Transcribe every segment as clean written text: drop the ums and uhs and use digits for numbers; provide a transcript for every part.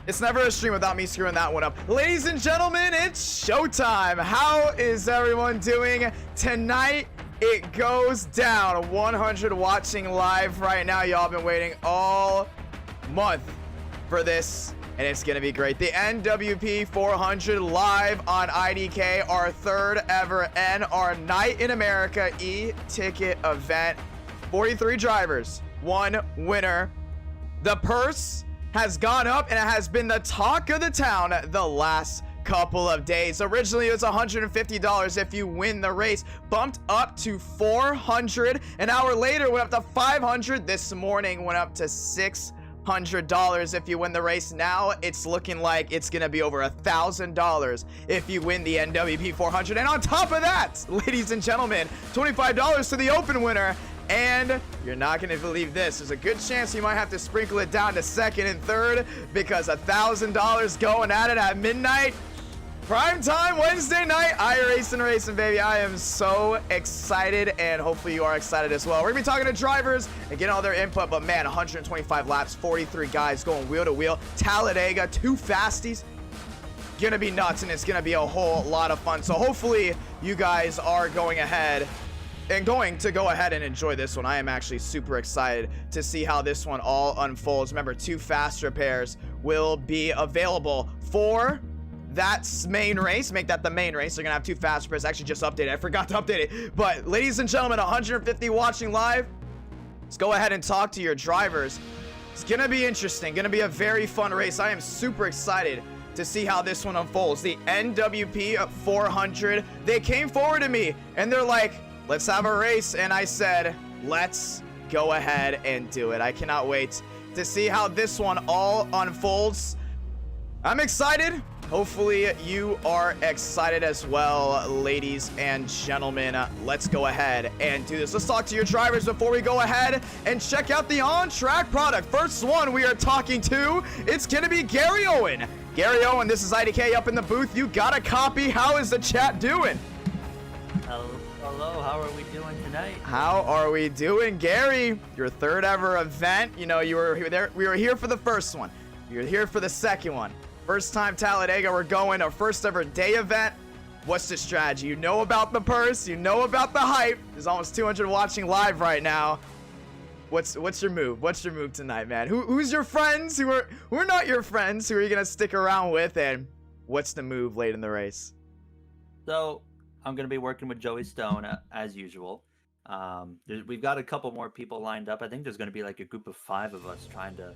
It's never a stream without me screwing that one up. Ladies and gentlemen, it's showtime. How is everyone doing tonight? It goes down. 100 watching live right now. Y'all been waiting all month for this, and it's gonna be great. The NWP 400 live on IDK, our third ever NR Night in America e-ticket event. 43 drivers, 1 winner. The purse has gone up, and it has been the talk of the town the last couple of days. Originally, it was $150 if you win the race, bumped up to $400. An hour later, went up to $500. This morning, went up to $600 if you win the race. Now, it's looking like it's going to be over $1,000 if you win the NWP 400. And on top of that, ladies and gentlemen, $25 to the open winner. And you're not going to believe this. There's a good chance you might have to sprinkle it down to second and third, because $1,000 going at it at midnight. Prime time Wednesday night, iRacing racing, baby. I am so excited, and hopefully you are excited as well. We're going to be talking to drivers and getting all their input, but man, 125 laps, 43 guys going wheel to wheel. Talladega, 2 fasties. Gonna be nuts, and it's gonna be a whole lot of fun. So hopefully you guys are going to go ahead and enjoy this one. I am actually super excited to see how this one all unfolds. Remember, 2 fast repairs will be available for that main race. Make that the main race. They're gonna have 2 fast repairs. Actually just updated. I forgot to update it. But ladies and gentlemen, 150 watching live. Let's go ahead and talk to your drivers. It's gonna be interesting. Gonna be a very fun race. I am super excited to see how this one unfolds. The NWP 400. They came forward to me and they're like, let's have a race. And I said, let's go ahead and do it. I cannot wait to see how this one all unfolds. I'm excited. Hopefully you are excited as well, ladies and gentlemen. Let's go ahead and do this. Let's talk to your drivers before we go ahead and check out the on-track product. First one we are talking to, it's going to be Gary Owen. Gary Owen, this is IDK up in the booth. You got a copy. How is the chat doing? Hello, how are we doing tonight? How are we doing, Gary? Your third ever event. You know, you were there. We were here for the first one. You're here for the second one. First time Talladega, we're going our first ever day event. What's the strategy? You know about the purse. You know about the hype. There's almost 200 watching live right now. What's your move? What's your move tonight, man? Who's your friends? Who are not your friends? Who are you gonna stick around with? And what's the move late in the race? So I'm going to be working with Joey Stone as usual. We've got a couple more people lined up. I think there's going to be like a group of 5 of us trying to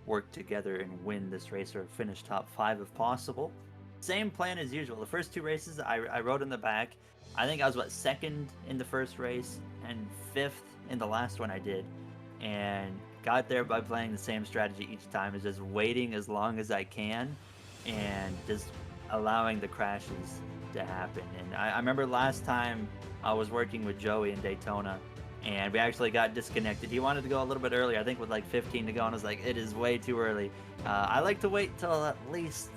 work together and win this race, or finish top 5 if possible. Same plan as usual. The first 2 races I rode in the back. I think I was 2nd in the first race and 5th in the last one I did, and got there by playing the same strategy each time, is just waiting as long as I can and just allowing the crashes to happen. And I remember last time I was working with Joey in Daytona, and we actually got disconnected. He wanted to go a little bit earlier, I think with like 15 to go, and I was like, it is way too early. I like to wait till at least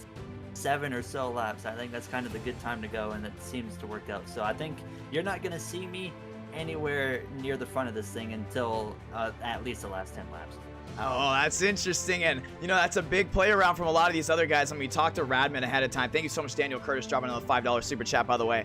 7 or so laps. I think that's kind of the good time to go, and it seems to work out. So I think you're not going to see me anywhere near the front of this thing until at least the last 10 laps. Oh, that's interesting. And, you know, that's a big play around from a lot of these other guys. And we talked to Radman ahead of time. Thank you so much, Daniel Curtis, dropping another $5 super chat, by the way.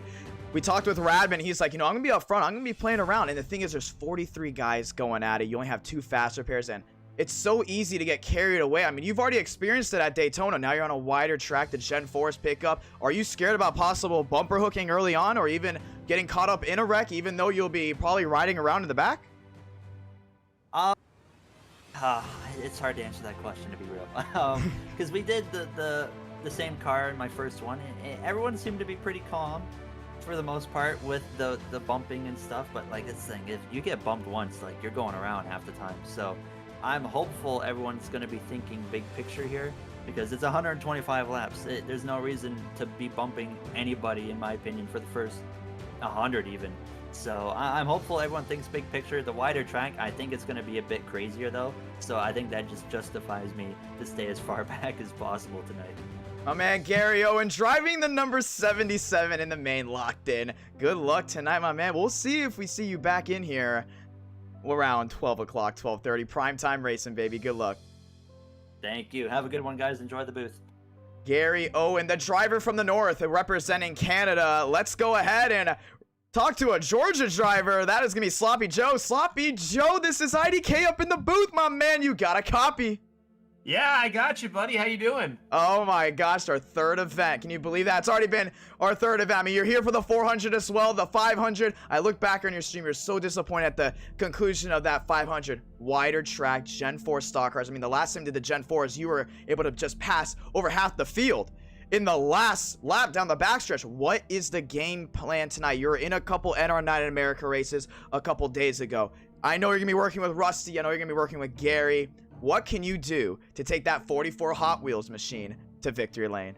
We talked with Radman. He's like, you know, I'm going to be up front. I'm going to be playing around. And the thing is, there's 43 guys going at it. You only have 2 fast repairs. And it's so easy to get carried away. I mean, you've already experienced it at Daytona. Now you're on a wider track. The Gen 4s pick up. Are you scared about possible bumper hooking early on, or even getting caught up in a wreck, even though you'll be probably riding around in the back? It's hard to answer that question, to be real. Because we did the same car in my first one, and everyone seemed to be pretty calm for the most part with the bumping and stuff. But like this thing, if you get bumped once, like you're going around half the time. So I'm hopeful everyone's going to be thinking big picture here, because it's 125 laps. There's no reason to be bumping anybody, in my opinion, for the first 100 even. So I'm hopeful everyone thinks big picture. The wider track, I think it's going to be a bit crazier though. So I think that just justifies me to stay as far back as possible tonight. My man Gary Owen driving the number 77 in the main, locked in. Good luck tonight, my man. We'll see if we see you back in here around 12 o'clock, 12:30. Primetime racing, baby. Good luck. Thank you. Have a good one, guys. Enjoy the booth. Gary Owen, the driver from the north representing Canada. Let's go ahead and talk to a Georgia driver. That is going to be Sloppy Joe. Sloppy Joe, this is IDK up in the booth, my man. You got a copy. Yeah, I got you, buddy. How you doing? Oh my gosh, our third event. Can you believe that? It's already been our third event. I mean, you're here for the 400 as well, the 500. I look back on your stream, you're so disappointed at the conclusion of that 500. Wider track, Gen 4 stock cars. I mean, the last time you did the Gen 4s, you were able to just pass over half the field in the last lap down the backstretch. What is the game plan tonight? You're in a couple NR9 in America races a couple days ago. I know you're going to be working with Rusty. I know you're going to be working with Gary. What can you do to take that 44 Hot Wheels machine to victory lane?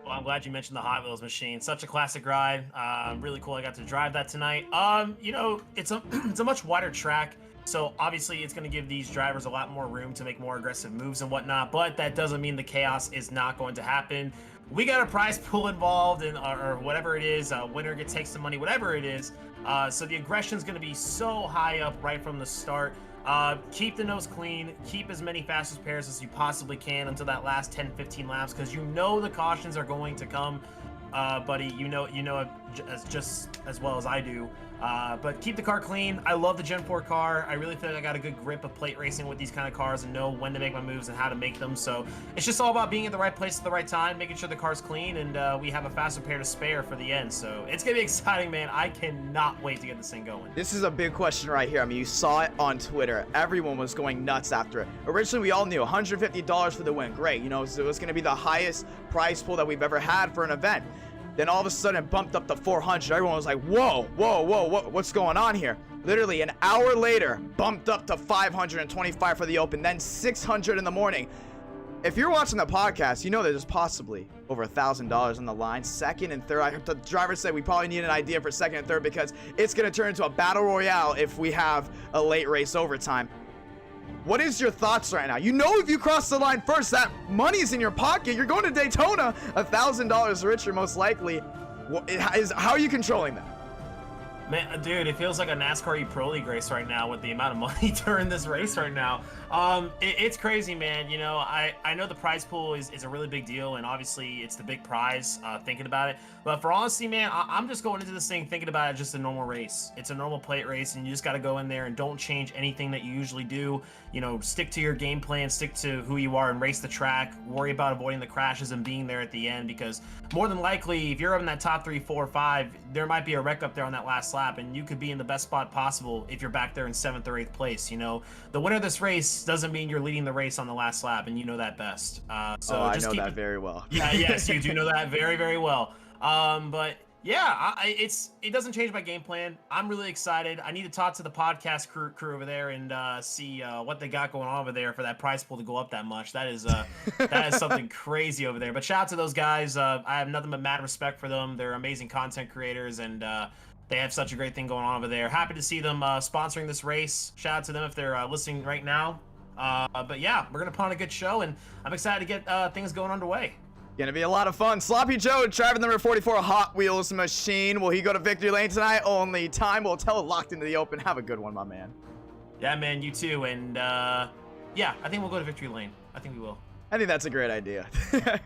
Well, I'm glad you mentioned the Hot Wheels machine. Such a classic ride. Really cool. I got to drive that tonight. You know, it's a it's a much wider track, so obviously it's going to give these drivers a lot more room to make more aggressive moves and whatnot. But that doesn't mean the chaos is not going to happen. We got a prize pool involved, or whatever it is. Winner gets take some money, whatever it is. So the aggression is going to be so high up right from the start. Keep the nose clean, keep as many fastest pairs as you possibly can until that last 10-15 laps, because you know the cautions are going to come, buddy. You know it just as well as I do. But keep the car clean. I love the Gen 4 car. I really feel like I got a good grip of plate racing with these kind of cars and know when to make my moves and how to make them. So it's just all about being at the right place at the right time, making sure the car's clean, and we have a faster pair to spare for the end. So it's gonna be exciting, man. I cannot wait to get this thing going. This is a big question right here. I mean, you saw it on Twitter. Everyone was going nuts after it. Originally, we all knew $150 for the win. Great. You know, so it was going to be the highest prize pool that we've ever had for an event. Then all of a sudden it bumped up to 400. Everyone was like, whoa, what's going on here? Literally an hour later, bumped up to 525 for the open, then 600 in the morning. If you're watching the podcast, you know that there's possibly over $1,000 on the line. Second and third, I heard the driver say we probably need an idea for second and third because it's going to turn into a battle royale if we have a late race overtime. What is your thoughts right now? You know, if you cross the line first, that money's in your pocket. You're going to Daytona, $1,000 richer most likely. How are you controlling that? Man, dude, it feels like a NASCAR Heat Pro League race right now with the amount of money during this race right now. It's crazy, man. You know, I know the prize pool is a really big deal, and obviously it's the big prize, thinking about it. But for honesty, man, I'm just going into this thing thinking about it just a normal race. It's a normal plate race, and you just got to go in there and don't change anything that you usually do. You know, stick to your game plan, stick to who you are, and race the track. Worry about avoiding the crashes and being there at the end, because more than likely, if you're up in that top 3, 4, 5, there might be a wreck up there on that last lap, and you could be in the best spot possible if you're back there in 7th or 8th place. You know, the winner of this race doesn't mean you're leading the race on the last lap, and you know that best. So I just know that very well. Yeah, yes, you do know that very, very well. But yeah, it doesn't change my game plan. I'm really excited. I need to talk to the podcast crew over there and see what they got going on over there for that prize pool to go up that much. That is something crazy over there. But shout out to those guys. I have nothing but mad respect for them. They're amazing content creators, and they have such a great thing going on over there. Happy to see them sponsoring this race. Shout out to them if they're listening right now. But yeah, we're gonna put on a good show, and I'm excited to get things going underway. Gonna be a lot of fun. Sloppy Joe, driving the number 44 Hot Wheels machine. Will he go to victory lane tonight? Only time will tell. Locked into the open. Have a good one, my man. Yeah, man, you too. And yeah, I think we'll go to victory lane. I think we will. I think that's a great idea.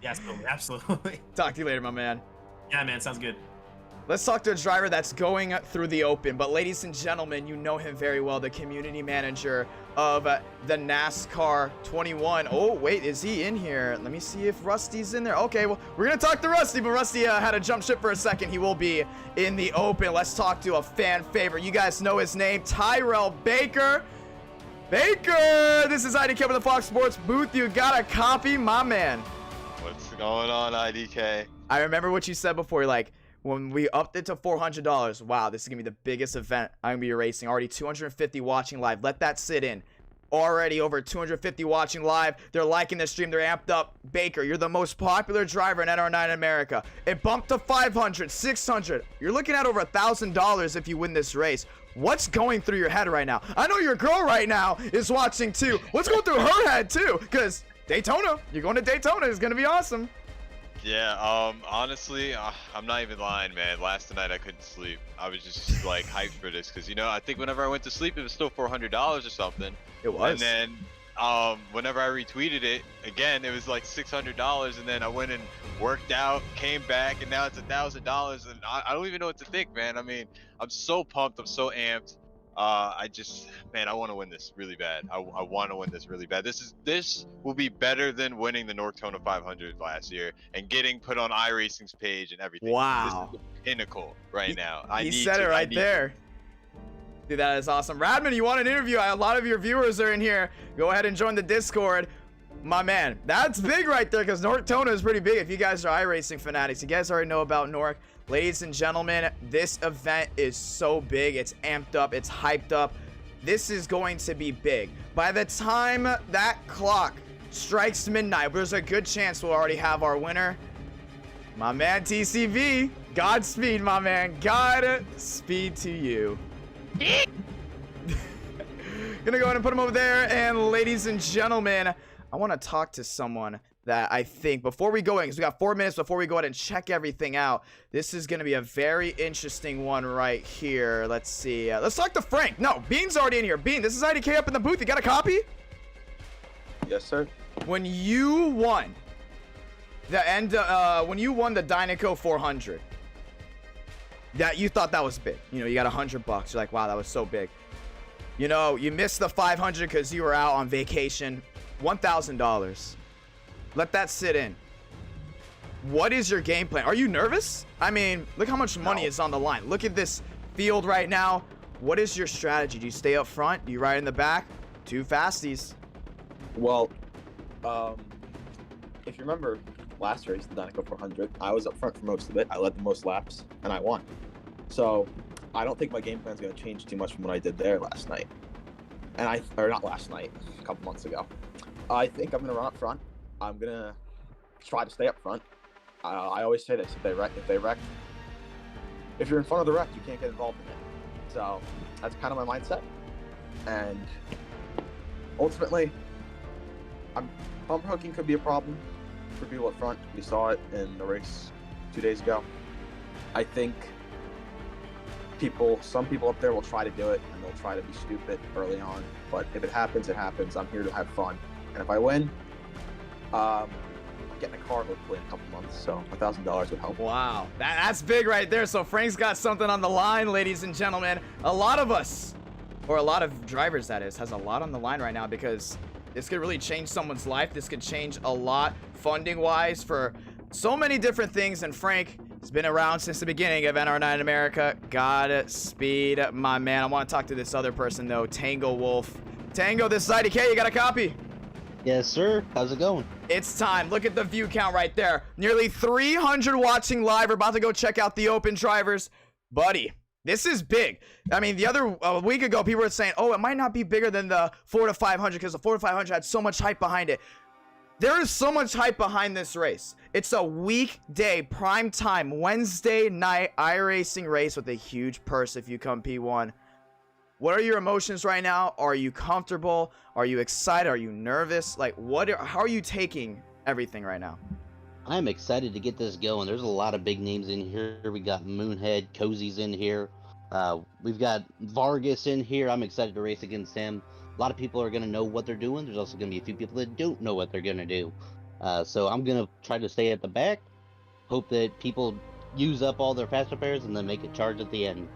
Yes, absolutely. Talk to you later, my man. Yeah, man, sounds good. Let's talk to a driver that's going through the open. But ladies and gentlemen, you know him very well, the community manager of the NASCAR 21. Oh, wait, is he in here? Let me see if Rusty's in there. Okay, well, we're going to talk to Rusty, but Rusty had to jump ship for a second. He will be in the open. Let's talk to a fan favorite. You guys know his name, Tyrell Baker. Baker, this is IDK with the Fox Sports booth. You got a copy, my man. What's going on, IDK? I remember what you said before, like, when we upped it to $400, wow, this is going to be the biggest event I'm going to be racing. Already 250 watching live. Let that sit in. Already over 250 watching live. They're liking the stream. They're amped up. Baker, you're the most popular driver in NR9 in America. It bumped to 500, 600. You're looking at over $1,000 if you win this race. What's going through your head right now? I know your girl right now is watching too. What's going through her head too? Because Daytona, you're going to Daytona. It's going to be awesome. Yeah, honestly, I'm not even lying, man. Last night I couldn't sleep. I was just like hyped for this because, you know, I think whenever I went to sleep, it was still $400 or something. It was. And then whenever I retweeted it, again, it was like $600, and then I went and worked out, came back, and now it's $1,000, and I don't even know what to think, man. I mean, I'm so pumped, I'm so amped. Man, I want to win this really bad. I want to win this really bad. This will be better than winning the Daytona 500 last year and getting put on iRacing's page and everything. Wow. This is the pinnacle right now. He said it right there. Dude, that is awesome. Radman, you want an interview? A lot of your viewers are in here. Go ahead and join the Discord. My man, that's big right there because Daytona is pretty big. If you guys are iRacing fanatics, you guys already know about Nork. Ladies and gentlemen, this event is so big. It's amped up. It's hyped up. This is going to be big. By the time that clock strikes midnight, there's a good chance we'll already have our winner. My man, TCV. Godspeed, my man. Godspeed to you. Gonna go ahead and put him over there. And ladies and gentlemen, I want to talk to someone that I think before we go in, because we got 4 minutes before we go ahead and check everything out. This is going to be a very interesting one right here. Let's see. Let's talk to Frank. No, Bean's already in here. Bean, this is IDK up in the booth. You got a copy? Yes, sir. When you won the Dynaco 400, that you thought that was big. You know, you got $100. You're like, wow, that was so big. You know, you missed the 500 because you were out on vacation. $1,000. Let that sit in. What is your game plan? Are you nervous? I mean, look how much money is on the line. Look at this field right now. What is your strategy? Do you stay up front? Do you ride in the back? Two fasties. Well, if you remember last race, the Dynaco 400, I was up front for most of it. I led the most laps, and I won. So I don't think my game plan is going to change too much from what I did there last night. Or not last night, a couple months ago. I think I'm going to run up front. I'm going to try to stay up front. I always say this, if they wreck, if you're in front of the wreck, you can't get involved in it. So that's kind of my mindset. And ultimately, bumper hooking could be a problem for people up front. We saw it in the race 2 days ago. I think some people up there will try to do it, and they'll try to be stupid early on. But if it happens, it happens. I'm here to have fun. And if I win, I'm getting a car hopefully in a couple months, so $1,000 would help. Wow, that's big right there. So Frank's got something on the line, ladies and gentlemen. A lot of us, or a lot of drivers that is, has a lot on the line right now because this could really change someone's life. This could change a lot funding-wise for so many different things. And Frank has been around since the beginning of NR9 America. Godspeed, my man. I want to talk to this other person though, Tango Wolf. Tango, this is IDK. You got a copy? Yes, sir. How's it going? It's time. Look at the view count right there. Nearly 300 watching live. We're about to go check out the open drivers. Buddy, this is big. I mean, a week ago, people were saying, oh, it might not be bigger than the 4 to 500 because the 4 to 500 had so much hype behind it. There is so much hype behind this race. It's a weekday, prime time, Wednesday night iRacing race with a huge purse if you come P1. What are your emotions right now? Are you comfortable? Are you excited? Are you nervous? Like, how are you taking everything right now? I'm excited to get this going. There's a lot of big names in here. We got Moonhead, Cozy's in here. We've got Vargas in here. I'm excited to race against him. A lot of people are going to know what they're doing. There's also going to be a few people that don't know what they're going to do. So I'm going to try to stay at the back. Hope that people use up all their faster pairs and then make it charge at the end.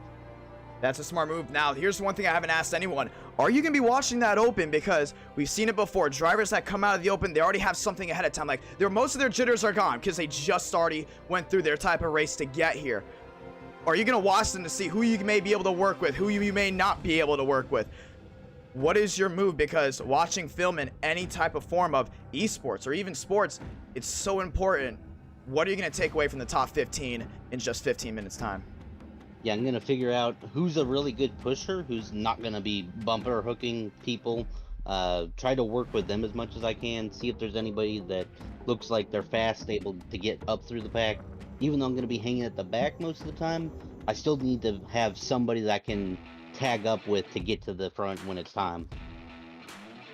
That's a smart move. Now, here's one thing I haven't asked anyone. Are you going to be watching that open? Because we've seen it before. Drivers that come out of the open, they already have something ahead of time. Like, most of their jitters are gone because they just already went through their type of race to get here. Are you going to watch them to see who you may be able to work with, who you may not be able to work with? What is your move? Because watching film in any type of form of esports or even sports, it's so important. What are you going to take away from the top 15 in just 15 minutes time? Yeah, I'm going to figure out who's a really good pusher, who's not going to be bumper hooking people. Try to work with them as much as I can. See if there's anybody that looks like they're fast, able to get up through the pack. Even though I'm going to be hanging at the back most of the time, I still need to have somebody that I can tag up with to get to the front when it's time.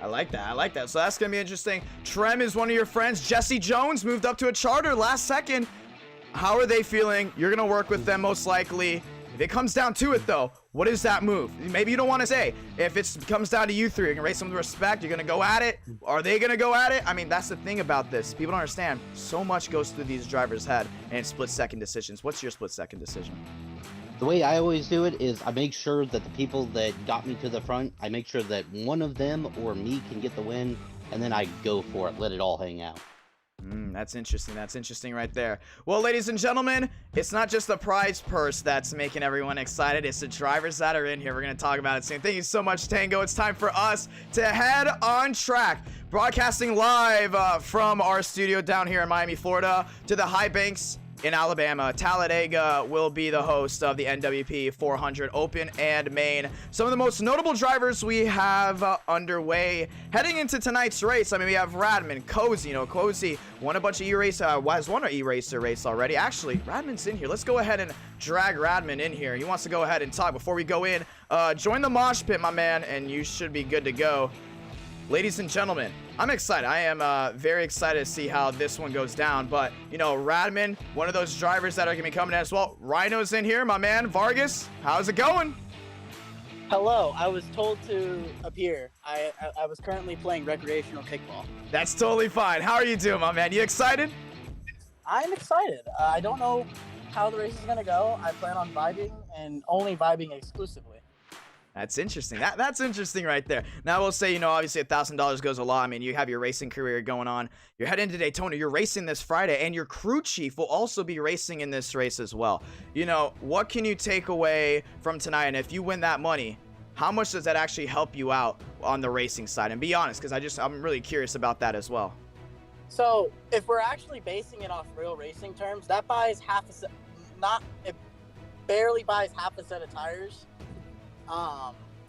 I like that. I like that. So that's going to be interesting. Trem is one of your friends. Jesse Jones moved up to a charter last second. How are they feeling? You're going to work with them most likely. If it comes down to it, though, What is that move? Maybe you don't want to say. If it comes down to you three, you're going to race them with respect. You're going to go at it. Are they going to go at it? I mean, that's the thing about this. People don't understand. So much goes through these drivers' head and split-second decisions. What's your split-second decision? The way I always do it is I make sure that the people that got me to the front, I make sure that one of them or me can get the win, and then I go for it. Let it all hang out. That's interesting. That's interesting right there. Well, ladies and gentlemen, it's not just the prize purse that's making everyone excited. It's the drivers that are in here. We're going to talk about it soon. Thank you so much, Tango. It's time for us to head on track. Broadcasting live from our studio down here in Miami, Florida, to the high banks in Alabama. Talladega will be the host of the NWP 400 Open and Main. Some of the most notable drivers we have underway heading into tonight's race. I mean, we have Radman, Cozy. Cozy won a bunch of has won an e-racer race already. Actually, Radman's in here. Let's go ahead and drag Radman in here. He wants to go ahead and talk before we go in. Join the mosh pit, my man, and you should be good to go. Ladies and gentlemen, I'm excited. I am very excited to see how this one goes down. But, Radman, one of those drivers that are going to be coming in as well. Rhino's in here, my man. Vargas, how's it going? Hello. I was told to appear. I was currently playing recreational kickball. That's totally fine. How are you doing, my man? You excited? I'm excited. I don't know how the race is going to go. I plan on vibing and only vibing exclusively. That's interesting. That's interesting right there. Now, I will say, obviously $1,000 goes a lot. I mean, you have your racing career going on. You're heading to Daytona. You're racing this Friday, and your crew chief will also be racing in this race as well. What can you take away from tonight? And if you win that money, how much does that actually help you out on the racing side? And be honest, because I'm really curious about that as well. So, if we're actually basing it off real racing terms, that buys it barely buys half a set of tires.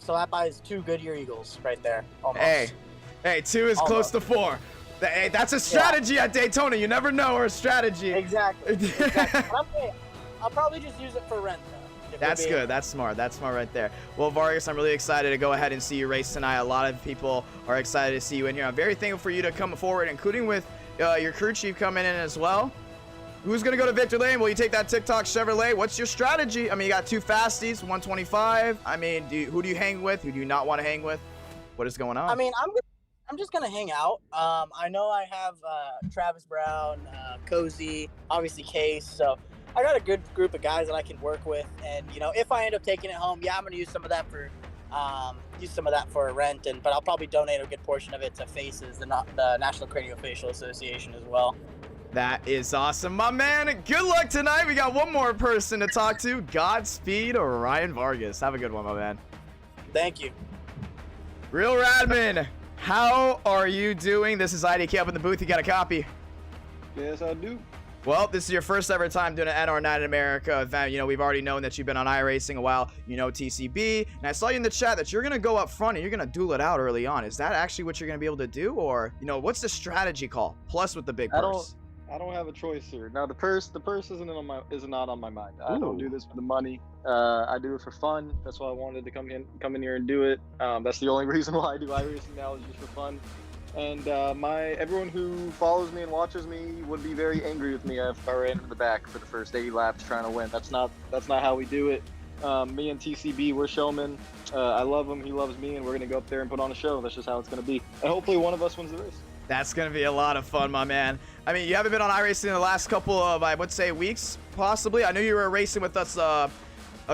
So that buys 2 Goodyear Eagles right there. Almost. Hey, 2 is close to 4. Hey, that's a strategy at Daytona. You never know, or a strategy. Exactly. I'll probably just use it for rent, though. That's good. That's smart. That's smart right there. Well, Vargas, I'm really excited to go ahead and see you race tonight. A lot of people are excited to see you in here. I'm very thankful for you to come forward, including with your crew chief coming in as well. Who's going to go to Victor Lane? Will you take that TikTok Chevrolet? What's your strategy? I mean, you got 2 fasties, 125. I mean, who do you hang with? Who do you not want to hang with? What is going on? I mean, I'm just going to hang out. I know I have Travis Brown, Cozy, obviously Case. So I got a good group of guys that I can work with. And, if I end up taking it home, I'm going to use some of that for rent. But I'll probably donate a good portion of it to FACES, the National Craniofacial Association as well. That is awesome, my man. Good luck tonight. We got one more person to talk to. Godspeed, Ryan Vargas. Have a good one, my man. Thank you. Real Radman, how are you doing? This is IDK up in the booth. You got a copy? Yes, I do. Well, this is your first ever time doing an NR Night in America event. We've already known that you've been on iRacing a while. TCB. And I saw you in the chat that you're going to go up front and you're going to duel it out early on. Is that actually what you're going to be able to do? Or, what's the strategy call? Plus with the big purse. I don't have a choice here. Now the purse is not on my mind. I don't do this for the money. I do it for fun. That's why I wanted to come in here and do it. That's the only reason why I do iRacing now, is just for fun. And everyone who follows me and watches me would be very angry with me if I ran into the back for the first 80 laps trying to win. That's not how we do it. Me and TCB, we're showmen. I love him, he loves me, and we're gonna go up there and put on a show. That's just how it's gonna be. And hopefully one of us wins the race. That's going to be a lot of fun, my man. I mean, you haven't been on iRacing in the last couple of, I would say, weeks, possibly. I knew you were racing with us a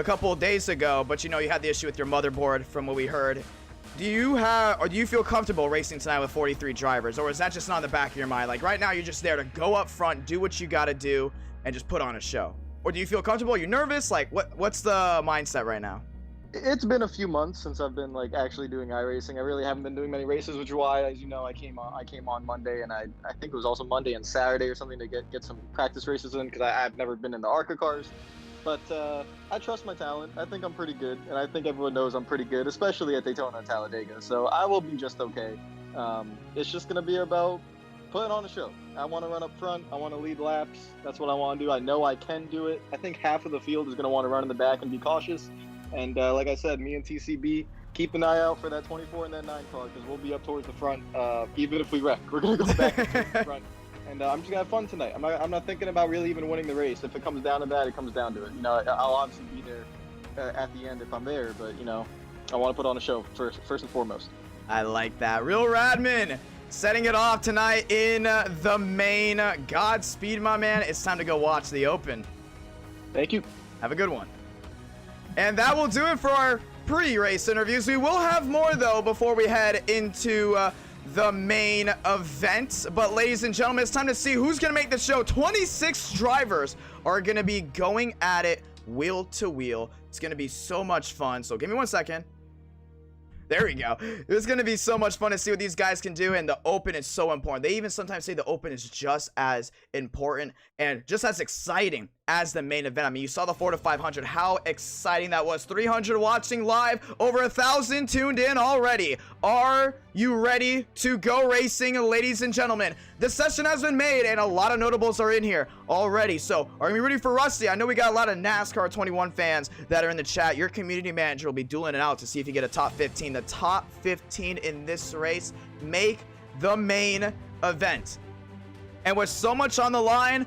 couple of days ago, but, you had the issue with your motherboard from what we heard. Do you feel comfortable racing tonight with 43 drivers, or is that just not in the back of your mind? Like, right now, you're just there to go up front, do what you got to do, and just put on a show. Or do you feel comfortable? Are you nervous? Like, what's the mindset right now? It's been a few months since I've been actually doing iRacing. I really haven't been doing many races, which is why, as you know, I came on Monday, and I think it was also Monday and Saturday or something to get some practice races in, because I've never been in the ARCA cars. But I trust my talent. I think I'm pretty good, and I think everyone knows I'm pretty good, especially at Daytona and Talladega. So I will be just okay. It's just gonna be about putting on a show. I want to run up front. I want to lead laps. That's what I want to do. I know I can do it. I think half of the field is gonna want to run in the back and be cautious. And like I said, me and TCB, keep an eye out for that 24 and that 9 car, because we'll be up towards the front. Even if we wreck, we're going to go back to the front. And I'm just going to have fun tonight. I'm not thinking about really even winning the race. If it comes down to that, it comes down to it. I'll obviously be there at the end if I'm there. But you know, I want to put on a show first and foremost. I like that. Real Radman setting it off tonight in the main. Godspeed, my man. It's time to go watch the Open. Thank you. Have a good one. And that will do it for our pre-race interviews. We will have more, though, before we head into the main event. But, ladies and gentlemen, it's time to see who's going to make the show. 26 drivers are going to be going at it wheel to wheel. It's going to be so much fun. So, give me 1 second. There we go. It's going to be so much fun to see what these guys can do, and the Open is so important. They even sometimes say the Open is just as important and just as exciting as the main event. I mean, you saw the 4 to 500, how exciting that was. 300 watching live, over 1,000 tuned in already. Are you ready to go racing, ladies and gentlemen? The session has been made, and a lot of notables are in here already. So, are you ready for Rusty? I know we got a lot of NASCAR 21 fans that are in the chat. Your community manager will be dueling it out to see if you get a top 15. The top 15 in this race make the main event. And with so much on the line,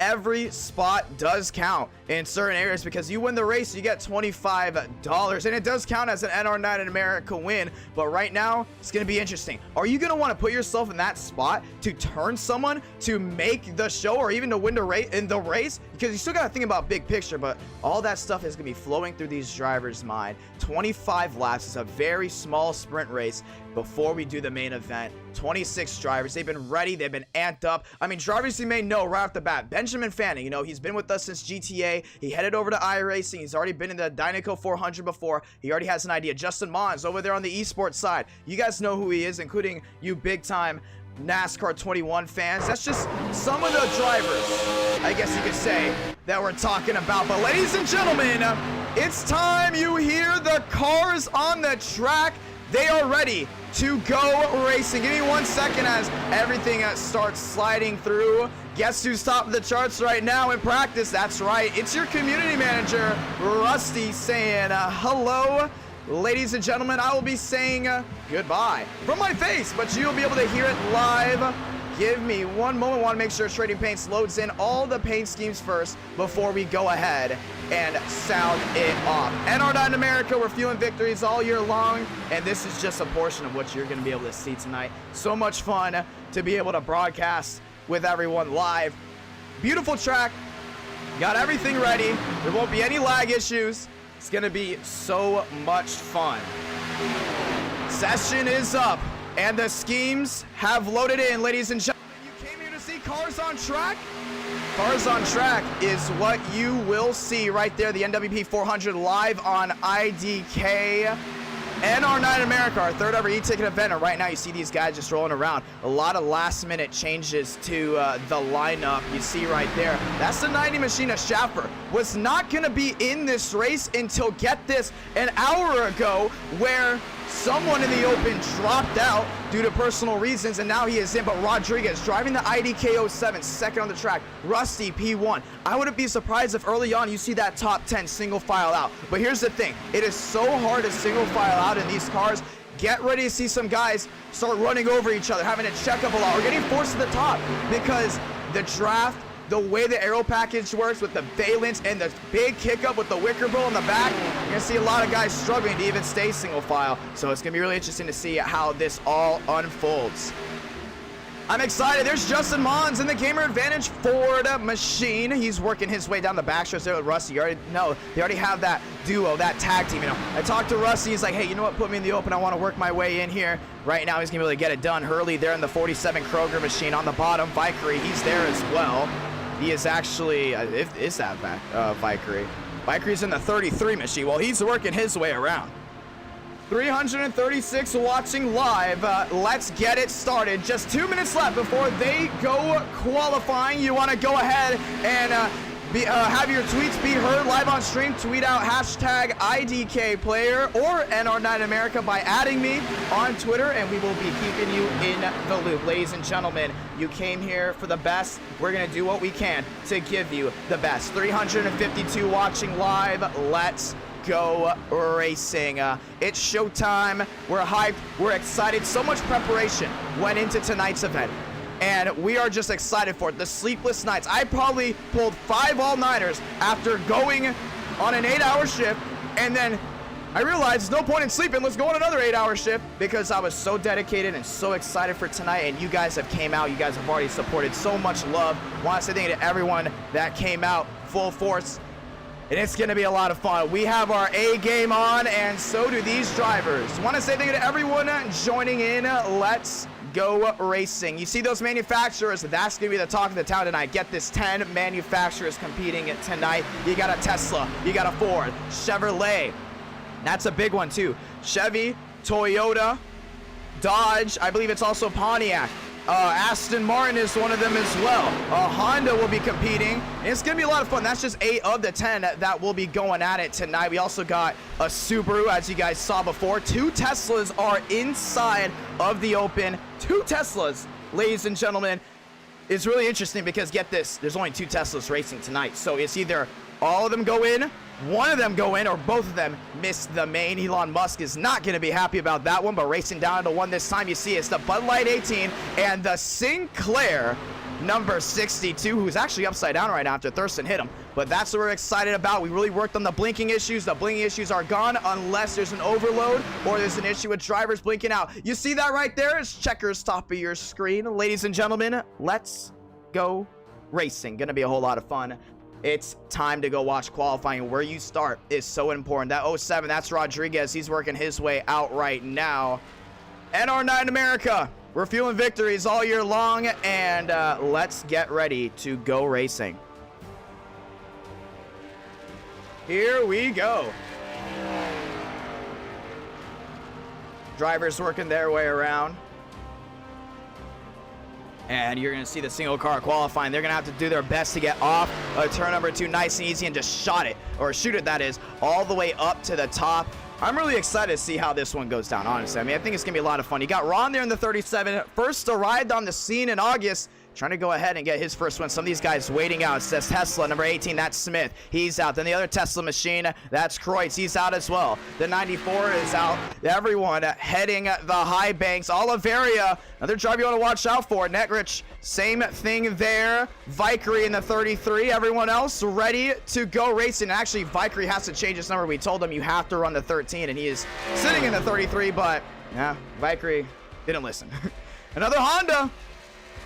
every spot does count in certain areas, because you win the race, you get $25, and it does count as an NR9 in America win. But right now, it's going to be interesting. Are you going to want to put yourself in that spot to turn someone to make the show, or even to win the race in the race? Because you still got to think about big picture, but all that stuff is going to be flowing through these drivers' mind. 25 laps is a very small sprint race before we do the main event. 26 drivers, they've been ready, they've been amped up. I mean, drivers you may know right off the bat. Benjamin Fanning, you know, he's been with us since GTA. He headed over to iRacing. He's already been in the Dynaco 400 before. He already has an idea. Justin Mons over there on the esports side. You guys know who he is, including you big time NASCAR 21 fans. That's just some of the drivers, I guess you could say, that we're talking about. But ladies and gentlemen, it's time you hear the cars on the track. They are ready to go racing. Give me 1 second as everything starts sliding through. Guess who's top of the charts right now in practice? That's right, it's your community manager, Rusty, saying hello. Ladies and gentlemen, I will be saying goodbye from my face, but you'll be able to hear it live. Give me one moment. I want to make sure Trading Paints loads in all the paint schemes first before we go ahead and sound it off. NR9 America, we're feeling victories all year long, and this is just a portion of what you're going to be able to see tonight. So much fun to be able to broadcast with everyone live. Beautiful track. Got everything ready. There won't be any lag issues. It's going to be so much fun. Session is up, and the schemes have loaded in, ladies and gentlemen. You came here to see cars on track? Cars on track is what you will see right there. The NWP 400 live on IDK. NR9 America, our third ever eTicket event, and right now you see these guys just rolling around. A lot of last minute changes to the lineup. You see right there, that's the 90 machine of Schaffer. Was not going to be in this race until, get this, an hour ago, where someone in the Open dropped out due to personal reasons, and now he is in. But Rodriguez driving the IDK 07, second on the track. Rusty P1. I wouldn't be surprised if early on you see that top 10 single file out. But here's the thing, it is so hard to single file out in these cars. Get ready to see some guys start running over each other, having to check up a lot, or getting forced to the top, because the draft, the way the aero package works with the valence and the big kick up with the wicker bill in the back, you're gonna see a lot of guys struggling to even stay single file. So it's gonna be really interesting to see how this all unfolds. I'm excited. There's Justin Mons in the Gamer Advantage Ford machine. He's working his way down the backstretch there with Rusty. You already know, they already have that duo, that tag team. You know, I talked to Rusty. He's like, hey, you know what? Put me in the Open. I want to work my way in here. Right now, he's going to be able to get it done. Hurley there in the 47 Kroger machine on the bottom. Vickery, he's there as well. He is actually, is that Vickery? Vickery's in the 33 machine. Well, he's working his way around. 336 watching live. Let's get it started. Just 2 minutes left before they go qualifying. You want to go ahead and have your tweets be heard live on stream. Tweet out hashtag IdkPlayer or NR9 America by adding me on Twitter, and we will be keeping you in the loop. Ladies and gentlemen, you came here for the best. We're going to do what we can to give you the best. 352 watching live. Let's go racing. It's showtime. We're hyped. We're excited. So much preparation went into tonight's event, and we are just excited for it. The sleepless nights. I probably pulled 5 all-nighters after going on an 8-hour shift, And then I realized no point in sleeping. Let's go on another 8-hour shift because I was so dedicated and so excited for tonight. And you guys have came out. You guys have already supported so much love. Want to say thank you to everyone that came out full force. And it's going to be a lot of fun. We have our A game on, and so do these drivers. Want to say thank you to everyone joining in. Let's go racing. You see those manufacturers, that's going to be the talk of the town tonight. Get this, 10 manufacturers competing tonight. You got a Tesla, you got a Ford, Chevrolet. That's a big one too. Chevy, Toyota, Dodge, I believe it's also Pontiac. Aston Martin is one of them as well. Honda will be competing. And it's going to be a lot of fun. That's just 8 of the 10 that will be going at it tonight. We also got a Subaru, as you guys saw before. 2 Teslas are inside of the open. 2 Teslas, ladies and gentlemen. It's really interesting because, get this, there's only 2 Teslas racing tonight. So it's either all of them go in, one of them go in, or both of them miss the main. Elon Musk is not going to be happy about that one, but racing down to one this time, you see it's the Bud Light 18 and the Sinclair number 62, who's actually upside down right now after Thurston hit him. But that's what we're excited about. We really worked on the blinking issues. The blinking issues are gone unless there's an overload or there's an issue with drivers blinking out. You see that right there? It's checkers top of your screen. Ladies and gentlemen, let's go racing. Gonna be a whole lot of fun. It's time to go watch qualifying. Where you start is so important. That 07, that's Rodriguez. He's working his way out right now. NR9 America, we're fueling victories all year long, and let's get ready to go racing. Here we go. Drivers working their way around. And you're going to see the single car qualifying. They're going to have to do their best to get off turn number 2 nice and easy and just shoot it, that is, all the way up to the top. I'm really excited to see how this one goes down, honestly. I mean, I think it's going to be a lot of fun. You got Ron there in the 37, first arrived on the scene in August, trying to go ahead and get his first win. Some of these guys waiting out. It says Tesla, number 18, that's Smith. He's out. Then the other Tesla machine, that's Kreutz. He's out as well. The 94 is out. Everyone heading the high banks. Oliveria, another driver you want to watch out for. Netrich, same thing there. Vickery in the 33. Everyone else ready to go racing. Actually, Vickery has to change his number. We told him you have to run the 13, and he is sitting in the 33, but yeah, Vickery didn't listen. Another Honda.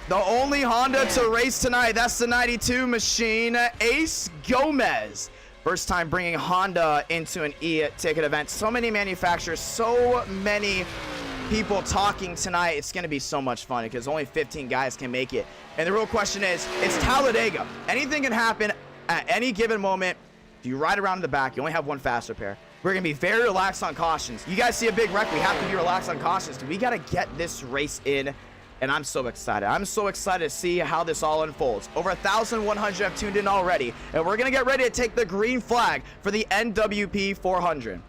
The only Honda to race tonight, that's the 92 machine, Ace Gomez. First time bringing Honda into an e-ticket event. So many manufacturers, so many people talking tonight. It's going to be so much fun because only 15 guys can make it. And the real question is, it's Talladega. Anything can happen at any given moment. If you ride around in the back, you only have one fast repair. We're going to be very relaxed on cautions. You guys see a big wreck, we have to be relaxed on cautions. We got to get this race in. And I'm so excited. I'm so excited to see how this all unfolds. Over 1,100 have tuned in already. And we're going to get ready to take the green flag for the NWP 400.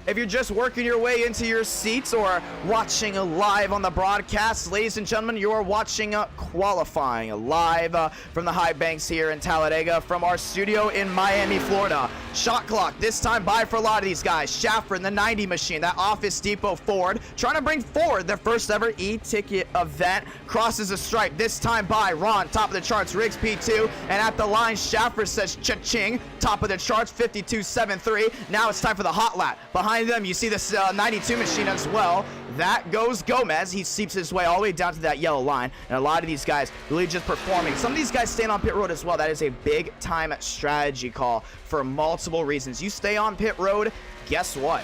If you're just working your way into your seats or watching live on the broadcast, ladies and gentlemen, you're watching qualifying live from the high banks here in Talladega from our studio in Miami, Florida. Shot clock, this time by for a lot of these guys. Schaffer in the 90 machine, that Office Depot Ford, trying to bring forward their first ever e-ticket event. Crosses a stripe, this time by Ron, top of the charts, Riggs P2, and at the line, Schaffer says cha-ching, top of the charts, 52.73. Now it's time for the hot lap. Behind them, you see this 92 machine as well. That goes Gomez. He seeps his way all the way down to that yellow line. And a lot of these guys really just performing. Some of these guys staying on pit road as well. That is a big time strategy call for multiple reasons. You stay on pit road, guess what?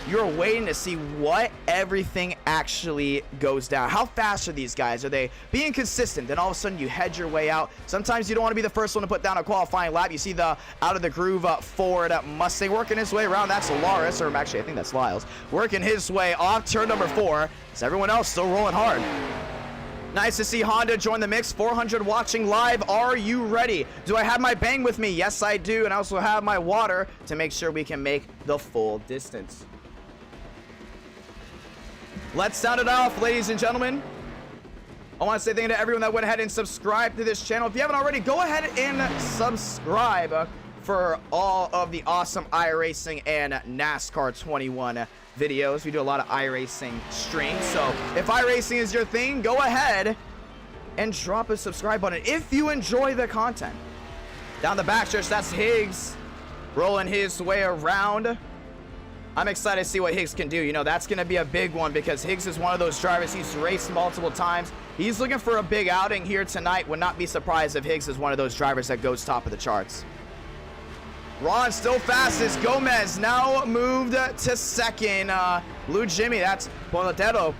You're waiting to see what everything actually goes down. How fast are these guys? Are they being consistent? Then all of a sudden you head your way out. Sometimes you don't want to be the first one to put down a qualifying lap. You see the out of the groove Ford Mustang working his way around. That's Laris, or actually I think that's Lyles, working his way off turn number 4. Is everyone else still rolling hard? Nice to see Honda join the mix. 400 watching live. Are you ready? Do I have my bang with me? Yes, I do. And I also have my water to make sure we can make the full distance. Let's sound it off, ladies and gentlemen. I want to say thank you to everyone that went ahead and subscribed to this channel. If you haven't already, go ahead and subscribe for all of the awesome iRacing and NASCAR 21 videos. We do a lot of iRacing streams. So if iRacing is your thing, go ahead and drop a subscribe button if you enjoy the content. Down the backstretch, that's Higgs. rolling his way around. I'm excited to see what Higgs can do. You know, that's going to be a big one because Higgs is one of those drivers. He's raced multiple times. He's looking for a big outing here tonight. Would not be surprised if Higgs is one of those drivers that goes top of the charts. Ron still fastest. Gomez now moved to second. Blue Jimmy, that's Poletero,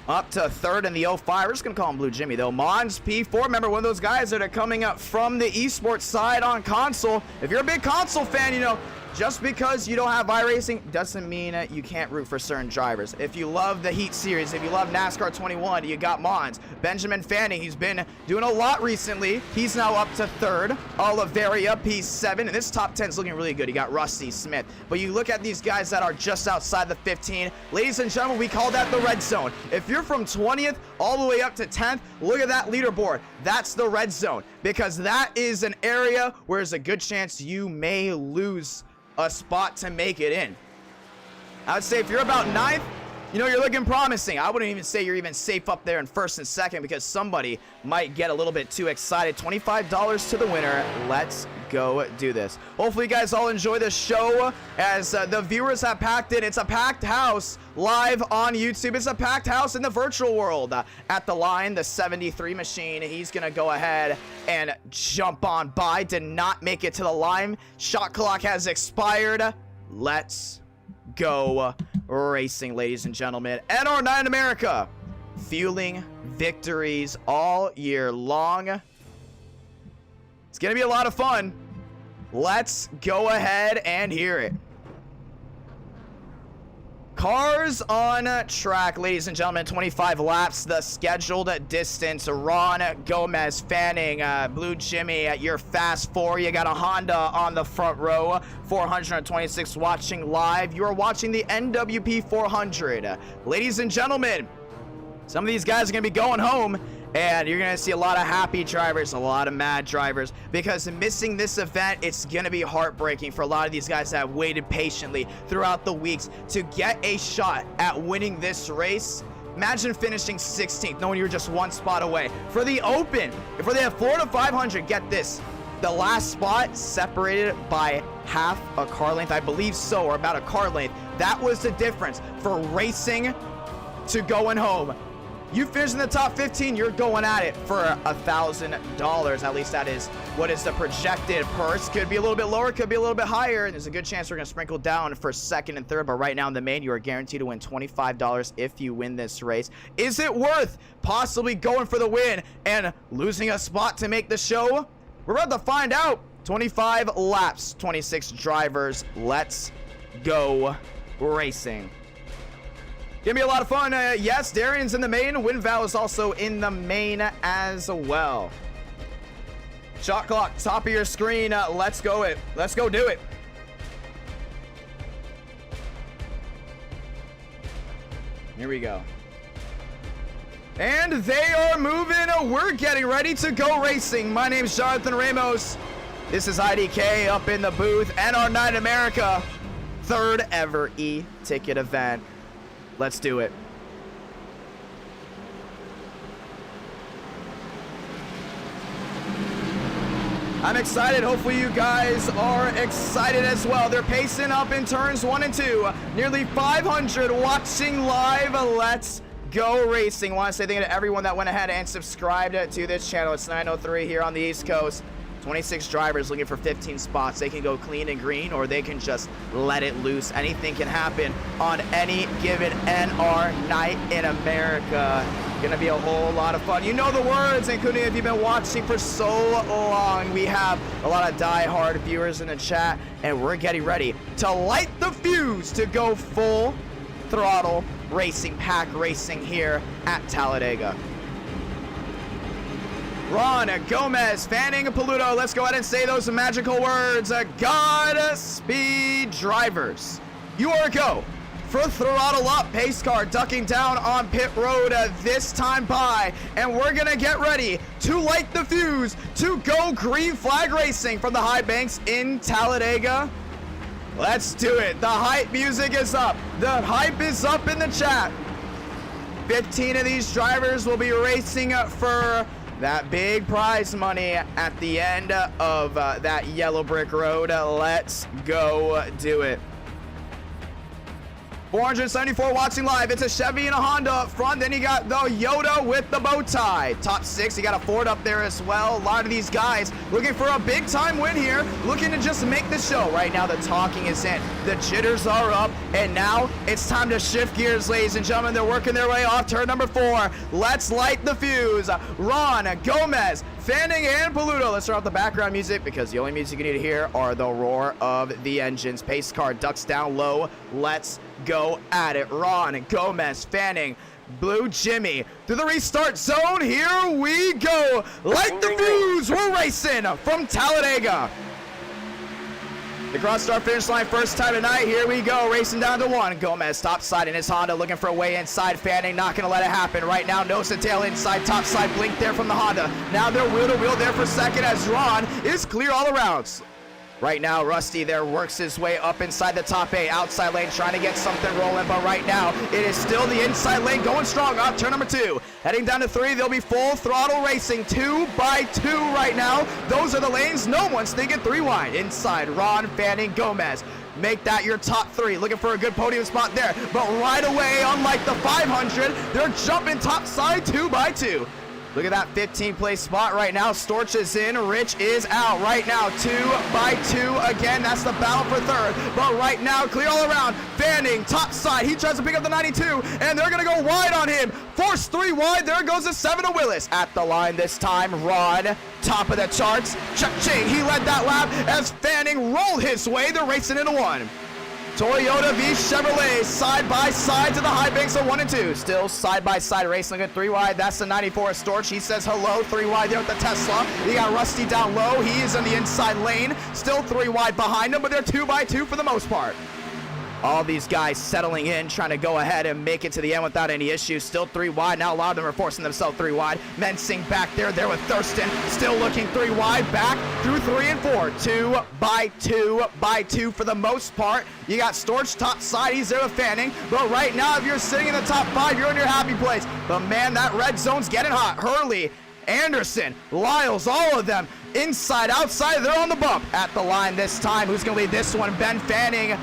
up to third in the 05. We're just going to call him Blue Jimmy, though. Mons P4, remember, one of those guys that are coming up from the esports side on console. If you're a big console fan, you know, just because you don't have iRacing doesn't mean you can't root for certain drivers. If you love the Heat series, if you love NASCAR 21, you got Mons. Benjamin Fanning, he's been doing a lot recently. He's now up to third. Oliveria, P7, and this top 10 is looking really good. You got Rusty Smith. But you look at these guys that are just outside the 15. Ladies and gentlemen, we call that the red zone. If you're from 20th all the way up to 10th, look at that leaderboard. That's the red zone, because that is an area where there's a good chance you may lose a spot to make it in. I would say if you're about 9th, you know, you're looking promising. I wouldn't even say you're even safe up there in 1st and 2nd because somebody might get a little bit too excited. $25 to the winner. Let's go do this. Hopefully you guys all enjoy the show as the viewers have packed in. It's a packed house live on YouTube. It's a packed house in the virtual world. At the line, the 73 machine. He's going to go ahead and jump on by. Did not make it to the line. Shot clock has expired. Let's go racing, ladies and gentlemen. NR9 in America, fueling victories all year long. It's gonna be a lot of fun. Let's go ahead and hear it. Cars on track, ladies and gentlemen. 25 laps, the scheduled distance. Ron, Gomez, Fanning, Blue Jimmy at your fast 4. You got a Honda on the front row. 426 watching live. You are watching the NWP 400. Ladies and gentlemen, some of these guys are going to be going home, and you're going to see a lot of happy drivers, a lot of mad drivers, because missing this event, it's going to be heartbreaking for a lot of these guys that have waited patiently throughout the weeks to get a shot at winning this race. Imagine finishing 16th, knowing you're just one spot away. For the Open, for the Florida 500, get this. The last spot separated by half a car length, I believe so, or about a car length. That was the difference for racing to going home. You finish in the top 15, you're going at it for $1,000. At least that is what is the projected purse. Could be a little bit lower, could be a little bit higher. There's a good chance we're going to sprinkle down for 2nd and 3rd. But right now in the main, you are guaranteed to win $25 if you win this race. Is it worth possibly going for the win and losing a spot to make the show? We're about to find out. 25 laps, 26 drivers. Let's go racing. Gonna be a lot of fun. Yes, Darian's in the main. Winval is also in the main as well. Shot clock, top of your screen. Let's go it. Let's go do it. Here we go. And they are moving. We're getting ready to go racing. My name's Jonathan Ramos. This is IDK up in the booth. NR9 America. 3rd ever e-ticket event. Let's do it. I'm excited. Hopefully you guys are excited as well. They're pacing up in turns 1 and 2. Nearly 500 watching live. Let's go racing. I want to say thank you to everyone that went ahead and subscribed to this channel. It's 9:03 here on the East Coast. 26 drivers looking for 15 spots. They can go clean and green, or they can just let it loose. Anything can happen on any given NR night in America. Gonna be a whole lot of fun. You know the words, including if you've been watching for so long. We have a lot of die-hard viewers in the chat, and we're getting ready to light the fuse to go full throttle racing, pack racing here at Talladega. Ron, Gomez, Fanning, Paluto. Let's go ahead and say those magical words. Godspeed, drivers. You are a go. For throttle up, pace car ducking down on pit road this time by. And we're going to get ready to light the fuse to go green flag racing from the high banks in Talladega. Let's do it. The hype music is up. The hype is up in the chat. 15 of these drivers will be racing for that big prize money at the end of that yellow brick road. Let's go do it. 474 watching live. It's a Chevy and a Honda up front. Then you got the Yoda with the bow tie. Top 6, you got a Ford up there as well. A lot of these guys looking for a big time win here, looking to just make the show. Right now the talking is in, the jitters are up, and now it's time to shift gears, ladies and gentlemen. They're working their way off turn number 4. Let's light the fuse. Ron, Gomez, Fanning, and Paluto. Let's start off the background music because the only music you need to hear are the roar of the engines. Pace car ducks down low. Let's go at it. Ron, Gomez, Fanning, Blue Jimmy through the restart zone. Here we go. Light the fuse. We're racing from Talladega. The cross-start finish line first time tonight. Here we go, racing down to 1. Gomez top side in his Honda, looking for a way inside. Fanning not gonna let it happen right now. Nose to tail inside, top side blink there from the Honda. Now they're wheel to wheel there for second as Ron is clear all around. Right now, Rusty there works his way up inside the top 8. Outside lane trying to get something rolling, but right now it is still the inside lane going strong up turn number 2. Heading down to 3, they'll be full throttle racing 2 by 2 right now. Those are the lanes. No one's thinking 3 wide. Inside, Ron, Fanning, Gomez. Make that your top 3. Looking for a good podium spot there. But right away, unlike the 500, they're jumping top side 2 by 2. Look at that 15th place spot right now. Storch is in, Rich is out. Right now, 2 by 2 again. That's the battle for 3rd. But right now, clear all around. Fanning, top side. He tries to pick up the 92, and they're going to go wide on him. Force 3 wide. There goes the 7 of Willis. At the line this time, Ron, top of the charts. Cha-ching, he led that lap as Fanning rolled his way. They're racing into 1. Toyota v Chevrolet, side by side to the high banks of 1 and 2. Still side by side racing at 3 wide. That's the 94 of Storch. He says hello. 3 wide there with the Tesla. You got Rusty down low. He is in the inside lane. Still 3 wide behind him, but they're 2 by 2 for the most part. All these guys settling in, trying to go ahead and make it to the end without any issues. Still 3 wide. Now a lot of them are forcing themselves 3 wide. Mensing back there with Thurston. Still looking 3 wide. Back through 3 and 4. 2 by 2 by 2 for the most part. You got Storch top side. He's there with Fanning. But right now, if you're sitting in the top 5, you're in your happy place. But man, that red zone's getting hot. Hurley, Anderson, Lyles, all of them inside, outside. They're on the bump. At the line this time. Who's going to lead this one? Ben Fanning.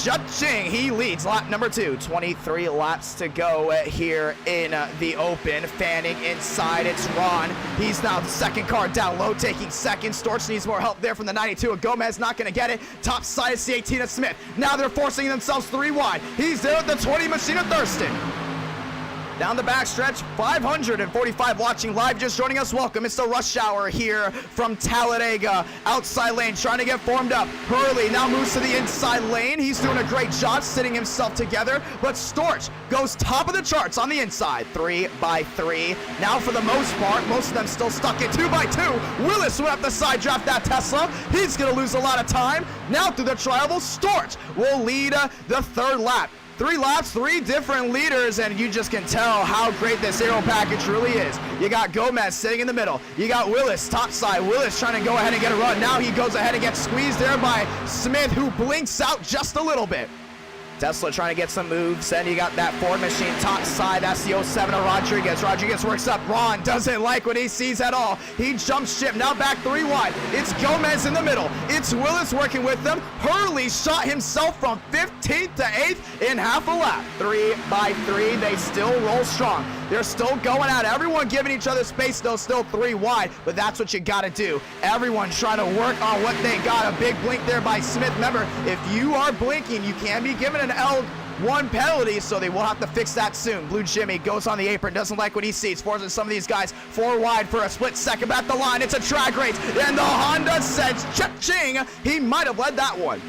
Cha-ching, he leads lap number 2. 23 laps to go here in the open. Fanning inside, it's Ron. He's now the second car down low, taking second. Storch needs more help there from the 92. Gomez not going to get it. Top side is the 18 of Smith. Now they're forcing themselves 3 wide. He's there with the 20 machine of Thurston. Down the backstretch, 545 watching live, just joining us. Welcome. It's the rush hour here from Talladega. Outside lane, trying to get formed up. Hurley now moves to the inside lane. He's doing a great job sitting himself together, but Storch goes top of the charts on the inside. 3 by 3. Now for the most part, most of them still stuck at 2 by 2. Willis will have to side draft that Tesla. He's going to lose a lot of time. Now through the tri-oval, Storch will lead the 3rd lap. 3 laps, 3 different leaders, and you just can tell how great this aero package really is. You got Gomez sitting in the middle. You got Willis top side. Willis trying to go ahead and get a run. Now he goes ahead and gets squeezed there by Smith, who blinks out just a little bit. Tesla trying to get some moves. Then you got that Ford machine top side. That's the 07 of Rodriguez. Rodriguez works up. Ron doesn't like what he sees at all. He jumps ship. Now back 3 wide. It's Gomez in the middle. It's Willis working with them. Hurley shot himself from 15th to 8th in half a lap. 3 by 3. They still roll strong. They're still going at it. Everyone giving each other space, though, still 3 wide, but that's what you got to do. Everyone trying to work on what they got. A big blink there by Smith. Remember, if you are blinking, you can be given an L1 penalty, so they will have to fix that soon. Blue Jimmy goes on the apron, doesn't like what he sees, forcing some of these guys 4 wide for a split second at the line. It's a drag race, and the Honda says cha-ching. He might have led that one.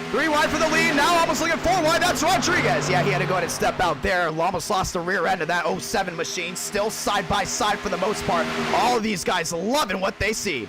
3 wide for the lead, now almost looking 4 wide, that's Rodriguez. Yeah, he had to go ahead and step out there, almost lost the rear end of that 07 machine. Still side by side for the most part. All of these guys loving what they see.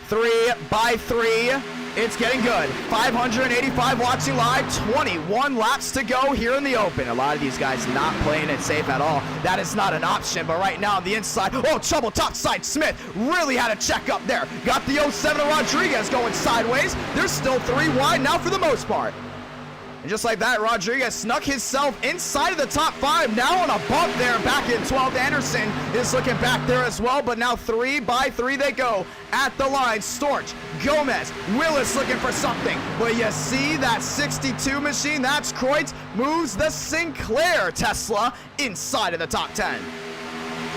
3 by 3. It's getting good. 585 watching live, 21 laps to go here in the open. A lot of these guys not playing it safe at all. That is not an option, but right now on the inside, oh, trouble top side. Smith really had a check up there. Got the 07 of Rodriguez going sideways. There's still 3 wide now for the most part. And just like that, Rodriguez snuck himself inside of the top 5. Now on a bump there back in 12th. Anderson is looking back there as well, but now 3 by 3 they go at the line. Storch, Gomez, Willis looking for something. But you see that 62 machine, that's Kreutz, moves the Sinclair Tesla inside of the top 10.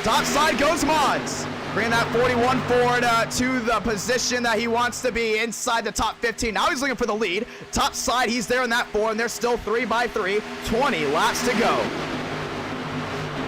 Top side goes Mons. Bringing that 41 Ford to the position that he wants to be inside the top 15. Now he's looking for the lead. Top side, he's there in that 4, and they're still 3 by 3. 20 laps to go.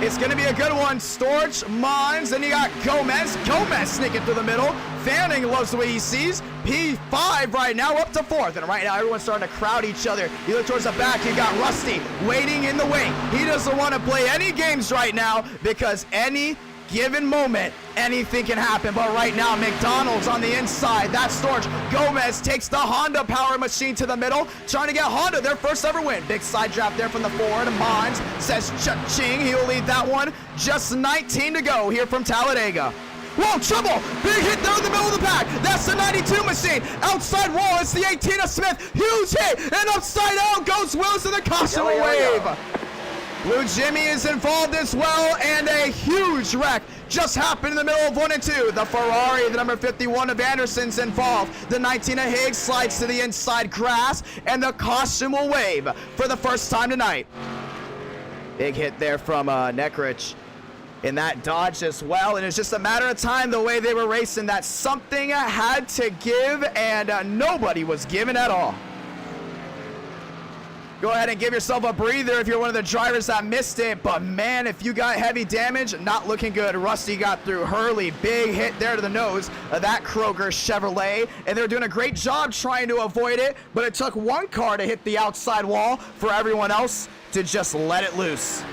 It's going to be a good one. Storch, Mons, and you got Gomez. Gomez sneaking through the middle. Fanning loves the way he sees. P5 right now up to 4th. And right now everyone's starting to crowd each other. You look towards the back, you got Rusty waiting in the wing. He doesn't want to play any games right now because any given moment, anything can happen. But right now, McDonald's on the inside. That's Storch. Gomez takes the Honda power machine to the middle, trying to get Honda their first ever win. Big side draft there from the Ford. Mons says cha-ching. He'll lead that one. Just 19 to go here from Talladega. Whoa, trouble! Big hit there in the middle of the pack. That's the 92 machine. Outside wall, it's the 18 of Smith. Huge hit, and upside out goes Wilson, the caution will wave. Blue Jimmy is involved as well, and a huge wreck just happened in the middle of 1 and 2. The Ferrari, the number 51 of Anderson's involved. The 19 of Higgs slides to the inside grass, and the caution will wave for the first time tonight. Big hit there from Nekrich in that Dodge as well, and it's just a matter of time the way they were racing that something had to give, and nobody was giving at all. Go ahead and give yourself a breather if you're one of the drivers that missed it. But man, if you got heavy damage, not looking good. Rusty got through Hurley. Big hit there to the nose of that Kroger Chevrolet. And they're doing a great job trying to avoid it. But it took one car to hit the outside wall for everyone else to just let it loose.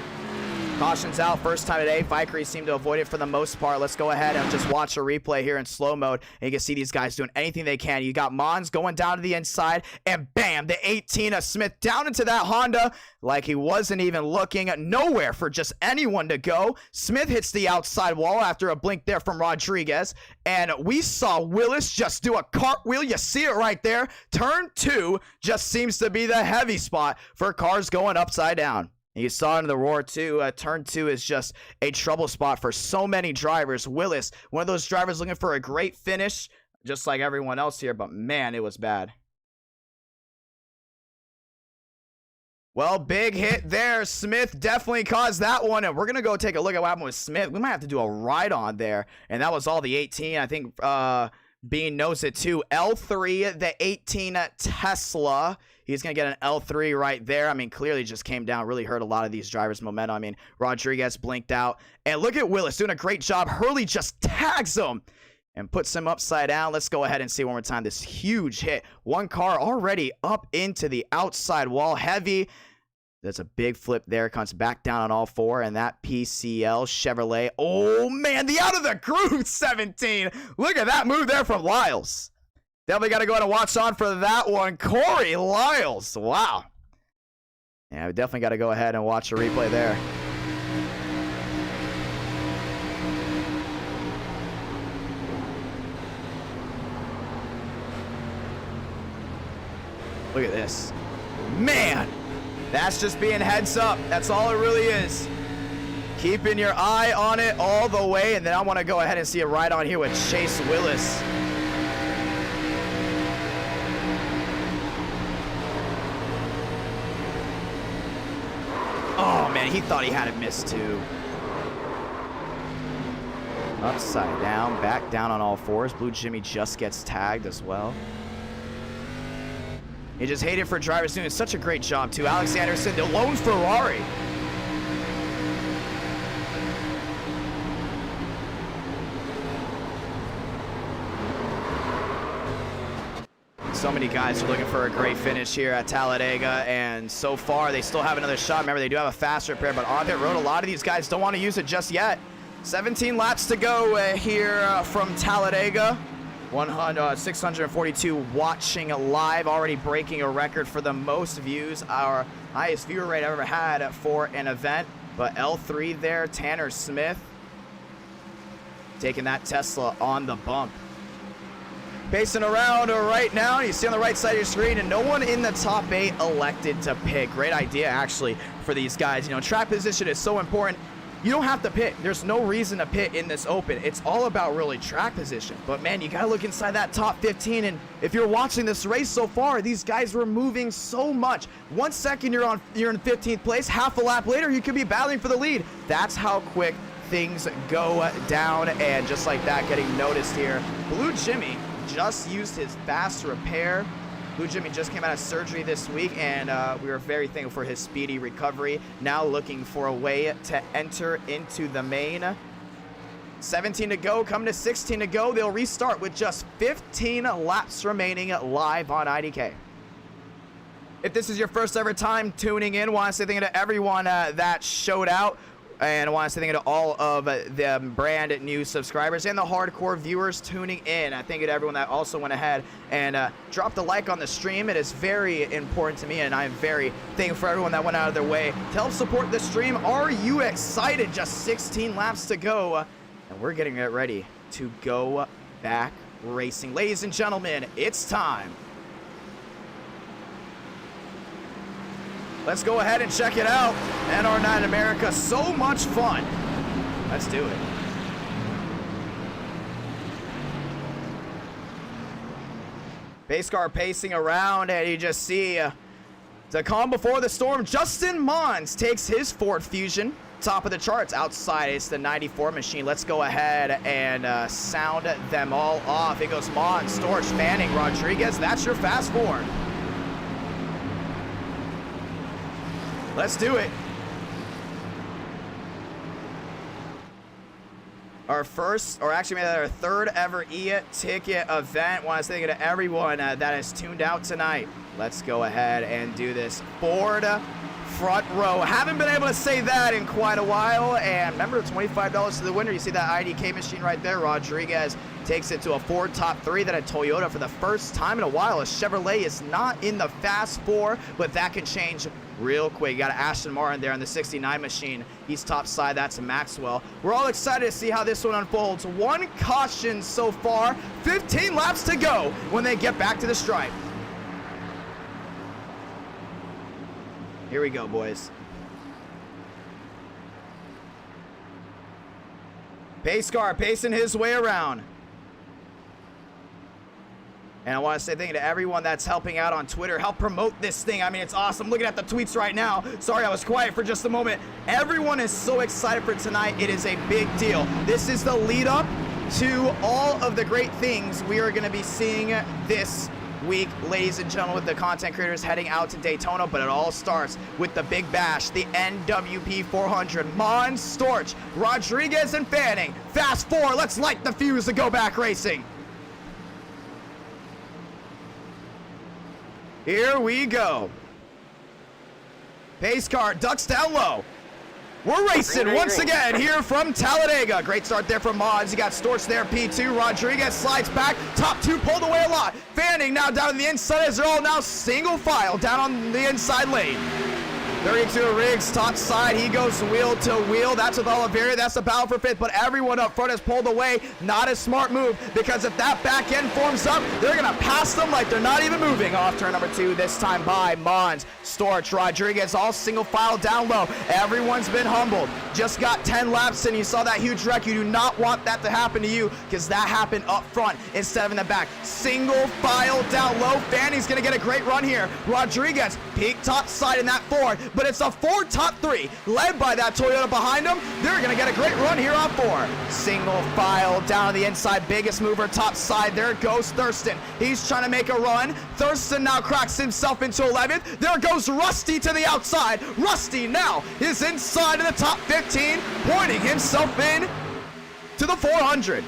Caution's out first time today. Vickery seemed to avoid it for the most part. Let's go ahead and just watch a replay here in slow mode. And you can see these guys doing anything they can. You got Mons going down to the inside, and bam, the 18 of Smith down into that Honda like he wasn't even looking. Nowhere for just anyone to go. Smith hits the outside wall after a blink there from Rodriguez. And we saw Willis just do a cartwheel. You see it right there. Turn 2 just seems to be the heavy spot for cars going upside down. You saw in the roar too, turn 2 is just a trouble spot for so many drivers. Willis, one of those drivers looking for a great finish, just like everyone else here, but man, it was bad. Well, big hit there. Smith definitely caused that one, and we're going to go take a look at what happened with Smith. We might have to do a ride-on there, and that was all the 18. I think Bean knows it too. L3, the 18 Tesla. He's going to get an L3 right there. I mean, clearly just came down, really hurt a lot of these drivers' momentum. I mean, Rodriguez blinked out. And look at Willis doing a great job. Hurley just tags him and puts him upside down. Let's go ahead and see one more time this huge hit. One car already up into the outside wall. Heavy. There's a big flip there. Comes back down on all 4. And that PCL Chevrolet. Oh, man. The out of the groove 17. Look at that move there from Lyles. Definitely got to go ahead and watch on for that one. Corey Lyles. Wow. Yeah, we definitely got to go ahead and watch a replay there. Look at this. Man, that's just being heads up. That's all it really is. Keeping your eye on it all the way. And then I want to go ahead and see a ride on here with Chase Willis. Oh, man, he thought he had it missed, too. Upside down, back down on all 4s. Blue Jimmy just gets tagged as well. You just hate it for drivers doing such a great job, too. Alex Anderson, the lone Ferrari. So many guys are looking for a great finish here at Talladega, and so far they still have another shot. Remember, they do have a fast repair, but on pit road, a lot of these guys don't want to use it just yet. 17 laps to go here from Talladega. 642 watching live, already breaking a record for the most views, our highest viewer rate I've ever had for an event. But L3 there, Tanner Smith taking that Tesla on the bump. Pacing around right now, you see on the right side of your screen, and no one in the top 8 elected to pit. Great idea, actually, for these guys. You know, track position is so important. You don't have to pit. There's no reason to pit in this open. It's all about really track position. But man, you gotta look inside that top 15, and if you're watching this race so far, these guys were moving so much. 1 second you're in 15th place, half a lap later you could be battling for the lead. That's how quick things go down, and just like that, getting noticed here. Blue Jimmy just used his fast repair. Blue Jimmy just came out of surgery this week, and we were very thankful for his speedy recovery. Now looking for a way to enter into the main. 17 to go, coming to 16 to go. They'll restart with just 15 laps remaining live on IDK. If this is your first ever time tuning in, want to say thank you to everyone that showed out. And I want to say thank you to all of the brand new subscribers and the hardcore viewers tuning in. I thank you to everyone that also went ahead and dropped a like on the stream. It is very important to me, and I'm very thankful for everyone that went out of their way to help support the stream. Are you excited? Just 16 laps to go, and we're getting it ready to go back racing. Ladies and gentlemen, it's time. Let's go ahead and check it out. NR9 in America, so much fun. Let's do it. Pace car pacing around, and you just see the calm before the storm. Justin Mons takes his Ford Fusion. Top of the charts outside, it's the 94 machine. Let's go ahead and sound them all off. It goes Mons, Storch, Fanning, Rodriguez. That's your fast four. Let's do it. Our first, or actually maybe our third ever eTicket event. Want to say thank you to everyone that has tuned out tonight. Let's go ahead and do this. Ford front row. Haven't been able to say that in quite a while. And remember, $25 to the winner. You see that IDK machine right there. Rodriguez takes it to a Ford top 3, then a Toyota for the first time in a while. A Chevrolet is not in the Fast 4, but that can change real quick. You got Ashton Martin there on the 69 machine. He's top side. That's Maxwell. We're all excited to see how this one unfolds. One caution so far. 15 laps to go when they get back to the stripe. Here we go, boys. Pace car pacing his way around. And I want to say thank you to everyone that's helping out on Twitter. Help promote this thing. I mean, it's awesome. Looking at the tweets right now. Sorry, I was quiet for just a moment. Everyone is so excited for tonight. It is a big deal. This is the lead up to all of the great things we are going to be seeing this week, ladies and gentlemen, with the content creators heading out to Daytona. But it all starts with the Big Bash, the NWP 400. Mons, Storch, Rodriguez, and Fanning. Fast 4. Let's light the fuse to go back racing. Here we go. Pace car ducks down low. We're racing once again here from Talladega. Great start there from Mons. You got Storch there, P2. Rodriguez slides back. Top 2 pulled away a lot. Fanning now down to the inside as they're all now single file down on the inside lane. 32 Riggs, top side. He goes wheel to wheel. That's with Oliveira. That's the battle for 5th. But everyone up front has pulled away. Not a smart move, because if that back end forms up, they're going to pass them like they're not even moving. Off turn number 2, this time by Mons, Storch, Rodriguez, all single file down low. Everyone's been humbled. Just got 10 laps and you saw that huge wreck. You do not want that to happen to you, because that happened up front instead of in the back. Single file down low. Fanning's going to get a great run here. Rodriguez, peak top side in that Ford. But it's a Ford top 3 led by that Toyota behind them. They're going to get a great run here on 4. Single file down on the inside. Biggest mover top side. There goes Thurston. He's trying to make a run. Thurston now cracks himself into 11th. There goes Rusty to the outside. Rusty now is inside of the top 15, pointing himself in to the 400.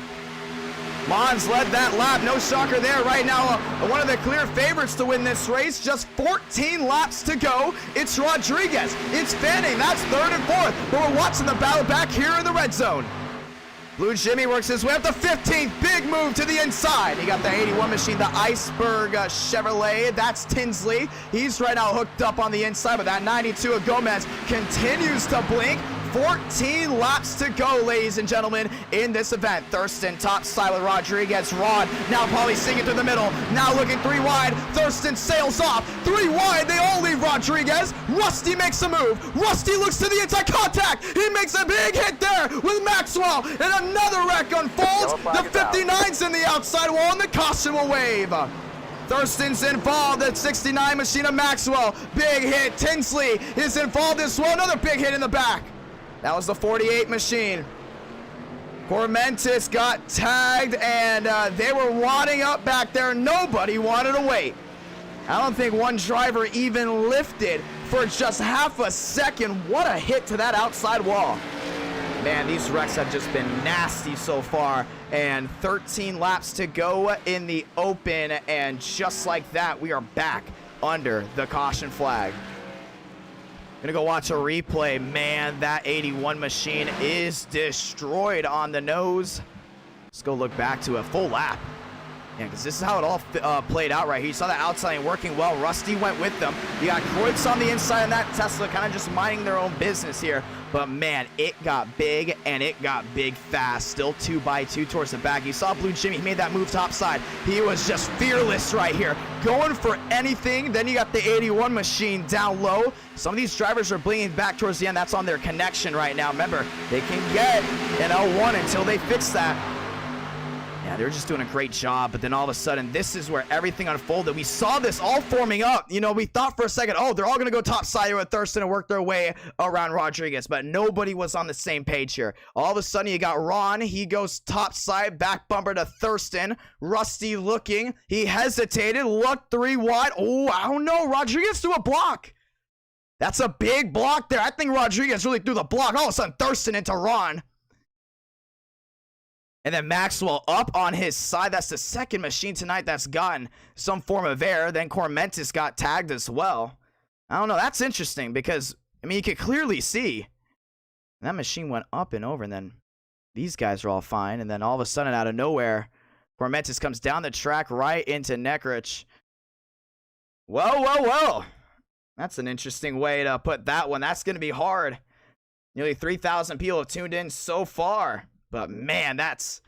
Mons led that lap, no shocker there. Right now, one of the clear favorites to win this race. Just 14 laps to go. It's Rodriguez, it's Fanning, that's 3rd and 4th. But we're watching the battle back here in the red zone. Blue Jimmy works his way up to 15th. Big move to the inside. He got the 81 machine, the Iceberg Chevrolet. That's Tinsley. He's right now hooked up on the inside, but that 92 of Gomez continues to blink. 14 laps to go, ladies and gentlemen, in this event. Thurston top side with Rodriguez. Rod now probably sinking through the middle. Now looking 3 wide. Thurston sails off. 3 wide. They all leave Rodriguez. Rusty makes a move. Rusty looks to the inside. Contact. He makes a big hit there with Maxwell. And another wreck unfolds. The 59's in the outside wall, and the caution will wave. Thurston's involved at 69 machine of Maxwell. Big hit. Tinsley is involved as well. Another big hit in the back. That was the 48 machine. Cormentis got tagged, and they were wadding up back there. Nobody wanted to wait. I don't think one driver even lifted for just half a second. What a hit to that outside wall. Man, these wrecks have just been nasty so far. And 13 laps to go in the open. And just like that, we are back under the caution flag. Gonna go watch a replay. Man, that 81 machine is destroyed on the nose. Let's go look back to a full lap. Yeah, because this is how it all played out right here. You saw the outside lane working well. Rusty went with them. You got Kreutz on the inside, and that Tesla kind of just minding their own business here. But, man, it got big, and it got big fast. Still 2x2 towards the back. You saw Blue Jimmy. He made that move top side. He was just fearless right here, going for anything. Then you got the 81 machine down low. Some of these drivers are bleeding back towards the end. That's on their connection right now. Remember, they can get an L1 until they fix that. Yeah, they were just doing a great job, but then all of a sudden, this is where everything unfolded. We saw this all forming up. You know, we thought for a second, oh, they're all going to go top side with Thurston and work their way around Rodriguez, but nobody was on the same page here. All of a sudden, you got Ron. He goes top side, back bumper to Thurston. Rusty looking. He hesitated, looked 3 wide. Oh, I don't know. Rodriguez threw a block. That's a big block there. I think Rodriguez really threw the block. All of a sudden, Thurston into Ron. And then Maxwell up on his side. That's the second machine tonight that's gotten some form of air. Then Cormentis got tagged as well. I don't know. That's interesting because, I mean, you could clearly see that machine went up and over. And then these guys are all fine. And then all of a sudden, out of nowhere, Cormentis comes down the track right into Nekrich. Whoa. That's an interesting way to put that one. That's going to be hard. Nearly 3,000 people have tuned in so far. But, man, that's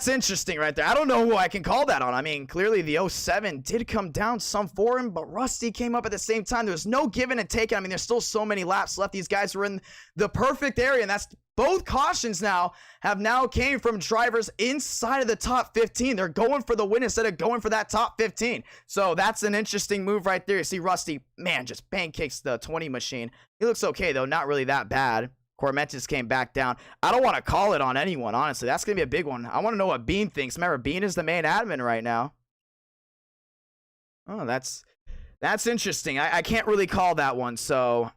interesting right there. I don't know who I can call that on. I mean, clearly the 07 did come down some for him, but Rusty came up at the same time. There was no giving and taking. I mean, there's still so many laps left. These guys were in the perfect area, and that's both cautions have now came from drivers inside of the top 15. They're going for the win instead of going for that top 15. So that's an interesting move right there. You see Rusty, man, just pancakes the 20 machine. He looks okay, though. Not really that bad. Cormentis came back down. I don't want to call it on anyone, honestly. That's going to be a big one. I want to know what Bean thinks. Remember, Bean is the main admin right now. Oh, that's interesting. I can't really call that one, so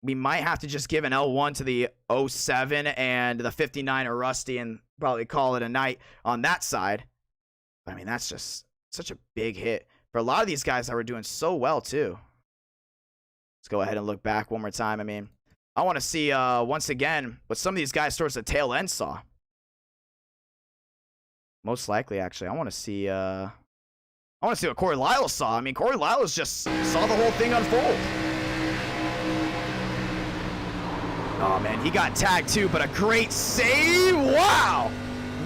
we might have to just give an L1 to the 07 and the 59 or Rusty and probably call it a night on that side. I mean, that's just such a big hit for a lot of these guys that were doing so well, too. Let's go ahead and look back one more time. I mean, I want to see, once again, what some of these guys towards the tail end saw. Most likely, actually. I want to see what Corey Lyles saw. I mean, Corey Lyles just saw the whole thing unfold. Oh, man, he got tagged, too, but a great save. Wow.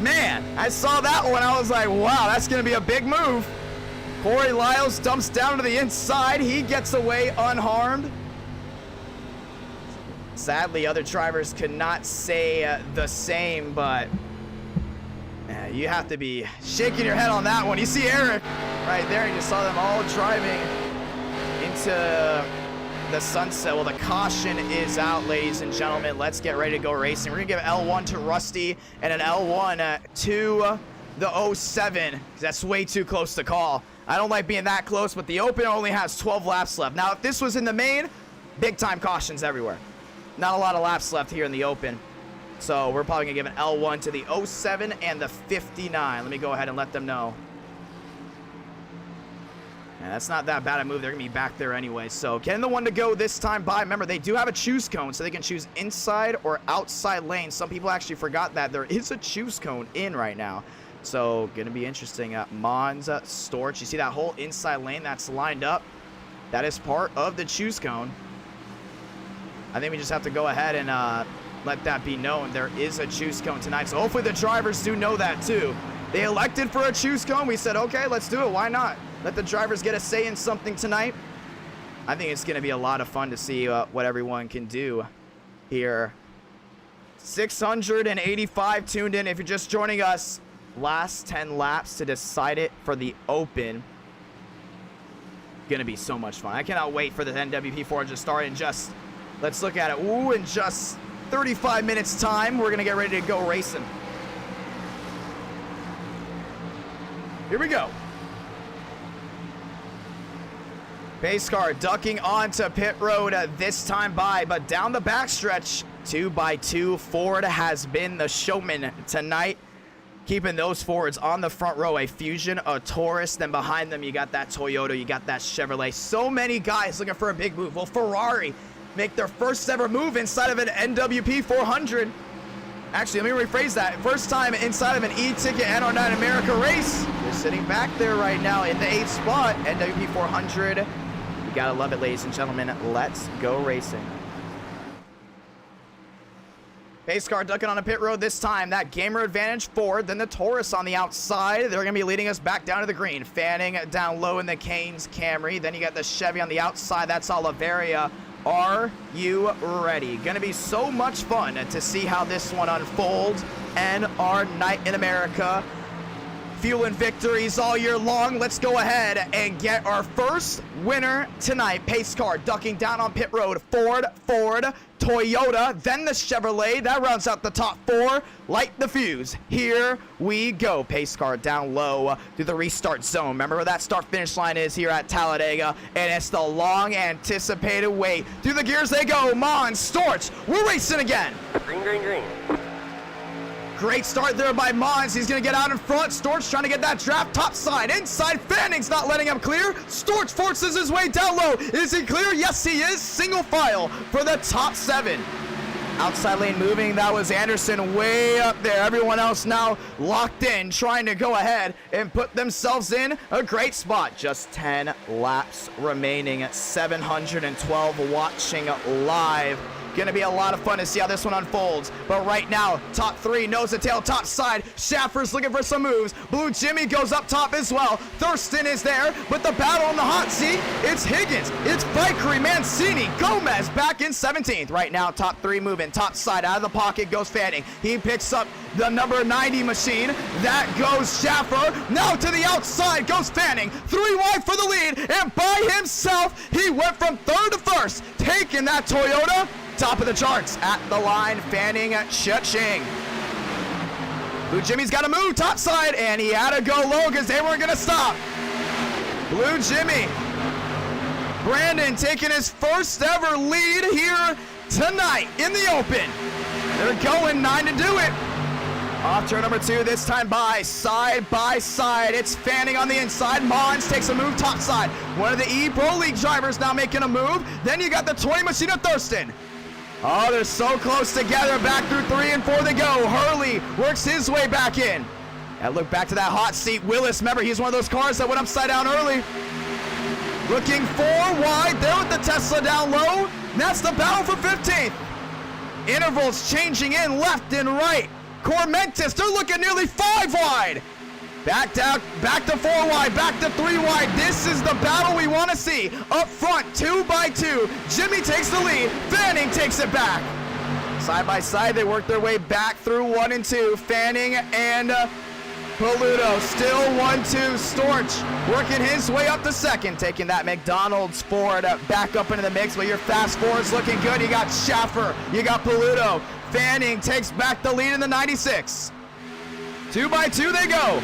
Man, I saw that one. I was like, wow, that's going to be a big move. Corey Lyles dumps down to the inside. He gets away unharmed. Sadly, other drivers could not say the same, but you have to be shaking your head on that one. You see Eric right there. You saw them all driving into the sunset. Well, the caution is out, ladies and gentlemen. Let's get ready to go racing. We're going to give L1 to Rusty and an L1 to the 07. That's way too close to call. I don't like being that close, but the open only has 12 laps left. Now, if this was in the main, big-time cautions everywhere. Not a lot of laps left here in the open. So we're probably going to give an L1 to the 07 and the 59. Let me go ahead and let them know. Yeah, that's not that bad a move. They're going to be back there anyway. So getting the one to go this time by. Remember, they do have a choose cone, so they can choose inside or outside lane. Some people actually forgot that there is a choose cone in right now. So going to be interesting. Mons, Storch, you see that whole inside lane that's lined up? That is part of the choose cone. I think we just have to go ahead and let that be known. There is a juice cone tonight, so hopefully the drivers do know that too. They elected for a juice cone. We said, okay, let's do it. Why not? Let the drivers get a say in something tonight. I think it's going to be a lot of fun to see what everyone can do here. 685 tuned in. If you're just joining us, last 10 laps to decide it for the Open. Gonna be so much fun. I cannot wait for the NWP 400 to start in just, let's look at it. Ooh, in just 35 minutes time, we're gonna get ready to go racing. Here we go. Pace car ducking onto pit road this time but down the backstretch, 2x2, Ford has been the showman tonight. Keeping those Fords on the front row, a Fusion, a Taurus, then behind them you got that Toyota, you got that Chevrolet. So many guys looking for a big move. Will Ferrari make their first ever move inside of an NWP 400? Actually, let me rephrase that. First time inside of an eTicket NR9 America race. They're sitting back there right now in the 8th spot, NWP 400. You gotta love it, ladies and gentlemen. Let's go racing. Pace car ducking on a pit road this time. That gamer advantage Ford, then the Taurus on the outside. They're going to be leading us back down to the green. Fanning down low in the Canes Camry. Then you got the Chevy on the outside. That's Oliveria. Are you ready? Going to be so much fun to see how this one unfolds. And our night in America. Fueling victories all year long. Let's go ahead and get our first winner tonight. Pace car ducking down on pit road. Ford, Toyota, then the Chevrolet. That rounds out the top 4. Light the fuse. Here we go. Pace car down low through the restart zone. Remember where that start-finish line is here at Talladega. And it's the long-anticipated wait. Through the gears they go. Mons, Storch, we're racing again. Green, green, green. Great start there by Mons. He's going to get out in front. Storch trying to get that draft top side. Inside, Fanning's not letting him clear. Storch forces his way down low. Is he clear? Yes, he is. Single file for the top 7. Outside lane moving. That was Anderson way up there. Everyone else now locked in, trying to go ahead and put themselves in a great spot. Just 10 laps remaining at 712 watching live. Gonna be a lot of fun to see how this one unfolds. But right now, top 3, nose to tail, top side. Schaffer's looking for some moves. Blue Jimmy goes up top as well. Thurston is there, but the battle on the hot seat, it's Higgins, it's Vickery, Mancini, Gomez back in 17th. Right now, top 3 moving, top side, out of the pocket goes Fanning. He picks up the number 90 machine. That goes Schaffer. Now to the outside goes Fanning. 3 wide for the lead, and by himself, he went from 3rd to 1st, taking that Toyota. Top of the charts at the line, Fanning Cha-ching. Blue Jimmy's got to move topside, and he had to go low because they weren't going to stop. Blue Jimmy. Brandon taking his first ever lead here tonight in the Open. They're going 9 to do it. Off turn number 2, this time side by side. It's Fanning on the inside. Mons takes a move topside. One of the E-Pro League drivers now making a move. Then you got the 20 machine of Thurston. Oh, they're so close together. Back through 3 and 4 they go. Hurley works his way back in. And look back to that hot seat. Willis, remember, he's one of those cars that went upside down early. Looking 4 wide there with the Tesla down low. And that's the battle for 15th. Intervals changing in left and right. Cormentis, they're looking nearly 5 wide. Back down, back to 4 wide, back to 3 wide. This is the battle we want to see. Up front, 2 by 2. Jimmy takes the lead. Fanning takes it back. Side by side, they work their way back through 1 and 2. Fanning and Paluto still 1-2. Storch working his way up to 2nd, taking that McDonald's Ford back up into the mix. But your fast forward's looking good. You got Schaffer, you got Paluto. Fanning takes back the lead in the 96. 2 by 2 they go.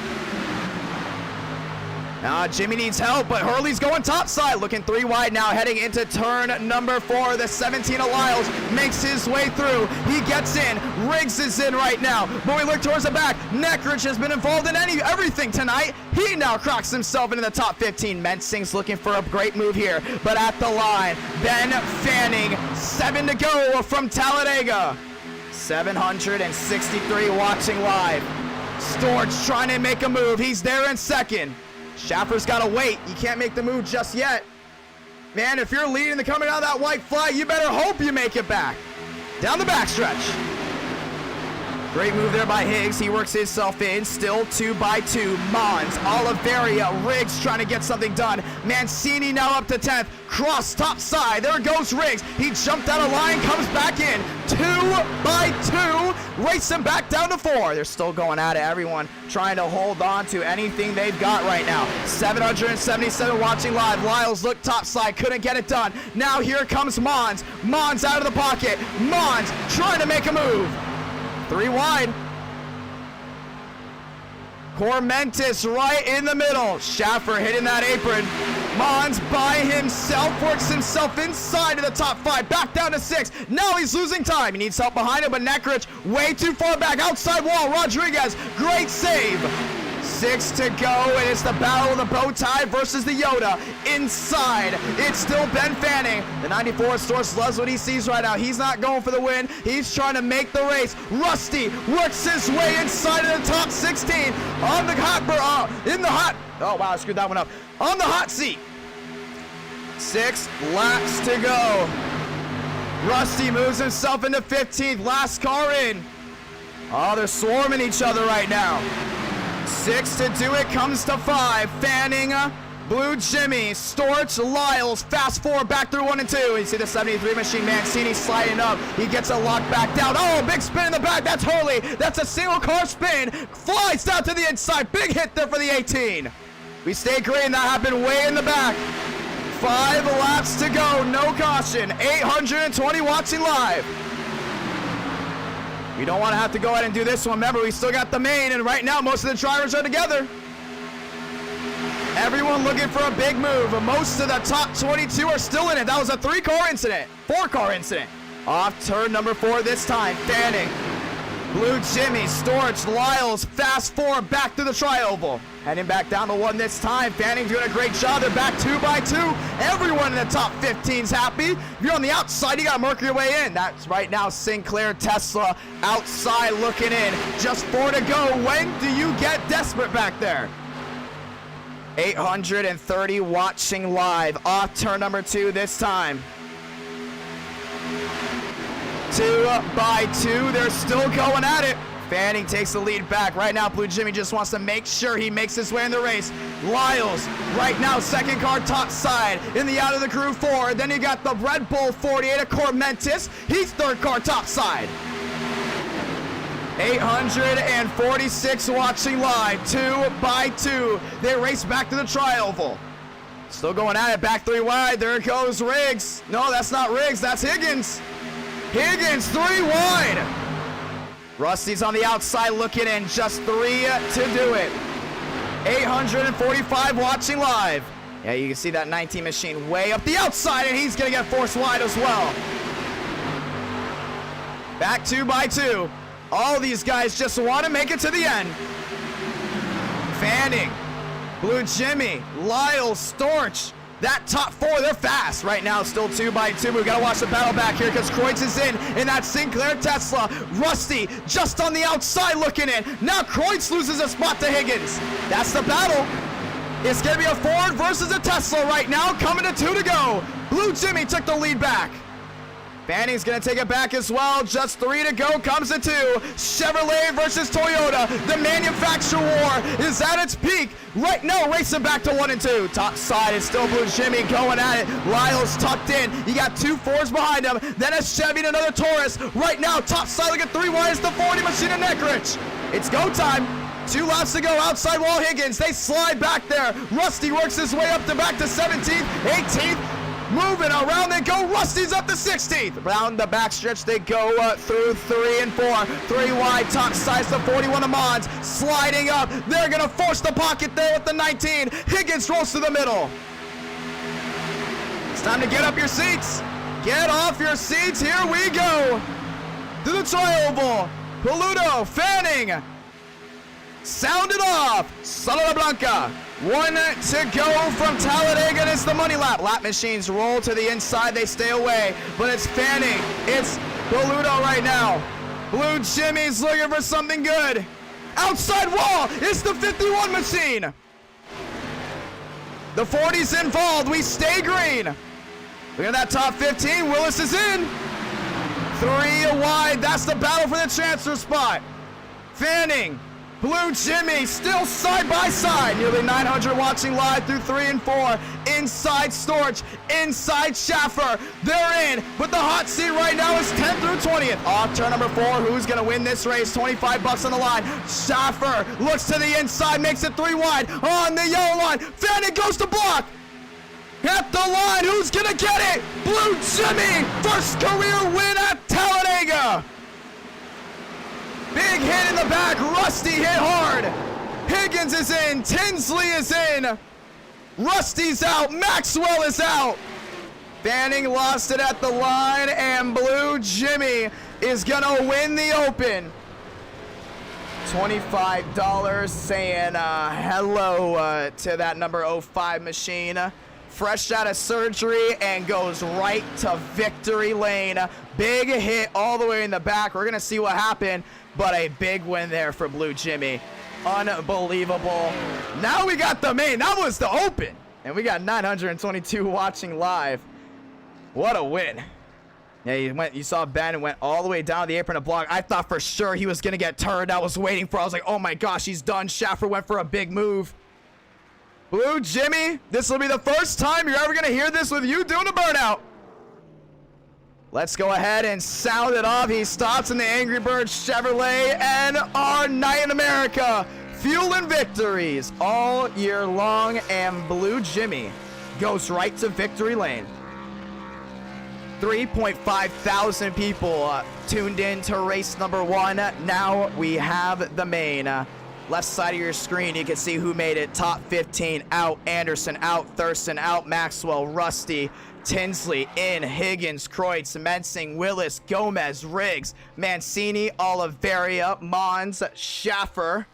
Now Jimmy needs help, but Hurley's going topside, looking 3 wide now, heading into turn number 4. The 17 of Lyles makes his way through. He gets in. Riggs is in right now. But we look towards the back. Neckridge has been involved in everything tonight. He now cracks himself into the top 15. Mensing's looking for a great move here, but at the line, Ben Fanning, 7 to go from Talladega. 763 watching live. Storch trying to make a move. He's there in 2nd. Schaffer's got to wait. You can't make the move just yet. Man, if you're leading the coming out of that white flag, you better hope you make it back. down the backstretch. Great move there by Higgs. He works himself in. Still 2x2. Mons, Oliveria, Riggs trying to get something done. Mancini now up to 10th. Cross top side. There goes Riggs. He jumped out of line, comes back in. 2x2. Racing back down to 4. They're still going at it. Everyone trying to hold on to anything they've got right now. 777 watching live. Lyles looked top side. Couldn't get it done. Now here comes Mons. Mons out of the pocket. Mons trying to make a move. 3 wide. Cormentis right in the middle. Schaffer hitting that apron. Mons by himself, works himself inside of the top 5, back down to 6. Now he's losing time. He needs help behind him, but Nekrich way too far back. Outside wall, Rodriguez, great save. 6 to go, and it's the battle of the bow tie versus the Yoda. Inside, it's still Ben Fanning. The 94 source loves what he sees right now. He's not going for the win. He's trying to make the race. Rusty works his way inside of the top 16. On the hot, oh wow, I screwed that one up. On the hot seat. 6 laps to go. Rusty moves himself into 15th. Last car in. Oh, they're swarming each other right now. 6 to do it, comes to 5. Fanning, Blue Jimmy, Storch, Lyles, fast forward back through 1 and 2. You see the 73 machine, Mancini sliding up. He gets a lock back down. Oh, big spin in the back. That's Hurley. That's a single car spin. Flies down to the inside. Big hit there for the 18. We stay green. That happened way in the back. 5 laps to go. No caution. 820 watching live. We don't want to have to go ahead and do this one. Remember, we still got the main, and right now most of the drivers are together. Everyone looking for a big move. Most of the top 22 are still in it. That was a 3-car incident, 4-car incident. Off turn number 4 this time. Fanning, Blue Jimmy, Storch, Lyles, fast forward back to the tri-oval. Heading back down to 1 this time. Fanning doing a great job. They're back 2x2. Everyone in the top 15's happy. If you're on the outside, you got to work your way in. That's right now Sinclair Tesla outside looking in. Just 4 to go. When do you get desperate back there? 830 watching live. Off turn number 2 this time. 2x2. They're still going at it. Fanning takes the lead back. Right now, Blue Jimmy just wants to make sure he makes his way in the race. Lyles, right now, 2nd car top side in the out of the crew 4. Then you got the Red Bull 48 of Cormentis. He's 3rd car top side. 846 watching live. 2x2. They race back to the tri-oval. Still going at it. Back 3 wide. There goes Riggs. No, that's not Riggs. That's Higgins. Higgins 3 wide. Rusty's on the outside looking in, just 3 to do it. 845 watching live. Yeah, you can see that 19 machine way up the outside, and he's gonna get forced wide as well. Back 2x2. All these guys just want to make it to the end. Fanning, Blue Jimmy, Lyles, Storch. That top 4, they're fast. Right now, still 2x2. We've got to watch the battle back here because Kreutz is in that Sinclair Tesla. Rusty just on the outside looking in. Now Kreutz loses a spot to Higgins. That's the battle. It's going to be a Ford versus a Tesla right now. Coming to 2 to go. Blue Jimmy took the lead back. Fanning's going to take it back as well. Just 3 to go. Comes to 2. Chevrolet versus Toyota. The manufacturer war is at its peak. Right now, racing back to 1 and 2. Top side is still Blue Jimmy going at it. Lyles tucked in. You got 2 Fords behind him. Then a Chevy and another Taurus. Right now, top side, look at 3 wide. It's the 40 machine of Nekrich. It's go time. 2 laps to go. Outside wall Higgins. They slide back there. Rusty works his way up to back to 17th, 18th. Moving around, they go. Rusty's up to 16th. Around the backstretch, they go through 3 and 4. 3 wide, top size to 41 of Mons. Sliding up. They're going to force the pocket there with the 19. Higgins rolls to the middle. It's time to get up your seats. Get off your seats. Here we go. To the tri-oval. Peludo, Fanning. Sound it off. Salada Blanca. 1 to go from Talladega, and it's the money lap. Lap machines roll to the inside. They stay away, but it's Fanning. It's Peludo right now. Blue Jimmy's looking for something good. Outside wall. It's the 51 machine. The 40's involved. We stay green. Look at that top 15. Willis is in. 3 wide. That's the battle for the transfer spot. Fanning, Blue Jimmy, still side by side. Nearly 900 watching live through 3 and 4. Inside Storch, inside Schaffer. They're in, but the hot seat right now is 10th through 20th. Off turn number 4, who's gonna win this race? 25 bucks on the line. Schaffer looks to the inside, makes it 3 wide on the yellow line. Fanning goes to block. At the line, who's gonna get it? Blue Jimmy, first career win at Talladega. Big hit in the back, Rusty hit hard. Higgins is in, Tinsley is in. Rusty's out, Maxwell is out. Fanning lost it at the line, and Blue Jimmy is gonna win the Open. $25 saying hello to that number 05 machine. Fresh out of surgery and goes right to victory lane. Big hit all the way in the back. We're gonna see what happened, but a big win there for Blue Jimmy. Unbelievable. Now we got the main. That was the Open, and we got 922 watching live. What a win. Yeah, you saw Ben went all the way down the apron to block. I thought for sure he was gonna get turned. I was waiting for, I was like, oh my gosh, he's done. Schaffer went for a big move. Blue Jimmy, this will be the first time you're ever gonna hear this with you doing a burnout. Let's go ahead and sound it off. He stops in the Angry Bird Chevrolet, and our night in America, fueling victories all year long, and Blue Jimmy goes right to victory lane. 3.5 thousand people tuned in to race number 1. Now we have the main. Left side of your screen, you can see who made it. Top 15 out, Anderson out, Thurston out, Maxwell, Rusty, Tinsley in, Higgins, Kreutz, Mensing, Willis, Gomez, Riggs, Mancini, Oliveria, Mons, Schaffer.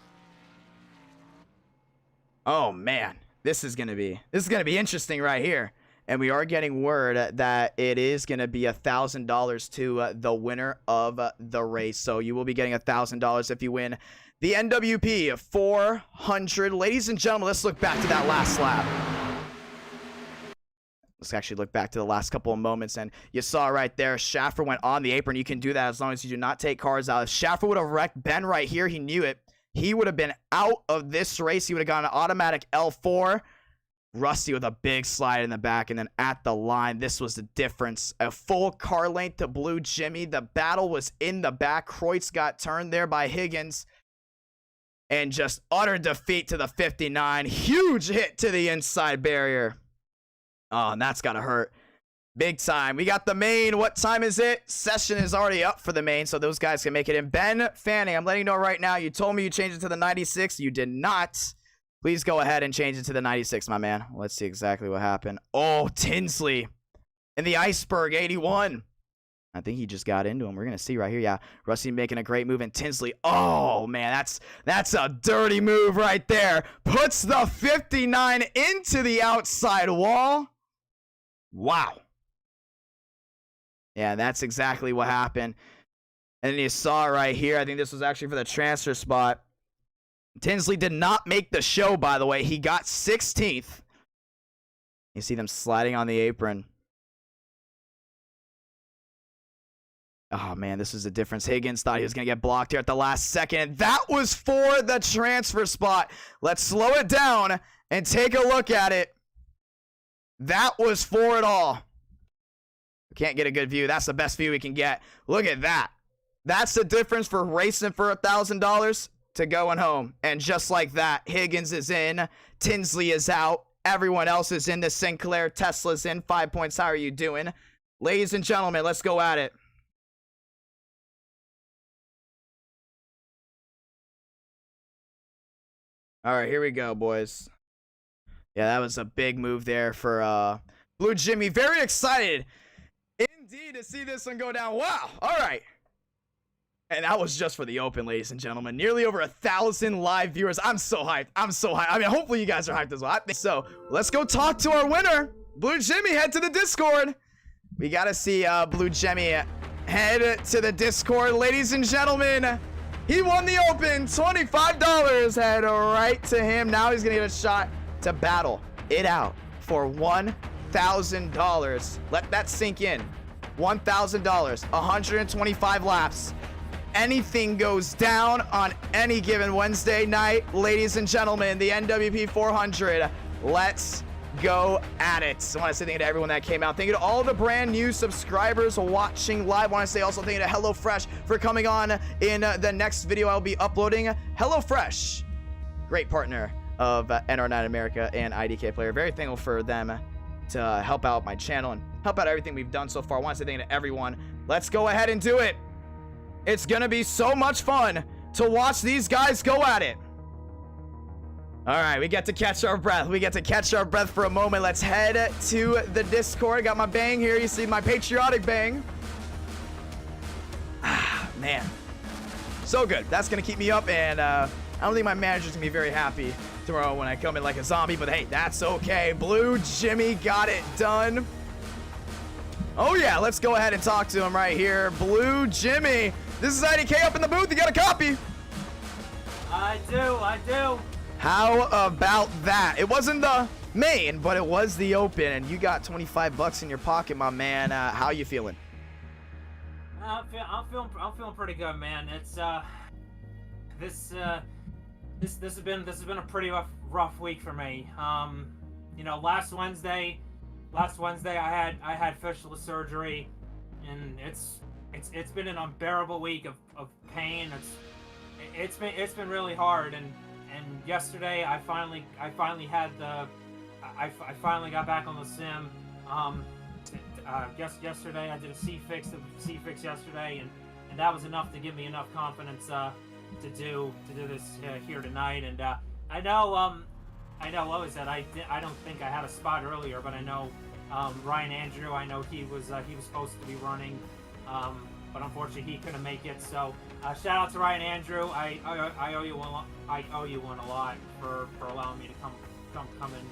Oh man, this is gonna be interesting right here. And we are getting word that it is gonna be $1,000 to the winner of the race. So you will be getting $1,000 if you win the NWP 400. Ladies and gentlemen, let's look back to that last lap. Let's actually look back to the last couple of moments, and you saw right there, Schaffer went on the apron. You can do that as long as you do not take cars out. If Schaffer would have wrecked Ben right here, he knew it. He would have been out of this race. He would have gotten an automatic L4. Rusty with a big slide in the back, and then at the line, this was the difference. A full car length to Blue Jimmy. The battle was in the back. Kreutz got turned there by Higgins. And just utter defeat to the 59. Huge hit to the inside barrier. Oh, and that's gotta hurt. Big time. We got the main. What time is it? Session is already up for the main, so those guys can make it in. Ben Fanning, I'm letting you know right now, you told me you changed it to the 96. You did not. Please go ahead and change it to the 96, my man. Let's see exactly what happened. Oh, Tinsley in the Iceberg 81. I think he just got into him. We're going to see right here. Yeah, Rusty making a great move, and Tinsley. Oh, man, that's a dirty move right there. Puts the 59 into the outside wall. Wow. Yeah, that's exactly what happened. And then you saw right here, I think this was actually for the transfer spot. Tinsley did not make the show, by the way. He got 16th. You see them sliding on the apron. Oh, man, this is the difference. Higgins thought he was going to get blocked here at the last second. That was for the transfer spot. Let's slow it down and take a look at it. That was for it all. We can't get a good view. That's the best view we can get. Look at that. That's the difference for racing for $1,000 to going home. And just like that, Higgins is in. Tinsley is out. Everyone else is in. The Sinclair Tesla's in. 5 points. How are you doing? Ladies and gentlemen, let's go at it. All right, here we go, boys. Yeah, that was a big move there for Blue Jimmy. Very excited indeed to see this one go down. Wow. All right. And that was just for the Open, ladies and gentlemen. Nearly over 1,000 live viewers. I'm so hyped. I'm so hyped. I mean, hopefully you guys are hyped as well. So let's go talk to our winner. Blue Jimmy, head to the Discord. We got to see Blue Jimmy head to the Discord. Ladies and gentlemen, he won the Open. $25 head right to him. Now he's going to get a shot to battle it out for $1,000. Let that sink in. $1,000, 125 laps. Anything goes down on any given Wednesday night. Ladies and gentlemen, the NWP 400. Let's go at it. I want to say thank you to everyone that came out. Thank you to all the brand new subscribers watching live. I want to say also thank you to HelloFresh for coming on in the next video I'll be uploading. HelloFresh, great partner of NR9 America and IdkPlayer. Very thankful for them to help out my channel and help out everything we've done so far. I want to say thank you to everyone. Let's go ahead and do it. It's going to be so much fun to watch these guys go at it. All right, we get to catch our breath. We get to catch our breath for a moment. Let's head to the Discord. Got my bang here. You see my patriotic bang. Ah, man. So good. That's going to keep me up, and I don't think my manager's going to be very happy tomorrow when I come in like a zombie, but hey, that's okay. Blue Jimmy got it done. Oh, yeah, let's go ahead and talk to him right here. Blue Jimmy. This is IDK up in the booth. You got a copy? I do. How about that? It wasn't the main, but it was the open, and you got 25 bucks in your pocket, my man. How you feeling? I'm feeling pretty good, man. It's this has been a pretty rough week for me. You know, last Wednesday I had fistula surgery, and it's been an unbearable week of pain. It's been really hard, and yesterday I finally got back on the sim. Yesterday I did a C-fix yesterday, and that was enough to give me enough confidence to do this here tonight. And I know what was that? I don't think I had a spot earlier, but I know Ryan Andrew. I know he was supposed to be running, but unfortunately he couldn't make it. So shout out to Ryan Andrew. I owe you one. I owe you one a lot for allowing me to come in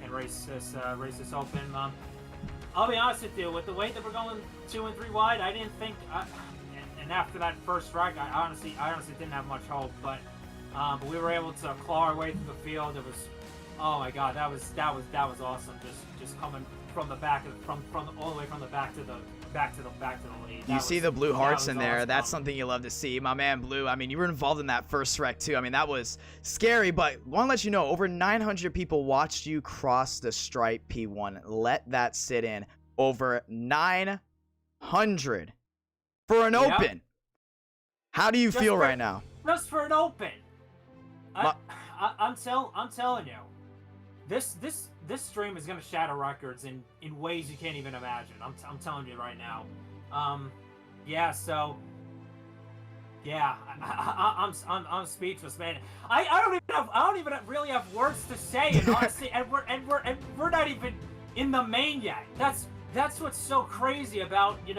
and race this open. I'll be honest with you, with the way that we're going 2 and 3 wide, I didn't think. And after that first wreck, I honestly didn't have much hope. But we were able to claw our way through the field. It was, oh my God, that was awesome. Just coming from the back all the way from the back to the lead. You see the blue hearts in there. awesome. That's something you love to see. My man Blue, I mean, you were involved in that first wreck too. I mean, that was scary, but want to let you know, over 900 people watched you cross the stripe P1. Let that sit in. Over 900 for an open. How do you feel right now? Just for an open. I'm telling you, this stream is gonna shatter records in ways you can't even imagine. I'm telling you right now. Yeah. So. Yeah, I'm speechless, man. I don't even really have words to say, and honestly, and we're not even in the main yet. That's what's so crazy about this.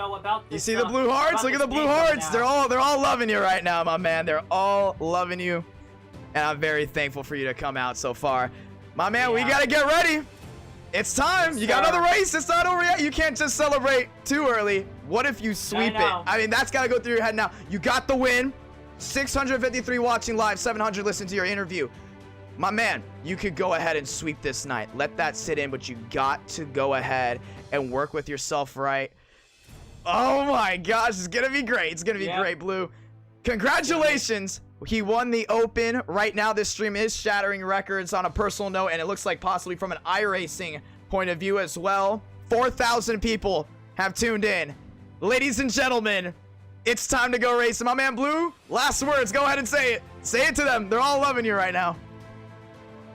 You see the blue hearts? Look at the blue hearts. They're all loving you right now, my man. They're all loving you, and I'm very thankful for you to come out so far. My man, we gotta get ready. It's time. Yes, you got sir. another race. It's not over yet. You can't just celebrate too early. What if you sweep it? I mean, that's gotta go through your head now. You got the win. 653 watching live, 700 listen to your interview. My man, you could go ahead and sweep this night. Let that sit in, but you got to go ahead and work with yourself right. Oh my gosh, it's gonna be great. It's gonna be great, Blue. Congratulations. He won the open. Right now, this stream is shattering records on a personal note, and it looks like possibly from an iRacing point of view as well. 4,000 people have tuned in. Ladies and gentlemen, it's time to go racing. My man Blue, last words. Go ahead and say it. Say it to them. They're all loving you right now.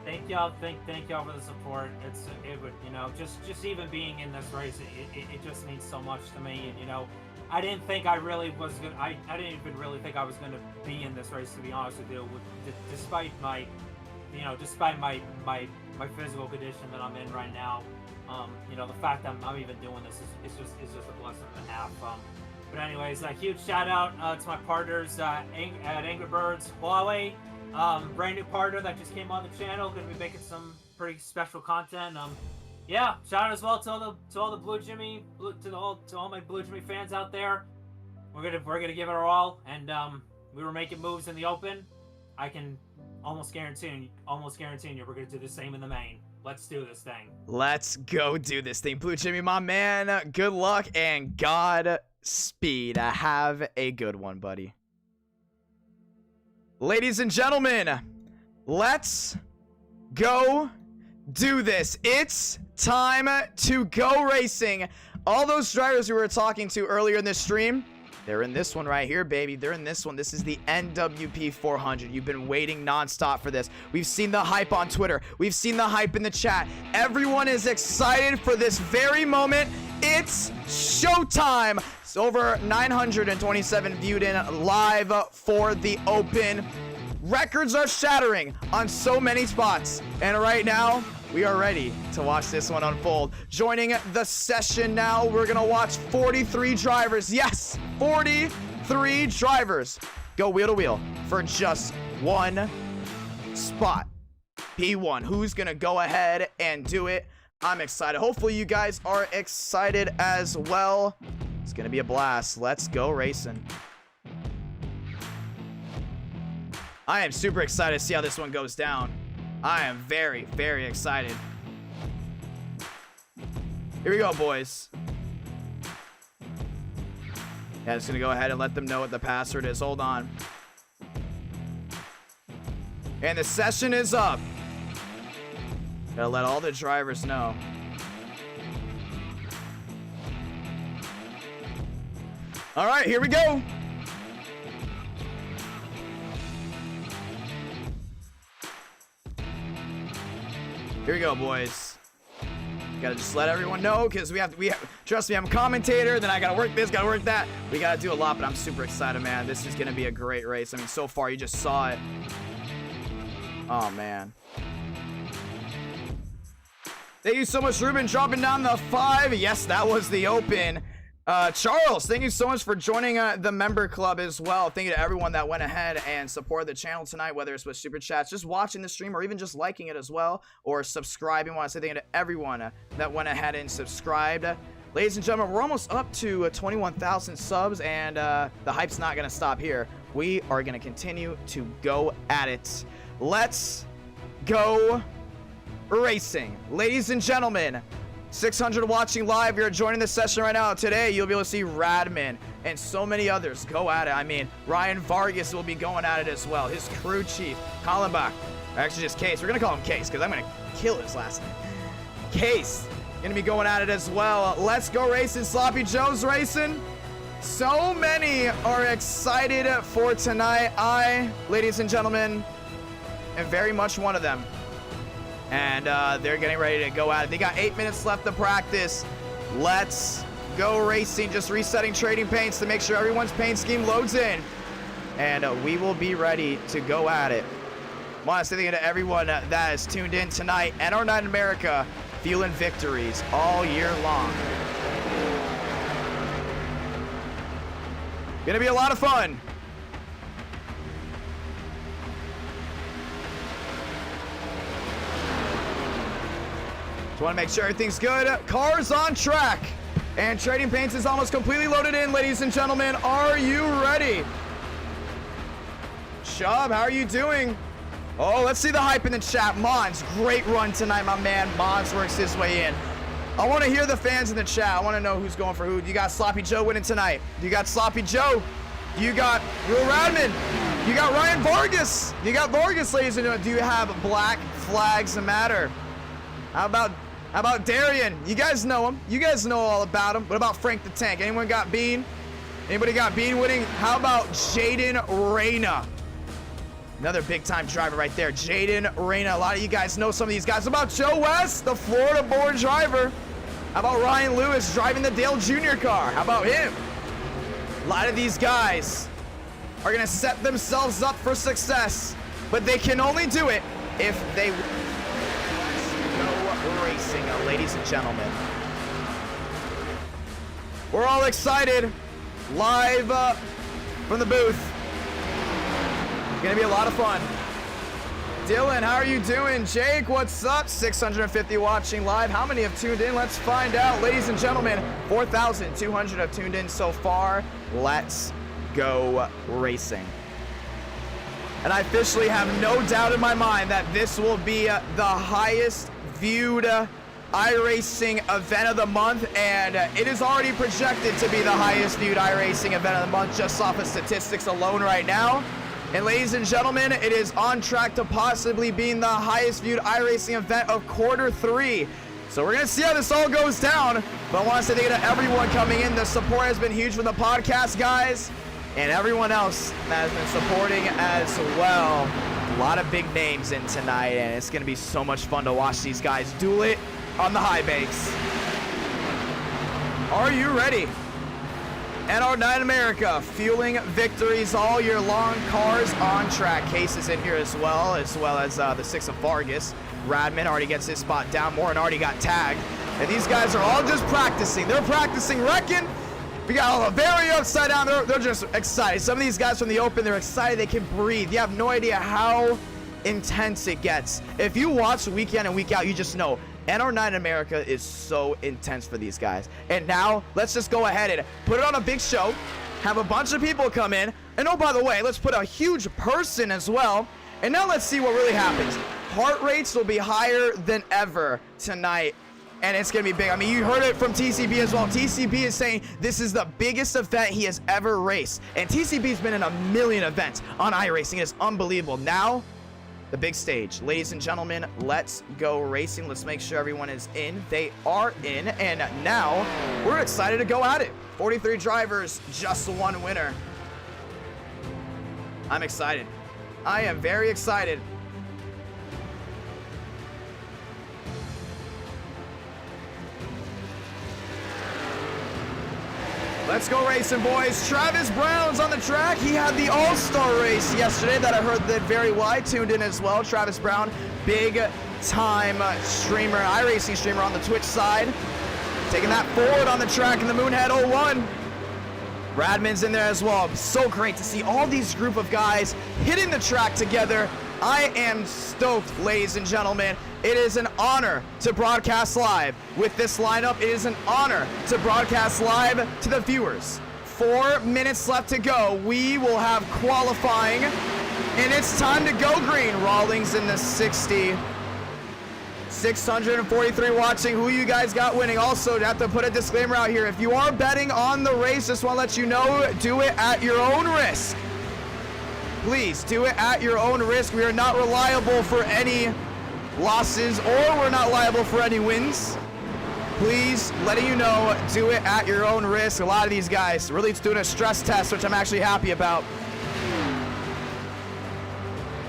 Thank y'all. Thank y'all for the support. It would, just even being in this race, it just means so much to me. And I didn't think I really was gonna. I didn't even really think I was gonna be in this race, to be honest with you. Despite my physical condition that I'm in right now, the fact that I'm even doing this is just a blessing and a half. But anyways, a huge shout out to my partners at Angry Birds, Huawei, brand new partner that just came on the channel. Gonna be making some pretty special content. Yeah, shout out as well to all the Blue Jimmy, to all my Blue Jimmy fans out there. We're gonna give it our all, and we were making moves in the open. I can almost guarantee you we're gonna do the same in the main. Let's do this thing. Let's go do this thing. Blue Jimmy, my man, good luck and Godspeed. Have a good one, buddy. Ladies and gentlemen, let's go do this. It's time to go racing. All those drivers we were talking to earlier in this stream, they're in this one right here, baby. They're in this one. This is the NWP 400. You've been waiting nonstop for this. We've seen the hype on Twitter. We've seen the hype in the chat. Everyone is excited for this very moment. It's showtime. It's over 927 viewed in live for the Open. Records are shattering on so many spots. And right now, we are ready to watch this one unfold. Joining the session now, we're gonna watch 43 drivers. Yes, 43 drivers go wheel to wheel for just one spot. P1, who's gonna go ahead and do it? I'm excited. Hopefully you guys are excited as well. It's gonna be a blast. Let's go racing. I am super excited to see how this one goes down. I am very, very excited. Here we go, boys. Yeah, just gonna go ahead and let them know what the password is. Hold on. And the session is up. Gotta let all the drivers know. All right, here we go. Here we go, boys. Gotta just let everyone know, because we have trust me, I'm a commentator, then I gotta work this, gotta work that. We gotta do a lot, but I'm super excited, man. This is gonna be a great race. I mean, so far, you just saw it. Oh, man. Thank you so much, Ruben, dropping down the 5. Yes, that was the Open. Charles, thank you so much for joining the member club as well. Thank you to everyone that went ahead and supported the channel tonight, whether it's with super chats, just watching the stream, or even just liking it as well, or subscribing. I want to say thank you to everyone that went ahead and subscribed. Ladies and gentlemen, we're almost up to 21,000 subs, and the hype's not going to stop here. We are going to continue to go at it. Let's go racing. Ladies and gentlemen, 600 watching live. You're joining the session right now. Today, you'll be able to see Radman and so many others go at it. I mean, Ryan Vargas will be going at it as well. His crew chief, Kallenbach, actually just Case. We're going to call him Case because I'm going to kill his last name. Case, going to be going at it as well. Let's go racing. Sloppy Joe's racing. So many are excited for tonight. I, ladies and gentlemen, am very much one of them. And they're getting ready to go at it. They got 8 minutes left to practice. Let's go racing. Just resetting trading paints to make sure everyone's paint scheme loads in. And we will be ready to go at it. I want to say thank you to everyone that is tuned in tonight. NR Night in America, feeling victories all year long. Gonna be a lot of fun. Want to make sure everything's good. Cars on track, and trading paints is almost completely loaded in. Ladies and gentlemen, are you ready? Shub, how are you doing? Oh, let's see the hype in the chat. Mons, great run tonight, my man. Mons works his way in. I want to hear the fans in the chat. I want to know who's going for who. You got Sloppy Joe winning tonight. You got Sloppy Joe. You got Will Radman. You got Ryan Vargas. You got Vargas, ladies and gentlemen. Do you have Black Flags Matter? How about Darian? You guys know him. You guys know all about him. What about Frank the Tank? Anyone got Bean? Anybody got Bean winning? How about Jaden Reyna? Another big-time driver right there. Jaden Reyna. A lot of you guys know some of these guys. How about Joe West, the Florida-born driver? How about Ryan Lewis driving the Dale Jr. car? How about him? A lot of these guys are going to set themselves up for success, but they can only do it if they racing, ladies and gentlemen. We're all excited. Live from the booth. Gonna be a lot of fun. Dylan, how are you doing? Jake, what's up? 650 watching live. How many have tuned in? Let's find out. Ladies and gentlemen, 4,200 have tuned in so far. Let's go racing. And I officially have no doubt in my mind that this will be the highest viewed iRacing event of the month, and it is already projected to be the highest viewed iRacing event of the month just off of statistics alone right now. And ladies and gentlemen, it is on track to possibly being the highest viewed iRacing event of Q3. So we're gonna see how this all goes down, but I want to say thank you to everyone coming in. The support has been huge from the podcast guys and everyone else that has been supporting as well. A lot of big names in tonight, and it's gonna be so much fun to watch these guys duel it on the high banks. Are you ready? NR9 America, fueling victories all year long. Cars on track. Case is in here as well as the 6 of Vargas. Radman already gets his spot down. Morin already got tagged. And these guys are all just practicing. They're practicing wrecking. We got very upside down. They're just excited. Some of these guys from the open, they're excited. They can breathe. You have no idea how intense it gets. If you watch week in and week out, you just know NR9 America is so intense for these guys. And now let's just go ahead and put it on a big show, have a bunch of people come in, and oh, by the way, let's put a huge person as well. And now let's see what really happens. Heart rates will be higher than ever tonight, and it's gonna be big. I mean, you heard it from TCB as well. TCB is saying this is the biggest event he has ever raced, and TCB's been in a million events on iRacing. It is unbelievable. Now the big stage. Ladies and gentlemen, let's go racing. Let's make sure everyone is in. They are in, and now we're excited to go at it. 43 drivers, just one winner. I'm excited. I am very excited. Let's go racing, boys. Travis Brown's on the track. He had the All-Star race yesterday that I heard that very well. I tuned in as well. Travis Brown, big time streamer, iRacing streamer on the Twitch side. Taking that forward on the track in the Moonhead 01. Radman's in there as well. So great to see all these group of guys hitting the track together. I am stoked, ladies and gentlemen. It is an honor to broadcast live with this lineup. It is an honor to broadcast live to the viewers. 4 minutes left to go. We will have qualifying, and it's time to go green. Rawlings in the 60. 643 watching. Who you guys got winning? Also, I have to put a disclaimer out here. If you are betting on the race, just want to let you know, do it at your own risk. Please do it at your own risk. We are not reliable for any losses, or we're not liable for any wins. Please, letting you know, do it at your own risk. A lot of these guys really doing a stress test, which I'm actually happy about.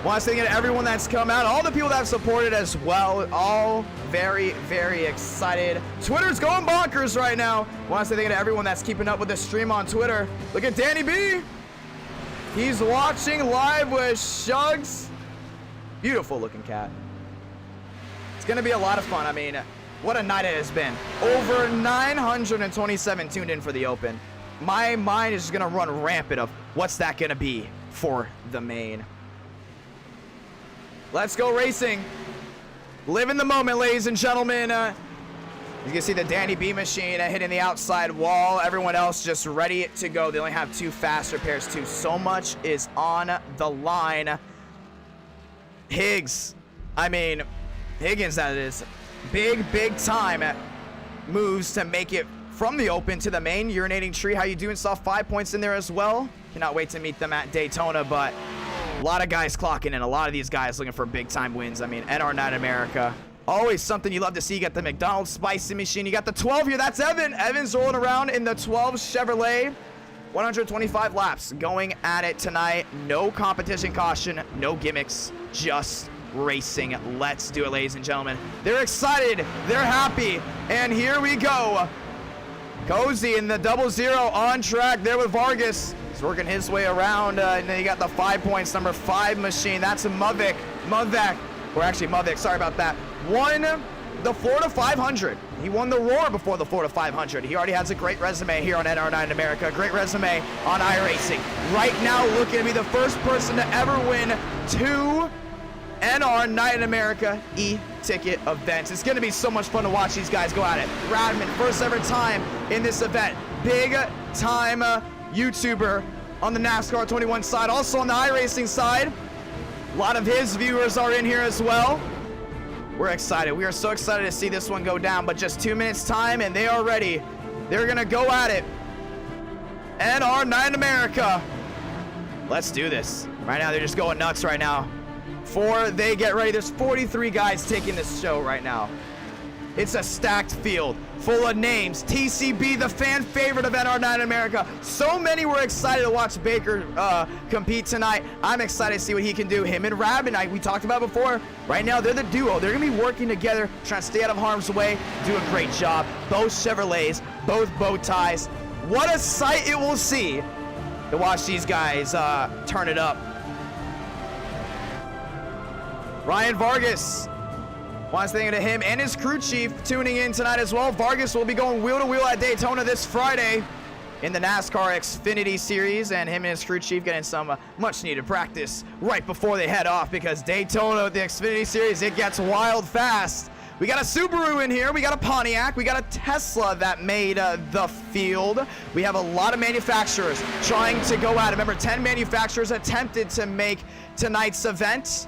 Want to thank everyone that's come out, all the people that have supported as well, all very, very excited. Twitter's going bonkers right now. Want to say thank you to everyone that's keeping up with the stream on Twitter. Look at Danny B. He's watching live with Shugs. Beautiful looking cat. It's going to be a lot of fun. I mean, what a night it has been. Over 927 tuned in for the Open. My mind is just going to run rampant of what's that going to be for the main. Let's go racing. Live in the moment, ladies and gentlemen. You can see the Danny B machine hitting the outside wall. Everyone else just ready to go. They only have 2 fast repairs too. So much is on the line. Higgins, that is. Big time moves to make it from the Open to the main. Urinating Tree, how you doing? Saw 5 points in there as well. Cannot wait to meet them at Daytona, but a lot of guys clocking in. A lot of these guys looking for big time wins. I mean, NR9 America. Always something you love to see. You got the McDonald's spicy machine. You got the 12 here. That's Evan. Evan's rolling around in the 12 Chevrolet. 125 laps going at it tonight. No competition caution, no gimmicks, just racing. Let's do it, ladies and gentlemen. They're excited. They're happy. And here we go. Cozy in the 00 on track there with Vargas. He's working his way around. And then you got the 5 points, number 5 machine. That's Mavik. Mavik, sorry about that. Won the Florida 500. He won the Roar before the Florida 500. He already has a great resume here on NR9 America. Great resume on iRacing. Right now, looking to be the first person to ever win 2 NR9 America e-ticket events. It's going to be so much fun to watch these guys go at it. Radman, first ever time in this event. Big time YouTuber on the NASCAR 21 side. Also on the iRacing side. A lot of his viewers are in here as well. We're excited. We are so excited to see this one go down, but just 2 minutes time and they are ready. They're gonna go at it. NR9 in America. Let's do this. Right now, they're just going nuts right now. Before they get ready, there's 43 guys taking this show right now. It's a stacked field full of names. TCB, the fan favorite of NR9 in America. So many were excited to watch Baker compete tonight. I'm excited to see what he can do. Him and Rabin, we talked about before. Right now, they're the duo. They're going to be working together, trying to stay out of harm's way, do a great job. Both Chevrolets, both bow ties. What a sight it will see to watch these guys turn it up. Ryan Vargas. Wants to thank to him and his crew chief tuning in tonight as well. Vargas will be going wheel to wheel at Daytona this Friday in the NASCAR Xfinity Series, and him and his crew chief getting some much needed practice right before they head off, because Daytona with the Xfinity Series, it gets wild fast. We got a Subaru in here, we got a Pontiac, we got a Tesla that made the field. We have a lot of manufacturers trying to go at it. Remember, 10 manufacturers attempted to make tonight's event.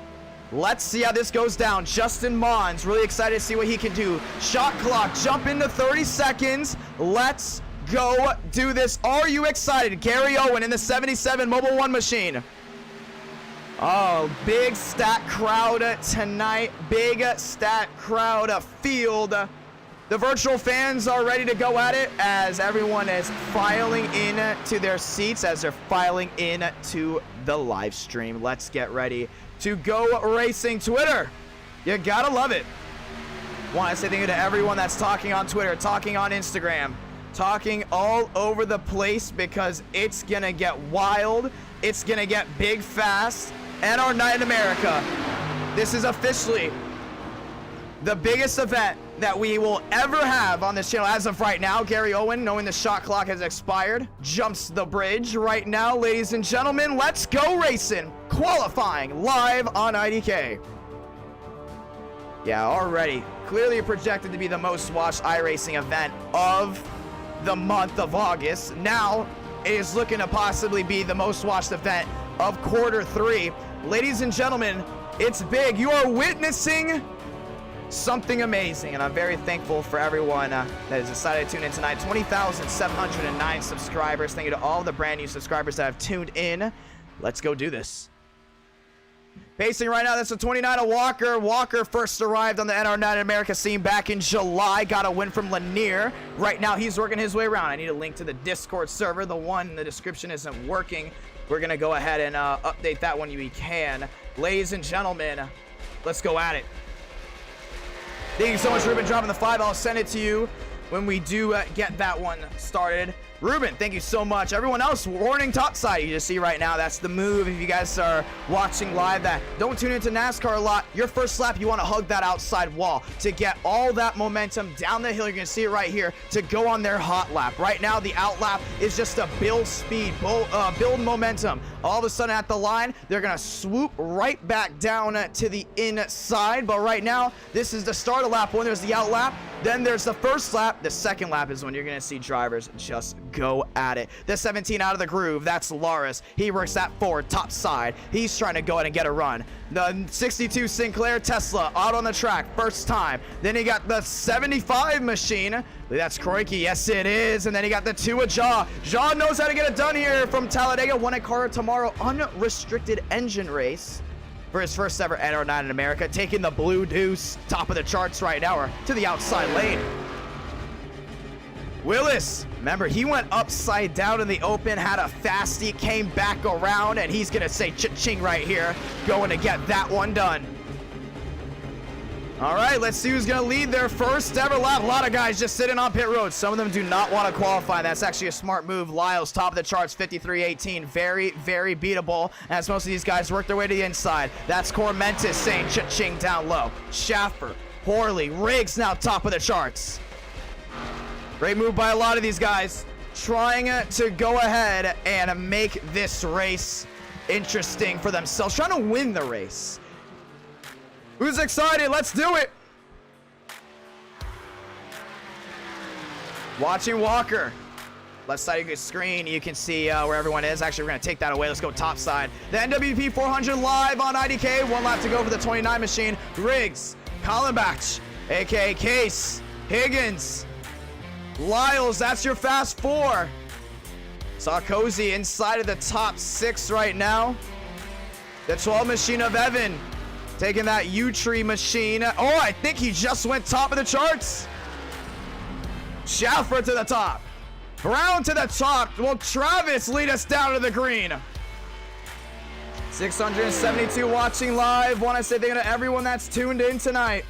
Let's see how this goes down. Justin Mons, really excited to see what he can do. Shot clock, jump into 30 seconds. Let's go do this. Are you excited? Gary Owen in the 77 Mobile One machine. Oh, big stat crowd tonight. Big stat crowd field. The virtual fans are ready to go at it as everyone is filing in to their seats, as they're filing in to the live stream. Let's get ready to go racing. Twitter, you gotta love it. Want to say thank you to everyone that's talking on Twitter, talking on Instagram, talking all over the place, because it's gonna get wild. It's gonna get big fast. NR9 in America. This is officially the biggest event that we will ever have on this channel as of right now. Gary Owen, knowing the shot clock has expired, jumps the bridge right now. Ladies and gentlemen, let's go racing. Qualifying live on IDK. Yeah, already clearly projected to be the most watched iRacing event of the month of August. Now it is looking to possibly be the most watched event of Q3. Ladies and gentlemen, it's big. You are witnessing something amazing, and I'm very thankful for everyone that has decided to tune in tonight. 20,709 subscribers. Thank you to all the brand new subscribers that have tuned in. Let's go do this. Pacing right now, that's a 29 of Walker. Walker first arrived on the NR9 in America scene back in July. Got a win from Lanier. Right now, he's working his way around. I need a link to the Discord server. The one in the description isn't working. We're going to go ahead and update that when we can. Ladies and gentlemen, let's go at it. Thank you so much, Ruben, dropping the 5. I'll send it to you when we do get that one started. Ruben, thank you so much. Everyone else, warning topside. You just see right now, that's the move. If you guys are watching live that don't tune into NASCAR a lot, your first lap, you want to hug that outside wall to get all that momentum down the hill. You're going to see it right here to go on their hot lap. Right now, the out lap is just to build speed, build momentum. All of a sudden at the line, they're going to swoop right back down to the inside. But right now, this is the start of lap 1. There's the out lap. Then there's the first lap. The second lap is when you're going to see drivers just go at it. The 17 out of the groove, that's Laris. He works that forward top side. He's trying to go ahead and get a run. The 62 Sinclair Tesla out on the track, first time. Then he got the 75 machine. That's Kroike, yes it is. And then he got the 2 of Jaw. Jaw knows how to get it done here from Talladega. Won a car tomorrow, unrestricted engine race for his first ever NR9 in America, taking the Blue Deuce, top of the charts right now, or to the outside lane. Willis, remember, he went upside down in the open, had a fastie, came back around, and he's gonna say cha-ching right here, going to get that one done. All right, let's see who's gonna lead their first ever lap. A lot of guys just sitting on pit road. Some of them do not want to qualify. That's actually a smart move. Lyles, top of the charts, 53.18. Very, very beatable, as most of these guys work their way to the inside. That's Cormentis saying cha-ching down low. Schaffer, Horley, Riggs now top of the charts. Great move by a lot of these guys, trying to go ahead and make this race interesting for themselves, trying to win the race. Who's excited? Let's do it. Watching Walker. Left side of your screen, you can see where everyone is. Actually, we're going to take that away. Let's go top side. The NWP 400 live on IDK. 1 lap to go for the 29 machine. Riggs Kallenbach, aka Case, Higgins, Lyles, that's your fast 4. Saw Cozy inside of the top 6 right now. The 12 machine of Evan taking that U-Tree machine. Oh, I think he just went top of the charts. Schaffer to the top. Brown to the top. Will Travis lead us down to the green? 672 watching live. Want to say thank you to everyone that's tuned in tonight.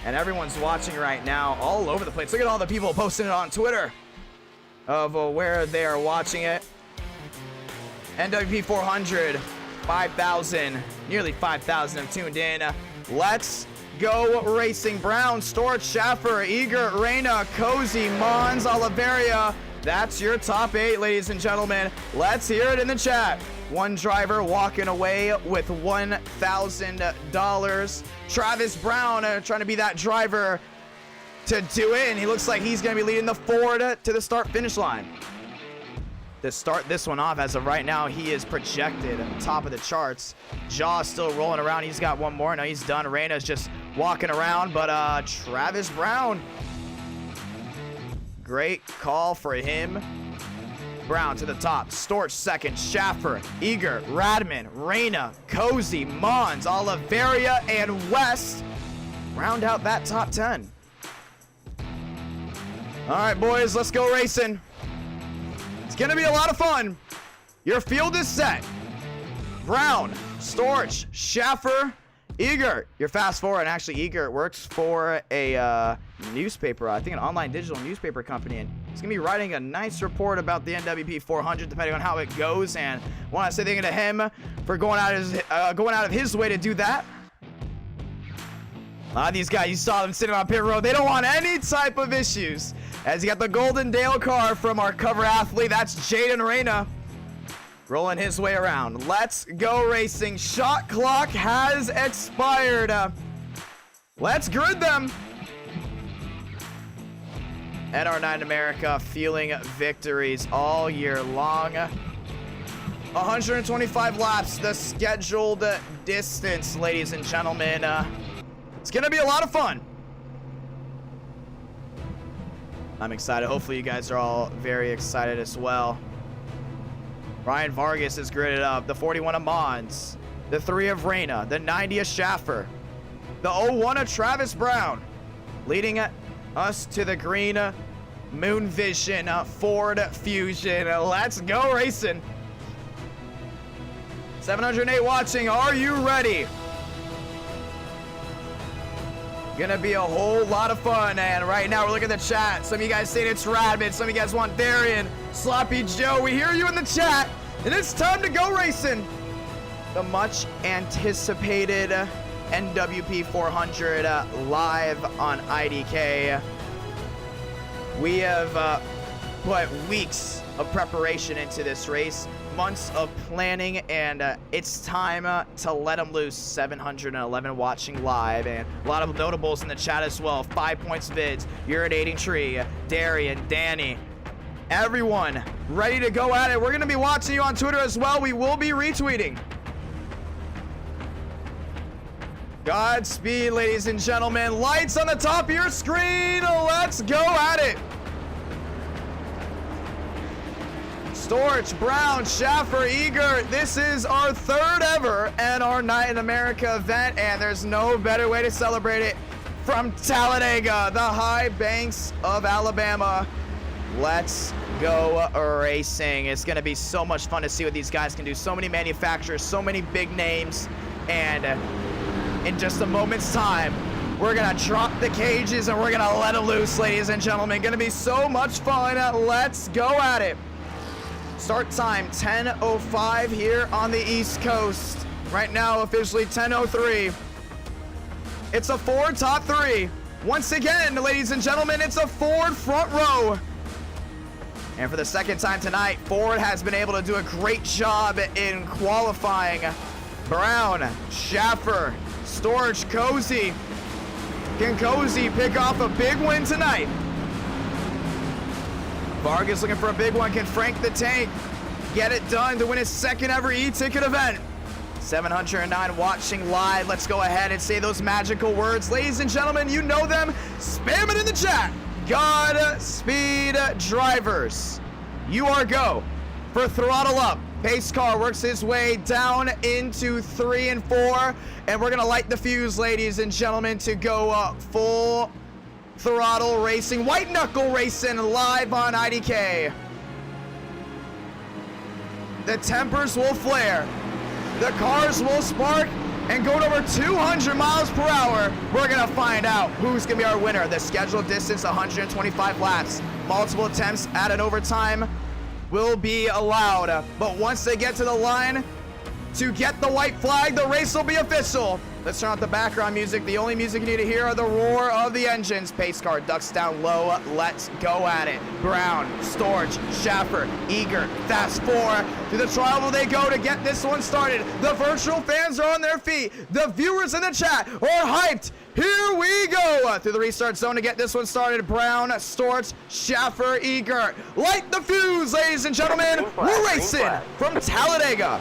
And everyone's watching right now all over the place. Look at all the people posting it on Twitter of where they are watching it. NWP 400, 5,000, nearly 5,000 have tuned in. Let's go racing. Brown, Storch, Schaffer, Eager, Reyna, Cozy, Mons, Oliveria. That's your top 8, ladies and gentlemen. Let's hear it in the chat. One driver walking away with $1,000. Travis Brown trying to be that driver to do it, and he looks like he's going to be leading the Ford to the start-finish line. To start this one off, as of right now, he is projected at the top of the charts. Jaw's still rolling around. He's got one more. No, he's done. Reyna's just walking around, but Travis Brown, great call for him. Brown to the top. Storch second. Schaffer, Eager, Radman, Reyna, Cozy, Mons, Oliveria, and West round out that top 10. All right, boys, let's go racing. It's going to be a lot of fun. Your field is set. Brown, Storch, Schaffer, Eager, your fast forward. And actually, Eager works for a newspaper, I think an online digital newspaper company, and he's gonna be writing a nice report about the NWP 400, depending on how it goes. And want to say thank you to him for going out of his way to do that. A lot of these guys, you saw them sitting on pit road. They don't want any type of issues. As you got the Golden Dale car from our cover athlete, that's Jaden Reyna. Rolling his way around. Let's go racing. Shot clock has expired. Let's grid them. NR9 America feeling victories all year long. 125 laps, the scheduled distance, ladies and gentlemen. It's gonna be a lot of fun. I'm excited. Hopefully you guys are all very excited as well. Ryan Vargas is gridded up. The 41 of Mons. The 3 of Reyna. The 90 of Schaffer. The 01 of Travis Brown. Leading us to the green Moon Vision Ford Fusion. Let's go racing. 708 watching. Are you ready? Gonna be a whole lot of fun, and right now we're looking at the chat. Some of you guys saying it's Radman, some of you guys want Darian, Sloppy Joe. We hear you in the chat, and it's time to go racing. The much anticipated NWP 400 live on IDK. We have put weeks of preparation into this race, months of planning, and it's time to let them loose. 711 watching live, and a lot of notables in the chat as well. 5 points vids, urinating tree, Darian, Danny, everyone ready to go at it. We're gonna be watching you on Twitter as well. We will be retweeting. Godspeed, ladies and gentlemen. Lights on the top of your screen. Let's go at it. Storch, Brown, Schaffer, Eager. This is our 3rd ever NR9 in America event, and there's no better way to celebrate it from Talladega, the high banks of Alabama. Let's go racing. It's going to be so much fun to see what these guys can do. So many manufacturers, so many big names, and in just a moment's time, we're going to drop the cages and we're going to let them loose, ladies and gentlemen. Going to be so much fun. Let's go at it. Start time 10:05 here on the East Coast. Right now, officially 10:03. It's a Ford top 3. Once again, ladies and gentlemen, it's a Ford front row. And for the second time tonight, Ford has been able to do a great job in qualifying. Brown, Schaffer, Storch, Cozy. Can Cozy pick off a big win tonight? Vargas looking for a big one. Can Frank the Tank get it done to win his 2nd ever eTicket event? 709 watching live. Let's go ahead and say those magical words. Ladies and gentlemen, you know them. Spam it in the chat. Godspeed, drivers. You are go for throttle up. Pace car works his way down into 3 and 4. And we're going to light the fuse, ladies and gentlemen, to go full throttle racing. White knuckle racing live on IDK. The tempers will flare. The cars will spark and go to over 200 miles per hour. We're gonna find out who's gonna be our winner. The scheduled distance, 125 laps. Multiple attempts at an overtime will be allowed. But once they get to the line to get the white flag, the race will be official. Let's turn off the background music. The only music you need to hear are the roar of the engines. Pace car ducks down low. Let's go at it. Brown, Storch, Schaffer, Eager, fast 4. To the trial they go to get this one started. The virtual fans are on their feet. The viewers in the chat are hyped. Here we go through the restart zone to get this one started. Brown, Storch, Schaffer, Eager. Light the fuse, ladies and gentlemen. We're racing from Talladega.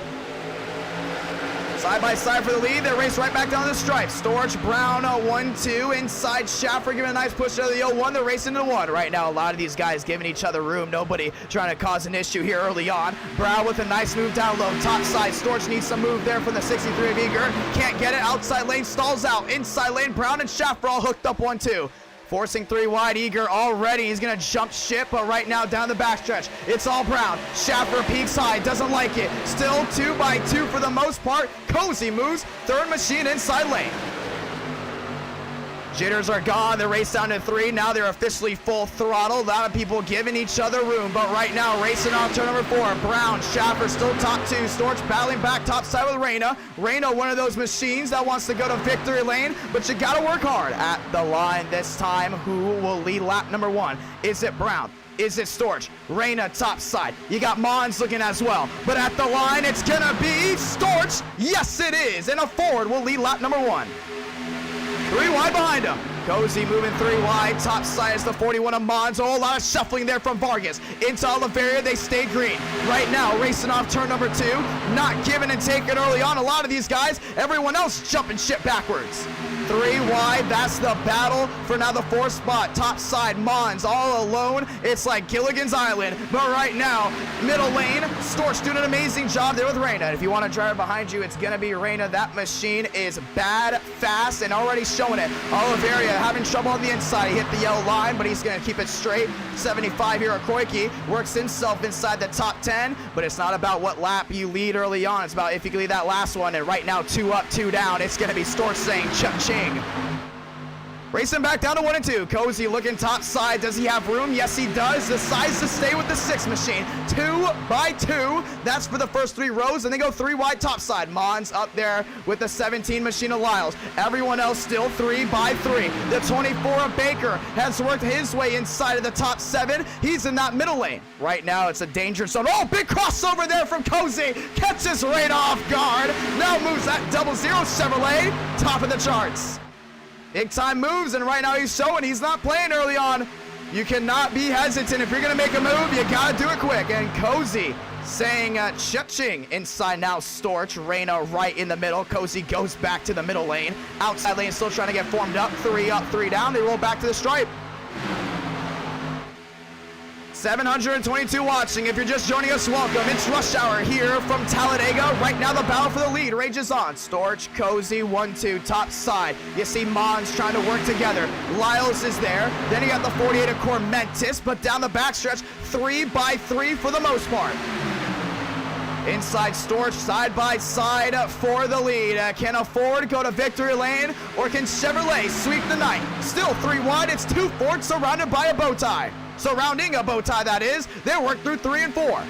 Side by side for the lead. They race right back down the stripe. Storch, Brown, 1-2. Inside, Schaffer giving a nice push out of the 0-1. They're racing to 1. Right now, a lot of these guys giving each other room. Nobody trying to cause an issue here early on. Brown with a nice move down low. Top side, Storch needs some move there from the 63 of Eager. Can't get it. Outside lane stalls out. Inside lane, Brown and Schaffer all hooked up 1-2. Forcing 3 wide, Eager already. He's going to jump ship, but right now down the backstretch, it's all Brown. Schaffer peaks high, doesn't like it. Still 2 by 2 for the most part. Cozy moves, third machine inside lane. Jitters are gone. The race down to 3. Now they're officially full throttle. A lot of people giving each other room, but right now racing off turn number 4. Brown, Schaffer still top 2. Storch battling back top side with Reyna. Reyna, one of those machines that wants to go to victory lane, but you gotta work hard at the line this time. Who will lead lap number 1? Is it Brown? Is it Storch? Reyna top side. You got Mons looking as well. But at the line, it's gonna be Storch. Yes, it is. And a Ford will lead lap number 1. 3 wide behind him. Cozy moving 3 wide. Top side is the 41 of Mons. Oh, a lot of shuffling there from Vargas. Into Oliveira, they stay green. Right now, racing off turn number 2. Not giving and taking early on. A lot of these guys, everyone else jumping shit backwards. 3 wide, that's the battle for now the 4th spot. Top side, Mons all alone. It's like Gilligan's Island. But right now, middle lane, Storch doing an amazing job there with Reyna. If you want a driver behind you, it's gonna be Reyna. That machine is bad, fast, and already showing it. Oliveira having trouble on the inside. He hit the yellow line, but he's gonna keep it straight. 75 here at Koike. Works himself inside the top 10, but it's not about what lap you lead early on. It's about if you can lead that last one, and right now 2 up, 2 down. It's gonna be Storch saying cha-ching. Racing back down to 1 and 2. Cozy looking top side. Does he have room? Yes, he does. Decides to stay with the 6 machine. 2 by 2. That's for the first 3 rows, and they go 3 wide top side. Mons up there with the 17 machine of Lyles. Everyone else still 3 by 3. The 24 of Baker has worked his way inside of the top 7. He's in that middle lane. Right now, it's a danger zone. Oh, big crossover there from Cozy. Catches right off guard. Now moves that 00 Chevrolet. Top of the charts. Big time moves, and right now he's showing he's not playing early on. You cannot be hesitant. If you're going to make a move, you got to do it quick. And Cozy saying cha-ching. Inside now, Storch. Reyna right in the middle. Cozy goes back to the middle lane. Outside lane still trying to get formed up. 3 up, 3 down. They roll back to the stripe. 722 watching. If you're just joining us, welcome. It's rush hour here from Talladega. Right now, the battle for the lead rages on. Storch, Cozy, 1-2, top side. You see Mons trying to work together. Lyles is there. Then you got the 48 of Cormentis, but down the backstretch, 3 by 3 for the most part. Inside Storch, side by side for the lead. Can a Ford go to victory lane, or can Chevrolet sweep the night? Still 3 wide. It's 2 Fords surrounded by a bow tie. Surrounding a bow tie, that is. They work through 3 and 4.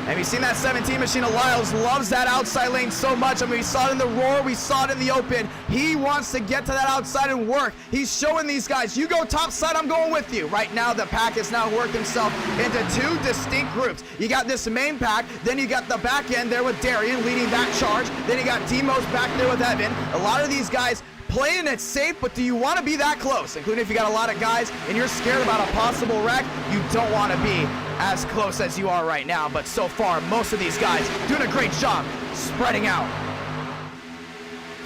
And you've seen that 17 machine of Lyles loves that outside lane so much. I mean, we saw it in the roar, we saw it in the open. He wants to get to that outside and work. He's showing these guys, you go top side, I'm going with you. Right now, the pack has now worked himself into 2 distinct groups. You got this main pack, then you got the back end there with Darian leading that charge. Then you got Demos back there with Evan. A lot of these guys playing it safe, but do you want to be that close? Including if you got a lot of guys and you're scared about a possible wreck, you don't want to be as close as you are right now. But so far, most of these guys doing a great job spreading out.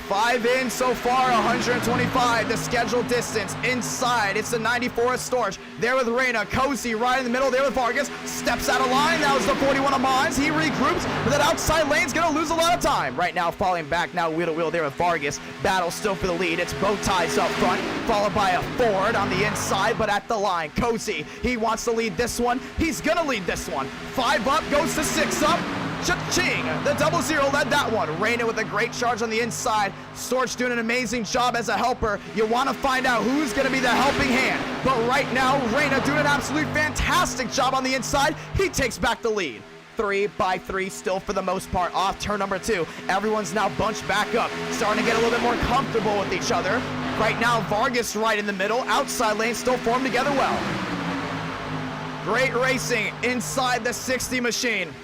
5 in so far, 125, the scheduled distance. Inside, it's the 94 of Storch. There with Reyna, Cozy right in the middle, there with Vargas. Steps out of line, that was the 41 of Mons. He regroups, but that outside lane's gonna lose a lot of time. Right now, falling back, now wheel to wheel there with Vargas. Battle still for the lead, it's bow ties up front, followed by a Ford on the inside, but at the line. Cozy, he wants to lead this one. He's gonna lead this one. 5 up, goes to 6 up. Cha-ching! The 0-0 led that one. Reyna with a great charge on the inside. Storch doing an amazing job as a helper. You want to find out who's going to be the helping hand. But right now, Reyna doing an absolutely fantastic job on the inside. He takes back the lead. 3x3 still for the most part off turn number 2. Everyone's now bunched back up, starting to get a little bit more comfortable with each other. Right now, Vargas right in the middle. Outside lane still formed together well. Great racing inside the 60 machine.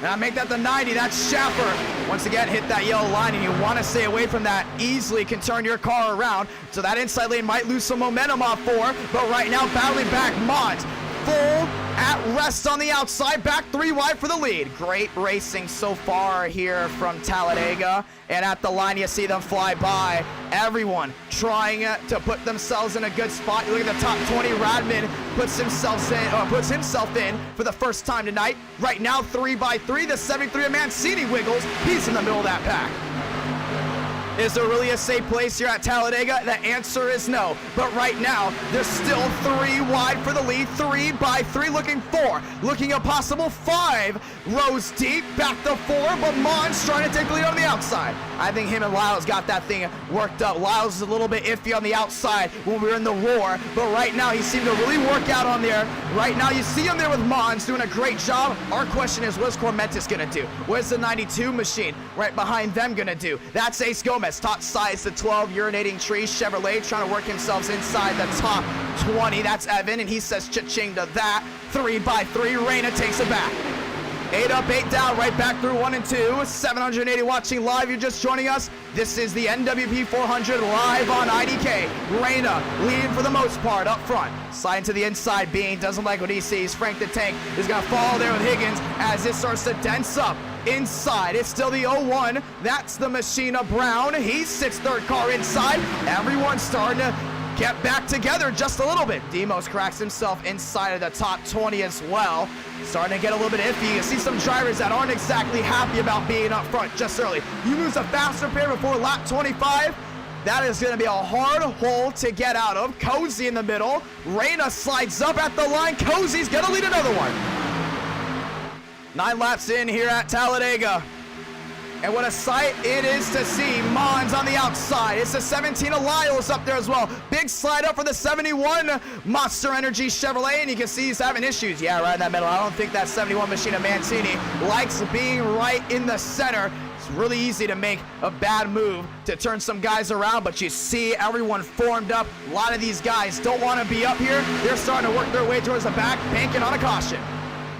And I make that the 90, that's Schaffer. Once again, hit that yellow line, and you want to stay away from that. Easily can turn your car around. So that inside lane might lose some momentum off 4, but right now battling back, Mons. Full at rest on the outside, back 3 wide for the lead. Great racing so far here from Talladega. And at the line, you see them fly by. Everyone trying to put themselves in a good spot. You look at the top 20, Radman puts himself in for the first time tonight. Right now, 3x3, the 73 of Mancini wiggles. He's in the middle of that pack. Is there really a safe place here at Talladega? The answer is no. But right now, there's still 3 wide for the lead. 3x3 looking 4. Looking a possible 5 rows deep. Back to 4, but Mons trying to take the lead on the outside. I think him and Lyles got that thing worked up. Lyles is a little bit iffy on the outside when we were in the roar. But right now, he seemed to really work out on there. Right now, you see him there with Mons doing a great job. Our question is, what's Cormentis going to do? Where's the 92 machine right behind them going to do? That's Ace Gomez. Top sides the 12 urinating trees. Chevrolet trying to work himself inside the top 20. That's Evan, and he says cha-ching to that. 3x3, Reyna takes it back. 8 up, 8 down, right back through 1 and 2. 780 watching live. You're just joining us. This is the NWP 400 live on IDK. Reyna leading for the most part up front. Sliding to the inside. Bean doesn't like what he sees. Frank the Tank is going to fall there with Higgins as it starts to dense up. Inside, it's still the 01. That's the Machina Brown. He sits third car inside. Everyone's starting to get back together just a little bit. Demos cracks himself inside of the top 20 as well. Starting to get a little bit iffy. You see some drivers that aren't exactly happy about being up front just early. You lose a faster pair before lap 25. That is going to be a hard hole to get out of. Cozy in the middle. Reyna slides up at the line. Cozy's going to lead another one. 9 laps in here at Talladega. And what a sight it is to see. Mons on the outside. It's the 17 of Lyles up there as well. Big slide up for the 71 Monster Energy Chevrolet. And you can see he's having issues. Yeah, right in that middle. I don't think that 71 machine of Mancini likes being right in the center. It's really easy to make a bad move to turn some guys around, but you see everyone formed up. A lot of these guys don't want to be up here. They're starting to work their way towards the back, banking on a caution.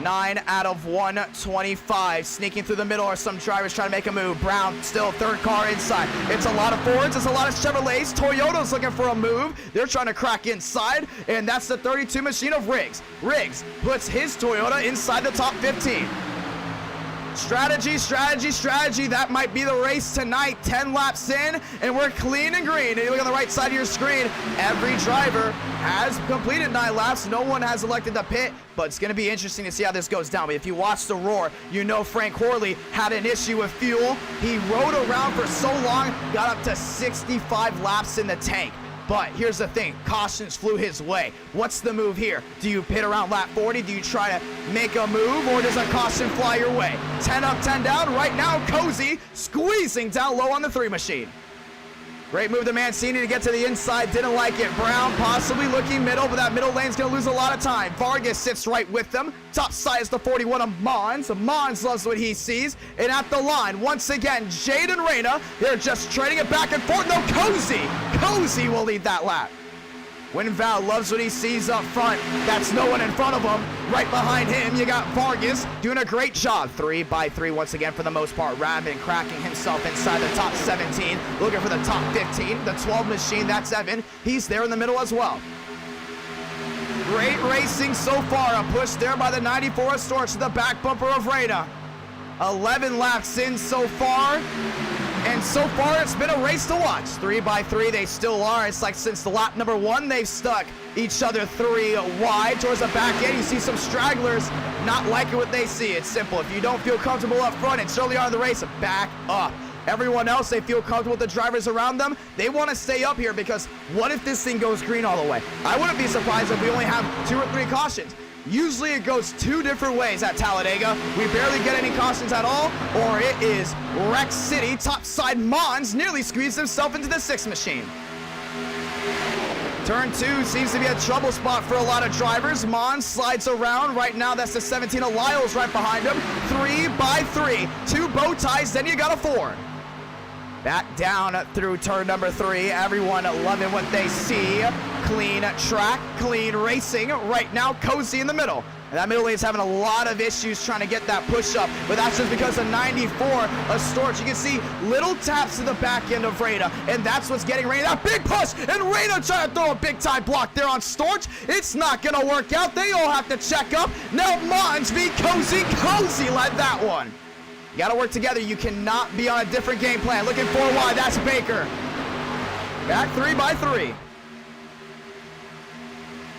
9 out of 125. Sneaking through the middle are some drivers trying to make a move. Brown still third car inside. It's a lot of Fords. It's a lot of Chevrolets. Toyota's looking for a move. They're trying to crack inside, and that's the 32 machine of Riggs. Riggs puts his Toyota inside the top 15. Strategy, strategy, strategy. That might be the race tonight. 10 laps in, and we're clean and green. And you look on the right side of your screen, every driver has completed 9 laps. No one has elected to pit, but it's going to be interesting to see how this goes down. But if you watch the roar, you know Frank Horley had an issue with fuel. He rode around for so long, got up to 65 laps in the tank. But here's the thing, cautions flew his way. What's the move here? Do you pit around lap 40? Do you try to make a move, or does a caution fly your way? 10 up, 10 down. Right now, Cozy squeezing down low on the 3 machine. Great move to Mancini to get to the inside. Didn't like it. Brown possibly looking middle, but that middle lane's going to lose a lot of time. Vargas sits right with them. Top side is the 41 of Mons. Mons loves what he sees. And at the line, once again, Jade and Reyna, they're just trading it back and forth. No, Cozy will lead that lap. Val loves what he sees up front. That's no one in front of him. Right behind him, you got Vargas doing a great job. 3x3 once again for the most part. Rabbit cracking himself inside the top 17. Looking for the top 15. The 12 machine, that's Evan. He's there in the middle as well. Great racing so far. A push there by the 94 of Storch to the back bumper of Reyna. 11 laps in so far. And so far, it's been a race to watch. 3x3, they still are. It's like since the lap number 1, they've stuck each other 3 wide towards the back end. You see some stragglers not liking what they see. It's simple. If you don't feel comfortable up front, it's early on in the race, back up. Everyone else, they feel comfortable with the drivers around them. They want to stay up here because what if this thing goes green all the way? I wouldn't be surprised if we only have 2 or 3 cautions. Usually it goes 2 different ways at Talladega. We barely get any cautions at all, or it is Wreck City. Topside Mons nearly squeezed himself into the 6 machine. Turn 2 seems to be a trouble spot for a lot of drivers. Mons slides around. Right now, that's the 17 of Lyles right behind him. 3x3. 2 bow ties, then you got a 4. Back down through turn number 3. Everyone loving what they see. Clean track, clean racing. Right now, Cozy in the middle. And that middle lane is having a lot of issues trying to get that push up, but that's just because of 94 of Storch. You can see little taps to the back end of Reyna, and that's what's getting Reyna that big push, and Reyna trying to throw a big time block there on Storch. It's not going to work out. They all have to check up. Now Mons v. Cozy. Cozy led that one. You got to work together. You cannot be on a different game plan. Looking 4 wide. That's Baker. Back 3x3.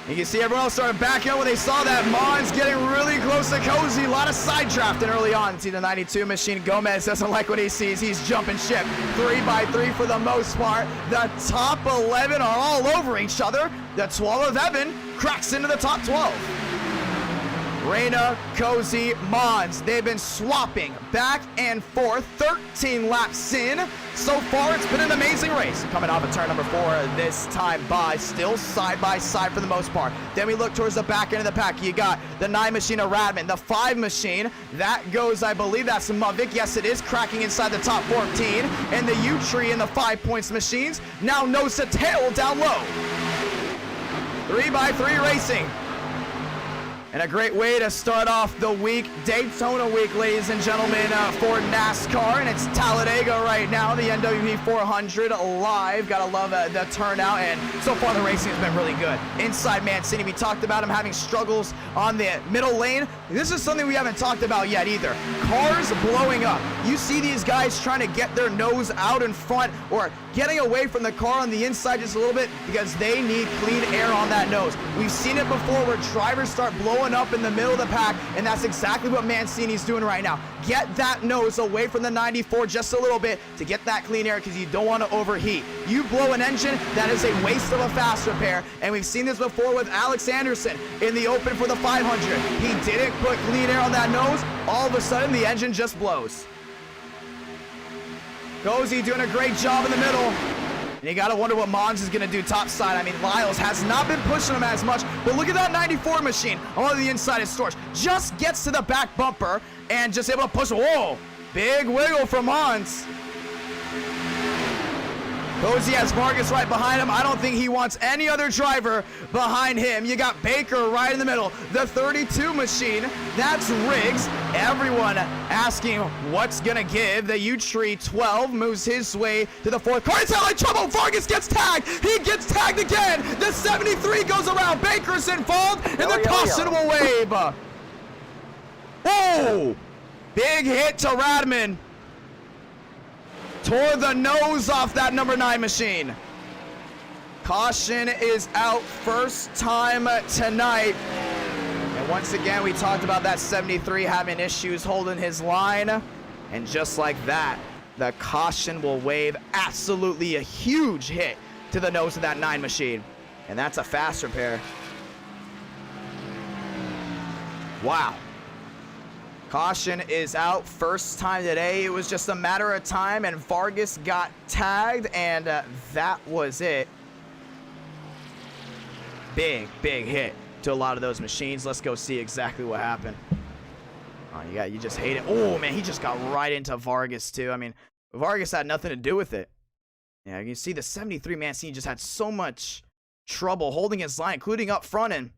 You can see everyone else started backing up when they saw that. Mons getting really close to Cozy. A lot of side drafting early on. See the 92 machine. Gomez doesn't like what he sees. He's jumping ship. 3x3 for the most part. The top 11 are all over each other. The 12 of Evan cracks into the top 12. Reyna, Cozy, Mons, they've been swapping back and forth, 13 laps in. So far, it's been an amazing race. Coming off of turn number 4 this time by, still side by side for the most part. Then we look towards the back end of the pack. You got the 9 machine of Radman, the 5 machine. That goes, I believe that's Mavic. Yes, it is cracking inside the top 14. And the U-Tree and the 5 points machines now nose to tail down low. 3x3 racing. And a great way to start off the week, Daytona week, ladies and gentlemen, for NASCAR. And it's Talladega right now, the NWP 400 live. Gotta love the turnout, and so far the racing has been really good. Inside Mancini, we talked about him having struggles on the middle lane. This is something we haven't talked about yet either. Cars blowing up. You see these guys trying to get their nose out in front or getting away from the car on the inside just a little bit because they need clean air on that nose. We've seen it before where drivers start blowing up in the middle of the pack, and that's exactly what Mancini's doing right now. Get that nose away from the 94 just a little bit to get that clean air because you don't want to overheat. You blow an engine, that is a waste of a fast repair, and we've seen this before with Alex Anderson in the open for the 500. He didn't put clean air on that nose. All of a sudden, the engine just blows. Cozy doing a great job in the middle. And you got to wonder what Mons is going to do topside. I mean, Lyles has not been pushing him as much, but look at that 94 machine. On the inside is Storch. Just gets to the back bumper and just able to push. Whoa, big wiggle from Mons. Cozy has Vargas right behind him. I don't think he wants any other driver behind him. You got Baker right in the middle. The 32 machine, that's Riggs. Everyone asking what's going to give. The U-Tree 12 moves his way to the 4th car. It's out of trouble. Vargas gets tagged. He gets tagged again. The 73 goes around. Baker's involved, and the caution will wave. Oh, big hit to Radman. Tore the nose off that number 9 machine. Caution is out first time tonight. And once again, we talked about that 73 having issues holding his line. And just like that, the caution will wave. Absolutely a huge hit to the nose of that 9 machine. And that's a fast repair. Wow. Caution is out first time today. It was just a matter of time, and Vargas got tagged, and that was it. Big hit to a lot of those machines. Let's go see exactly what happened. Oh, you just hate it. Oh, man, he just got right into Vargas, too. I mean, Vargas had nothing to do with it. Yeah, you can see the 73 Mancini just had so much trouble holding his line, including up front. And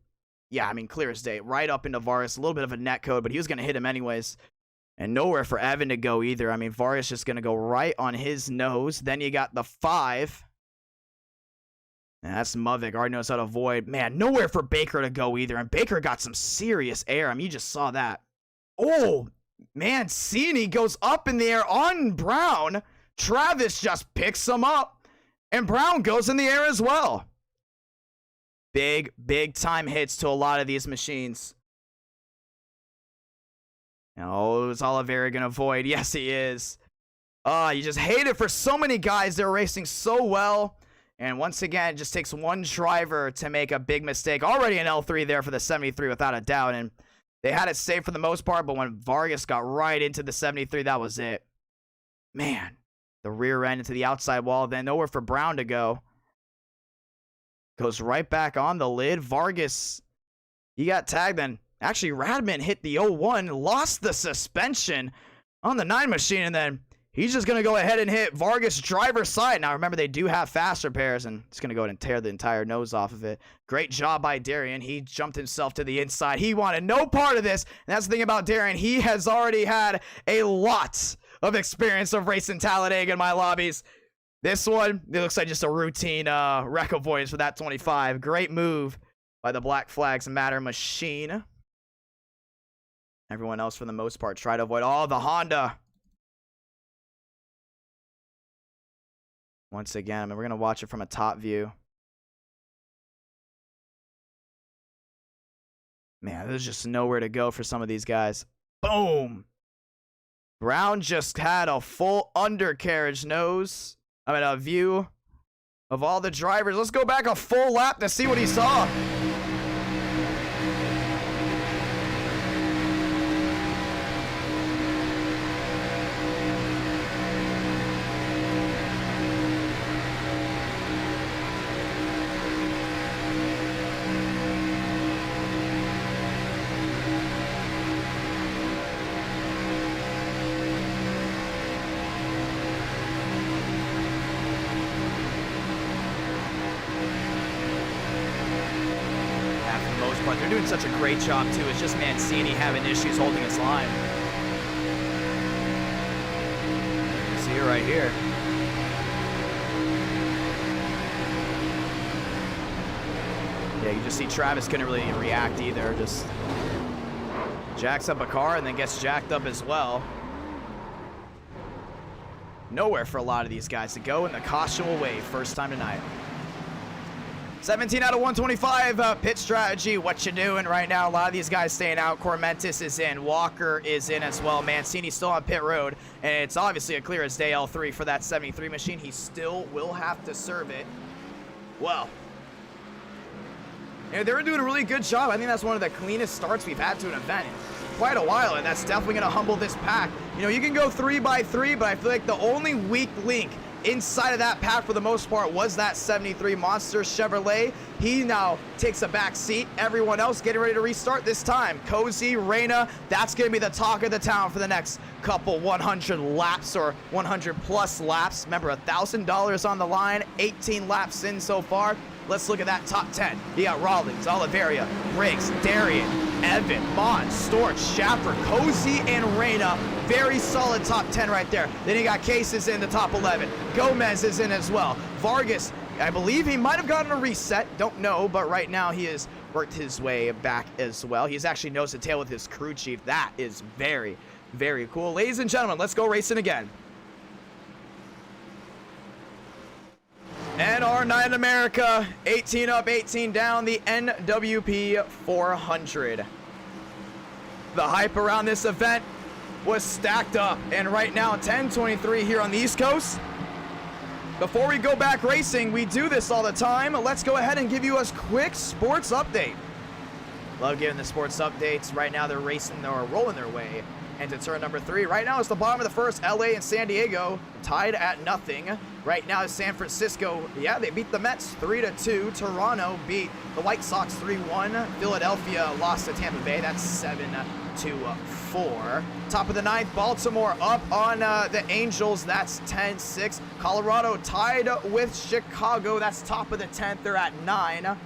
yeah, I mean, clear as day, right up into Vargas. A little bit of a net code, but he was going to hit him anyways. And nowhere for Evan to go either. I mean, Vargas just going to go right on his nose. Then you got the 5. And that's Muvik. Already knows how to avoid. Man, nowhere for Baker to go either. And Baker got some serious air. I mean, you just saw that. Oh, Mancini goes up in the air on Brown. Travis just picks him up. And Brown goes in the air as well. Big, big time hits to a lot of these machines. Oh, is Oliveira going to avoid? Yes, he is. You just hate it for so many guys. They're racing so well. And once again, it just takes one driver to make a big mistake. Already an L3 there for the 73 without a doubt. And they had it safe for the most part, but when Vargas got right into the 73, that was it. Man, the rear end into the outside wall. Then nowhere for Brown to go. Goes right back on the lid. Vargas, he got tagged then. Actually, Radman hit the 01, lost the suspension on the 9 machine, and then he's just going to go ahead and hit Vargas' driver's side. Now, remember, they do have fast repairs, and it's going to go ahead and tear the entire nose off of it. Great job by Darian. He jumped himself to the inside. He wanted no part of this, and that's the thing about Darian. He has already had a lot of experience of racing Talladega in my lobbies. This one, it looks like just a routine wreck avoidance for that 25. Great move by the Black Flags Matter machine. Everyone else, for the most part, tried to avoid. Oh, the Honda. Once again, I mean, we're going to watch it from a top view. Man, there's just nowhere to go for some of these guys. Boom. Brown just had a full undercarriage nose. I mean, a view of all the drivers. Let's go back a full lap to see what he saw. But they're doing such a great job too. It's just Mancini having issues holding his line. You see it right here. Yeah, you just see Travis couldn't really react either. Just jacks up a car and then gets jacked up as well. Nowhere for a lot of these guys to go, and the caution will wave first time tonight. 17 out of 125 pit strategy. What you doing right now? A lot of these guys staying out. Cormentis is in. Walker is in as well. Mancini still on pit road. And it's obviously a clear as day L3 for that 73 machine. He still will have to serve it. Well, you know, they were doing a really good job. I think that's one of the cleanest starts we've had to an event in quite a while. And that's definitely going to humble this pack. You know, you can go 3x3, but I feel like the only weak link inside of that pack for the most part was that 73 Monster Chevrolet. He now takes a back seat. Everyone else getting ready to restart this time. Cozy, Reyna, that's going to be the talk of the town for the next couple 100 laps or 100 plus laps. Remember, $1,000 on the line, 18 laps in so far. Let's look at that top 10. You got Rollins, Oliveira, Briggs, Darian, Evan, Mon, Storch, Schaffer, Cozy, and Reyna. Very solid top 10 right there. Then you got Cases in the top 11. Gomez is in as well. Vargas, I believe he might have gotten a reset. Don't know, but right now he has worked his way back as well. He's actually nose to tail with his crew chief. That is very, very cool. Ladies and gentlemen, let's go racing again. NR 9 in America, 18 up, 18 down, the NWP 400. The hype around this event was stacked up, and right now 10:23 here on the East Coast. Before we go back racing, we do this all the time. Let's go ahead and give you a quick sports update. Love giving the sports updates. Right now they're racing or rolling their way into turn number 3. Right now it's the bottom of the first. LA and San Diego tied at nothing. Right now is San Francisco. Yeah, they beat the Mets 3-2. Toronto beat the White Sox 3-1. Philadelphia lost to Tampa Bay. That's 7 to 4. Top of the 9th, Baltimore up on the Angels. That's 10-6. Colorado tied with Chicago. That's top of the 10th. They're at 9.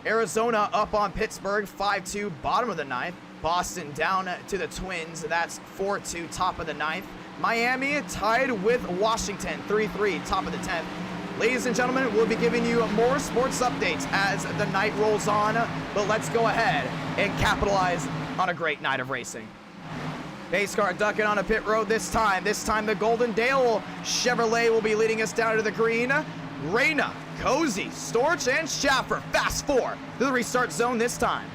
Arizona up on Pittsburgh, 5-2, bottom of the 9th. Boston down to the Twins. That's 4-2, top of the 9th. Miami tied with Washington, 3-3, top of the 10th. Ladies and gentlemen, we'll be giving you more sports updates as the night rolls on, but let's go ahead and capitalize on a great night of racing. Pace car ducking on a pit road this time. This time the Golden Dale Chevrolet will be leading us down to the green. Reyna, Cozy, Storch, and Schaffer, fast 4 to the restart zone this time.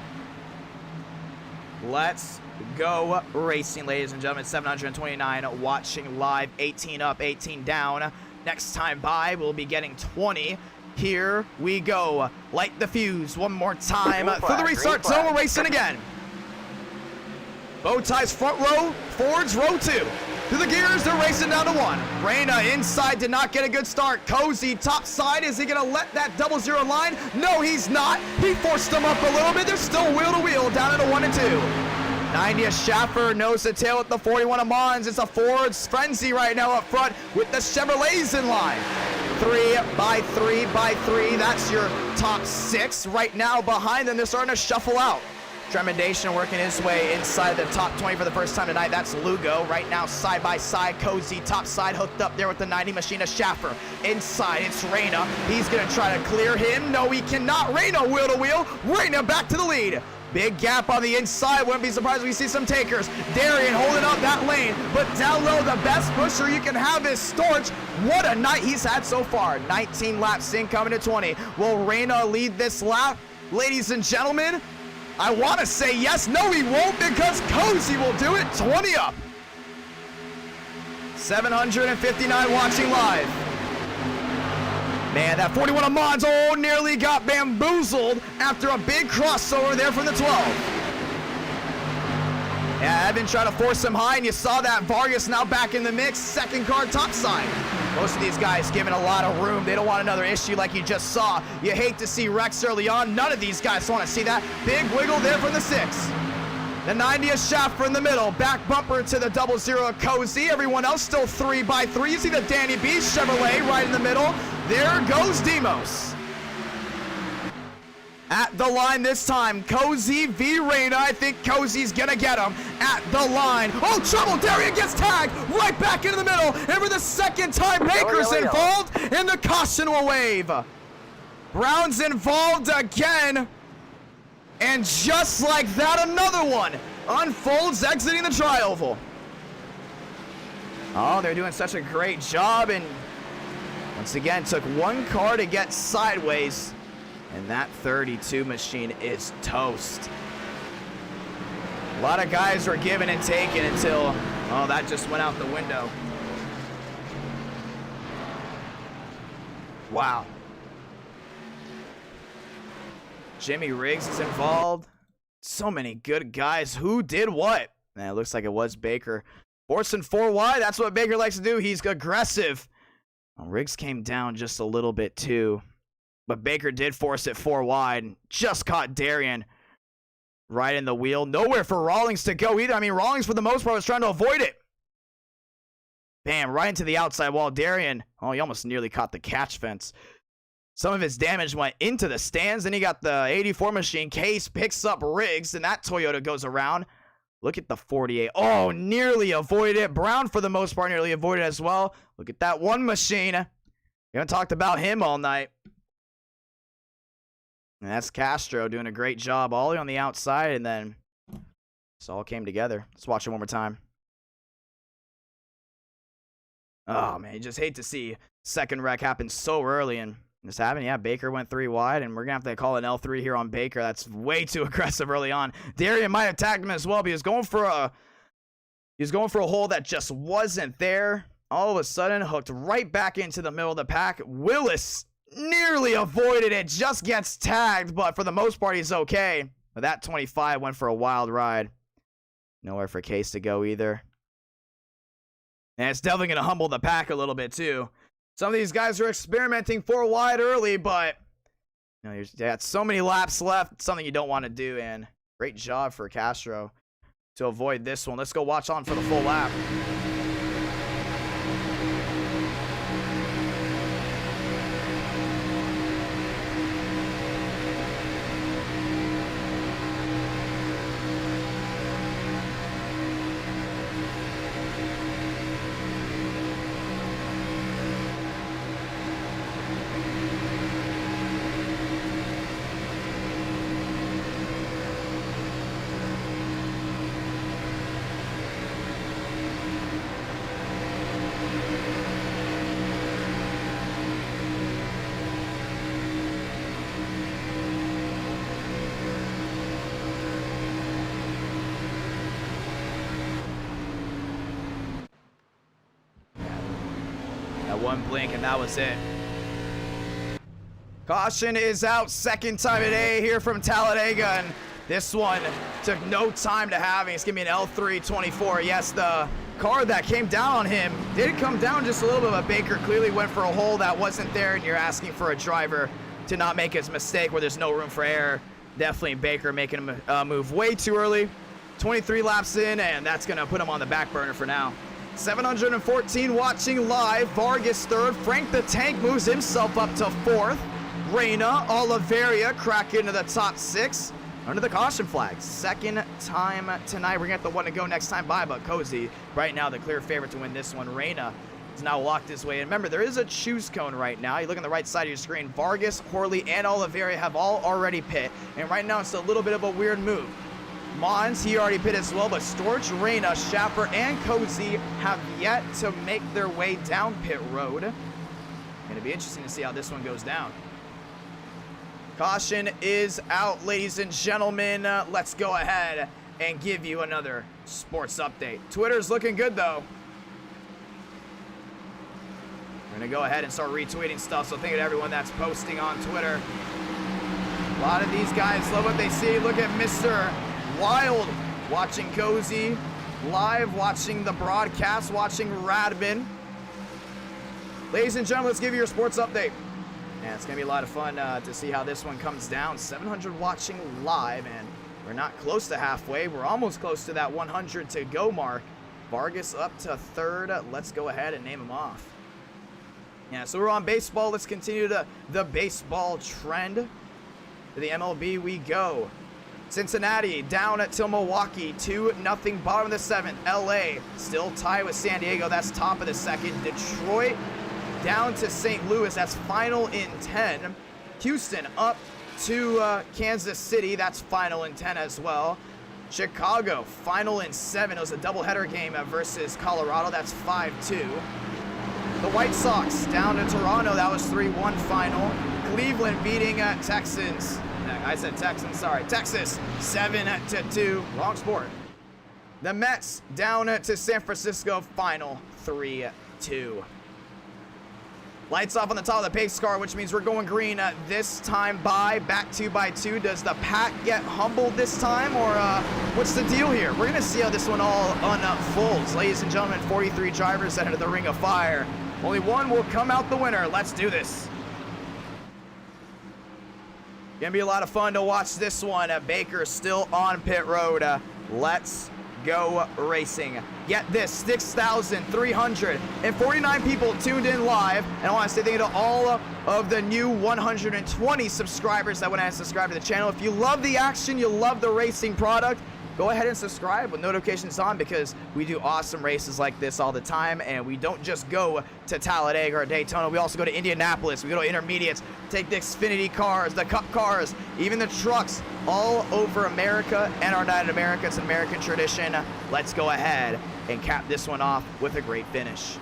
Let's go racing, ladies and gentlemen. 729 watching live, 18 up, 18 down. Next time by, we'll be getting 20. Here we go. Light the fuse one more time. Through the restart zone, we're racing again. Bow ties front row, Fords row 2. Through the gears, they're racing down to 1. Reyna inside did not get a good start. Cozy top side, is he gonna let that 0-0 line? No, he's not. He forced them up a little bit. They're still wheel to wheel down at a 1 and 2. 90th Schaffer nose to tail with the 41 of Mons. It's a Ford's frenzy right now up front with the Chevrolets in line. 3 by 3 by 3. That's your top 6. Right now behind them, they're starting to shuffle out. Tremendation working his way inside the top 20 for the first time tonight. That's Lugo. Right now, side by side, Cozy, top side, hooked up there with the 90 machine of Schaffer. Inside, it's Reyna. He's going to try to clear him. No, he cannot. Reyna wheel to wheel. Reyna back to the lead. Big gap on the inside. Wouldn't be surprised if we see some takers. Darian holding up that lane. But down low, the best pusher you can have is Storch. What a night he's had so far. 19 laps in, coming to 20. Will Reyna lead this lap? Ladies and gentlemen, I want to say yes. No, he won't, because Cozy will do it. 20 up. 759 watching live. Man, that 41 of Mons, nearly got bamboozled after a big crossover there from the 12. Yeah, Evan tried to force him high, and you saw that. Vargas now back in the mix, second car topside. Most of these guys given a lot of room. They don't want another issue like you just saw. You hate to see Rex early on. None of these guys want to see that. Big wiggle there from the 6. The 90th Schaffer in the middle. Back bumper to the 0-0 Cozy. Everyone else still 3 by 3. You see the Danny B Chevrolet right in the middle. There goes Demos. At the line this time, Cozy v. Reyna. I think Cozy's gonna get him at the line. Oh, trouble! Darian gets tagged right back into the middle. And for the second time, Baker's involved, and the caution will wave. Brown's involved again. And just like that, another one unfolds, exiting the tri-oval. Oh, they're doing such a great job, and once again, took one car to get sideways, and that 32 machine is toast. A lot of guys were giving and taking until, oh, that just went out the window. Wow. Jimmy Riggs is involved. So many good guys. Who did what? Man, it looks like it was Baker. Forcing 4 wide. That's what Baker likes to do. He's aggressive. Well, Riggs came down just a little bit too. But Baker did force it 4 wide. Just caught Darian right in the wheel. Nowhere for Rawlings to go either. I mean, Rawlings for the most part was trying to avoid it. Bam, right into the outside wall. Darian, oh, he almost nearly caught the catch fence. Some of his damage went into the stands. Then he got the 84 machine. Case picks up Riggs, and that Toyota goes around. Look at the 48. Oh, nearly avoided it. Brown, for the most part, nearly avoided it as well. Look at that one machine. We haven't talked about him all night. And that's Castro doing a great job all on the outside, and then this all came together. Let's watch it one more time. Oh, man, you just hate to see second wreck happen so early, and this happened. Yeah, Baker went 3 wide, and we're going to have to call an L3 here on Baker. That's way too aggressive early on. Darian might have tagged him as well, but he was going for a hole that just wasn't there. All of a sudden, hooked right back into the middle of the pack. Willis nearly avoided it, just gets tagged, but for the most part, he's okay. But that 25 went for a wild ride. Nowhere for Case to go either. And it's definitely going to humble the pack a little bit, too. Some of these guys are experimenting 4 wide early, but you know, you got so many laps left. Something you don't want to do, and great job for Castro. to avoid this one. Let's go watch on for the full lap. One blink and that was it. Caution is out, second time today here from Talladega, and this one took no time to have. It's gonna be an L324. Yes, the car that came down on him did come down just a little bit, but Baker clearly went for a hole that wasn't there, and you're asking for a driver to not make his mistake where there's no room for error. Definitely Baker making a move way too early. 23 laps in, and that's gonna put him on the back burner for now. 714 watching live. Vargas third. Frank the Tank moves himself up to fourth. Reyna, Oliveria crack into the top 6 under the caution flag. Second time tonight. We're going to have the one to go next time by, but Cozy right now the clear favorite to win this one. Reyna is now locked his way in. Remember, there is a choose cone right now. You look on the right side of your screen. Vargas, Horley, and Oliveria have all already pit, and right now it's a little bit of a weird move. Mons, he already pit as well, but Storch, Reyna, Schaffer, and Cozy have yet to make their way down pit road. Going to be interesting to see how this one goes down. Caution is out, ladies and gentlemen. Let's go ahead and give you another sports update. Twitter's looking good, though. We're going to go ahead and start retweeting stuff, so thank you to everyone that's posting on Twitter. A lot of these guys love what they see. Look at Mr. Wild watching Cozy live, watching the broadcast, watching Radman. Ladies and gentlemen, let's give you your sports update. And it's going to be a lot of fun to see how this one comes down. 700 watching live, and we're not close to halfway. We're almost close to that 100 to go mark. Vargas up to third. Let's go ahead and name him off. Yeah, so we're on baseball. Let's continue the baseball trend. To the MLB we go. Cincinnati down till Milwaukee, 2-0, bottom of the 7th. LA still tied with San Diego, that's top of the 2nd. Detroit down to St. Louis, that's final in 10. Houston up to Kansas City, that's final in 10 as well. Chicago final in 7. It was a doubleheader game versus Colorado, that's 5-2. The White Sox down to Toronto, that was 3-1 final. Cleveland beating Texans. I said Texans, sorry. Texas, 7-2. Wrong sport. The Mets down to San Francisco, final 3-2. Lights off on the top of the pace car, which means we're going green this time back 2x2. Does the pack get humbled this time, or what's the deal here? We're going to see how this one all unfolds. Ladies and gentlemen, 43 drivers that enter the ring of fire. Only one will come out the winner. Let's do this. Gonna be a lot of fun to watch this one. Baker still on pit road. Let's go racing. Get this, 6,349 people tuned in live. And I want to say thank you to all of the new 120 subscribers that went ahead and subscribed to the channel. If you love the action, you love the racing product, go ahead and subscribe with notifications on, because we do awesome races like this all the time, and we don't just go to Talladega or Daytona. We also go to Indianapolis. We go to intermediates, take the Xfinity cars, the Cup cars, even the trucks, all over America and our Night in America. It's an American tradition. Let's go ahead and cap this one off with a great finish.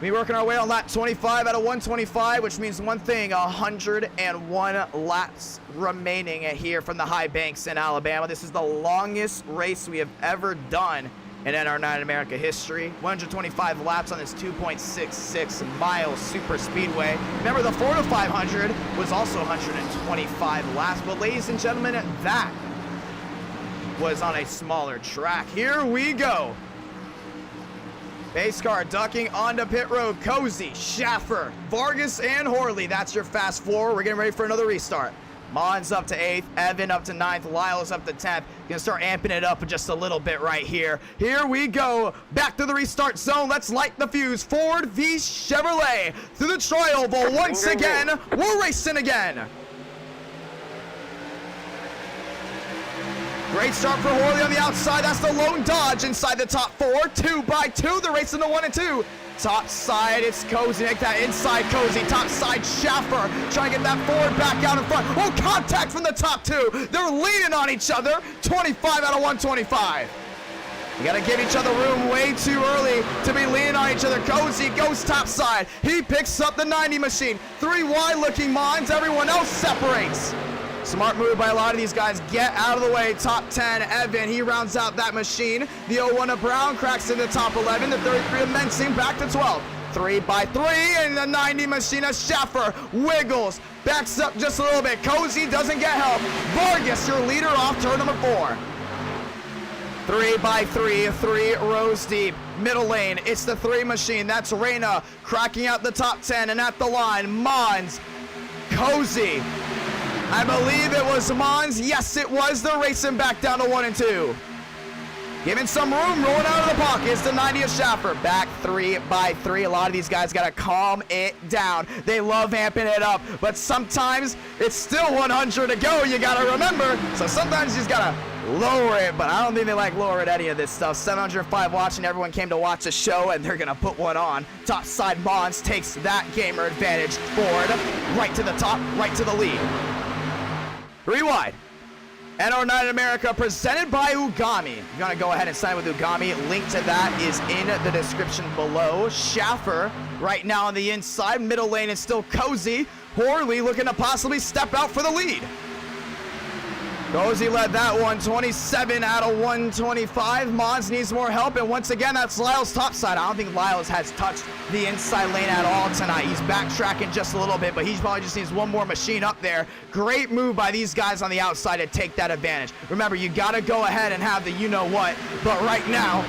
We're working our way on lap 25 out of 125, which means one thing: 101 laps remaining here from the high banks in Alabama. This is the longest race we have ever done in NR Night in America history. 125 laps on this 2.66 mile super speedway. Remember, the 4 to 500 was also 125 laps, but ladies and gentlemen, that was on a smaller track. Here we go. Pace car ducking onto pit road. Cozy, Schaffer, Vargas, and Horley. That's your fast four. We're getting ready for another restart. Mons up to 8th, Evan up to 9th, Lyle's up to 10th. Gonna start amping it up just a little bit right here. Here we go, back to the restart zone. Let's light the fuse. Ford v Chevrolet through the tri-oval once again. We're racing again. Great start for Horley on the outside. That's the lone dodge inside the top 4. 2 by 2. They're racing to 1 and 2. Top side, it's Cozy. Make that inside Cozy. Top side, Schaffer. Trying to get that Ford back out in front. Oh, contact from the top 2. They're leaning on each other. 25 out of 125. You gotta give each other room way too early to be leaning on each other. Cozy goes top side. He picks up the 90 machine. 3 wide looking Mons. Everyone else separates. Smart move by a lot of these guys. Get out of the way. Top 10, Evan. He rounds out that machine. The 01 of Brown cracks in the top 11. The 33 of Mensing back to 12. 3 by 3, and the 90 machine of Schaffer wiggles. Backs up just a little bit. Cozy doesn't get help. Vargas, your leader, off turn number 4. 3 by 3, 3 rows deep. Middle lane, it's the 3 machine. That's Reyna cracking out the top 10, and at the line, Mons, Cozy. I believe it was Mons. Yes, it was. They're racing back down to 1 and 2. Giving some room, rolling out of the pockets. The 90 of Schaffer. Back 3 by 3. A lot of these guys got to calm it down. They love amping it up, but sometimes it's still 100 to go. You got to remember. So sometimes you just got to lower it, but I don't think they like lowering any of this stuff. 705 watching. Everyone came to watch the show, and they're going to put one on. Top side, Mons takes that gamer advantage. Ford right to the top, right to the lead. 3 wide. NR9 in America presented by Ugami. You're going to go ahead and sign with Ugami. Link to that is in the description below. Schaffer right now on the inside. Middle lane is still Cozy. Horley looking to possibly step out for the lead. Cozy led that one, 27 out of 125. Mons needs more help, and once again, that's Lyle's top side. I don't think Lyle's has touched the inside lane at all tonight. He's backtracking just a little bit, but he probably just needs one more machine up there. Great move by these guys on the outside to take that advantage. Remember, you got to go ahead and have the you-know-what, but right now,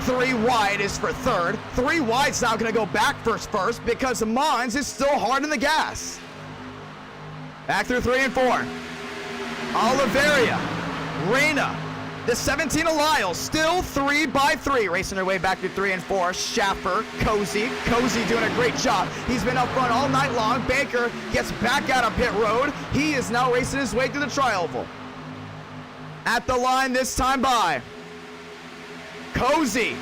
3 wide is for 3rd. 3 wide's now going to go back first because Mons is still hard in the gas. Back through 3 and 4. Oliveria, Reyna, the 17 of Lyle, still 3 by 3, racing their way back to 3 and 4. Schaffer, Cozy doing a great job. He's been up front all night long. Baker gets back out of pit road. He is now racing his way through the tri-oval. At the line this time by Cozy.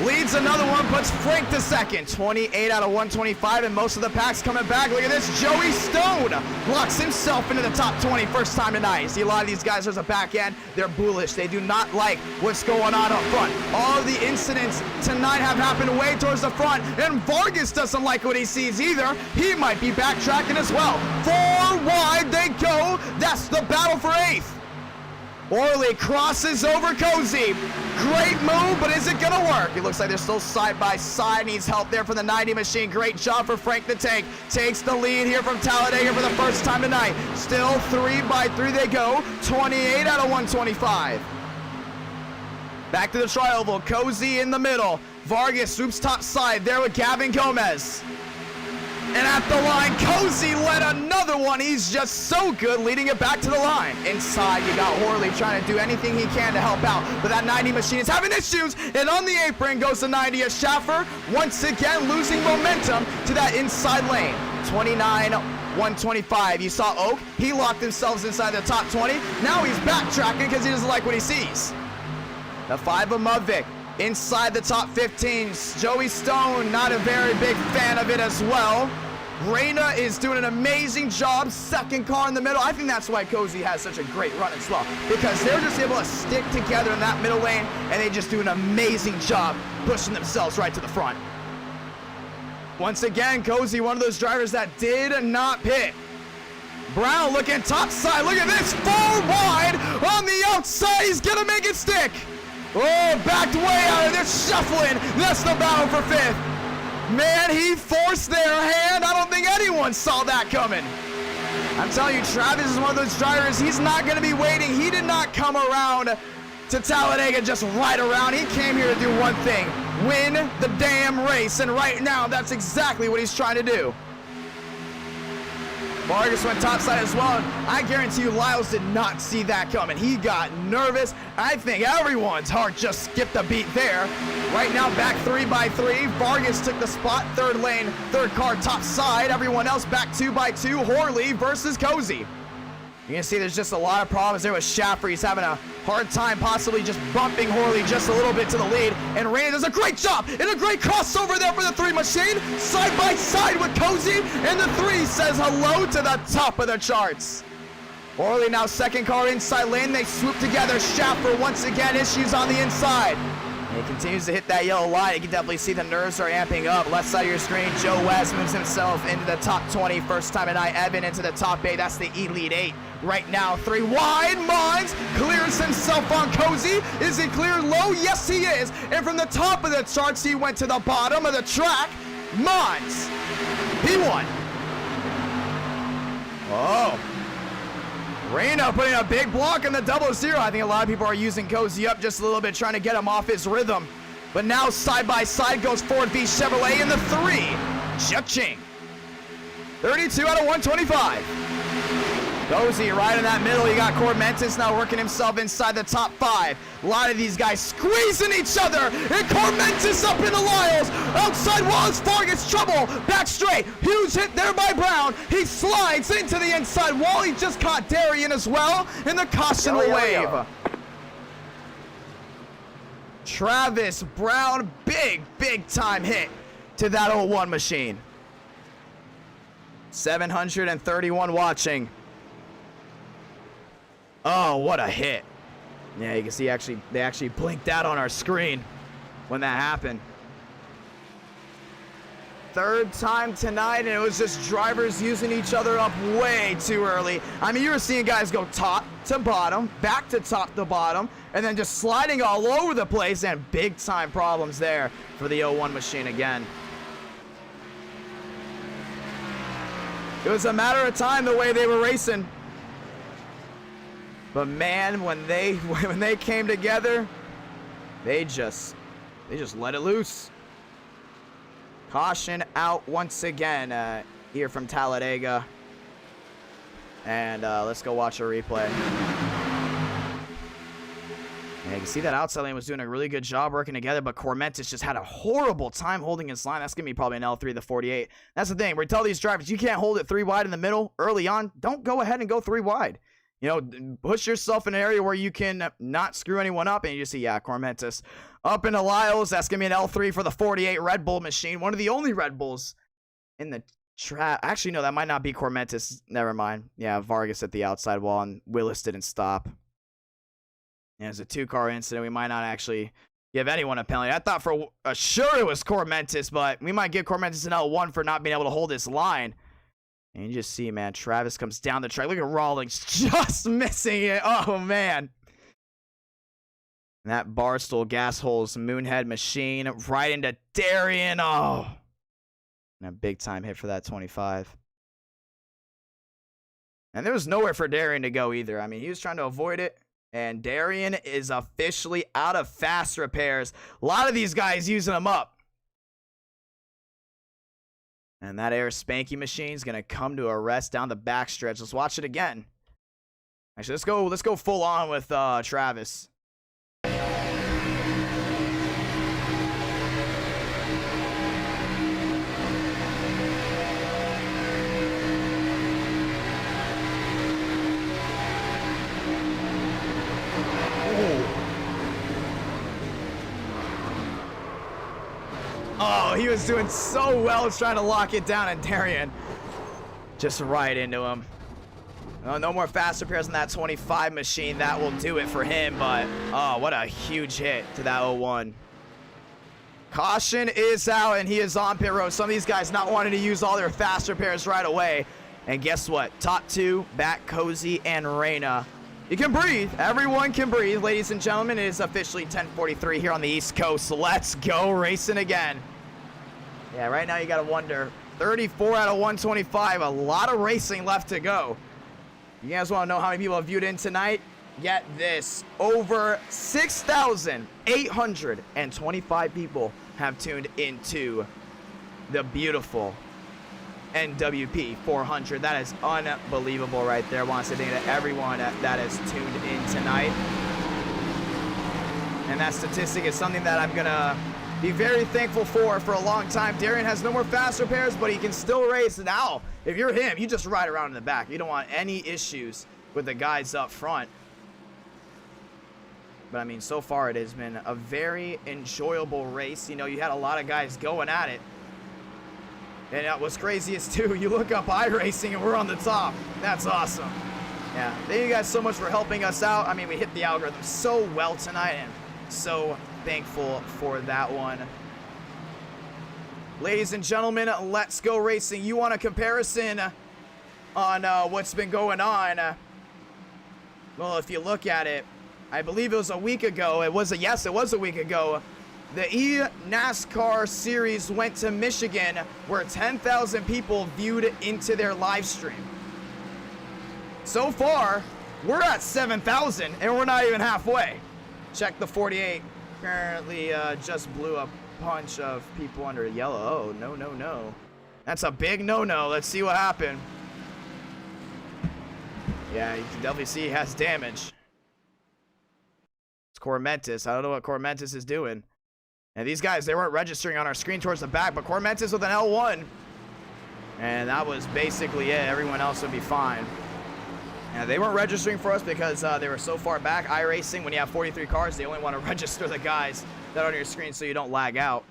Leads another one, puts Frank to second. 28 out of 125, and most of the pack's coming back. Look at this, Joey Stone locks himself into the top 20 first time tonight. You see a lot of these guys, there's a back end, they're bullish. They do not like what's going on up front. All of the incidents tonight have happened way towards the front, and Vargas doesn't like what he sees either. He might be backtracking as well. 4 wide they go. That's the battle for 8th. Orley crosses over Cozy. Great move, but is it going to work? It looks like they're still side by side. Needs help there from the 90 machine. Great job for Frank the Tank. Takes the lead here from Talladega for the first time tonight. Still 3 by 3 they go. 28 out of 125. Back to the tri-oval. Cozy in the middle. Vargas swoops top side there with Gavin Gomez. And at the line, Cozy led another one. He's just so good leading it back to the line. Inside, you got Horley trying to do anything he can to help out. But that 90 machine is having issues. And on the apron goes the 90 of Schaffer. Once again, losing momentum to that inside lane. 29, 125. You saw Oak. He locked himself inside the top 20. Now he's backtracking because he doesn't like what he sees. The 5 of Mudvik. Inside the top 15, Joey Stone, not a very big fan of it as well. Reyna is doing an amazing job, second car in the middle. I think that's why Cozy has such a great run as well, because they're just able to stick together in that middle lane, and they just do an amazing job pushing themselves right to the front. Once again, Cozy, one of those drivers that did not pit. Brown looking top side, look at this, 4 wide on the outside, he's gonna make it stick. Oh, backed way out of this, shuffling. That's the battle for 5th. Man, he forced their hand. I don't think anyone saw that coming. I'm telling you, Travis is one of those drivers. He's not going to be waiting. He did not come around to Talladega just right around. He came here to do one thing, win the damn race. And right now, that's exactly what he's trying to do. Vargas went topside as well. I guarantee you Lyles did not see that coming. He got nervous. I think everyone's heart just skipped a beat there. Right now, back 3x3. Vargas took the spot, third lane, third car topside. Everyone else back 2x2. Horley versus Cozy. You can see there's just a lot of problems there with Schaffer. He's having a hard time possibly just bumping Horley just a little bit to the lead. And Raina does a great job and a great crossover there for the 3 machine. Side by side with Cozy. And the 3 says hello to the top of the charts. Horley now second car inside lane. They swoop together. Schaffer once again issues on the inside. He continues to hit that yellow line. You can definitely see the nerves are amping up. Left side of your screen, Joe West moves himself into the top 20. First time tonight, Evan into the top 8. That's the Elite 8. Right now, 3 wide. Mines clears himself on Cozy. Is he cleared low? Yes, he is. And from the top of the charts, he went to the bottom of the track. Mines. He won. Oh. Raina putting a big block in the 0-0. I think a lot of people are using Cozy up just a little bit, trying to get him off his rhythm. But now side by side goes Ford v Chevrolet in the 3. Ching. 32 out of 125. Cozy right in that middle. You got Cormentis now working himself inside the top 5. A lot of these guys squeezing each other. And Cormentis up in the Lyles. Outside Wallace Vargas trouble. Back straight. Huge hit there by Brown. He slides into the inside wall. He just caught Darian as well. And the caution will wave. Travis Brown, big time hit to that 01 machine. 731 watching. Oh, what a hit. Yeah, you can see they actually blinked out on our screen when that happened. Third time tonight, and it was just drivers using each other up way too early. I mean, you were seeing guys go top to bottom, back to top to bottom, and then just sliding all over the place, and big time problems there for the 01 machine again. It was a matter of time the way they were racing. But man, when they came together, they just let it loose. Caution out once again here from Talladega. And let's go watch a replay. Yeah, you can see that outside lane was doing a really good job working together, but Cormentis just had a horrible time holding his line. That's going to be probably an L3 to 48. That's the thing. We tell these drivers, you can't hold it 3 wide in the middle early on. Don't go ahead and go 3 wide. You know, push yourself in an area where you can not screw anyone up. And you just see, yeah, Cormentis up into Lyles. That's going to be an L3 for the 48 Red Bull machine. One of the only Red Bulls in the track. Actually, no, that might not be Cormentis. Never mind. Yeah, Vargas at the outside wall, and Willis didn't stop. Yeah, it's a 2-car incident. We might not actually give anyone a penalty. I thought for sure it was Cormentis, but we might give Cormentis an L1 for not being able to hold his line. And you just see, man, Travis comes down the track. Look at Rawlings just missing it. Oh, man. And that Barstool gas holes Moonhead machine right into Darian. Oh. And a big-time hit for that 25. And there was nowhere for Darian to go either. I mean, he was trying to avoid it. And Darian is officially out of fast repairs. A lot of these guys using them up. And that Air Spanky machine is going to come to a rest down the backstretch. Let's watch it again. Actually, let's go full on with Travis. Oh, he was doing so well trying to lock it down, and Darian just right into him. Oh, no more fast repairs on that 25 machine. That will do it for him, but oh, what a huge hit to that 01. Caution is out, and he is on pit road. Some of these guys not wanting to use all their fast repairs right away. And guess what? Top 2, back Cozy and Raina. You can breathe. Everyone can breathe. Ladies and gentlemen, it is officially 10:43 here on the East Coast. Let's go racing again. Yeah, right now you got to wonder. 34 out of 125. A lot of racing left to go. You guys want to know how many people have viewed in tonight? Get this. Over 6,825 people have tuned into the beautiful NWP 400. That is unbelievable right there. I want to say thank you to everyone that has tuned in tonight. And that statistic is something that I'm going to be very thankful for a long time. Darian has no more fast repairs, but he can still race. Now, if you're him, you just ride around in the back. You don't want any issues with the guys up front. But I mean, so far it has been a very enjoyable race. You know, you had a lot of guys going at it. And what's crazy is too, you look up iRacing and we're on the top. That's awesome. Yeah, thank you guys so much for helping us out. I mean, we hit the algorithm so well tonight, and so thankful for that one. Ladies and gentlemen, let's go racing. You want a comparison on what's been going on? Well, if you look at it, I believe it was a week ago. Yes, it was a week ago. The NASCAR series went to Michigan, where 10,000 people viewed into their live stream. So far, we're at 7,000, and we're not even halfway. Check the 48. Apparently, just blew a bunch of people under yellow. Oh, no, no, no. That's a big no-no. Let's see what happened. Yeah, you can definitely see he has damage. It's Cormentis. I don't know what Cormentis is doing. And these guys, they weren't registering on our screen towards the back, but Cormentis with an L1. And that was basically it. Everyone else would be fine. And they weren't registering for us because they were so far back. iRacing, when you have 43 cars, they only want to register the guys that are on your screen so you don't lag out.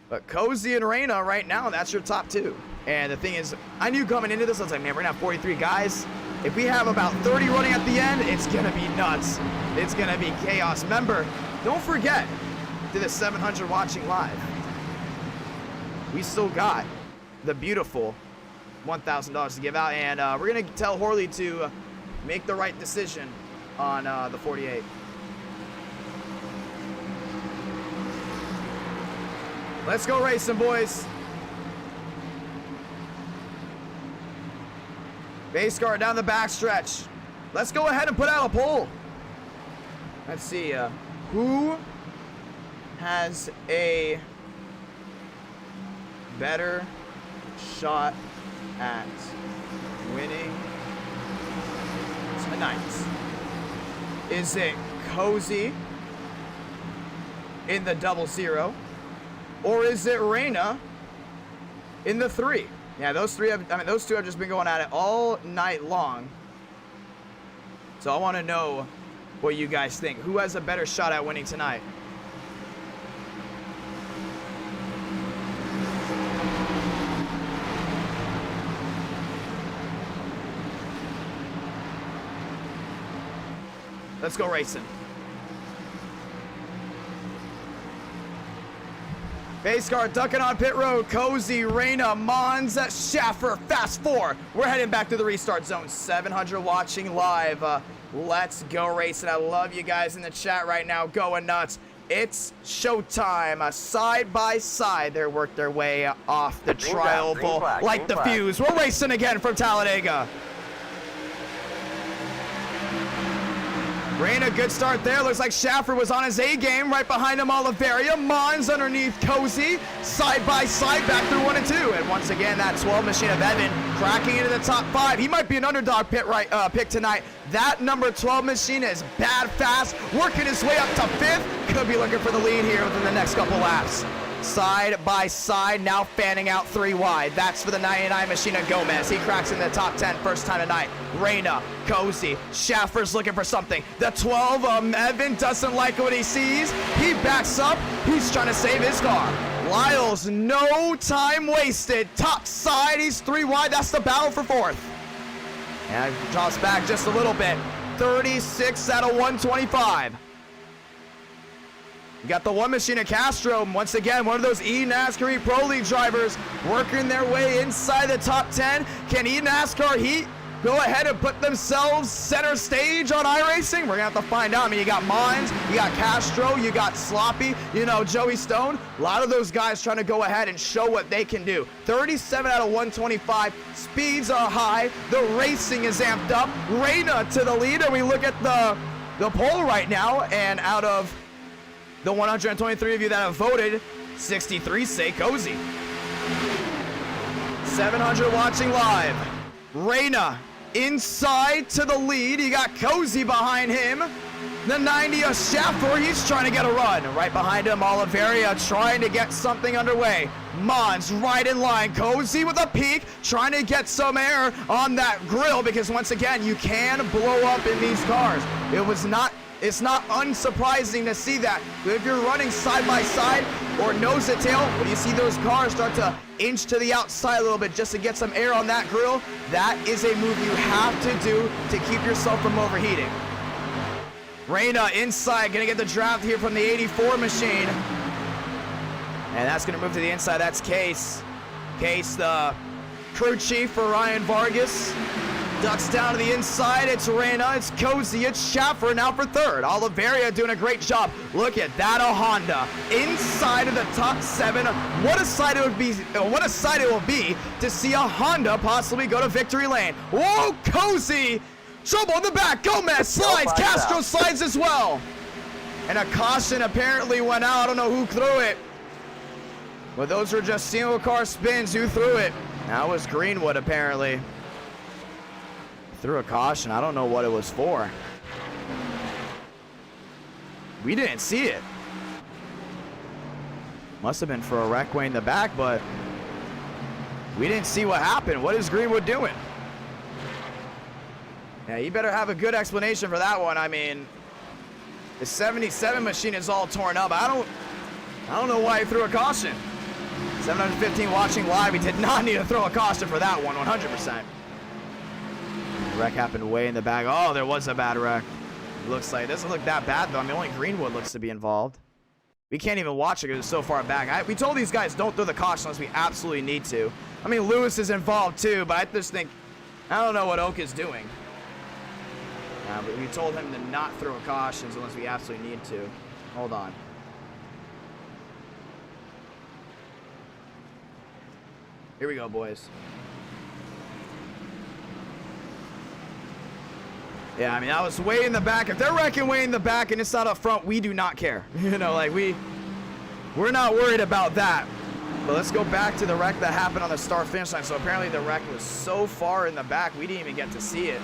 But Cozy and Reyna right now, that's your top two. And the thing is, I knew coming into this, I was like, man, we're going to have 43 guys. If we have about 30 running at the end, it's going to be nuts. It's going to be chaos. Remember, don't forget, to the 700 watching live, we still got the beautiful $1,000 to give out, and we're gonna tell Horley to make the right decision on the 48. Let's go racing, boys. Base car down the backstretch. Let's go ahead and put out a poll. Let's see who has a better shot at winning tonight. Is it Cozy in the 00, or is it Reyna in the 3? Yeah, those two have just been going at it all night long. So I want to know what you guys think. Who has a better shot at winning tonight? Let's go racing. Base car ducking on pit road. Cozy, Reyna, Mons, Schaffer, fast 4. We're heading back to the restart zone. 700 watching live. Let's go racing. I love you guys in the chat right now going nuts. It's showtime. Side by side, they worked their way off the trial like the fuse. We're racing again from Talladega. Reyna, good start there. Looks like Schaffer was on his A game. Right behind him, Oliveria. Mons underneath Cozy. Side by side, back through 1 and 2. And once again, that 12 machine of Evan cracking into the top 5. He might be an underdog pick tonight. That number 12 machine is bad fast. Working his way up to 5th. Could be looking for the lead here within the next couple laps. Side by side, now fanning out 3 wide. That's for the 99 machine of Gomez. He cracks in the top 10 first time tonight. Reyna, Cozy, Schaffer's looking for something. The 12, Evan doesn't like what he sees. He backs up. He's trying to save his car. Lyles, no time wasted. Top side, he's 3 wide. That's the battle for 4th. And drops back just a little bit. 36 out of 125. You got the 1 machine of Castro. Once again, one of those NASCAR Heat Pro League drivers working their way inside the top 10. Can NASCAR Heat go ahead and put themselves center stage on iRacing? We're going to have to find out. I mean, you got Mons, you got Castro, you got Sloppy, you know, Joey Stone. A lot of those guys trying to go ahead and show what they can do. 37 out of 125. Speeds are high. The racing is amped up. Reyna to the lead. And we look at the poll right now, and out of the 123 of you that have voted, 63 say Cozy. 700 watching live. Reyna inside to the lead. You got Cozy behind him. The 90 of Schaffer, he's trying to get a run. Right behind him, Oliveria trying to get something underway. Mons right in line. Cozy with a peek, trying to get some air on that grill because once again, you can blow up in these cars. It's not unsurprising to see that. If you're running side by side or nose to tail, when you see those cars start to inch to the outside a little bit just to get some air on that grill, that is a move you have to do to keep yourself from overheating. Reyna inside, gonna get the draft here from the 84 machine. And that's gonna move to the inside, that's Case. Case, the crew chief for Ryan Vargas. Ducks down to the inside, it's Reyna, it's Cozy, it's Schaffer now for third. Oliveria doing a great job. Look at that, a Honda inside of the top 7. What a sight it will be to see a Honda possibly go to victory lane. Whoa, Cozy! Trouble in the back, Gomez slides, Castro slides as well. And a caution apparently went out, I don't know who threw it. But those were just single car spins, who threw it? That was Greenwood apparently. Threw a caution, I don't know what it was for. We didn't see it. Must have been for a wreck way in the back, but we didn't see what happened. What is Greenwood doing? Yeah, you better have a good explanation for that one. I mean, the 77 machine is all torn up. I don't know why he threw a caution. 715 watching live. He did not need to throw a caution for that one, 100%. Wreck happened way in the back. Oh, there was a bad wreck. Looks like it doesn't look that bad though. I mean, only Greenwood looks to be involved. We can't even watch it because it's so far back. We told these guys don't throw the caution unless we absolutely need to. I mean, Lewis is involved too, but I just think, I don't know what Oak is doing. But we told him to not throw cautions unless we absolutely need to. Hold on. Here we go, boys. Yeah, I mean, I was way in the back. If they're wrecking way in the back and it's not up front, we do not care. You know, like we're not worried about that. But let's go back to the wreck that happened on the start finish line. So apparently the wreck was so far in the back, we didn't even get to see it.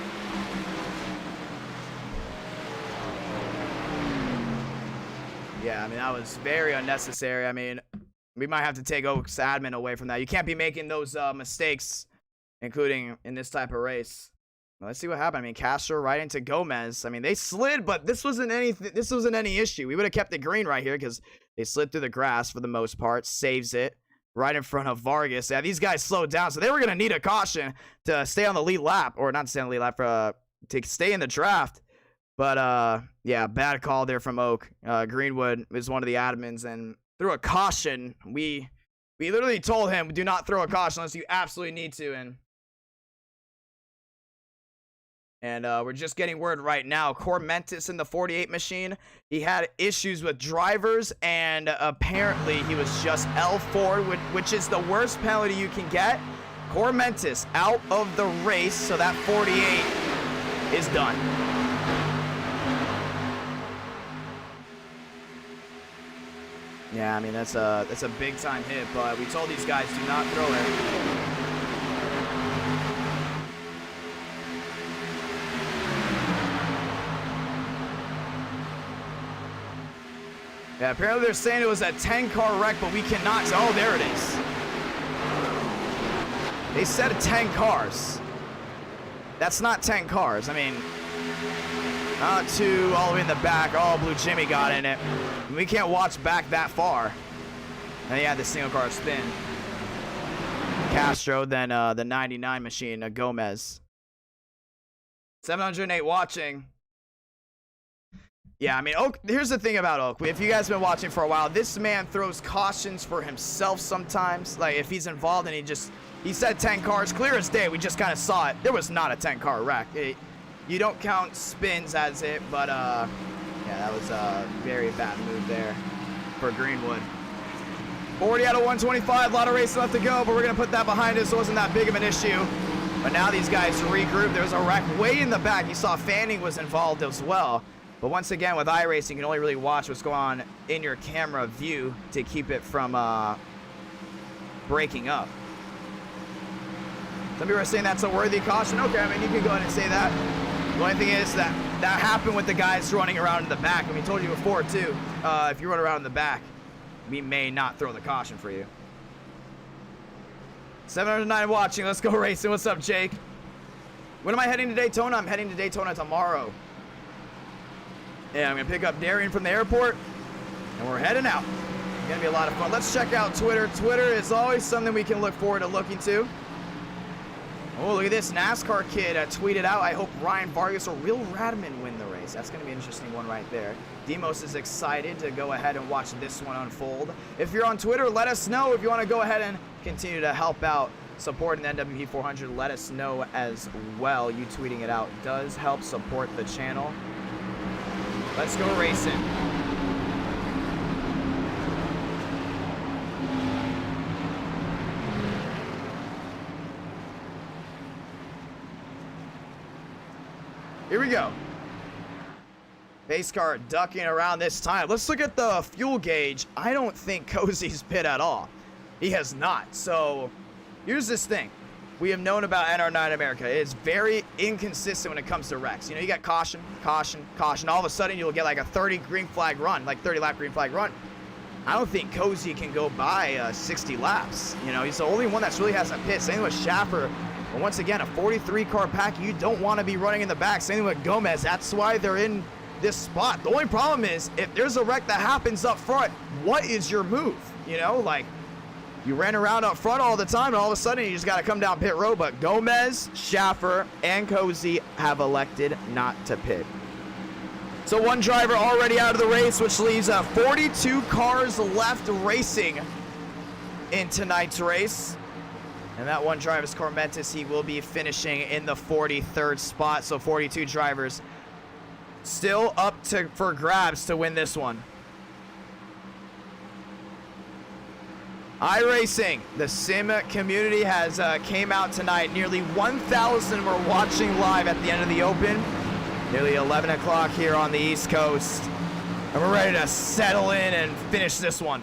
Yeah, I mean, that was very unnecessary. I mean, we might have to take Oak's admin away from that. You can't be making those mistakes, including in this type of race. Well, let's see what happened. I mean, Castro right into Gomez. I mean, they slid, but this wasn't any issue. We would have kept it green right here because they slid through the grass for the most part. Saves it right in front of Vargas. Yeah, these guys slowed down, so they were going to need a caution to stay on the lead lap, or not to stay on the lead lap, to stay in the draft. But, yeah, bad call there from Oak. Greenwood is one of the admins and threw a caution. We literally told him, do not throw a caution unless you absolutely need to. And we're just getting word right now. Cormentis in the 48 machine, he had issues with drivers, and apparently he was just L4, which is the worst penalty you can get. Cormentis out of the race, so that 48 is done. Yeah, I mean, that's a big time hit, but we told these guys do not throw it. Yeah, apparently they're saying it was a 10-car wreck, but we cannot. Oh, there it is. They said 10 cars. That's not 10 cars. I mean, not two all the way in the back. Oh, Blue Jimmy got in it. We can't watch back that far. And he had the single car spin. Castro, then the 99 machine, Gomez. 708 watching. Yeah, I mean, Oak, here's the thing about Oak. If you guys have been watching for a while, this man throws cautions for himself sometimes. Like, if he's involved and he said 10 cars, clear as day, we just kind of saw it. There was not a 10-car wreck. You don't count spins as it, but, yeah, that was a very bad move there for Greenwood. 40 out of 125, a lot of racing left to go, but we're going to put that behind us. It wasn't that big of an issue. But now these guys regroup. There's a wreck way in the back. You saw Fanning was involved as well. But once again, with iRacing, you can only really watch what's going on in your camera view to keep it from breaking up. Some people are saying that's a worthy caution. Okay, I mean, you can go ahead and say that. The only thing is that happened with the guys running around in the back. I mean, I told you before, too. If you run around in the back, we may not throw the caution for you. 709 watching. Let's go racing. What's up, Jake? When am I heading to Daytona? I'm heading to Daytona tomorrow. Yeah, I'm going to pick up Darian from the airport, and we're heading out. It's going to be a lot of fun. Let's check out Twitter. Twitter is always something we can look forward to looking to. Oh, look at this. NASCAR kid tweeted out, I hope Ryan Vargas or Will Radman win the race. That's going to be an interesting one right there. Demos is excited to go ahead and watch this one unfold. If you're on Twitter, let us know. If you want to go ahead and continue to help out supporting the NWP 400, let us know as well. You tweeting it out does help support the channel. Let's go racing. Here we go. Pace car ducking around this time. Let's look at the fuel gauge. I don't think Cozy's pit at all. He has not. So here's this thing. We have known about NR9 America. It's very inconsistent when it comes to wrecks. You know, you got caution, caution, caution. All of a sudden, you'll get like a 30 green flag run, like 30 lap green flag run. I don't think Cozy can go by 60 laps. You know, he's the only one that's really has a pit. Same with Schaffer. But once again, a 43 car pack, you don't want to be running in the back. Same with Gomez. That's why they're in this spot. The only problem is if there's a wreck that happens up front, what is your move? You know, like you ran around up front all the time and all of a sudden you just got to come down pit road. But Gomez, Schaffer, and Cozy have elected not to pit. So one driver already out of the race, which leaves 42 cars left racing in tonight's race. And that one driver is Cormentis. He will be finishing in the 43rd spot. So 42 drivers still up for grabs to win this one. iRacing, the sim community has came out tonight. Nearly 1,000 were watching live at the end of the Open. Nearly 11 o'clock here on the East Coast. And we're ready to settle in and finish this one.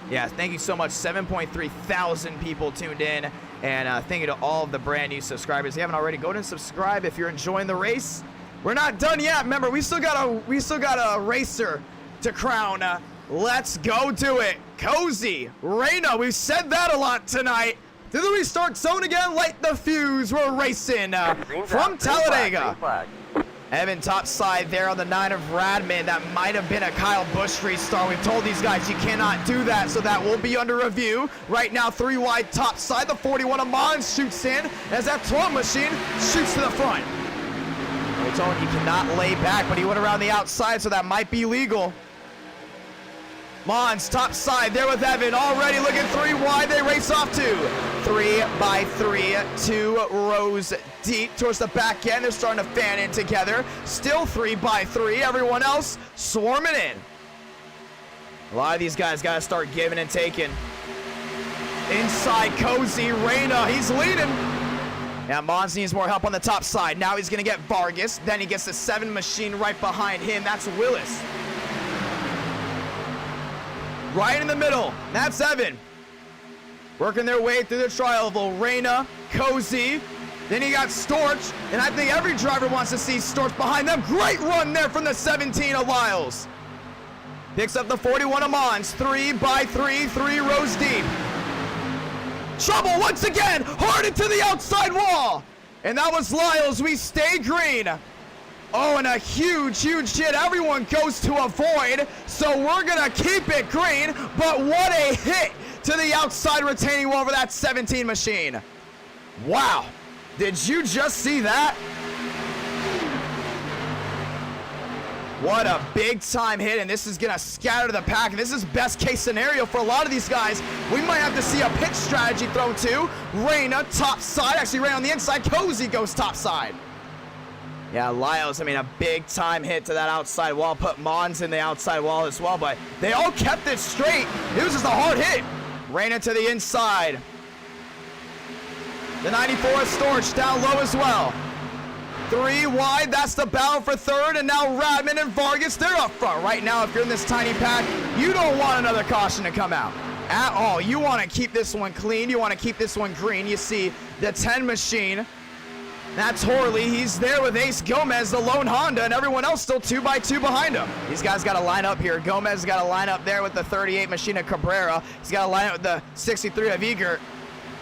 Yeah, thank you so much. 7.3 thousand people tuned in. And thank you to all of the brand new subscribers. If you haven't already, go ahead and subscribe if you're enjoying the race. We're not done yet. Remember, we still got a racer to crown. Let's go do it. Cozy, Reyna, we've said that a lot tonight. To the restart zone again, light the fuse. We're racing from Talladega. Evan topside there on the 9 of Radman. That might have been a Kyle Busch restart. We've told these guys you cannot do that, so that will be under review. Right now, 3 wide topside. The 41 of Mons shoots in as that 12 machine shoots to the front. We told him he cannot lay back, but he went around the outside, so that might be legal. Mons topside there with Evan, already looking 3 wide. They race off to 3 by 3, 2 rows deep towards the back end. They're starting to fan in together. Still 3 by 3. Everyone else swarming in. A lot of these guys got to start giving and taking. Inside Cozy, Reyna, he's leading. Yeah, Mons needs more help on the top side. Now he's going to get Vargas. Then he gets the 7 machine right behind him. That's Willis. Right in the middle, that's Evan. Working their way through the tri-oval. Reyna, Cozy, then you got Storch, and I think every driver wants to see Storch behind them. Great run there from the 17 of Lyles. Picks up the 41 of Mons, 3 by 3, 3 rows deep. Trouble once again, hard into the outside wall. And that was Lyles, we stay green. Oh, and a huge hit. Everyone goes to avoid, so we're going to keep it green. But what a hit to the outside retaining wall over that 17 machine. Wow. Did you just see that? What a big-time hit, and this is going to scatter the pack. This is best-case scenario for a lot of these guys. We might have to see a pitch strategy thrown too. Reyna, top side. Actually, Reyna on the inside. Cozy goes top side. Yeah, Lyles, I mean, a big-time hit to that outside wall. Put Mons in the outside wall as well, but they all kept it straight. It was just a hard hit. Reyna to the inside. The 94 of Storch down low as well. 3 wide, that's the battle for third, and now Radman and Vargas, they're up front. Right now, if you're in this tiny pack, you don't want another caution to come out. at all. You want to keep this one clean. You want to keep this one green. You see the 10 machine. That's Horley. He's there with Ace Gomez, the lone Honda, and everyone else still 2x2 behind him. These guys got to line up here. Gomez has got to line up there with the 38 machine of Cabrera. He's got to line up with the 63 of Egert.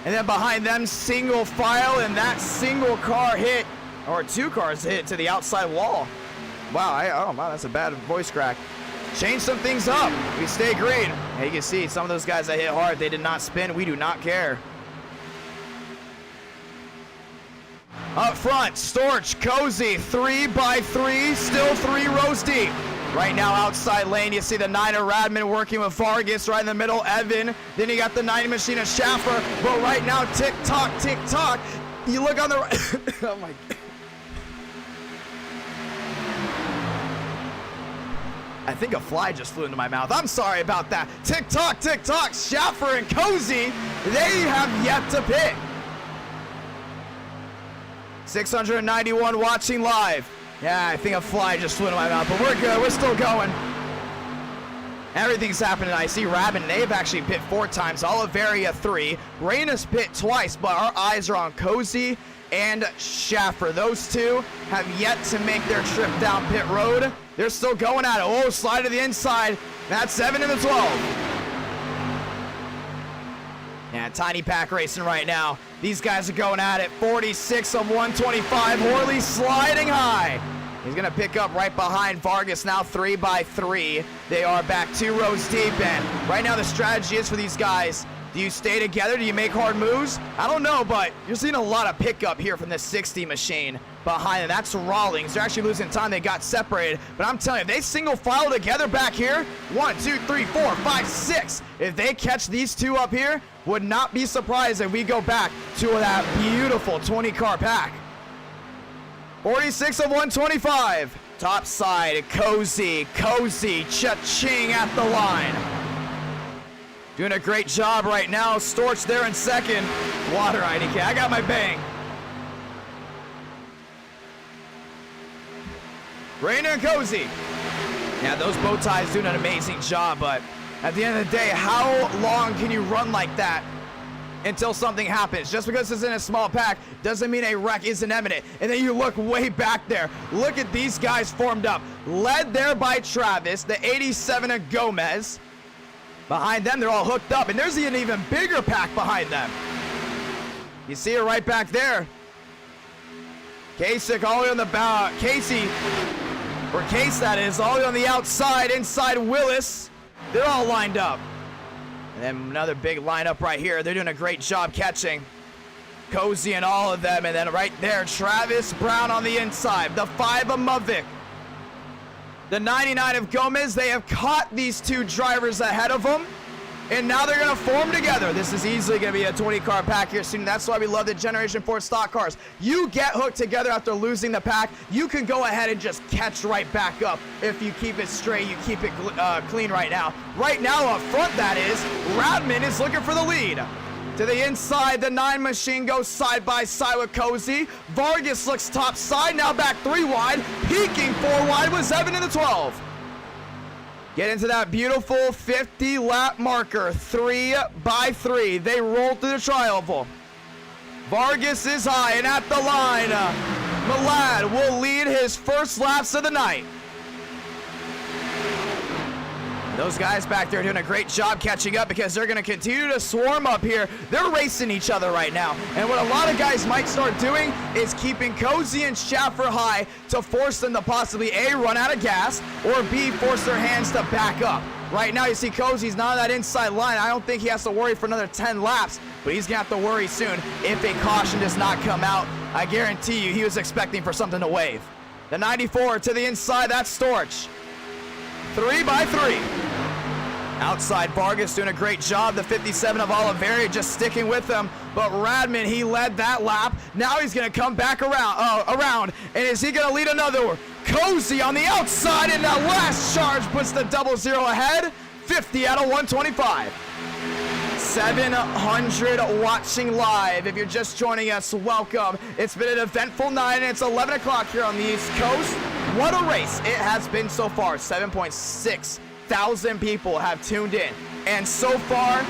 And then behind them, single file, and that single car hit, or 2 cars hit to the outside wall. Wow, oh wow, that's a bad voice crack. Change some things up. We stay green. And you can see some of those guys that hit hard, they did not spin. We do not care. Up front, Storch, Cozy, 3x3, still 3 rows deep. Right now, outside lane, you see the 9 of Radman working with Vargas right in the middle, Evan. Then you got the 90 machine of Schaffer. But right now, tick-tock, tick-tock. You look on the right. Oh, my God. I think a fly just flew into my mouth. I'm sorry about that. Tick-tock, tick-tock. Schaffer and Cozy, they have yet to pit. 691 watching live. Yeah, I think a fly just flew into my mouth, but we're good. We're still going. Everything's happening. I see Rabin. They've actually pit 4 times. Oliveria 3. Reyna's pit twice, but our eyes are on Cozy and Schaffer. Those 2 have yet to make their trip down pit road. They're still going at it. Oh, slide to the inside. That's 7 in the 12. Yeah, Tiny Pack racing right now. These guys are going at it. 46 of 125. Horley sliding high. He's going to pick up right behind Vargas now, 3x3. They are back 2 rows deep. And right now the strategy is for these guys. Do you stay together? Do you make hard moves? I don't know, but you're seeing a lot of pickup here from this 60 machine behind them. That's Rawlings. They're actually losing time. They got separated. But I'm telling you, if they single file together back here, 1, 2, 3, 4, 5, 6. If they catch these 2 up here, would not be surprised if we go back to that beautiful 20-car pack. 46 of 125. Top side, Cozy, cha-ching at the line. Doing a great job right now. Storch there in second. Water IDK. I got my bang. Reyna and Cozy. Yeah, those bow ties doing an amazing job, but at the end of the day, how long can you run like that until something happens? Just because it's in a small pack doesn't mean a wreck isn't imminent. And then you look way back there. Look at these guys formed up. Led there by Travis, the 87 of Gomez. Behind them, they're all hooked up, and there's an even bigger pack behind them. You see it right back there. Kasich all the way on the bow. Casey, or Case that is, all the way on the outside, inside Willis. They're all lined up. And then another big lineup right here. They're doing a great job catching. Cozy and all of them, and then right there, Travis Brown on the inside. The 5 of Mavic. The 99 of Gomez, they have caught these 2 drivers ahead of them, and now they're going to form together. This is easily going to be a 20-car pack here soon. That's why we love the Generation 4 stock cars. You get hooked together after losing the pack, you can go ahead and just catch right back up. If you keep it straight, you keep it clean right now. Right now up front, that is, Radman is looking for the lead. To the inside, the 9 machine goes side by side with Cozy. Vargas looks top side, now back 3 wide. Peaking 4 wide with 7 in the 12. Get into that beautiful 50-lap marker, 3x3. They roll through the tri-oval. Vargas is high and at the line. Malad will lead his first laps of the night. Those guys back there doing a great job catching up because they're going to continue to swarm up here. They're racing each other right now. And what a lot of guys might start doing is keeping Cozy and Schaffer high to force them to possibly A, run out of gas, or B, force their hands to back up. Right now you see Cozy's not on that inside line. I don't think he has to worry for another 10 laps, but he's going to have to worry soon if a caution does not come out. I guarantee you he was expecting for something to wave. The 94 to the inside, that's Storch. 3x3. Outside, Vargas doing a great job. The 57 of Oliveria just sticking with him. But Radman, he led that lap. Now he's going to come back around. And is he going to lead another one? Cozy on the outside, and that last charge puts the 00 ahead. 50 out of 125. 700 watching live. If you're just joining us, welcome. It's been an eventful night, and it's 11 o'clock here on the East Coast. What a race it has been so far. 7.6 1,000 people have tuned in. And so far,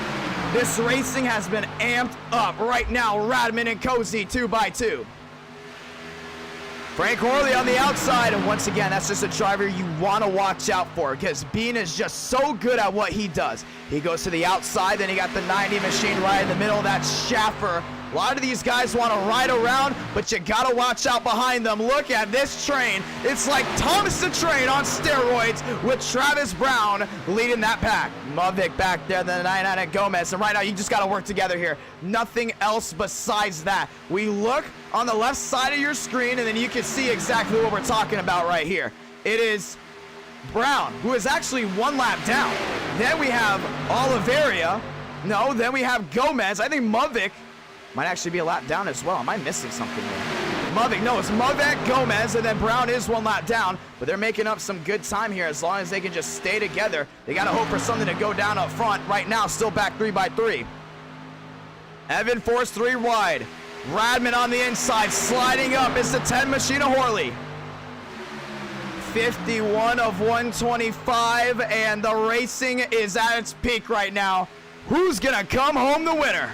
this racing has been amped up. Right now, Radman and Cozy 2x2. Frank Horley on the outside, and once again, that's just a driver you want to watch out for because Bean is just so good at what he does. He goes to the outside, then he got the 90 machine right in the middle. That's Schaffer. A lot of these guys want to ride around, but you got to watch out behind them. Look at this train. It's like Thomas the Train on steroids with Travis Brown leading that pack. Mavic back there, the 99 at Gomez. And right now, you just got to work together here. Nothing else besides that. We look on the left side of your screen, and then you can see exactly what we're talking about right here. It is Brown, who is actually one lap down. Then we have Oliveira. No, then we have Gomez. I think Mavic might actually be a lap down as well. Am I missing something here? Mavic, no, it's Mavic, Gomez, and then Brown is one lap down, but they're making up some good time here as long as they can just stay together. They got to hope for something to go down up front. Right now, still back 3x3. Evan forced 3 wide. Radman on the inside, sliding up. It's the 10 machine of Horley. 51 of 125, and the racing is at its peak right now. Who's going to come home the winner?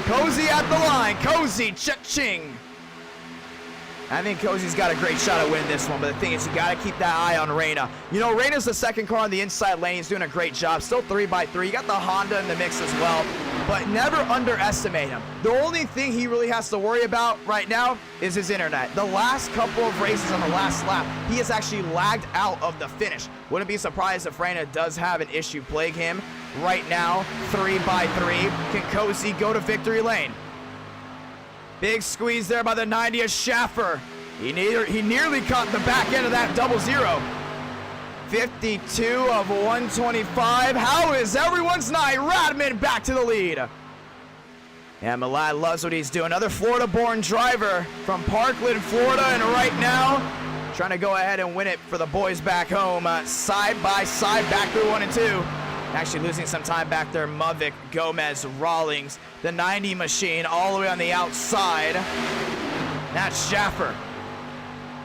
Cozy at the line. Cozy, cha-ching. I think Cozy's got a great shot at winning this one, but the thing is, you got to keep that eye on Reyna. You know, Reyna's the second car on the inside lane. He's doing a great job. Still 3x3. You got the Honda in the mix as well, but never underestimate him. The only thing he really has to worry about right now is his internet. The last couple of races on the last lap, he has actually lagged out of the finish. Wouldn't be surprised if Reyna does have an issue plague him. Right now, 3x3. Can Cozy go to victory lane? Big squeeze there by the 90 of Schaffer. He nearly caught the back end of that 0-0. 52 of 125. How is everyone's night? Radman back to the lead. Yeah, Malad loves what he's doing. Another Florida-born driver from Parkland, Florida, and right now, trying to go ahead and win it for the boys back home. Side by side, back through 1 and 2. Actually losing some time back there. Mavic, Gomez, Rawlings, the 90 machine all the way on the outside. That's Schaffer.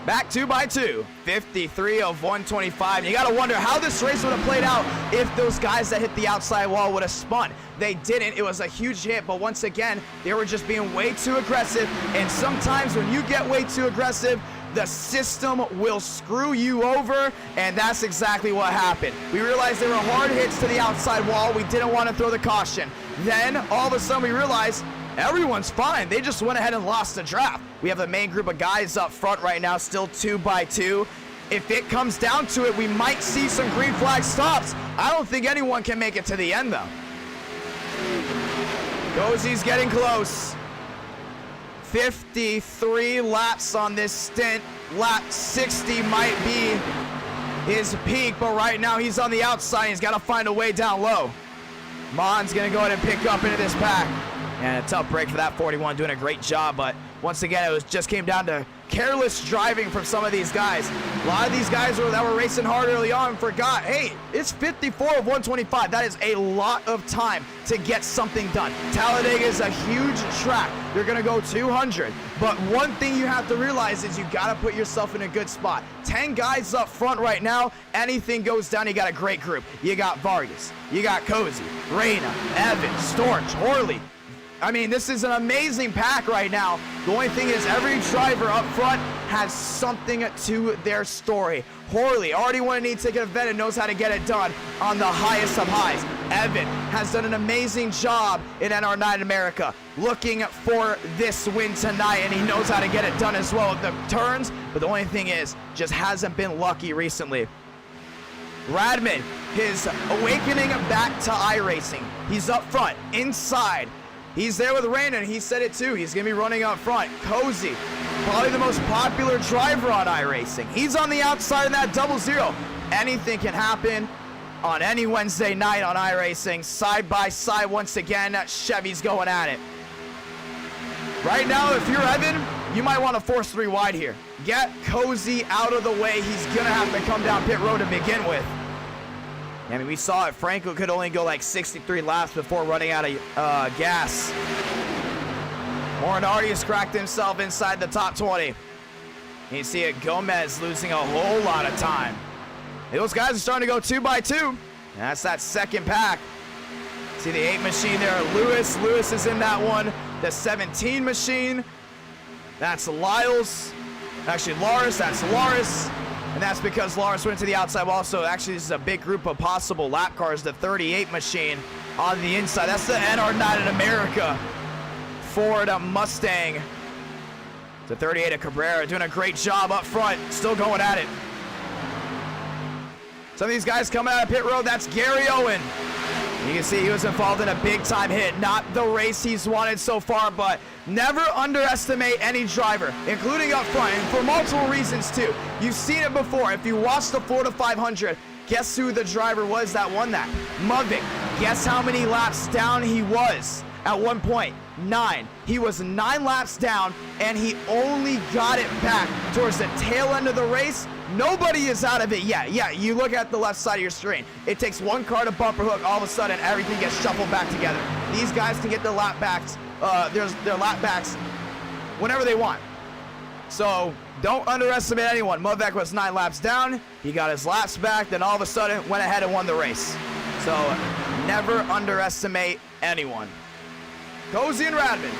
Back 2x2, 53 of 125. You got to wonder how this race would have played out if those guys that hit the outside wall would have spun. They didn't. It was a huge hit, but once again, they were just being way too aggressive. And sometimes when you get way too aggressive, the system will screw you over, and that's exactly what happened. We realized there were hard hits to the outside wall. We didn't want to throw the caution. Then, all of a sudden, we realized everyone's fine. They just went ahead and lost the draft. We have the main group of guys up front right now, still 2x2. If it comes down to it, we might see some green flag stops. I don't think anyone can make it to the end, though. Cozy's getting close. 53 laps on this stint. Lap 60 might be his peak, but right now he's on the outside. He's got to find a way down low. Mon's going to go ahead and pick up into this pack. And a tough break for that 41, doing a great job, but once again, it just came down to careless driving from some of these guys. A lot of these guys that were racing hard early on forgot, hey, it's 54 of 125. That is a lot of time to get something done. Talladega is a huge track. You're going to go 200. But one thing you have to realize is you got to put yourself in a good spot. 10 guys up front right now. Anything goes down, you got a great group. You got Vargas. You got Cozy, Reyna, Evan, Storch, Horley. I mean, this is an amazing pack right now. The only thing is every driver up front has something to their story. Horley already won an eTicket event and knows how to get it done on the highest of highs. Evan has done an amazing job in NR9 America, looking for this win tonight, and he knows how to get it done as well with the turns, but the only thing is, just hasn't been lucky recently. Radman, his awakening back to iRacing. He's up front, inside. He's there with Reyna, and he said it too. He's going to be running up front. Cozy, probably the most popular driver on iRacing. He's on the outside in that 0-0. Anything can happen on any Wednesday night on iRacing. Side by side once again, Chevy's going at it. Right now, if you're Evan, you might want to force 3 wide here. Get Cozy out of the way. He's going to have to come down pit road to begin with. I mean, we saw it. Franco could only go like 63 laps before running out of gas. Morinardi has cracked himself inside the top 20. You see it, Gomez losing a whole lot of time. Those guys are starting to go 2 by 2. And that's that second pack. See the 8 machine there. Lewis is in that one. The 17 machine. That's Lyles. Actually, Lars. That's Lars. And that's because Lars went to the outside wall. So actually, this is a big group of possible lap cars. The 38 machine on the inside. That's the NR9 in America. Ford Mustang. The 38 of Cabrera doing a great job up front. Still going at it. Some of these guys coming out of pit road. That's Gary Owen. You can see he was involved in a big-time hit. Not the race he's wanted so far, but never underestimate any driver, including up front, and for multiple reasons, too. You've seen it before. If you watched the Florida 500, guess who the driver was that won that? Mudvik. Guess how many laps down he was at one point? 9. He was 9 laps down, and he only got it back towards the tail end of the race. Nobody is out of it yet. Yeah, you look at the left side of your screen. It takes one car to bumper hook. All of a sudden, everything gets shuffled back together. These guys can get their lap backs, their lap backs whenever they want. So don't underestimate anyone. Mudvik was 9 laps down. He got his laps back. Then all of a sudden, went ahead and won the race. So never underestimate anyone. Cozy and Radman.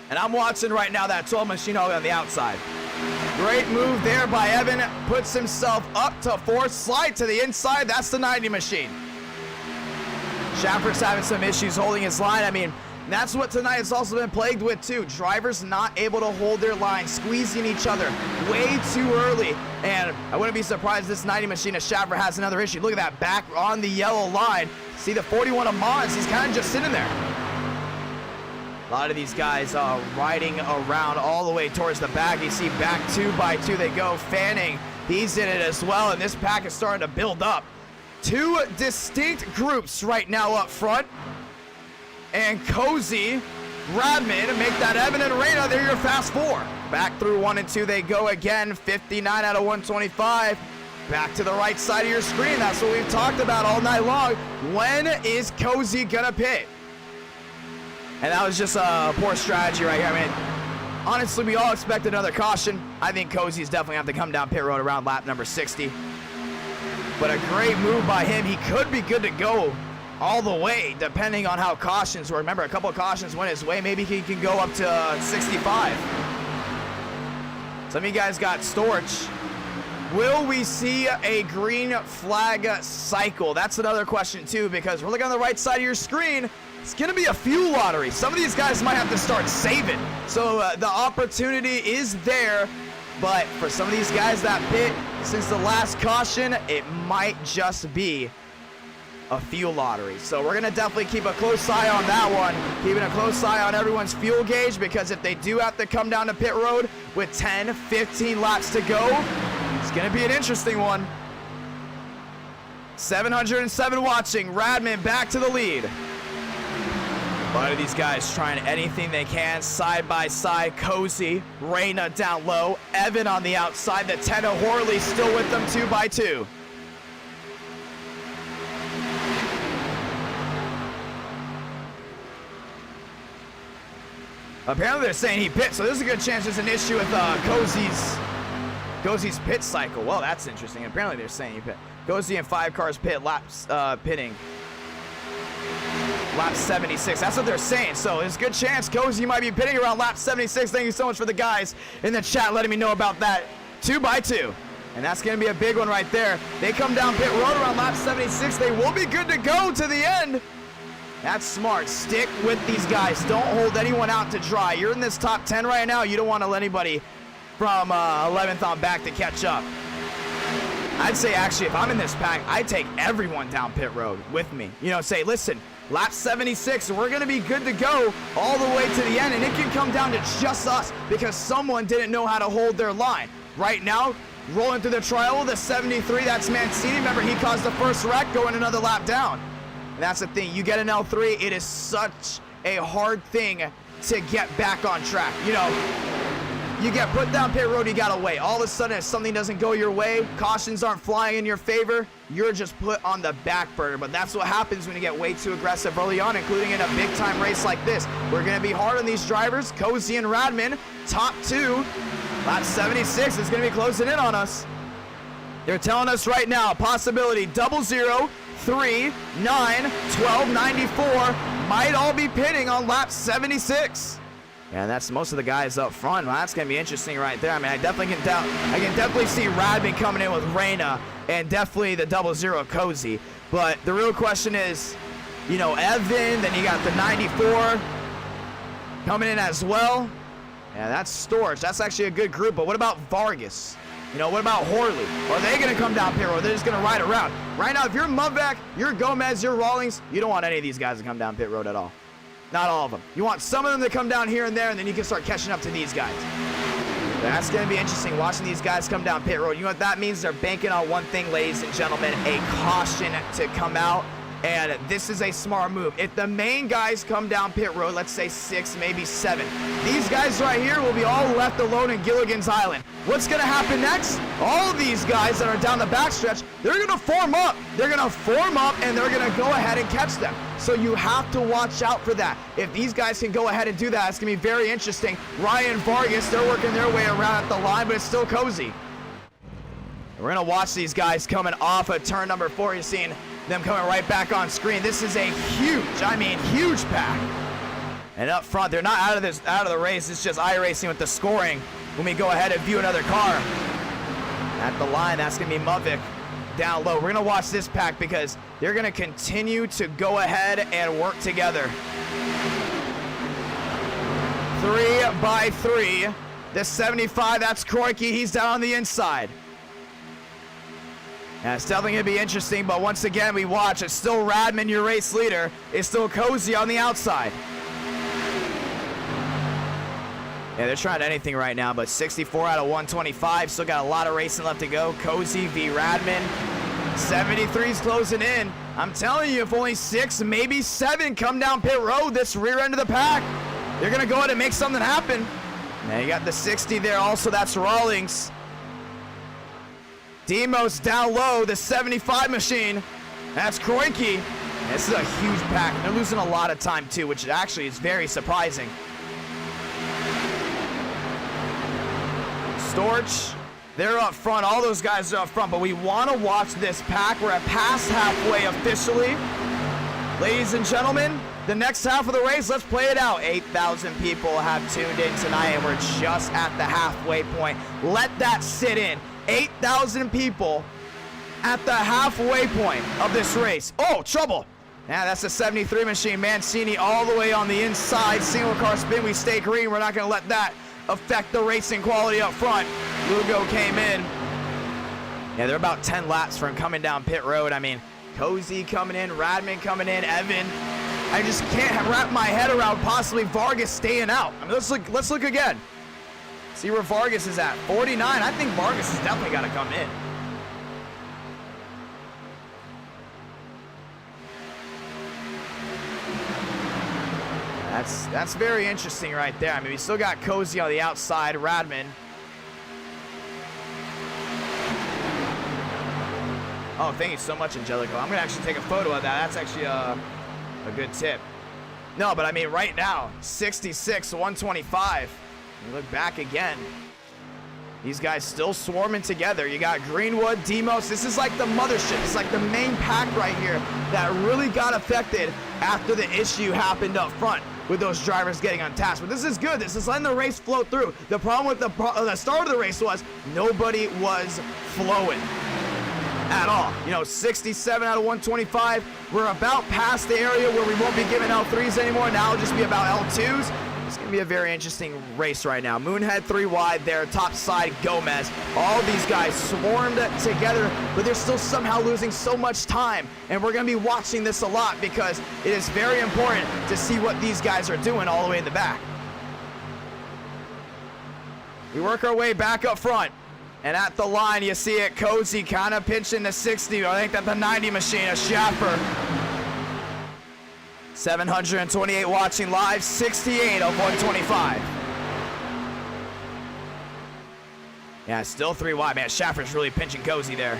And I'm watching right now that 12 machine hog on the outside. Great move there by Evan. Puts himself up to 4th. Slide to the inside. That's the 90 machine. Schaffer's having some issues holding his line. I mean, that's what tonight has also been plagued with too. Drivers not able to hold their line, squeezing each other way too early. And I wouldn't be surprised this 90 machine of Schaffer has another issue. Look at that, back on the yellow line. See the 41 of Mons, he's kind of just sitting there. A lot of these guys riding around all the way towards the back. You see back 2 by 2 they go. Fanning, he's in it as well, and this pack is starting to build up. 2 distinct groups right now up front. And Cozy, Radman make that Evan and Reyna. They're your fast 4. Back through 1 and 2 they go again. 59 out of 125. Back to the right side of your screen. That's what we've talked about all night long. When is Cozy gonna pit? And that was just a poor strategy right here. I mean, honestly, we all expect another caution. I think Cozy's definitely have to come down pit road around lap number 60. But a great move by him. He could be good to go all the way, depending on how cautions were. Remember, a couple of cautions went his way. Maybe he can go up to 65. Some of you guys got Storch. Will we see a green flag cycle? That's another question, too, because we're looking on the right side of your screen. It's going to be a fuel lottery. Some of these guys might have to start saving. So the opportunity is there. But for some of these guys that pit since the last caution, it might just be a fuel lottery. So we're going to definitely keep a close eye on that one. Keeping a close eye on everyone's fuel gauge, because if they do have to come down to pit road with 10, 15 laps to go, it's going to be an interesting one. 707 watching. Radman back to the lead. A lot of these guys trying anything they can, side by side. Cozy, Reyna down low, Evan on the outside. The 10 of Horley still with them 2 by 2. Apparently they're saying he pit, so there's a good chance there's an issue with Cozy's pit cycle. Well, that's interesting. Apparently they're saying he pit. Cozy and 5 cars pit laps, pitting. Lap 76. That's what they're saying. So there's a good chance Cozy might be pitting around lap 76. Thank you so much for the guys in the chat letting me know about that. 2 by 2. And that's going to be a big one right there. They come down pit road around lap 76. They will be good to go to the end. That's smart. Stick with these guys. Don't hold anyone out to dry. You're in this top 10 right now. You don't want to let anybody from 11th on back to catch up. I'd say, actually, if I'm in this pack, I'd take everyone down pit road with me. You know, say, listen, lap 76, we're going to be good to go all the way to the end, and it can come down to just us because someone didn't know how to hold their line. Right now, rolling through the trial, the 73, that's Mancini. Remember, he caused the first wreck, going another lap down. And that's the thing. You get an L3, it is such a hard thing to get back on track. You know, you get put down pit road, you gotta wait. All of a sudden, if something doesn't go your way, cautions aren't flying in your favor, you're just put on the back burner. But that's what happens when you get way too aggressive early on, including in a big-time race like this. We're gonna be hard on these drivers. Cozy and Radman, top 2. Lap 76 is going to be closing in on us. They're telling us right now, possibility 00, 3, 9, 12, 94 might all be pitting on lap 76. And that's most of the guys up front. Well, that's going to be interesting right there. I mean, I can definitely see Radman coming in with Reyna and definitely the 00 Cozy. But the real question is, you know, Evan, then you got the 94 coming in as well. Yeah, that's Storage. That's actually a good group. But what about Vargas? You know, what about Horley? Are they going to come down pit road? They're just going to ride around. Right now, if you're Mudback, you're Gomez, you're Rawlings, you don't want any of these guys to come down pit road at all. Not all of them. You want some of them to come down here and there, and then you can start catching up to these guys. That's going to be interesting, watching these guys come down pit road. You know what that means? They're banking on one thing, ladies and gentlemen, a caution to come out. And this is a smart move. If the main guys come down pit road, let's say 6, maybe 7, these guys right here will be all left alone in Gilligan's Island. What's going to happen next? All of these guys that are down the backstretch, they're going to form up. They're going to form up, and they're going to go ahead and catch them. So you have to watch out for that. If these guys can go ahead and do that, it's going to be very interesting. Ryan Vargas, they're working their way around at the line, but it's still Cozy. We're going to watch these guys coming off of turn number 4. You're seeing them coming right back on screen. This is a huge, I mean huge pack. And up front, they're not out of the race. It's just iRacing with the scoring when we go ahead and view another car. At the line, that's gonna be Muvik down low. We're gonna watch this pack because they're gonna continue to go ahead and work together. 3 by 3. The 75, that's Kroike. He's down on the inside. Yeah, it's definitely going to be interesting, but once again, we watch. It's still Radman, your race leader. It's still Cozy on the outside. Yeah, they're trying anything right now, but 64 out of 125. Still got a lot of racing left to go. Cozy v. Radman. 73's closing in. I'm telling you, if only 6, maybe 7 come down pit road, this rear end of the pack, they're going to go ahead and make something happen. Now you got the 60 there. Also, that's Rawlings. Demos down low, the 75 machine. That's Kroike. This is a huge pack. They're losing a lot of time too, which actually is very surprising. Storch, they're up front. All those guys are up front, but we want to watch this pack. We're at past halfway officially. Ladies and gentlemen, the next half of the race, let's play it out. 8,000 people have tuned in tonight, and we're just at the halfway point. Let that sit in. 8,000 people at the halfway point of this race. Oh, trouble. Yeah, that's the 73 machine. Mancini all the way on the inside. Single car spin. We stay green. We're not going to let that affect the racing quality up front. Lugo came in. Yeah, they're about 10 laps from coming down pit road. I mean, Cozy coming in, Radman coming in, Evan. I just can't wrap my head around possibly Vargas staying out. I mean, let's look again. See where Vargas is at. 49. I think Vargas has definitely got to come in. That's very interesting right there. I mean, we still got Cozy on the outside, Radman. Oh, thank you so much, Angelico. I'm going to actually take a photo of that. That's actually a good tip. No, but I mean, right now, 66, 125. You look back again. These guys still swarming together. You got Greenwood, Demos. This is like the mothership. It's like the main pack right here that really got affected after the issue happened up front with those drivers getting untouched. But this is good. This is letting the race flow through. The problem with the start of the race was nobody was flowing at all. You know, 67 out of 125. We're about past the area where we won't be giving L3s anymore. Now it'll just be about L2s. It's going to be a very interesting race right now. Moonhead 3 wide there, top side Gomez. All these guys swarmed together, but they're still somehow losing so much time. And we're going to be watching this a lot because it is very important to see what these guys are doing all the way in the back. We work our way back up front. And at the line, you see it, Cozy kind of pinching the 60. I think that's the 90 machine, a Schaffer. 728 watching live, 68 of 125. Yeah, still 3 wide, man. Schaffer's really pinching Cozy there.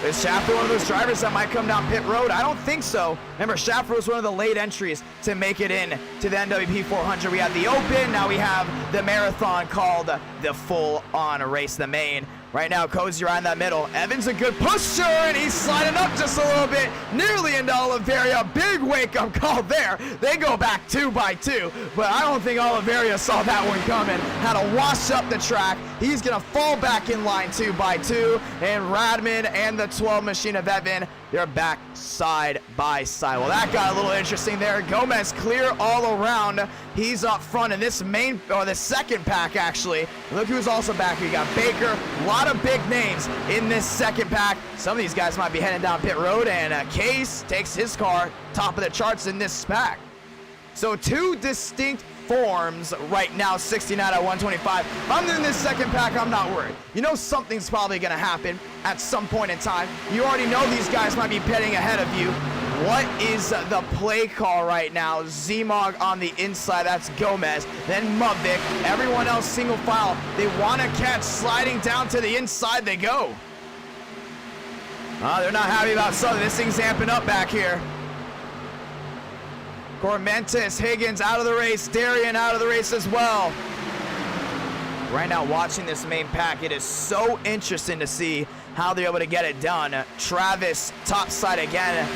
Is Schaffer one of those drivers that might come down pit road? I don't think so. Remember, Schaffer was one of the late entries to make it in to the NWP 400. We had the Open, now we have the Marathon called the full-on race, the main. Right now, Cozy right in that middle. Evan's a good pusher, and he's sliding up just a little bit, nearly into Oliveria. Big wake-up call there. They go back 2 by 2, but I don't think Oliveria saw that one coming. Had to wash up the track. He's going to fall back in line 2 by 2, and Radman and the 12 machine of Evan, they're back side by side. Well, that got a little interesting there. Gomez clear all around. He's up front in this main, or the second pack, actually. Look who's also back here. You got Baker. A lot of big names in this second pack. Some of these guys might be heading down pit road, and Case takes his car top of the charts in this pack. So 2 distinct forms right now, 69 at 125. If I'm in this second pack, I'm not worried. You know something's probably going to happen at some point in time. You already know these guys might be pitting ahead of you. What is the play call right now? Zmog on the inside, that's Gomez. Then Mubvik, everyone else single file. They want to catch, sliding down to the inside they go. They're not happy about something. This thing's amping up back here. Cormentis, Higgins out of the race, Darian out of the race as well. Right now, watching this main pack, it is so interesting to see how they're able to get it done. Travis, top side again.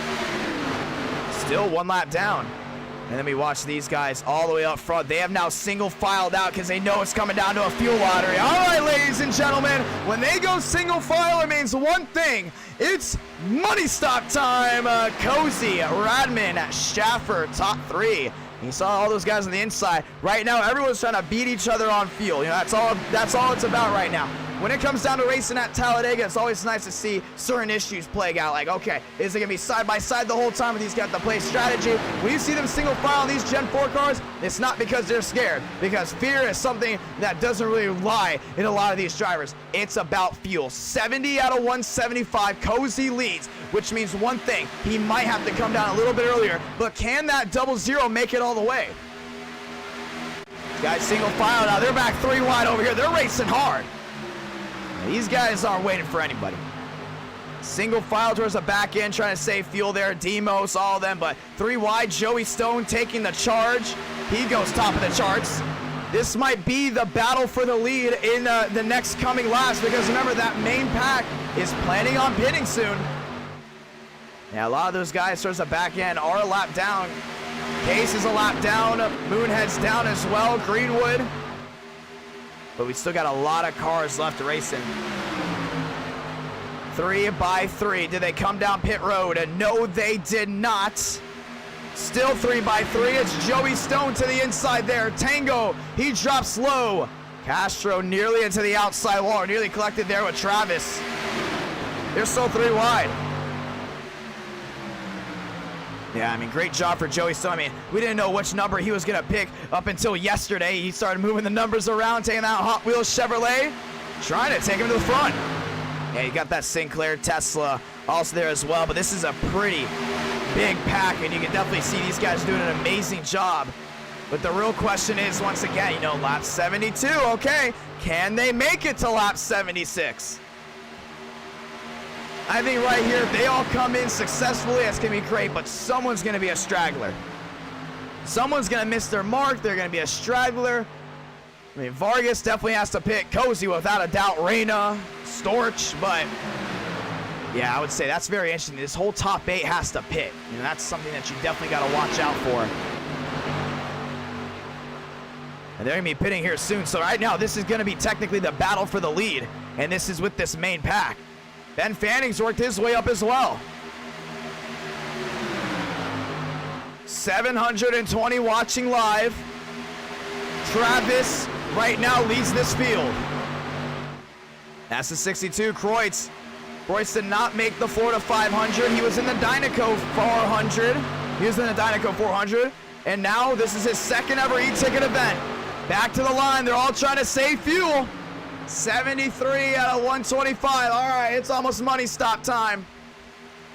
Still 1 lap down. And then we watch these guys all the way up front. They have now single filed out because they know it's coming down to a fuel lottery. All right, ladies and gentlemen, when they go single file, it means one thing. It's money stop time. Cozy, Radman, Schaffer, top 3. You saw all those guys on the inside. Right now, everyone's trying to beat each other on fuel. You know, that's all it's about right now. When it comes down to racing at Talladega, it's always nice to see certain issues playing out. Like, okay, is it going to be side by side the whole time, or these got to play strategy? When you see them single file on these Gen 4 cars, it's not because they're scared, because fear is something that doesn't really lie in a lot of these drivers. It's about fuel. 70 out of 175, Cozy leads, which means one thing. He might have to come down a little bit earlier, but can that 00 make it all the way? Guys single file now. They're back 3 wide over here. They're racing hard. These guys aren't waiting for anybody. Single file towards the back end, trying to save fuel there. Demos, all of them, but 3 wide. Joey Stone taking the charge. He goes top of the charts. This might be the battle for the lead in the next coming laps, because remember, that main pack is planning on pitting soon. Yeah, a lot of those guys towards the back end are a lap down. Case is a lap down. Moonhead's down as well. Greenwood. But we still got a lot of cars left racing. 3 by 3. Did they come down pit road? No, they did not. Still 3 by 3. It's Joey Stone to the inside there. Tango, he drops low. Castro nearly into the outside wall. Nearly collected there with Travis. They're still 3 wide. Yeah, I mean, great job for Joey Stone. I mean, we didn't know which number he was going to pick up until yesterday. He started moving the numbers around, taking that Hot Wheels Chevrolet, trying to take him to the front. Yeah, you got that Sinclair Tesla also there as well, but this is a pretty big pack, and you can definitely see these guys doing an amazing job. But the real question is, once again, you know, lap 72, okay, can they make it to lap 76? I think right here, if they all come in successfully, that's going to be great, but someone's going to be a straggler. Someone's going to miss their mark. They're going to be a straggler. I mean, Vargas definitely has to pick Cozy, without a doubt. Reyna, Storch, but yeah, I would say that's very interesting. This whole top 8 has to pit. You know, that's something that you definitely got to watch out for. And they're going to be pitting here soon. So right now, this is going to be technically the battle for the lead, and this is with this main pack. Ben Fanning's worked his way up as well. 720 watching live. Travis right now leads this field. That's the 62, Kreutz. Kreutz did not make the Florida 500. He was in the Dynaco 400. He was in the Dynaco 400. And now this is his second ever e-ticket event. Back to the line. They're all trying to save fuel. 73 out of 125. All right, it's almost money stop time.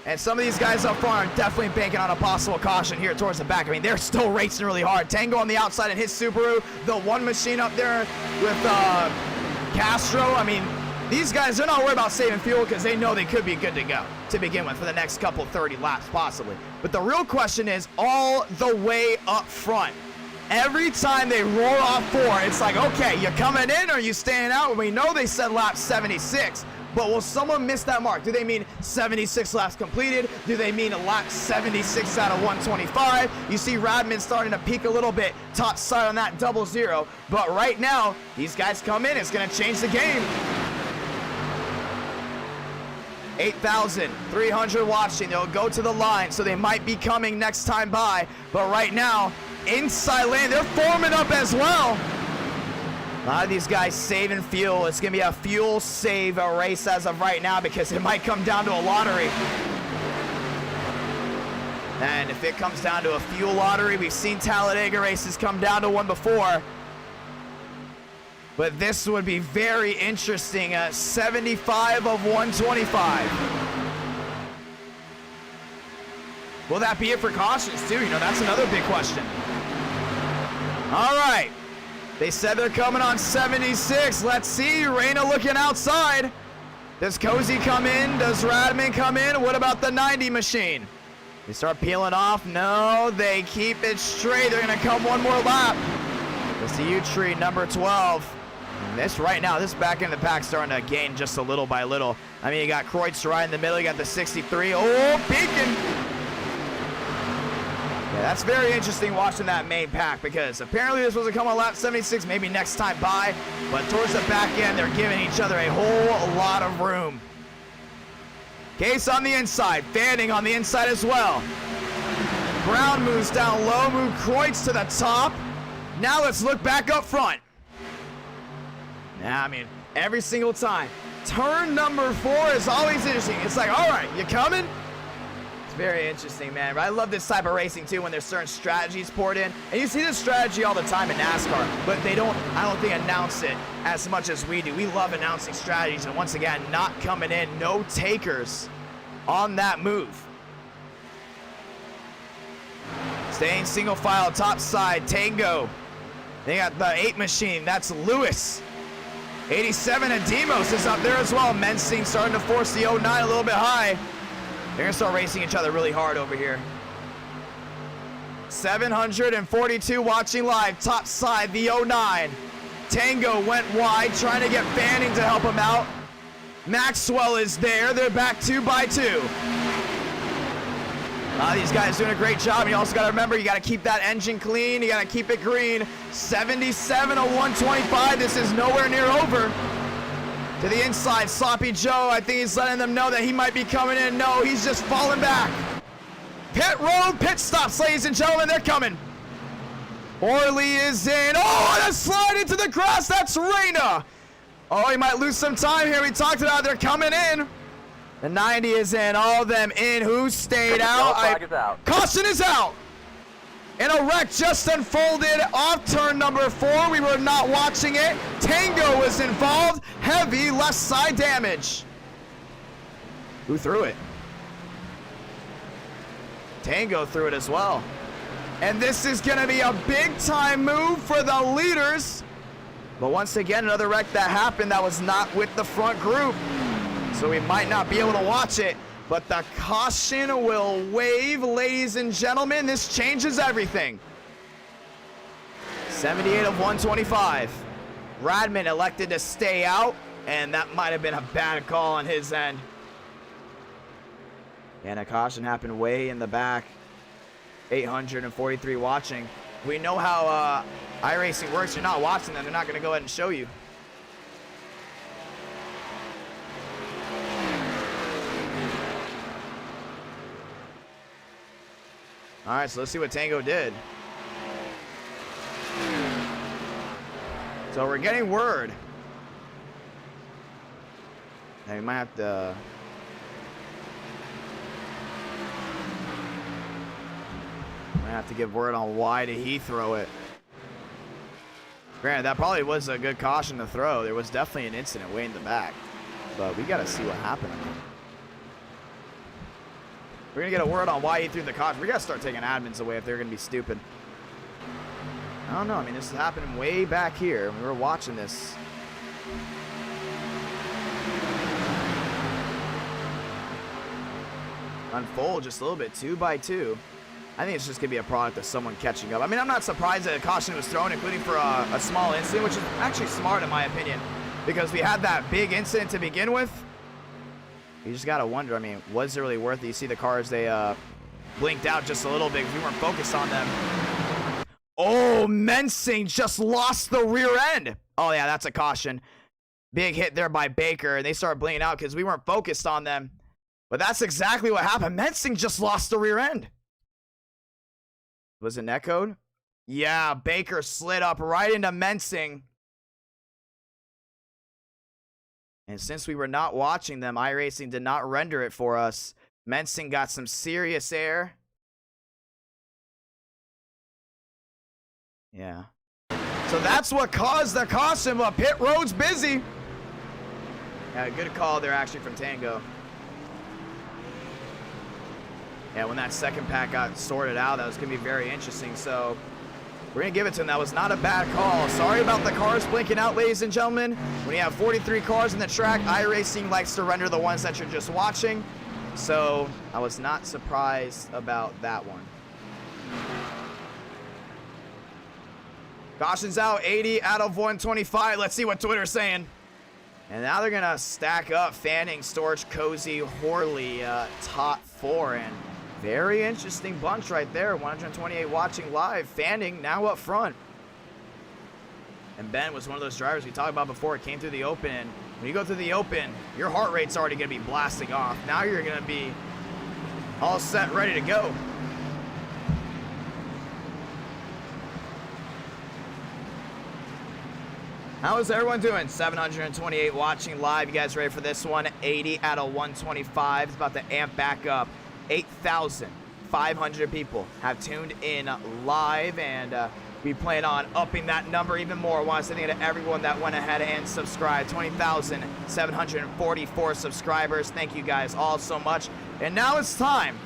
And some of these guys up front are definitely banking on a possible caution here towards the back. I mean, they're still racing really hard. Tango on the outside in his Subaru. The one machine up there with Castro. I mean, these guys, they're not worried about saving fuel because they know they could be good to go to begin with for the next couple 30 laps possibly. But the real question is all the way up front. Every time they roll off 4, it's like, okay, you coming in or are you staying out? We know they said lap 76, but will someone miss that mark? Do they mean 76 laps completed? Do they mean a lap 76 out of 125? You see Radman starting to peak a little bit, top side on that 00. But right now, these guys come in, it's gonna change the game. 8,300 watching, they'll go to the line, so they might be coming next time by. But right now, inside lane, they're forming up as well. A lot of these guys saving fuel. It's going to be a fuel save race as of right now because it might come down to a lottery. And if it comes down to a fuel lottery, we've seen Talladega races come down to one before. But this would be very interesting. 75 of 125. Will that be it for cautions too? You know, that's another big question. All right. They said they're coming on 76. Let's see. Reina looking outside. Does Cozy come in? Does Radman come in? What about the 90 machine? They start peeling off. No, they keep it straight. They're going to come one more lap. It's the U-Tree, number 12. And this right now, this back in the pack starting to gain just a little by little. I mean, you got Kreutz right in the middle. You got the 63. Oh, peeking. Yeah, that's very interesting watching that main pack because apparently this was a come on lap 76, maybe next time by, but towards the back end, they're giving each other a whole lot of room. Case on the inside, Fanning on the inside as well. Brown moves down low, move Kreutz to the top. Now let's look back up front. Now, I mean, every single time. Turn number 4 is always interesting. It's like, all right, you coming? Very interesting, man. I love this type of racing too when there's certain strategies poured in. And you see this strategy all the time in NASCAR, but they don't, I don't think, announce it as much as we do. We love announcing strategies, and once again, not coming in, no takers on that move. Staying single file, top side, Tango. They got the 8 machine, that's Lewis. 87 and Demos is up there as well. Mensing starting to force the 09 a little bit high. They're going to start racing each other really hard over here. 742 watching live. Top side, the 09. Tango went wide, trying to get Fanning to help him out. Maxwell is there. They're back 2 by 2. These guys doing a great job. And you also got to remember, you got to keep that engine clean. You got to keep it green. 77 of 125. This is nowhere near over. To the inside, Sloppy Joe, I think he's letting them know that he might be coming in. No, he's just falling back. Pit road, pit stops, ladies and gentlemen, they're coming. Orley is in. Oh, and a slide into the grass, that's Reina. Oh, he might lose some time here. We talked about they're coming in. The 90 is in, all of them in. Who stayed out? Caution is out. And a wreck just unfolded off turn number 4. We were not watching it. Tango was involved. Heavy left side damage. Who threw it? Tango threw it as well. And this is going to be a big time move for the leaders. But once again, another wreck that happened that was not with the front group. So we might not be able to watch it. But the caution will wave, ladies and gentlemen. This changes everything. 78 of 125. Radman elected to stay out, and that might have been a bad call on his end. And a caution happened way in the back. 843 watching. We know how iRacing works. You're not watching them. They're not going to go ahead and show you. All right, so let's see what Tango did. So we're getting word. Now we might have to... give word on why did he throw it. Granted, that probably was a good caution to throw. There was definitely an incident way in the back. But we got to see what happened. We're going to get a word on why he threw the caution. We got to start taking admins away if they're going to be stupid. I don't know. I mean, this is happening way back here. We were watching this. unfold just a little bit, 2 by 2. I think it's just going to be a product of someone catching up. I mean, I'm not surprised that a caution was thrown, including for a small incident, which is actually smart in my opinion, because we had that big incident to begin with. You just got to wonder, I mean, was it really worth it? You see the cars, they blinked out just a little bit because we weren't focused on them. Oh, Mensing just lost the rear end. Oh, yeah, that's a caution. Big hit there by Baker, and they started blinking out because we weren't focused on them. But that's exactly what happened. Mensing just lost the rear end. Was it netcode? Yeah, Baker slid up right into Mensing. And since we were not watching them, iRacing did not render it for us. Mensing got some serious air. Yeah. So that's what caused the caution, but pit road's busy. Yeah, good call there actually from Tango. Yeah, when that second pack got sorted out, that was going to be very interesting. So we're going to give it to him. That was not a bad call. Sorry about the cars blinking out, ladies and gentlemen. When you have 43 cars in the track, iRacing likes to render the ones that you're just watching. So I was not surprised about that one. Caution's out, 80 out of 125. Let's see what Twitter's saying. And now they're going to stack up Fanning, Storch, Cozy, Horley, top 4. And very interesting bunch right there. 128 watching live. Fanning now up front. And Ben was one of those drivers we talked about before. It came through the open. And when you go through the open, your heart rate's already going to be blasting off. Now you're going to be all set, ready to go. How is everyone doing? 728 watching live. You guys ready for this one? 80 out of 125. It's about to amp back up. 8,500 people have tuned in live, and we plan on upping that number even more. I want to say thank you to everyone that went ahead and subscribed. 20,744 subscribers. Thank you guys all so much. And now it's time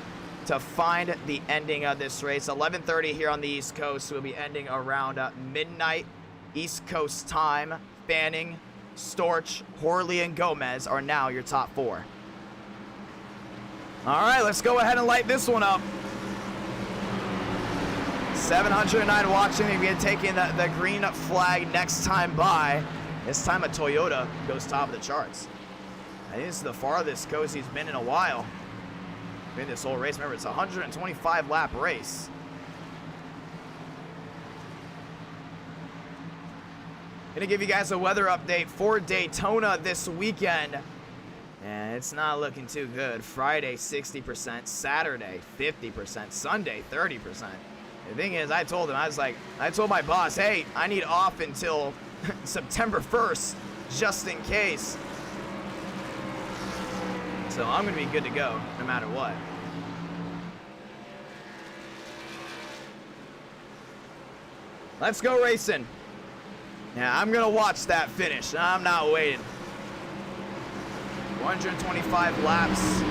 to find the ending of this race. 11:30 here on the East Coast. We'll be ending around midnight East Coast time. Fanning, Storch, Horley, and Gomez are now your top 4. All right, let's go ahead and light this one up. 709 watching. We're going to take in the green flag next time by. This time a Toyota goes top of the charts. I think this is the farthest Cozy's been in a while. In this whole race. Remember, it's a 125 lap race. Gonna give you guys a weather update for Daytona this weekend. And it's not looking too good. Friday, 60%. Saturday, 50%. Sunday, 30%. The thing is, I told my boss, hey, I need off until September 1st, just in case. So I'm gonna be good to go, no matter what. Let's go racing. Yeah, I'm gonna watch that finish. I'm not waiting. 125 laps,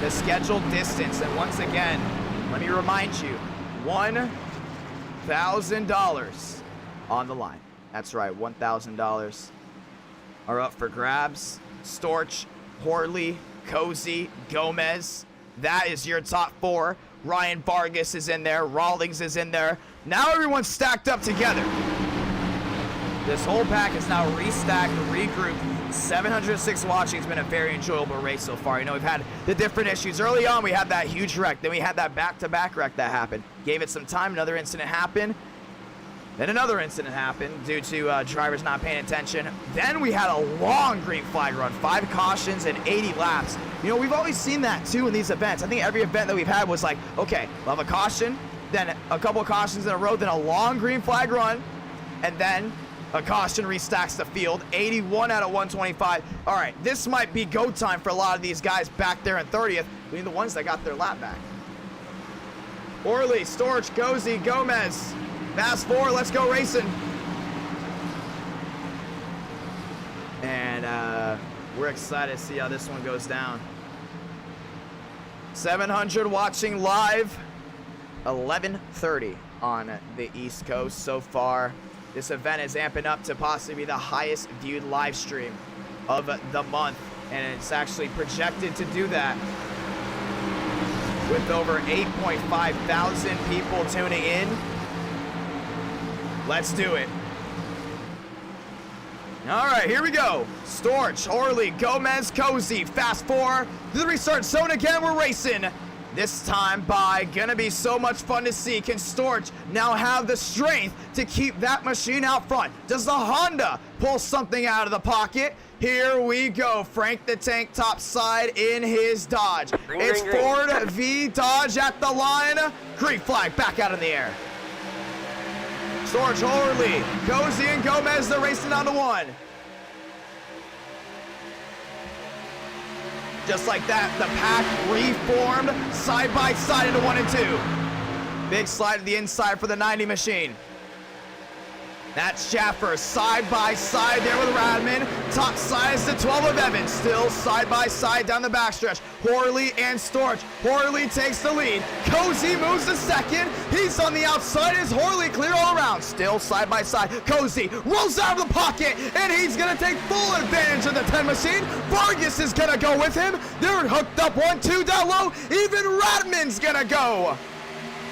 the scheduled distance, and once again, let me remind you, $1,000 on the line. That's right, $1,000 are up for grabs. Storch, Horley, Cozy, Gomez. That is your top 4. Ryan Vargas is in there. Rawlings is in there. Now everyone's stacked up together. This whole pack is now restacked, regrouped. 706 watching. It's been a very enjoyable race so far. You know, we've had the different issues. Early on, we had that huge wreck. Then we had that back-to-back wreck that happened. Gave it some time. Another incident happened. Then another incident happened due to drivers not paying attention. Then we had a long green flag run. 5 cautions and 80 laps. You know, we've always seen that, too, in these events. I think every event that we've had was like, okay, we'll have a caution, then a couple of cautions in a row, then a long green flag run, and then a caution restacks the field. 81 out of 125. All right, this might be go time for a lot of these guys back there in 30th. We need the ones that got their lap back. Orley, Storch, Cozy, Gomez. Fast 4, let's go racing. And we're excited to see how this one goes down. 700 watching live. 11:30 on the East Coast so far. This event is amping up to possibly be the highest viewed live stream of the month, and it's actually projected to do that with over 8.5 thousand people tuning in. Let's do it. All right, here we go. Storch, Orley, Gomez, Cozy. Fast forward to the restart zone again. We're racing. This time by. Gonna be so much fun to see. Can Storch now have the strength to keep that machine out front? Does the Honda pull something out of the pocket? Here we go. Frank the Tank top side in his Dodge. It's Ford v Dodge at the line. Green flag back out in the air. Storch, Orley, Cozy, and Gomez, they're racing down to one. Just like that, the pack reformed side by side into 1 and 2. Big slide to the inside for the 90 machine. That's Schaffer side by side there with Radman. Top side is the 12 of Evans. Still side by side down the backstretch. Horley and Storch. Horley takes the lead. Cozy moves to second. He's on the outside. Is Horley clear all around? Still side by side. Cozy rolls out of the pocket, and he's going to take full advantage of the 10 machine. Vargas is going to go with him. They're hooked up 1-2 down low. Even Radman's going to go.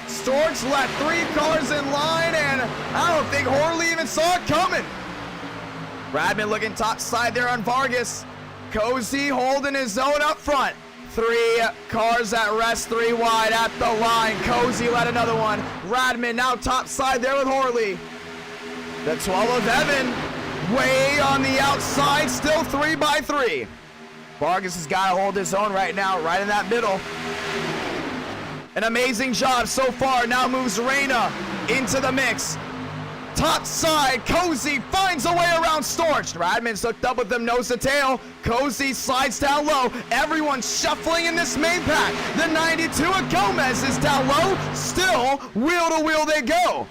Storch let 3 cars in line, and I don't think Horley even saw it coming. Radman looking top side there on Vargas. Cozy holding his own up front. 3 cars at rest, 3 wide at the line. Cozy let another one. Radman now top side there with Horley. The 12 of Evan way on the outside, still 3 by 3. Vargas has got to hold his own right now, right in that middle. An amazing job so far. Now moves Reyna into the mix. Top side, Cozy finds a way around Storch. Radman's hooked up with them nose to tail. Cozy slides down low. Everyone shuffling in this main pack. The 92 of Gomez is down low. Still wheel to wheel they go.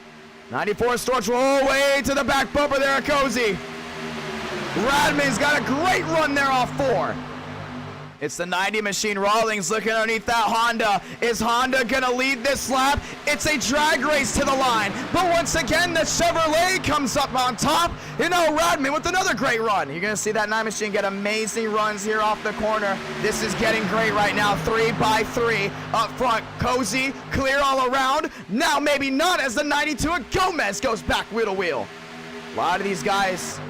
94 Storch all the way to the back bumper there at Cozy. Radman's got a great run there off 4. It's the 90 machine. Rawlings looking underneath that Honda. Is Honda gonna lead this lap? It's a drag race to the line. But once again, the Chevrolet comes up on top. And now Radman with another great run. You're gonna see that 9 machine get amazing runs here off the corner. This is getting great right now. 3 by 3 up front. Cozy clear all around. Now maybe not, as the 92 of Gomez goes back wheel to wheel. A lot of these guys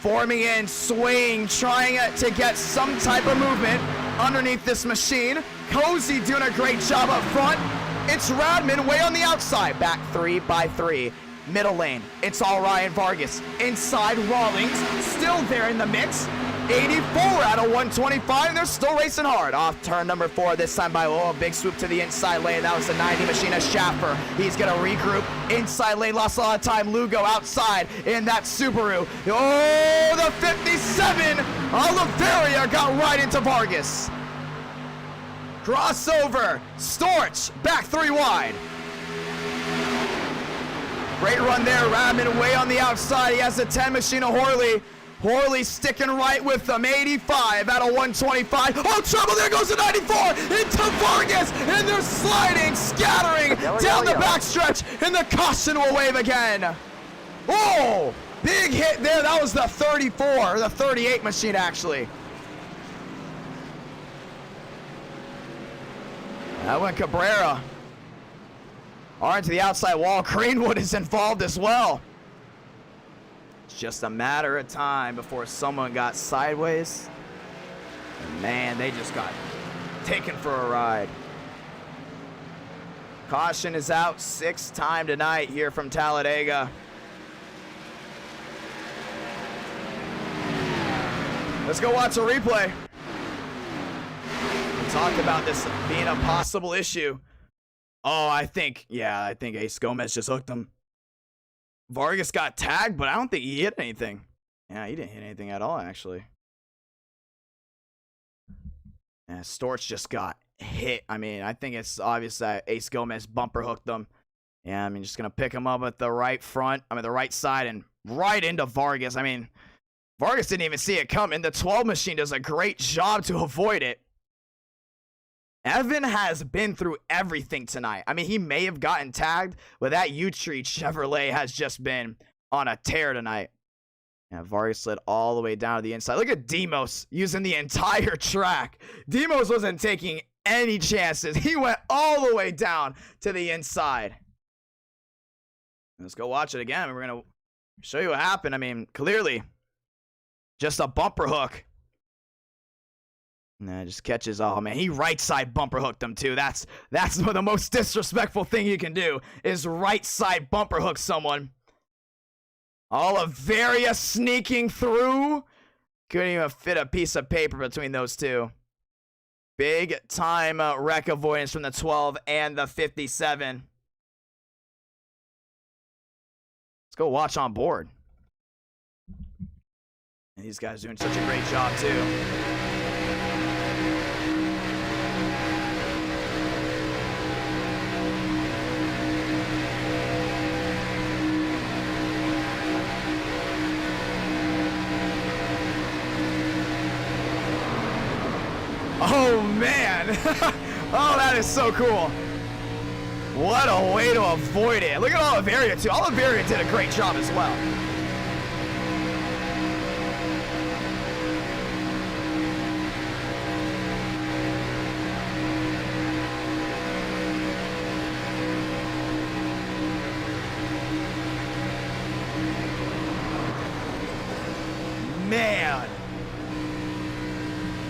forming in, swaying, trying to get some type of movement underneath this machine. Cozy doing a great job up front. It's Radman way on the outside. Back 3 by 3. Middle lane, it's all Ryan Vargas. Inside, Rawlings still there in the mix. 84 out of 125. They're still racing hard. Off turn number 4 this time by a big swoop to the inside lane. That was the 90 machine of Schaffer. He's going to regroup. Inside lane, lost a lot of time. Lugo outside in that Subaru. Oh, the 57. Oliveria got right into Vargas. Crossover. Storch back 3 wide. Great run there. Radman way on the outside. He has the 10 machine of Horley. Horley sticking right with them. 85 out of 125. Oh, trouble. There goes the 94 into Vargas. And they're sliding, scattering down the backstretch. And the caution will wave again. Oh, big hit there. That was the 34, the 38 machine, actually. That went Cabrera. Orange to the outside wall. Greenwood is involved as well. Just a matter of time before someone got sideways. And man, they just got taken for a ride. Caution is out 6th time tonight here from Talladega. Let's go watch a replay. We talked about this being a possible issue. Oh, I think Ace Gomez just hooked him. Vargas got tagged, but I don't think he hit anything. Yeah, he didn't hit anything at all, actually. And Storch just got hit. I mean, I think it's obvious that Ace Gomez bumper hooked them. Yeah, I mean, just going to pick him up at the right the right side and right into Vargas. I mean, Vargas didn't even see it coming. The 12 machine does a great job to avoid it. Evan has been through everything tonight. I mean, he may have gotten tagged, but that U-Tree Chevrolet has just been on a tear tonight. Yeah, Vargas slid all the way down to the inside. Look at Demos using the entire track. Demos wasn't taking any chances. He went all the way down to the inside. Let's go watch it again. We're going to show you what happened. I mean, clearly, just a bumper hook. Nah, just catches. Oh man, he right side bumper hooked him too. That's the most disrespectful thing you can do is right side bumper hook someone. Oliveira sneaking through. Couldn't even fit a piece of paper between those two. Big time wreck avoidance from the 12 and the 57. Let's go watch on board. And these guys doing such a great job too. Oh man. Oh, that is so cool. What a way to avoid it. Look at Oliveira too. Oliveira did a great job as well. Man.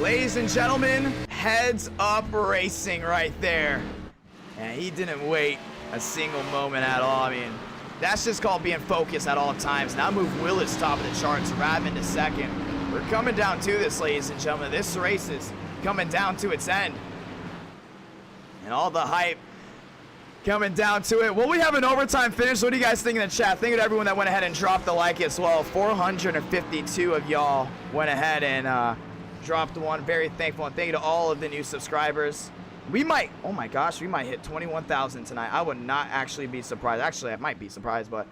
Ladies and gentlemen, heads up racing right there. And he didn't wait a single moment at all. I mean, that's just called being focused at all times. Now move Willis top of the charts, Radman to second. We're coming down to this, ladies and gentlemen. This race is coming down to its end. And all the hype coming down to it. Will we have an overtime finish? What do you guys think in the chat? Thank you to everyone that went ahead and dropped the like as well. 452 of y'all went ahead and dropped one. Very thankful, and thank you to all of the new subscribers. We might, oh my gosh, we might hit 21,000 tonight. I would not actually be surprised. Actually, I might be surprised, but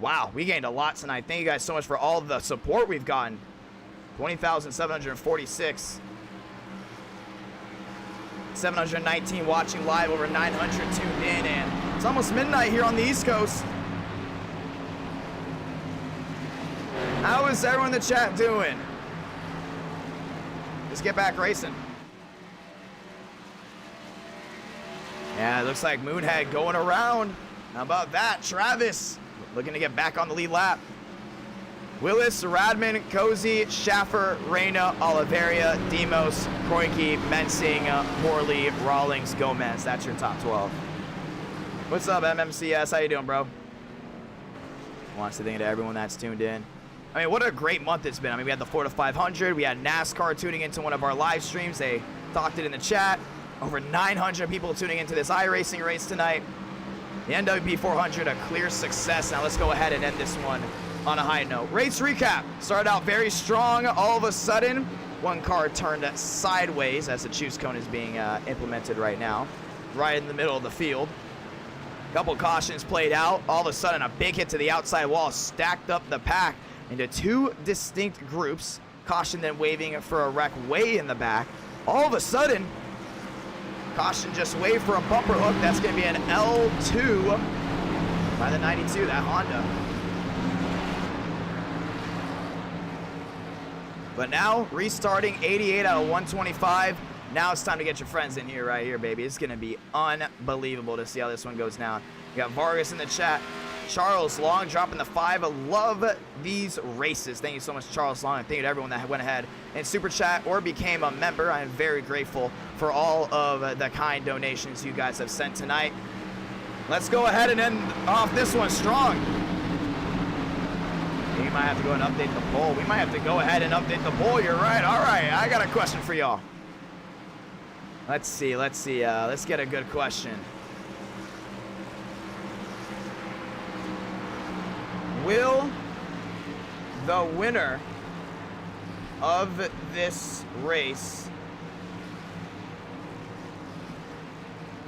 wow, we gained a lot tonight. Thank you guys so much for all the support we've gotten. 20,746. 719 watching live, over 900 tuned in, and it's almost midnight here on the East Coast. How is everyone in the chat doing? Let's get back racing. Yeah, it looks like Moonhead going around. How about that? Travis looking to get back on the lead lap. Willis, Radman, Cozy, Schaffer, Reyna, Oliveira, Demos, Kroenke, Mensing, Morley, Rawlings, Gomez. That's your top 12. What's up, MMCS? How you doing, bro? Wants to thank to everyone that's tuned in. I mean, what a great month it's been. I mean, we had the Florida 500. We had NASCAR tuning into one of our live streams. They talked it in the chat. Over 900 people tuning into this iRacing race tonight. The NWP 400, a clear success. Now let's go ahead and end this one on a high note. Race recap. Started out very strong. All of a sudden, one car turned sideways as the choose cone is being implemented right now. Right in the middle of the field. Couple cautions played out. All of a sudden, a big hit to the outside wall stacked up the pack into two distinct groups. Caution then waving for a wreck way in the back. All of a sudden, caution just waved for a bumper hook. That's going to be an L2 by the 92, that Honda. But now, restarting 88 out of 125. Now it's time to get your friends in here right here, baby. It's going to be unbelievable to see how this one goes down. You got Vargas in the chat. Charles Long dropping the 5. I love these races. Thank you so much, Charles Long. And thank you to everyone that went ahead and super chat or became a member. I am very grateful for all of the kind donations you guys have sent tonight. Let's go ahead and end off this one strong. We might have to go and update the poll. We might have to go ahead and update the poll. You're right. All right. I got a question for y'all. Let's see. Let's get a good question. Will the winner of this race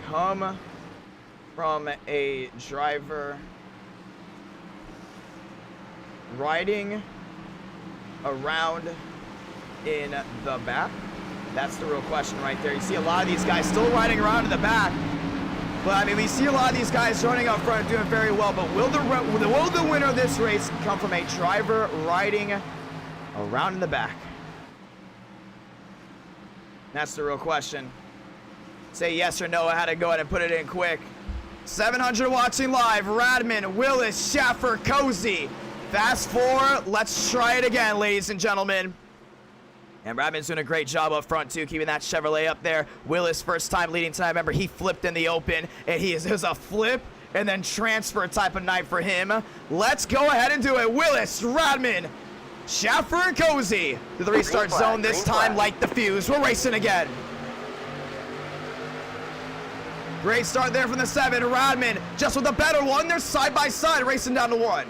come from a driver riding around in the back? That's the real question right there. You see a lot of these guys still riding around in the back. But, I mean, we see a lot of these guys running up front doing very well. But will the winner of this race come from a driver riding around in the back? That's the real question. say yes or no. I had to go ahead and put it in quick. 700 watching live. Radman, Willis, Schaffer, Cozy. Fast forward. Let's try it again, ladies and gentlemen. And Radman's doing a great job up front, too, keeping that Chevrolet up there. Willis, first time leading tonight. Remember, he flipped in the open, and it was a flip and then transfer type of night for him. Let's go ahead and do it. Willis, Radman, Schaffer, and Cozy. To the restart zone this time, light the fuse. We're racing again. Great start there from the 7. Radman just with a better one. They're side by side, racing down to 1.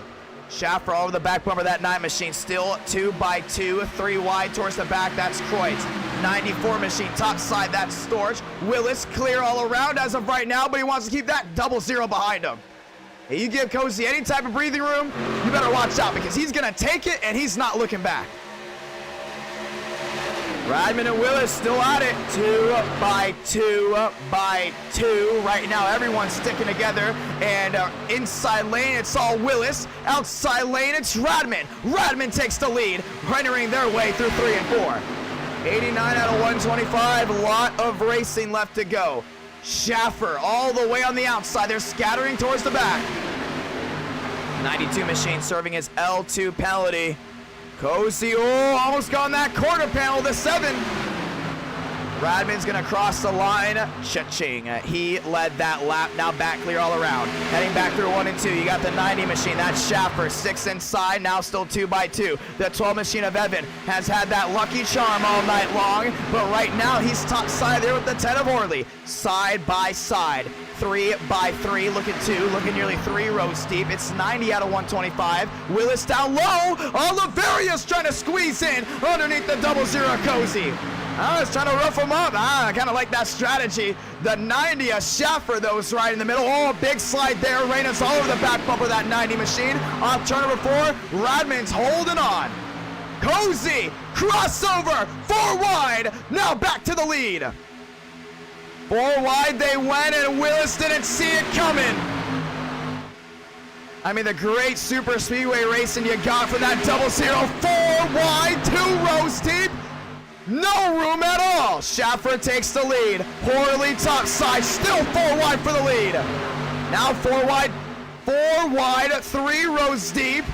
Schaffer over the back bumper of that 9 machine. Still 2x2, 3 wide towards the back. That's Kreutz. 94 machine, top side. That's Storch. Willis clear all around as of right now, but he wants to keep that 0-0 behind him. Hey, you give Cozy any type of breathing room, you better watch out because he's going to take it and he's not looking back. Radman and Willis still at it. 2x2 by 2. Right now, everyone's sticking together. And inside lane, it's all Willis. Outside lane, it's Radman. Radman takes the lead, rendering their way through 3 and 4. 89 out of 125. A lot of racing left to go. Schaffer all the way on the outside. They're scattering towards the back. 92 machine serving as L2 penalty. Cozy, almost got on that quarter panel, the 7. Radman's gonna cross the line. Cha-ching. He led that lap. Now back clear all around. Heading back through 1 and 2. You got the 90 machine. That's Schaffer. 6 inside. Now still 2x2. The 12 machine of Evan has had that lucky charm all night long. But right now he's top side there with the 10 of Orley. Side by side. 3x3. Look at 2. Looking nearly 3 rows deep. It's 90 out of 125. Willis down low. Oliveria's trying to squeeze in underneath the 0-0 Cozy. I was trying to rough him up. I kind of like that strategy. The 90 of Schaffer, though, is right in the middle. Oh, big slide there. Reynolds all over the back bumper of that 90 machine. Off turn number 4. Radman's holding on. Cozy, crossover, 4 wide. Now back to the lead. 4 wide they went, and Willis didn't see it coming. I mean, the great super speedway racing you got for that 0-0. 4 wide, 2 rows deep. No room at all. Schaffer takes the lead. Orley top side, still 4 wide for the lead. Now 4 wide, 3 rows deep.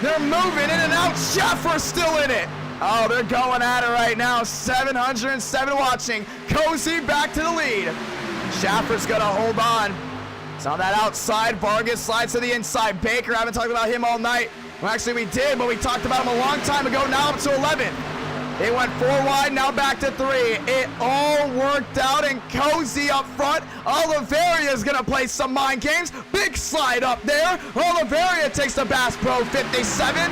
They're moving in and out. Schaffer still in it. Oh, they're going at it right now. 707 watching. Cozy back to the lead. Schaffer's gonna hold on. It's on that outside. Vargas slides to the inside. Baker, I haven't talked about him all night. Well, actually we did, but we talked about him a long time ago. Now up to 11. They went 4 wide, now back to 3. It all worked out, and Cozy up front. Oliveria's gonna play some mind games. Big slide up there. Oliveria takes the Bass Pro 57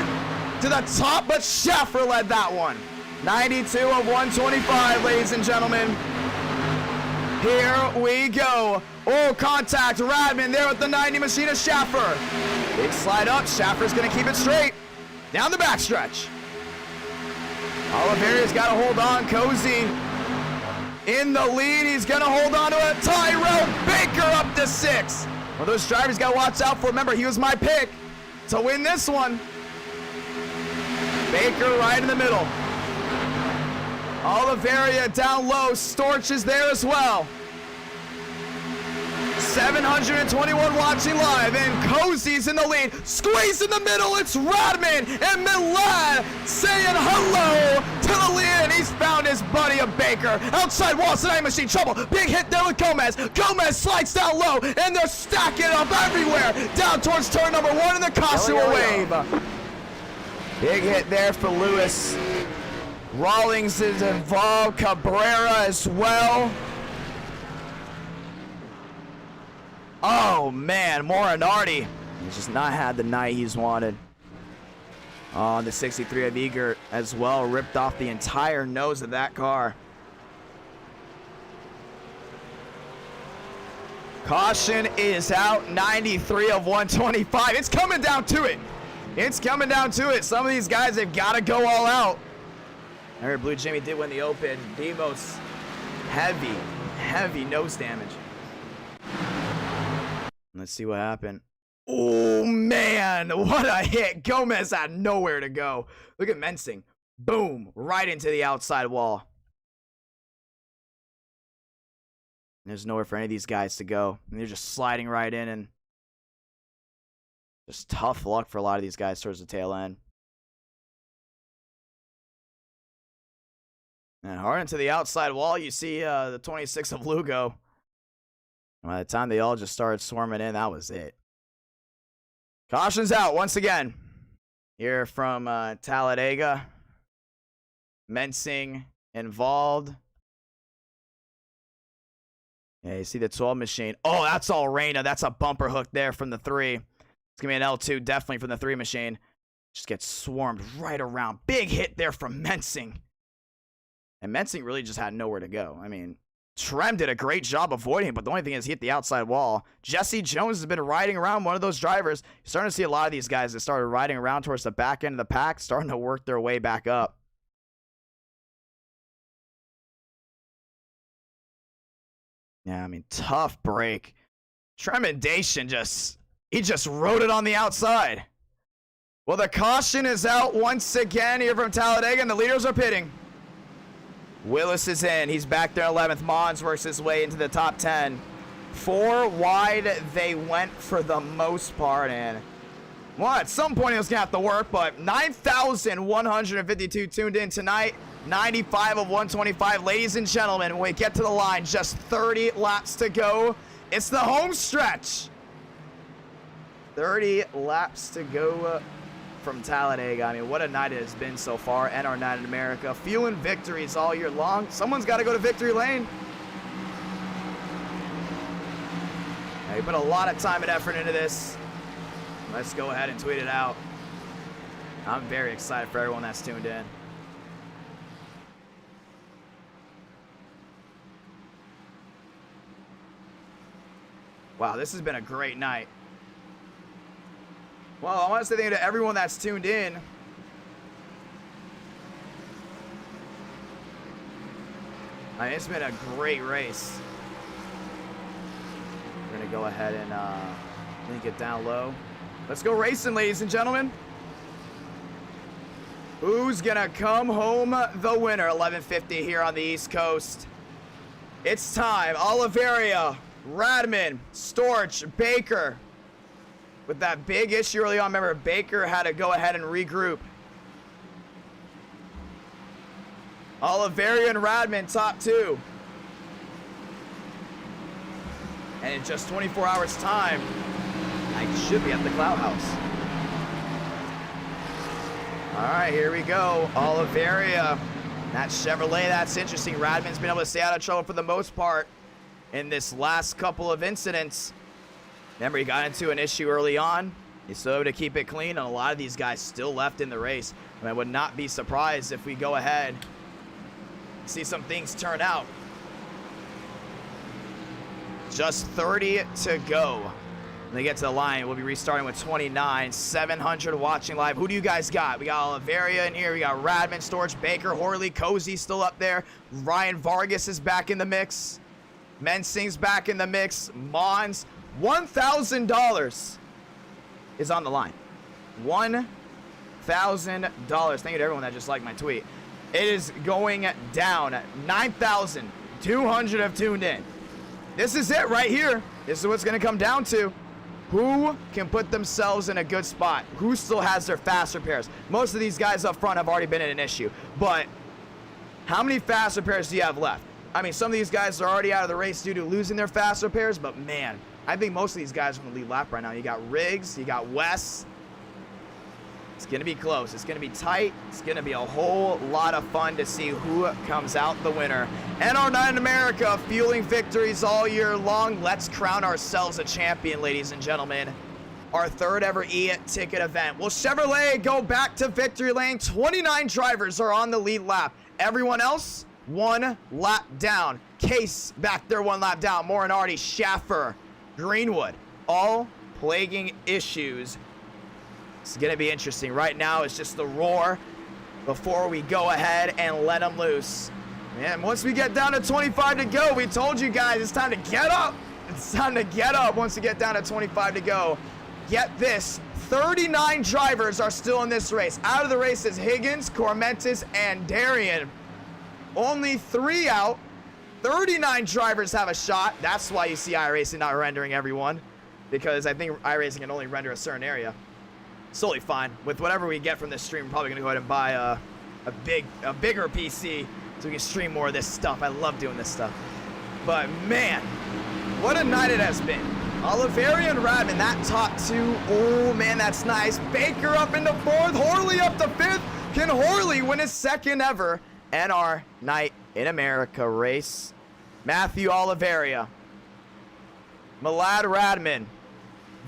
to the top, but Schaffer led that one. 92 of 125, ladies and gentlemen. Here we go. Oh, contact. Radman there with the 90 machine of Schaffer. Big slide up. Schaffer's gonna keep it straight. Down the backstretch. Oliveria's got to hold on. Cozy in the lead. He's going to hold on to it. Tyrell Baker up to 6. Well, those drivers got to watch out for. Remember, he was my pick to win this one. Baker right in the middle. Oliveria down low. Storch is there as well. 721 watching live, and Cozy's in the lead. Squeeze in the middle, it's Radman and Milan saying hello to the lead, and he's found his buddy of Baker. Outside wall, tonight machine trouble. Big hit there with Gomez. Gomez slides down low, and they're stacking up everywhere. Down towards turn number 1, and the costume will wave. Big hit there for Lewis. Rawlings is involved, Cabrera as well. Oh man, Morinardi. He's just not had the night he's wanted. Oh, the 63 of Eager as well, ripped off the entire nose of that car. Caution is out, 93 of 125. It's coming down to it. It's coming down to it. Some of these guys have got to go all out. I heard Blue Jimmy did win the Open. Devo's heavy nose damage. Let's see what happened. Oh, man. What a hit. Gomez had nowhere to go. Look at Mensing. Boom. Right into the outside wall. There's nowhere for any of these guys to go. And they're just sliding right in, and just tough luck for a lot of these guys towards the tail end. And hard into the outside wall, you see the 26 of Lugo. By the time they all just started swarming in, that was it. Caution's out once again. Here from Talladega. Mensing involved. Yeah, you see the 12 machine. Oh, that's all Reyna. That's a bumper hook there from the 3. It's going to be an L2 definitely from the 3 machine. Just gets swarmed right around. Big hit there from Mensing. And Mensing really just had nowhere to go. I mean, Trem did a great job avoiding it, but the only thing is he hit the outside wall. Jesse Jones has been riding around, one of those drivers. You're starting to see a lot of these guys that started riding around towards the back end of the pack, starting to work their way back up. Yeah, I mean, tough break. Tremendation he just rode it on the outside. Well, the caution is out once again here from Talladega, and the leaders are pitting. Willis is in. He's back there 11th. Mons works his way into the top 10. 4 wide they went for the most part. And, well, at some point it was going to have to work, but 9,152 tuned in tonight. 95 of 125. Ladies and gentlemen, when we get to the line, just 30 laps to go. It's the home stretch. 30 laps to go from Talladega. I mean, what a night it has been so far, and our night in America. Feeling victories all year long. Someone's got to go to victory lane. Now, you put a lot of time and effort into this. Let's go ahead and tweet it out. I'm very excited for everyone that's tuned in. Wow, this has been a great night. Well, I want to say thank you to everyone that's tuned in. I mean, it's been a great race. We're going to go ahead and link it down low. Let's go racing, ladies and gentlemen. Who's going to come home the winner? 11:50 here on the East Coast. It's time. Oliveira, Radman, Storch, Baker. With that big issue early on, remember, Baker had to go ahead and regroup. Oliveira and Radman, top 2. And in just 24 hours' time, I should be at the Cloud House. All right, here we go. Oliveira. That Chevrolet, that's interesting. Radman's been able to stay out of trouble for the most part in this last couple of incidents. Remember, he got into an issue early on. He's still able to keep it clean, and a lot of these guys still left in the race. And I would not be surprised if we go ahead and see some things turn out. Just 30 to go. When they get to the line, we'll be restarting with 29. 700 watching live. Who do you guys got? We got Oliveira in here. We got Radman, Storch, Baker, Horley, Cozy still up there. Ryan Vargas is back in the mix. Mensing's back in the mix. Mons. $1,000 is on the line. $1,000. Thank you to everyone that just liked my tweet. It is going down. 9,200 have tuned in. This is it right here. This is what's going to come down to. Who can put themselves in a good spot? Who still has their fast repairs? Most of these guys up front have already been in an issue. But how many fast repairs do you have left? I mean, some of these guys are already out of the race due to losing their fast repairs, but man, I think most of these guys are on the lead lap right now. You got Riggs, you got Wes. It's going to be close. It's going to be tight. It's going to be a whole lot of fun to see who comes out the winner. And our night in America, fueling victories all year long. Let's crown ourselves a champion, ladies and gentlemen. Our 3rd ever eTicket event. Will Chevrolet go back to victory lane? 29 drivers are on the lead lap. Everyone else, 1 lap down. Case back there 1 lap down. Morinardi, Schaffer, Greenwood, all plaguing issues. It's going to be interesting. Right now, it's just the roar before we go ahead and let them loose. And once we get down to 25 to go, we told you guys it's time to get up. It's time to get up once we get down to 25 to go. Get this, 39 drivers are still in this race. Out of the race is Higgins, Cormentis, and Darian. Only 3 out 39 drivers have a shot. That's why you see iRacing not rendering everyone, because I think iRacing can only render a certain area. It's totally fine. With whatever we get from this stream, we're probably gonna go ahead and buy a bigger PC so we can stream more of this stuff. I love doing this stuff. But man, what a night it has been. Oliveri and Radman, that top two. Oh man, that's nice. Baker up into fourth, Horley up to fifth. Can Horley win his second ever NR Night in America race? Matthew Oliveira, Milad Radman.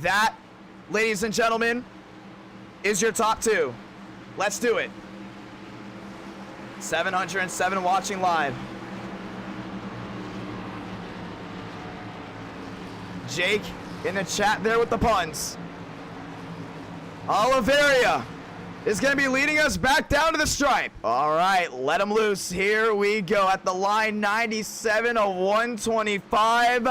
That, ladies and gentlemen, is your top two. Let's do it. 707 watching live. Jake in the chat there with the puns. Oliveira is going to be leading us back down to the stripe. All right, let him loose. Here we go at the line 97 of 125.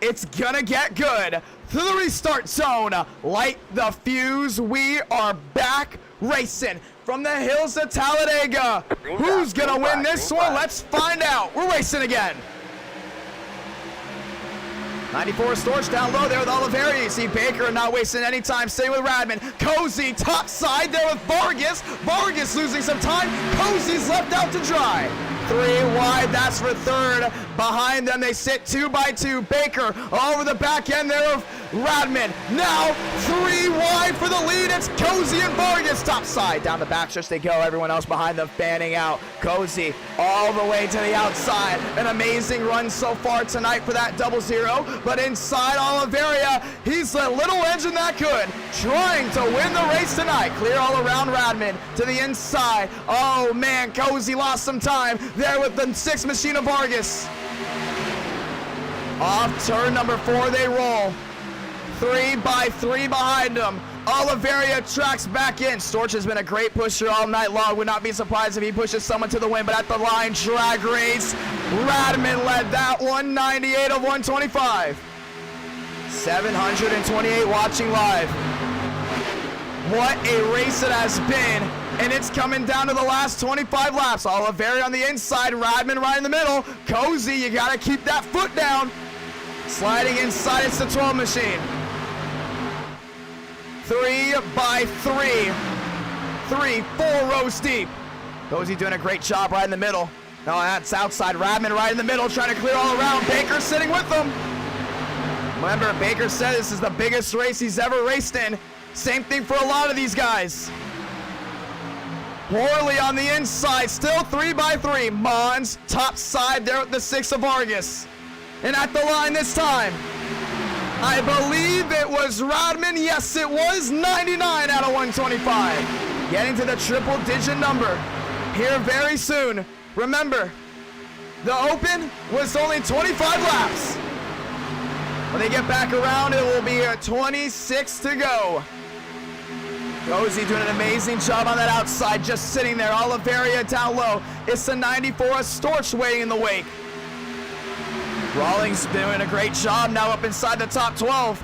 It's going to get good. Through the restart zone, light the fuse. We are back racing from the hills of Talladega. Who's going to win this one? Let's find out. We're racing again. 94 Storch down low there with Oliveira. You see Baker not wasting any time. Staying with Radman. Cozy top side there with Vargas. Vargas losing some time. Cozy's left out to dry. 3 wide, that's for third. Behind them, they sit 2 by 2. Baker over the back end there of Radman. Now 3 wide for the lead. It's Cozy and Vargas top side. Down the backstretch they go. Everyone else behind them fanning out. Cozy all the way to the outside. An amazing run so far tonight for that 0-0. But inside Oliveira, he's the little engine that could. Trying to win the race tonight. Clear all around Radman to the inside. Oh man, Cozy lost some time there with the 6 machine of Vargas. Off turn number 4 they roll. 3 by 3 behind them. Oliveira tracks back in. Storch has been a great pusher all night long. Would not be surprised if he pushes someone to the win, but at the line, drag race. Radman led that one, 98 of 125. 728 watching live. What a race it has been. And it's coming down to the last 25 laps. Oliveira on the inside, Radman right in the middle. Cozy, you gotta keep that foot down. Sliding inside, it's the 12 machine. 3 by 3. 4 rows deep. Cozy doing a great job right in the middle. No, that's outside. Radman right in the middle, trying to clear all around. Baker sitting with them. Remember, Baker said this is the biggest race he's ever raced in. Same thing for a lot of these guys. Horley on the inside, still 3 by 3. Mons top side there with the 6 of Vargas. And at the line this time, I believe it was Radman. Yes, it was 99 out of 125. Getting to the triple digit number here very soon. Remember, the Open was only 25 laps. When they get back around, it will be 26 to go. Cozy doing an amazing job on that outside, just sitting there. Oliveira down low. It's the 94 of Storch waiting in the wake. Rawlings doing a great job now up inside the top 12.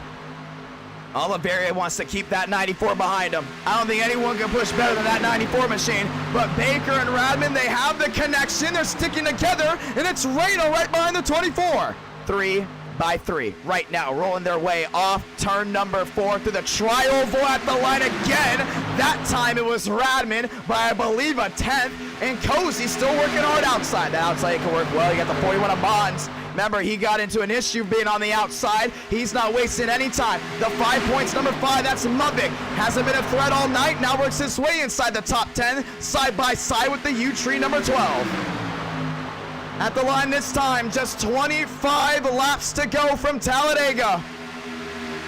Oliveira wants to keep that 94 behind him. I don't think anyone can push better than that 94 machine. But Baker and Radman, they have the connection. They're sticking together, and it's Reno right behind the 24. 3 by 3 right now, rolling their way off turn number 4 through the tri-oval at the line again. That time it was Radman by, I believe, a 10th, and Cozy still working hard outside. That outside can work well. You got the 41 of Bonds. Remember, he got into an issue being on the outside. He's not wasting any time. The 5 points, number 5, that's Mubik. Hasn't been a threat all night. Now works his way inside the top 10, side by side with the U-Tree number 12. At the line this time, just 25 laps to go from Talladega.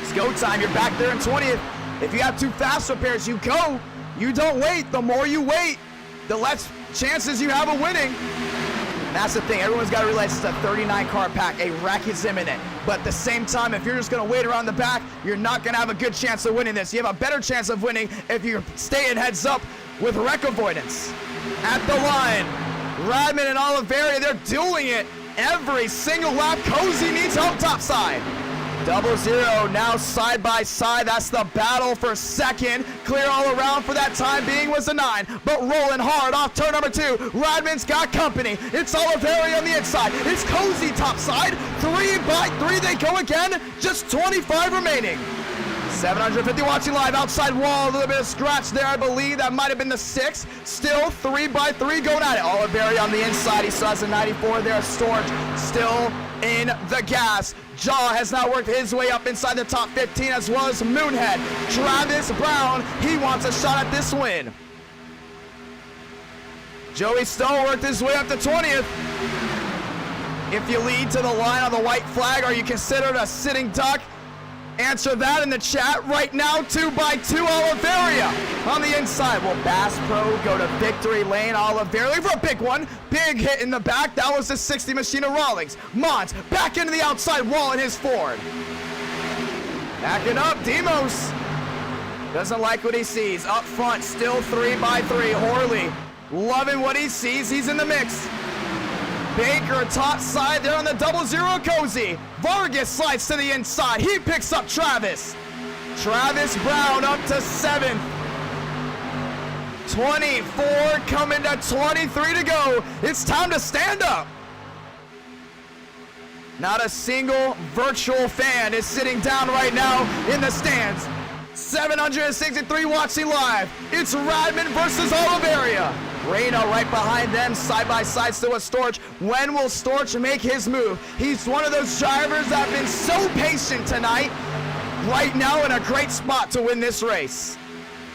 It's go time. You're back there in 20th. If you have 2 fast repairs, you go. You don't wait. The more you wait, the less chances you have of winning. That's the thing. Everyone's got to realize it's a 39 car pack. A wreck is imminent. But at the same time, if you're just going to wait around the back, you're not going to have a good chance of winning this. You have a better chance of winning if you're staying heads up with wreck avoidance. At the line, Radman and Oliveira, they're doing it every single lap. Cozy needs help topside. 0 now side by side. That's the battle for second. Clear all around for that time being was a 9. But rolling hard off turn number 2. Radman's got company. It's Oliveri on the inside. It's Cozy top side. 3 by 3 they go again. Just 25 remaining. 750 watching live. Outside wall. A little bit of scratch there. I believe that might have been the 6. Still 3 by 3 going at it. Oliveri on the inside. He still has a 94 there. Storch still in the gas. Jaw has now worked his way up inside the top 15 as well as Moonhead. Travis Brown, he wants a shot at this win. Joey Stone worked his way up to 20th. If you lead to the line on the white flag, are you considered a sitting duck? Answer that in the chat right now. 2 by 2 Oliveria on the inside. Will Bass Pro go to victory lane? Oliveria for a big one. Big hit in the back. That was the 60 machine of Rawlings. Mons back into the outside wall in his Ford. Backing up, Demos. Doesn't like what he sees. Up front, still 3 by 3. Horley loving what he sees. He's in the mix. Baker top side there on the 0 Cozy. Vargas slides to the inside. He picks up Travis. Travis Brown up to 7th. 24 coming to 23 to go. It's time to stand up. Not a single virtual fan is sitting down right now in the stands. 763 watching live. It's Radman versus Oliveria. Reno right behind them, side by side still with Storch. When will Storch make his move? He's one of those drivers that have been so patient tonight. Right now in a great spot to win this race.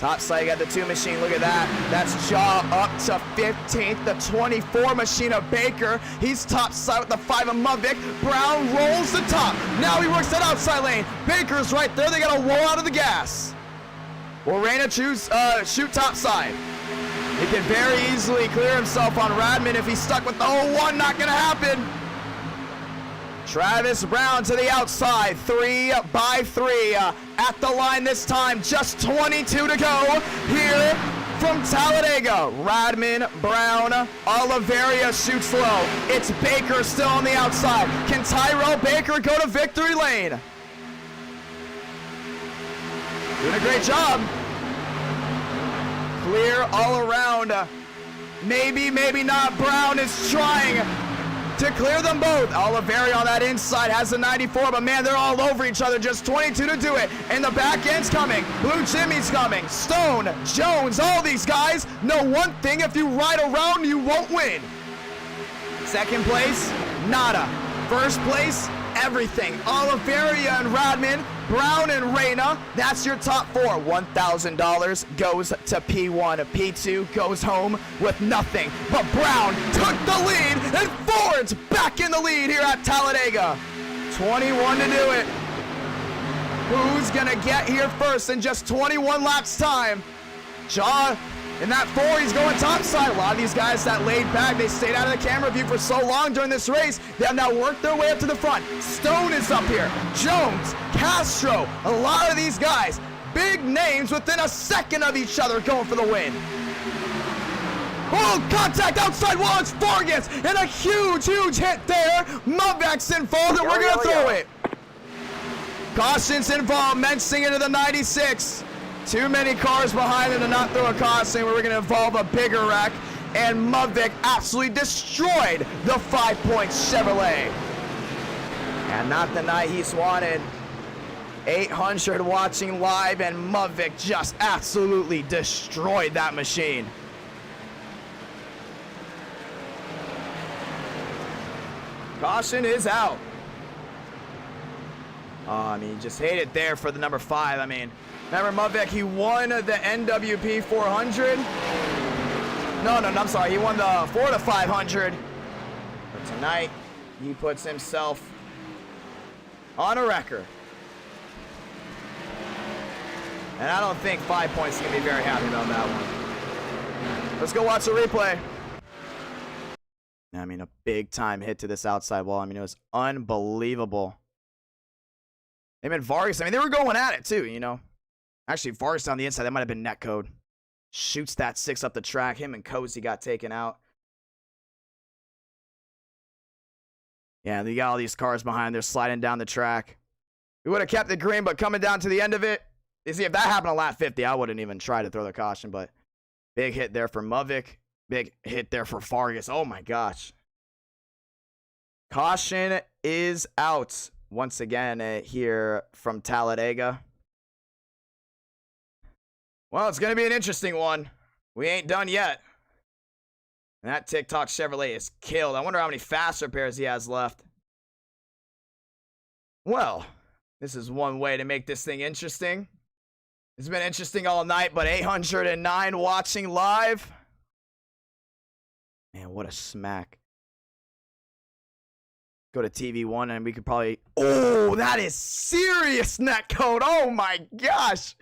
Top side, you got the 2 machine, look at that. That's Jaw up to 15th, the 24 machine of Baker. He's top side with the 5 of Muvik. Brown rolls the top. Now he works that outside lane. Baker's right there, they gotta roll out of the gas. Will Reyna shoot top side? He can very easily clear himself on Radman if he's stuck with the 0-1, not gonna happen. Travis Brown to the outside, 3 by 3 at the line this time, just 22 to go here from Talladega. Radman, Brown, Oliveria shoots low. It's Baker still on the outside. Can Tyrell Baker go to victory lane? Doing a great job. Clear all around. Maybe, maybe not. Brown is trying to clear them both. Oliveria on that inside has a 94, but man, they're all over each other. Just 22 to do it. And the back end's coming. Blue Jimmy's coming. Stone, Jones, all these guys know one thing: if you ride around, you won't win. Second place, nada. First place, everything. Oliveria and Radman, Brown and Reyna, that's your top 4. $1,000 goes to P1. P2 goes home with nothing. But Brown took the lead, and Ford's back in the lead here at Talladega. 21 to do it. Who's gonna get here first in just 21 laps time? Jaw in that 4, he's going topside. A lot of these guys that laid back, they stayed out of the camera view for so long during this race. They have now worked their way up to the front. Stone is up here. Jones, Castro, a lot of these guys, big names within a second of each other going for the win. Oh, contact outside wall, it's Vargas, and a huge, huge hit there. Muvek's involved, and we're gonna throw it. Caution's involved, mensing into the 96. Too many cars behind them to not throw a caution. We're going to involve a bigger wreck. And Muvik absolutely destroyed the 5 Points Chevrolet. And not the night he's wanted. 800 watching live, and Muvik just absolutely destroyed that machine. Caution is out. Oh, I mean, just hate it there for the number 5. I mean, remember Muvik, he won the NWP 400. No, I'm sorry. He won the 4 to 500. But tonight, he puts himself on a record. And I don't think 5 Points is going to be very happy about that one. Let's go watch the replay. I mean, a big-time hit to this outside wall. I mean, it was unbelievable. Him and Vargas, I mean, they were going at it, too, you know. Actually, Vargas on the inside, that might have been netcode. Shoots that 6 up the track. Him and Cozy got taken out. Yeah, they got all these cars behind. They're sliding down the track. We would have kept it green, but coming down to the end of it, you see, if that happened on lap 50, I wouldn't even try to throw the caution, but big hit there for Muvik. Big hit there for Vargas. Oh, my gosh. Caution is out once again here from Talladega. Well, it's going to be an interesting one. We ain't done yet. And that TikTok Chevrolet is killed. I wonder how many fast repairs he has left. Well, this is one way to make this thing interesting. It's been interesting all night, but 809 watching live. Man, what a smack. Go to TV1 and we could probably... Oh, that is serious netcode. Oh my gosh.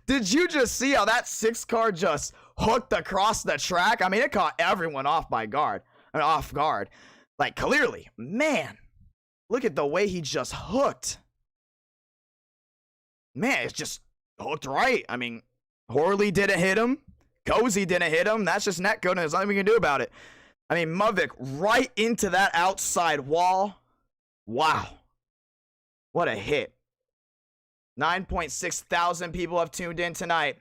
Did you just see how that 6 car just hooked across the track? I mean, it caught everyone off guard. Like, clearly. Man, look at the way he just hooked. Man, it's just hooked right. I mean, Horley didn't hit him. Cozy didn't hit him. That's just netcode and there's nothing we can do about it. I mean, Muvik right into that outside wall. Wow. What a hit. 9.6 thousand people have tuned in tonight.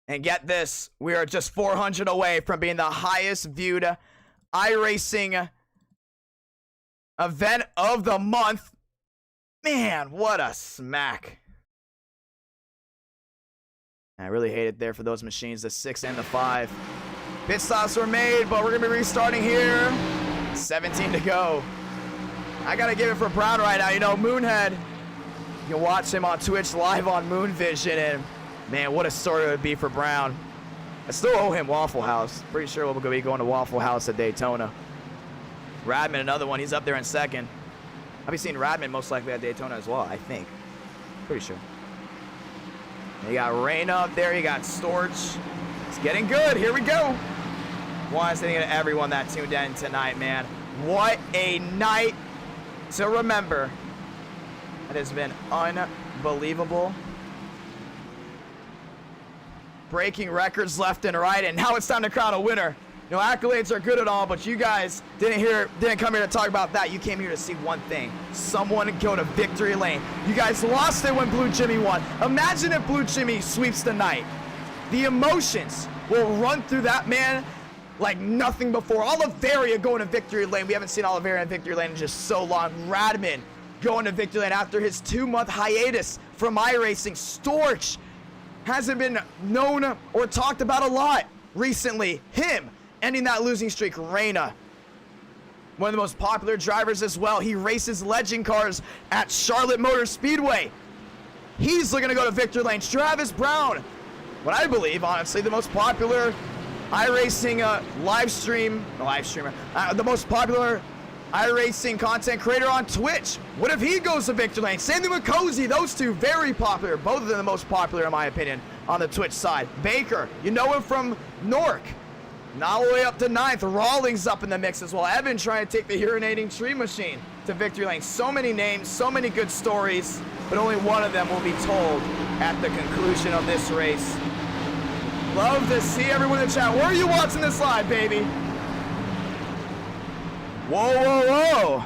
And get this, we are just 400 away from being the highest viewed iRacing event of the month. Man, what a smack. I really hate it there for those machines, the 6 and the 5. Pit stops were made, but we're going to be restarting here. 17 to go. I got to give it for Brown right now. You know, Moonhead, you can watch him on Twitch live on Moon Vision, and man, what a story it would be for Brown. I still owe him Waffle House. Pretty sure we'll be going to Waffle House at Daytona. Radman, another one. He's up there in second. I'll be seeing Radman most likely at Daytona as well, I think. Pretty sure. You got Reyna up there. You got Storch. It's getting good. Here we go. One thing to everyone that tuned in tonight, man. What a night to remember. It has been unbelievable. Breaking records left and right, and now it's time to crown a winner. You know, accolades are good and all, but you guys didn't come here to talk about that. You came here to see one thing: someone go to victory lane. You guys lost it when Blue Jimmy won. Imagine if Blue Jimmy sweeps the night. The emotions will run through that man like nothing before. Oliveria going to victory lane. We haven't seen Oliveria in victory lane in just so long. Radman going to victory lane after his 2-month hiatus from iRacing. Storch hasn't been known or talked about a lot recently. Him ending that losing streak. Reyna, one of the most popular drivers as well. He races legend cars at Charlotte Motor Speedway. He's looking to go to victory lane. Travis Brown, what I believe, honestly, the most popular iRacing the most popular iRacing content creator on Twitch. What if he goes to victory lane? Same thing with Cozy. Those two, very popular. Both of them the most popular, in my opinion, on the Twitch side. Baker, you know him from Nork. Now all the way up to 9th. Rawlings up in the mix as well. Evan trying to take the urinating tree machine to victory lane. So many names, so many good stories, but only one of them will be told at the conclusion of this race. Love to see everyone in the chat. Where are you watching this live, baby? Whoa, whoa, whoa.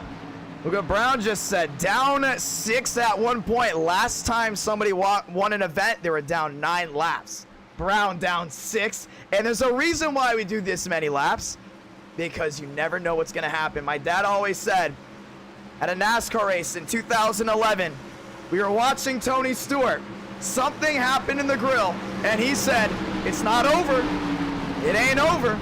Look what Brown just said. Down 6 at one point. Last time somebody won an event, they were down 9 laps. Brown down 6. And there's a reason why we do this many laps. Because you never know what's going to happen. My dad always said, at a NASCAR race in 2011, we were watching Tony Stewart. Something happened in the grill, and he said, it's not over. It ain't over.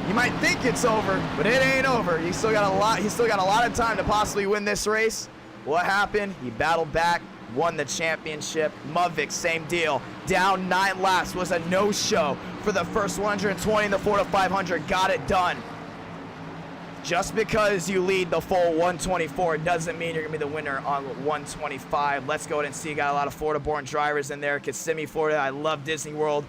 You might think it's over, but it ain't over. He's still got a lot of time to possibly win this race. What happened? He battled back, won the championship. Muvik, same deal. Down 9 laps, was a no-show for the first 120 in the 4 to 500. Got it done. Just because you lead the full 124 doesn't mean you're going to be the winner on 125. Let's go ahead and see. Got a lot of Florida-born drivers in there. Kissimmee, Florida. I love Disney World.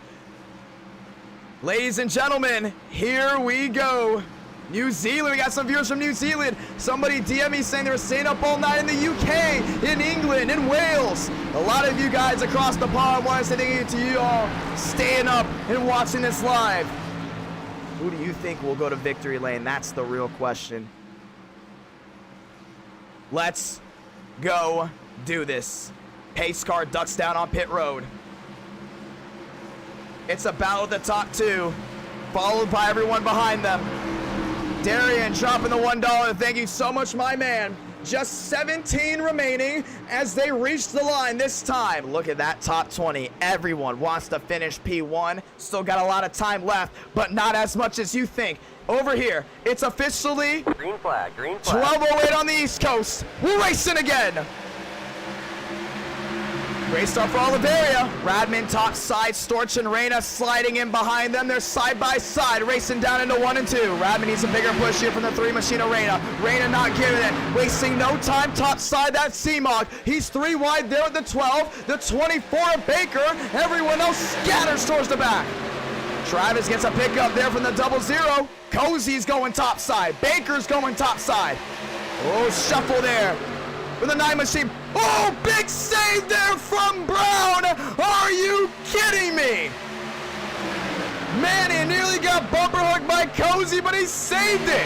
Ladies and gentlemen, here we go. New Zealand. We got some viewers from New Zealand. Somebody DM me saying they were staying up all night in the UK, in England, in Wales. A lot of you guys across the pond. Want to say thank you to you all staying up and watching this live. Who do you think will go to victory lane? That's the real question. Let's go do this. Pace car ducks down on pit road. It's a battle at the top two, followed by everyone behind them. Darian dropping the $1. Thank you so much, my man. Just 17 remaining as they reach the line this time. Look at that top 20. Everyone wants to finish P1. Still got a lot of time left, but not as much as you think. Over here, it's officially green flag, green flag. 12:08 on the East Coast. We're racing again. Race start for Oliveria. Radman top side, Storch and Reyna sliding in behind them. They're side by side, racing down into 1 and 2. Radman needs a bigger push here from the 3 machine of Reyna. Reyna not giving it, wasting no time top side. That's C-Mog. He's 3 wide there at the 12. The 24 of Baker. Everyone else scatters towards the back. Travis gets a pickup there from the 00. Cozy's going top side. Baker's going top side. Oh, shuffle there with the 9 machine. Oh, big save there from Brown. Are you kidding me? Man, he nearly got bumper hooked by Cozy, but he saved it.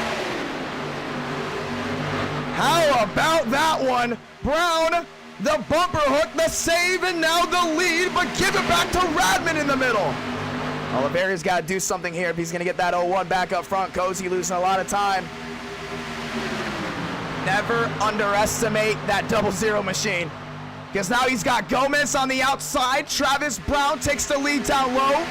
How about that one? Brown, the bumper hook, the save, and now the lead, but give it back to Radman in the middle. Oliveria's got to do something here if he's going to get that 0-1 back up front. Cozy losing a lot of time. Never underestimate that 00 machine, because now he's got Gomez on the outside. Travis Brown takes the lead down low.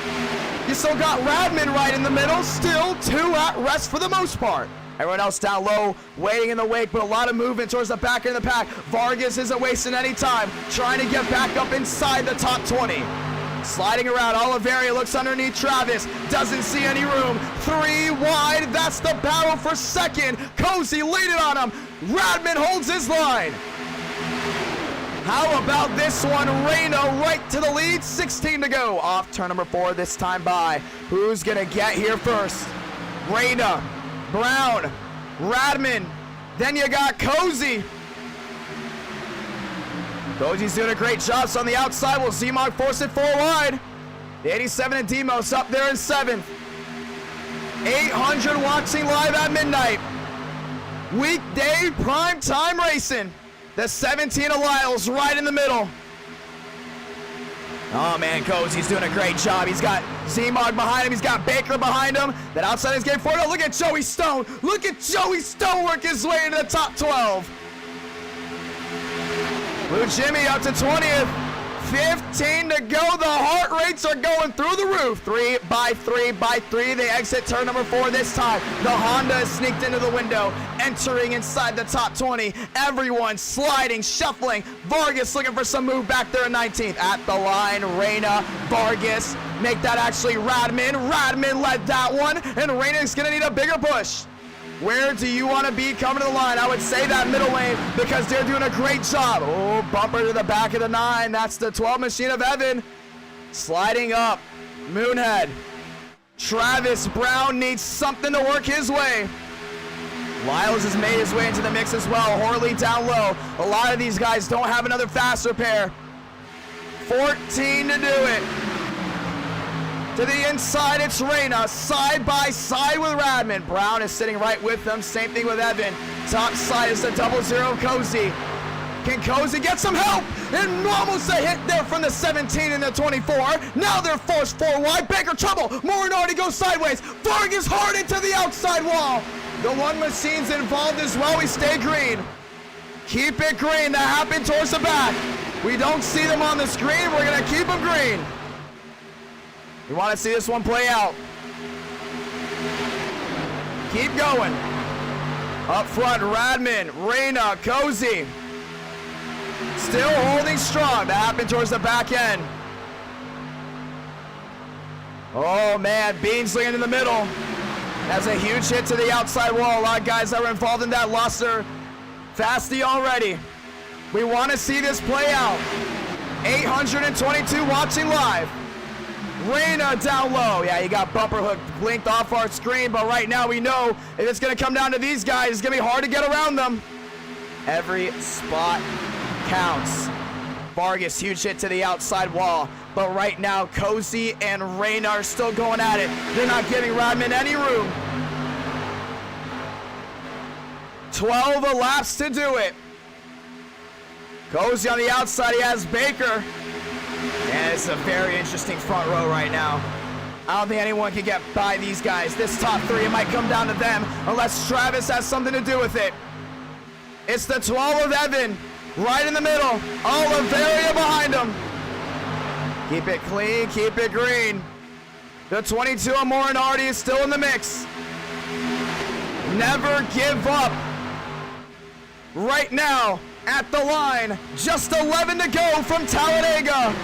You still got Radman right in the middle. Still 2 at rest for the most part. Everyone else down low, waiting in the wake, but a lot of movement towards the back end of the pack. Vargas isn't wasting any time, trying to get back up inside the top 20. Sliding around, Oliveria looks underneath Travis, doesn't see any room. 3 wide, that's the battle for second. Cozy leading on him. Radman holds his line. How about this one? Reyna right to the lead, 16 to go. Off turn number 4 this time by. Who's gonna get here first? Reyna, Brown, Radman, then you got Cozy. Cozy's doing a great job, so on the outside, will Z-Mog force it 4 wide. The 87 and Demos up there in 7th. 800 watching live at midnight. Weekday prime time racing. The 17 of Lyles right in the middle. Oh man, Cozy's doing a great job. He's got Z-Mog behind him. He's got Baker behind him. That outside is getting forward. Oh, look at Joey Stone. Look at Joey Stone work his way into the top 12. Blue Jimmy up to 20th. 15 to go. The heart rates are going through the roof. 3 by 3 by 3. They exit turn number 4 this time. The Honda is sneaked into the window, entering inside the top 20. Everyone sliding, shuffling. Vargas looking for some move back there in 19th. At the line, Reyna, Vargas. Make that actually Radman. Radman led that one, and Reyna's going to need a bigger push. Where do you want to be coming to the line? I would say that middle lane, because they're doing a great job. Oh, bumper to the back of the 9. That's the 12 machine of Evan. Sliding up. Moonhead. Travis Brown needs something to work his way. Lyles has made his way into the mix as well. Horley down low. A lot of these guys don't have another faster pair. 14 to do it. To the inside, it's Reyna, side by side with Radman. Brown is sitting right with them. Same thing with Evan. Top side is the 00 Cozy. Can Cozy get some help? And almost a hit there from the 17 and the 24. Now they're forced 4 wide. Baker trouble. Morinardi goes sideways. Vargas hard into the outside wall. The 1 machine's involved as well. We stay green. Keep it green. That happened towards the back. We don't see them on the screen. We're going to keep them green. We want to see this one play out. Keep going. Up front, Radman, Reyna, Cozy. Still holding strong. That happened towards the back end. Oh man, Beansley in the middle. Has a huge hit to the outside wall. A lot of guys that were involved in that lost their fasty already. We want to see this play out. 822 watching live. Reyna down low. Yeah, he got bumper hook blinked off our screen, but right now we know if it's going to come down to these guys, it's going to be hard to get around them. Every spot counts. Vargas, huge hit to the outside wall, but right now Cozy and Reyna are still going at it. They're not giving Radman any room. 12 laps to do it. Cozy on the outside, he has Baker. And it's a very interesting front row right now. I don't think anyone can get by these guys. This top three, it might come down to them unless Travis has something to do with it. It's the 12 of Evan right in the middle. Oliveria behind him. Keep it clean, keep it green. The 22 of Morinardi is still in the mix. Never give up. Right now, at the line, just 11 to go from Talladega.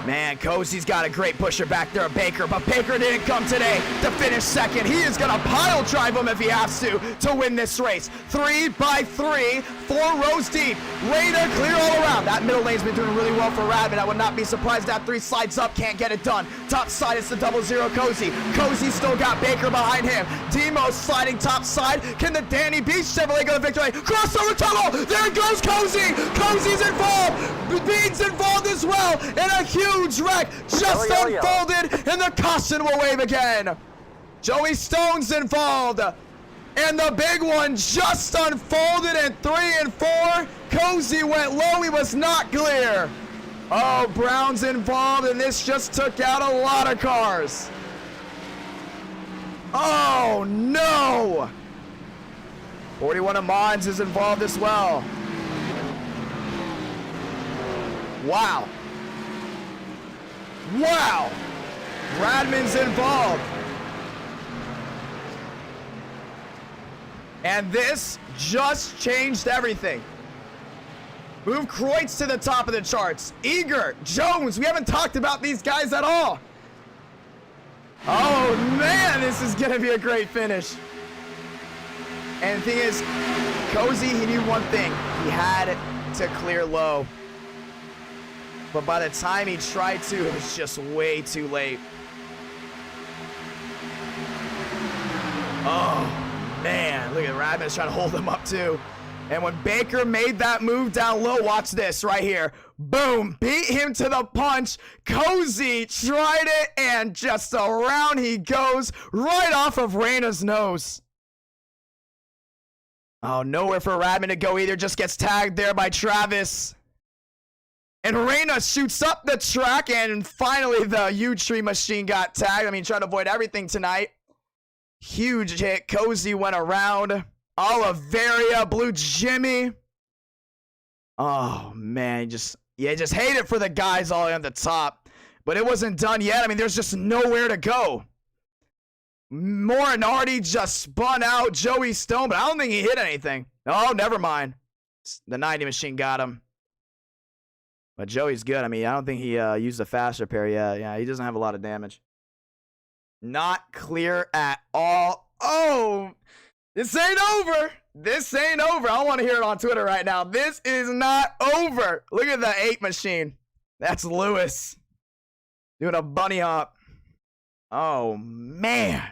Man, Cozy's got a great pusher back there, Baker, but Baker didn't come today to finish second. He is gonna pile drive him if he has to win this race. 3 by 3, 4 rows deep. Rada clear all around. That middle lane's been doing really well for Radman. I would not be surprised that 3 slides up, can't get it done. Top side, it's the 00 Cozy. Cozy still got Baker behind him. Demo sliding top side. Can the Danny Beach Chevrolet go to victory? Crossover tunnel, there goes Cozy. Cozy's involved. Bean's involved as well. And a huge wreck just unfolded, and the caution will wave again. Joey Stone's involved, and the big one just unfolded in 3 and 4. Cozy went low, he was not clear. Oh, Brown's involved, and this just took out a lot of cars. Oh, no. 41 of Mons is involved as well. Wow. Wow! Radman's involved. And this just changed everything. Move Kreutz to the top of the charts. Eager, Jones, we haven't talked about these guys at all. Oh man, this is gonna be a great finish. And the thing is, Cozy, he knew one thing. He had to clear low. But by the time he tried to, it was just way too late. Oh, man. Look at Radman's trying to hold him up, too. And when Baker made that move down low, watch this right here. Boom. Beat him to the punch. Cozy tried it, and just around he goes, right off of Reyna's nose. Oh, nowhere for Radman to go either. Just gets tagged there by Travis. And Reyna shoots up the track, and finally the U-Tree machine got tagged. I mean, trying to avoid everything tonight. Huge hit. Cozy went around. Oliveria, Blue Jimmy. Oh, man. Just hate it for the guys all the way on the top. But it wasn't done yet. I mean, there's just nowhere to go. Morinardi just spun out Joey Stone, but I don't think he hit anything. Oh, never mind. The 90 machine got him. But Joey's good. I mean, I don't think he used the fast repair yet. Yeah, he doesn't have a lot of damage. Not clear at all. Oh, this ain't over. This ain't over. I want to hear it on Twitter right now. This is not over. Look at the 8 machine. That's Lewis doing a bunny hop. Oh, man.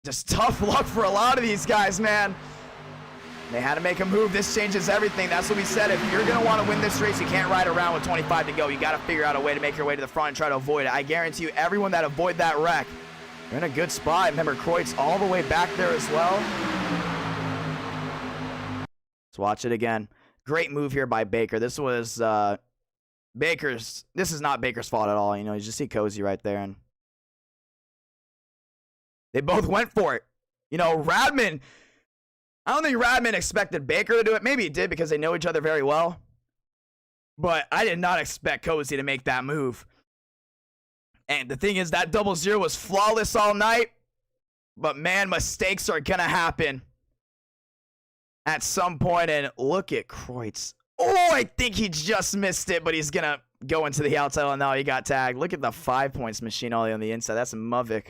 Just tough luck for a lot of these guys, man. They had to make a move. This changes everything. That's what we said. If you're going to want to win this race, you can't ride around with 25 to go. You got to figure out a way to make your way to the front and try to avoid it. I guarantee you, everyone that avoid that wreck, they're in a good spot. Remember, Kreutz all the way back there as well. Let's watch it again. Great move here by Baker. This was Baker's. This is not Baker's fault at all. You know, you just see Cozy right there, and they both went for it. You know, Radman. I don't think Radman expected Baker to do it. Maybe he did because they know each other very well. But I did not expect Cozy to make that move. And the thing is, that 00 was flawless all night. But man, mistakes are going to happen at some point. And look at Kreutz. Oh, I think he just missed it, but he's going to go into the outside. Oh, no, he got tagged. Look at the 5 points machine all the way on the inside. That's Muvik.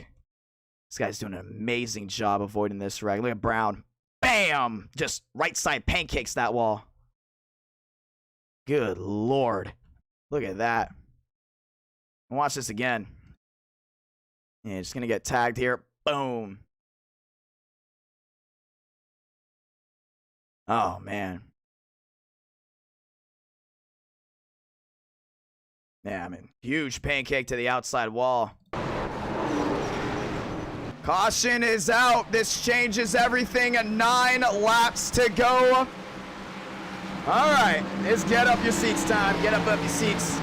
This guy's doing an amazing job avoiding this wreck. Look at Brown. Bam! Just right side pancakes that wall. Good Lord. Look at that. Watch this again. Yeah, just going to get tagged here. Boom. Oh, man. Yeah, I mean, huge pancake to the outside wall. Caution is out. This changes everything. 9 laps to go. All right, it's get up your seats time. Get up your seats.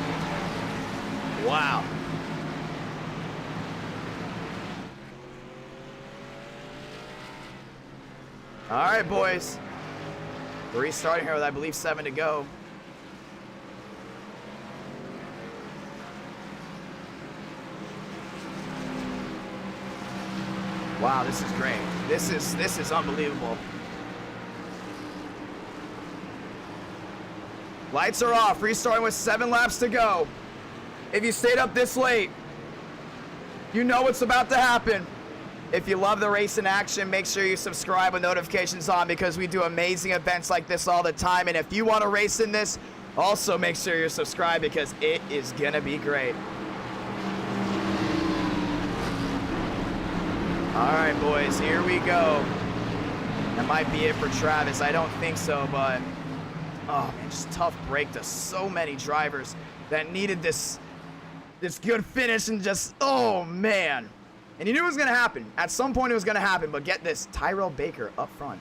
Wow. All right, boys. We're restarting here with, I believe, 7 to go. Wow, this is great. This is unbelievable. Lights are off. Restarting with 7 laps to go. If you stayed up this late, you know what's about to happen. If you love the race in action, make sure you subscribe with notifications on because we do amazing events like this all the time. And if you want to race in this, also make sure you're subscribed because it is going to be great. All right, boys, here we go. That might be it for Travis. I don't think so, but oh man, just tough break to so many drivers that needed this good finish and just, oh man. And you knew it was gonna happen. At some point it was gonna happen, but get this, Tyrell Baker up front.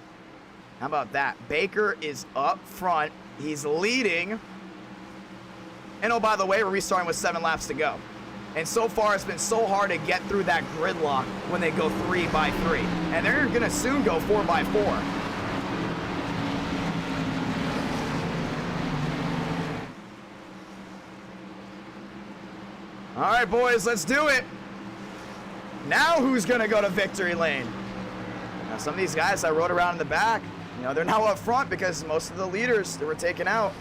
How about that? Baker is up front. He's leading. And oh, by the way, we're restarting with 7 laps to go. And so far, it's been so hard to get through that gridlock when they go 3 by 3. And they're going to soon go 4 by 4. All right, boys, let's do it. Now who's going to go to victory lane? Now, some of these guys I rode around in the back, you know, they're now up front because most of the leaders that were taken out.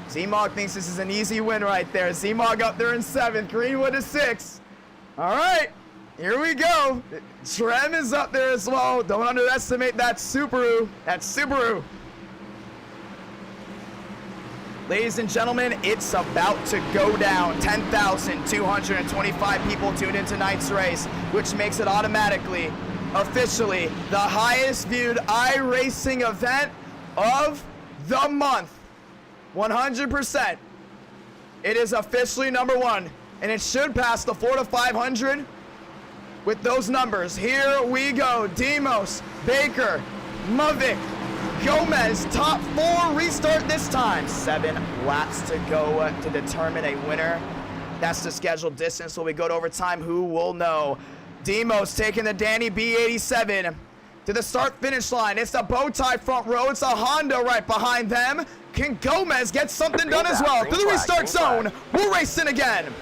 Z-Mog thinks this is an easy win right there. Z-Mog up there in 7th, Greenwood is 6th. All right, here we go. Trem is up there as well. Don't underestimate that Subaru. That's Subaru. Ladies and gentlemen, it's about to go down. 10,225 people tuned in tonight's race, which makes it automatically, officially, the highest viewed iRacing event of the month. 100%. It is officially #1, and it should pass the 4 to 500 with those numbers. Here we go. Demos, Baker, Mavic, Gomez, top 4 restart this time. 7 laps to go to determine a winner. That's the scheduled distance. Will we go to overtime? Who will know? Demos taking the Danny B87 to the start-finish line. It's the bow tie front row. It's a Honda right behind them. Can Gomez get something done as well? Through the restart zone. We're racing again.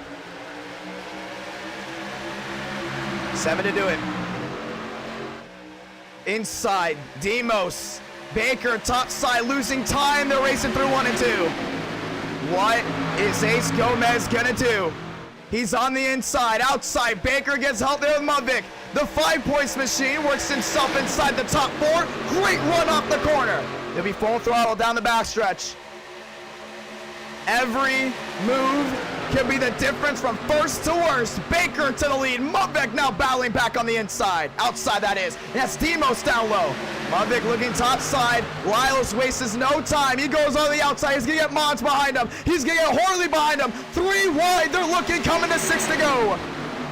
7 to do it. Inside, Demos. Baker, top side, losing time. They're racing through 1 and 2. What is Ace Gomez gonna do? He's on the inside. Outside, Baker gets help there with Mavic. The 5 points machine works himself inside the top 4. Great run off the corner. He'll be full throttle down the backstretch. Every move can be the difference from first to worst. Baker to the lead. Mavic now battling back on the inside. Outside, that is. And that's Demos down low. Mavic looking top side. Lyles wastes no time. He goes on the outside. He's going to get Mons behind him. He's going to get Horley behind him. 3 wide. They're looking, coming to 6 to go.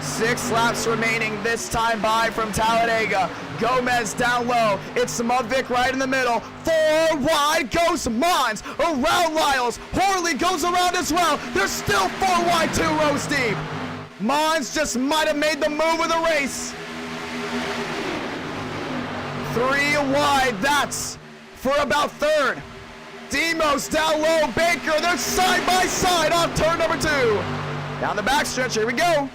6 laps remaining this time by from Talladega. Gomez down low. It's Mavic right in the middle. 4 wide goes Mons. Around Lyles. Horley goes around as well. They're still 4 wide, 2 rows deep. Mons just might have made the move of the race. 3 wide. That's for about 3rd. Demos down low. Baker. They're side by side off turn number 2. Down the backstretch. Here we go.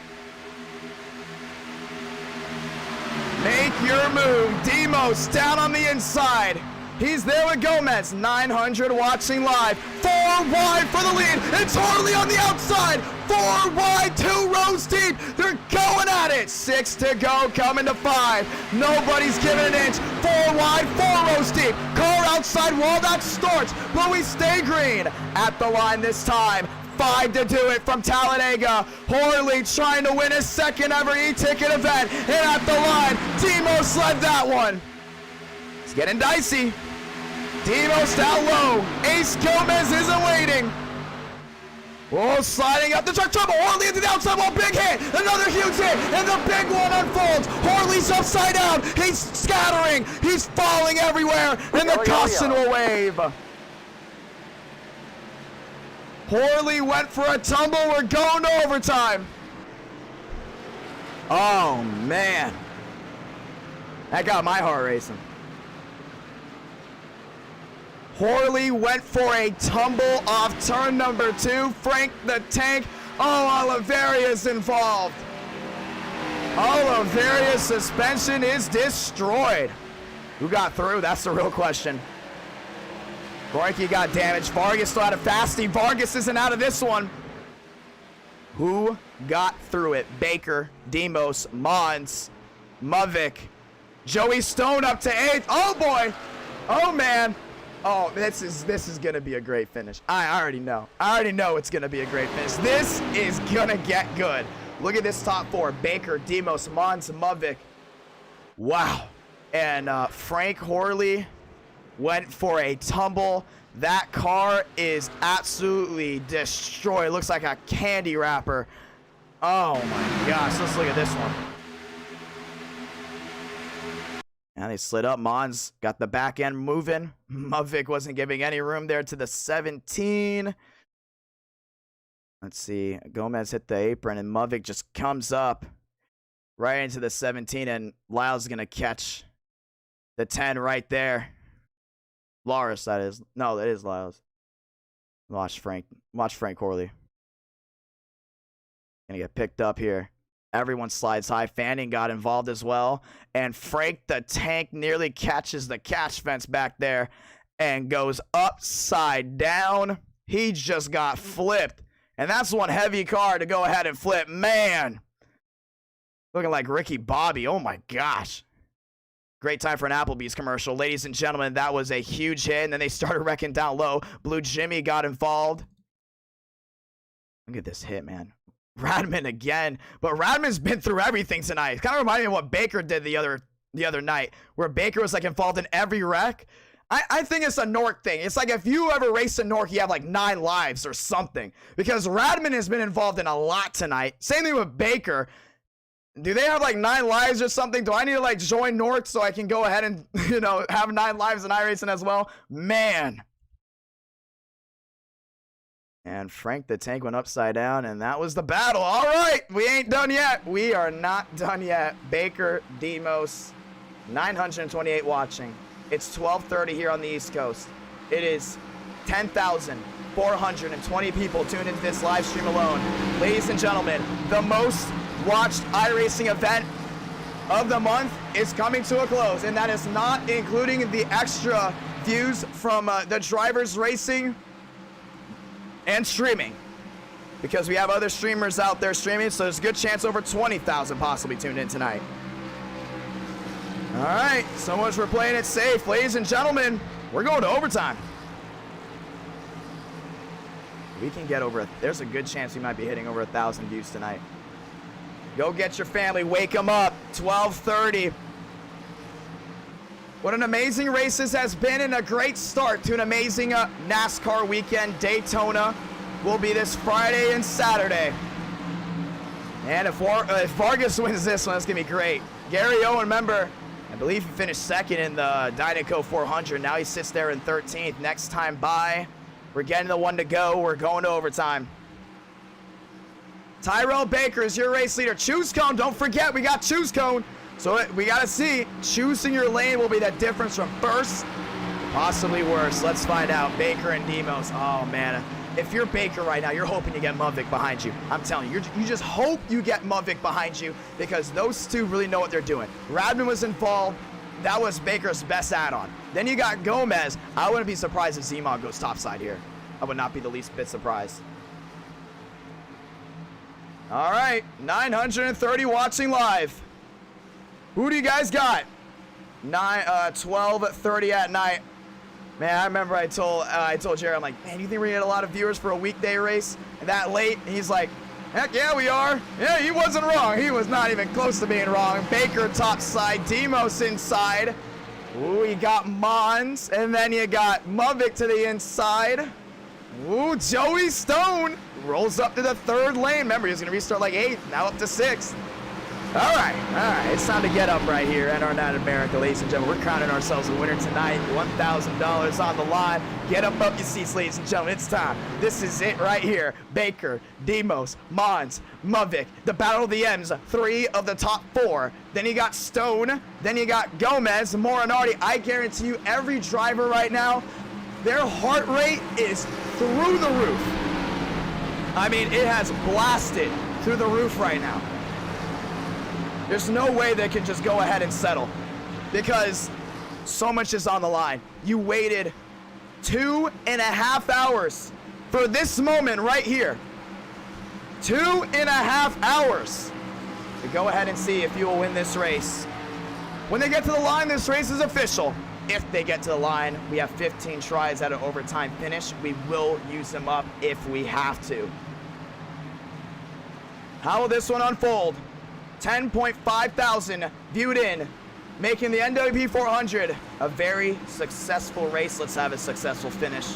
Make your move. Demos down on the inside. He's there with Gomez. 900 watching live. 4 wide for the lead. It's Harley on the outside. 4 wide, 2 rows deep. They're going at it. 6 to go, coming to 5. Nobody's giving an inch. 4 wide, 4 rows deep. Car outside wall, that starts. But we stay green at the line this time. 5 to do it from Talladega. Horley trying to win his 2nd ever eTicket event. And at the line, Demos led that one. It's getting dicey. Demos down low. Ace Gomez isn't waiting. Oh, sliding up the track, trouble. Harley into the outside wall, big hit. Another huge hit, and the big one unfolds. Harley's upside down. He's scattering. He's falling everywhere, and the caution will wave. Harley went for a tumble. We're going to overtime. Oh, man. That got my heart racing. Harley went for a tumble off turn number 2. Frank the Tank. Oh, Oliveria's involved. Oliveria's suspension is destroyed. Who got through? That's the real question. Gorky got damaged. Vargas still had a fasty. Vargas isn't out of this one. Who got through it? Baker, Demos, Mons, Muvik, Joey Stone up to 8th. Oh boy. Oh man. Oh, this is gonna be a great finish. I already know. I already know it's gonna be a great finish. This is gonna get good. Look at this top 4. Baker, Demos, Mons, Muvik. Wow. And Frank Harley went for a tumble. That car is absolutely destroyed. Looks like a candy wrapper. Oh my gosh, let's look at this one. And they slid up. Mons got the back end moving. Muvik wasn't giving any room there to the 17. Let's see. Gomez hit the apron, and Muvik just comes up right into the 17, and Lyle's going to catch the 10 right there. Loris, that is. No, that is Lyle's. Watch Frank Harley. Gonna get picked up here. Everyone slides high. Fanning got involved as well. And Frank the Tank nearly catches the catch fence back there and goes upside down. He just got flipped. And that's one heavy car to go ahead and flip. Man. Looking like Ricky Bobby. Oh my gosh. Great time for an Applebee's commercial. Ladies and gentlemen, that was a huge hit. And then they started wrecking down low. Blue Jimmy got involved. Look at this hit, man. Radman again. But Radman's been through everything tonight. It kind of reminded me of what Baker did the other night, where Baker was like involved in every wreck. I think it's a Nork thing. It's like if you ever race in Nork, you have like 9 lives or something. Because Radman has been involved in a lot tonight. Same thing with Baker. Do they have like 9 lives or something? Do I need to like join Nork so I can go ahead and, you know, have 9 lives in iRacing as well? Man. And Frank the Tank went upside down, and that was the battle. All right, we ain't done yet. We are not done yet. Baker, Demos, 928 watching. It's 12:30 here on the East Coast. It is 10,420 people tuned into this live stream alone. Ladies and gentlemen, the most watched iRacing event of the month is coming to a close, and that is not including the extra views from the drivers racing and streaming, because we have other streamers out there streaming, so there's a good chance over 20,000 possibly tuned in tonight. All right, so much for playing it safe. Ladies and gentlemen, we're going to overtime. We can get over, there's a good chance we might be hitting over 1,000 views tonight. Go get your family, wake them up, 12:30. What an amazing race this has been, and a great start to an amazing NASCAR weekend. Daytona will be this Friday and Saturday. And if Vargas wins this one, that's going to be great. Gary Owen, remember, I believe he finished second in the Dynaco 400. Now he sits there in 13th. Next time by, we're getting the one to go. We're going to overtime. Tyrell Baker is your race leader. Choose cone. Don't forget, we got choose cone. So we got to see, choosing your lane will be the difference from first, possibly worse. Let's find out. Baker and Demos. Oh, man. If you're Baker right now, you're hoping to get Muvik behind you. I'm telling you, you just hope you get Muvik behind you, because those two really know what they're doing. Radman was involved. That was Baker's best add-on. Then you got Gomez. I wouldn't be surprised if Zimog goes topside here. I would not be the least bit surprised. All right, 930 watching live. Who do you guys got? 12:30 at night. Man, I remember I told Jerry, I'm like, man, you think we're gonna get a lot of viewers for a weekday race and that late? And he's like, heck yeah, we are. Yeah, he wasn't wrong. He was not even close to being wrong. Baker top side, Demos inside. Ooh, you got Mons, and then you got Muvik to the inside. Ooh, Joey Stone rolls up to the 3rd lane. Remember, he's going to restart like 8th, now up to 6th. All right, it's time to get up right here at our Night in America, ladies and gentlemen. We're crowning ourselves a winner tonight. $1,000 on the line. Get up your seats, ladies and gentlemen. It's time. This is it right here. Baker, Demos, Mons, Muvik, the Battle of the M's, 3 of the top 4. Then you got Stone. Then you got Gomez, Morinardi. I guarantee you, every driver right now, their heart rate is through the roof. I mean, it has blasted through the roof right now. There's no way they can just go ahead and settle because so much is on the line. You waited 2.5 hours for this moment right here. 2.5 hours to go ahead and see if you will win this race. When they get to the line, this race is official. If they get to the line, we have 15 tries at an overtime finish. We will use them up if we have to. How will this one unfold? 10.5 thousand viewed in, making the NWP 400 a very successful race. Let's have a successful finish.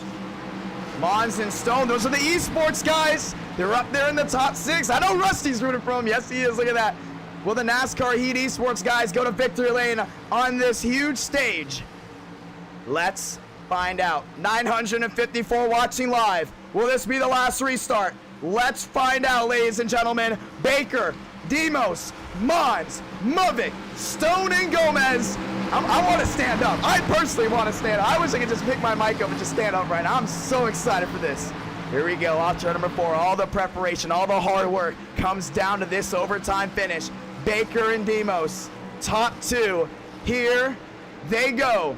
Mons and Stone, those are the esports guys. They're up there in the top 6. I know Rusty's rooting for them. Yes, he is. Look at that. Will the NASCAR Heat esports guys go to victory lane on this huge stage? Let's find out. 954 watching live. Will this be the last restart? Let's find out, ladies and gentlemen. Baker, Demos, Mons, Muvik, Stone, and Gomez. I want to stand up. I personally want to stand up. I wish I could just pick my mic up and just stand up right now. I'm so excited for this. Here we go, off turn number 4. All the preparation, all the hard work comes down to this overtime finish. Baker and Demos, top 2. Here they go.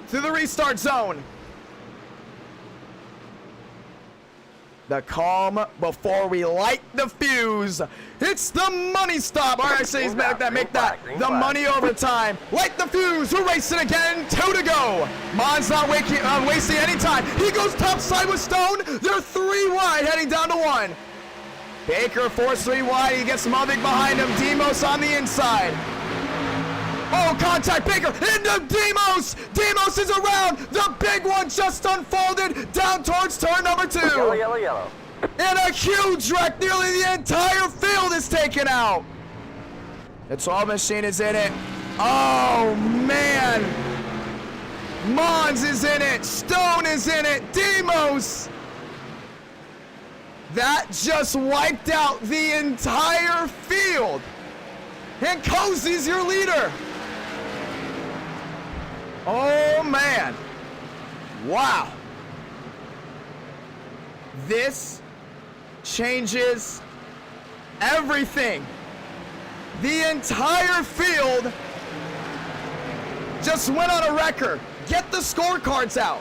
Through the restart zone. The calm before we light the fuse. It's the money stop. iRacing make that the money overtime. Light the fuse. We're racing again. 2 to go. Mon's not wasting any time. He goes top side with Stone. They're 3 wide, heading down to 1. Baker forced 3 wide. He gets Muvik behind him. Demos on the inside. Oh, contact Baker into Demos. Demos is around. The big one just unfolded down towards turn number 2. Yellow, yellow, yellow. And a huge wreck. Nearly the entire field is taken out. The 12 machine is in it. Oh, man. Mons is in it. Stone is in it. Demos. That just wiped out the entire field. And Cozy's your leader. Oh, man. Wow. This changes everything. The entire field just went on a wrecker. Get the scorecards out.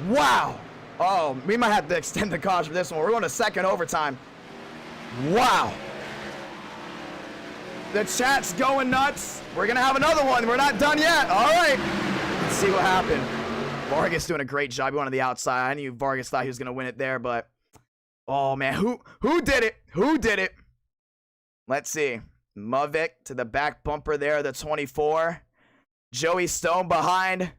Wow. Oh, we might have to extend the caution for this one. We're going to second overtime. Wow. The chat's going nuts. We're going to have another one. We're not done yet. All right. Let's see what happened. Vargas doing a great job. He went on the outside. I knew Vargas thought he was going to win it there, but oh, man. Who did it? Who did it? Let's see. Muvik to the back bumper there, the 24. Joey Stone behind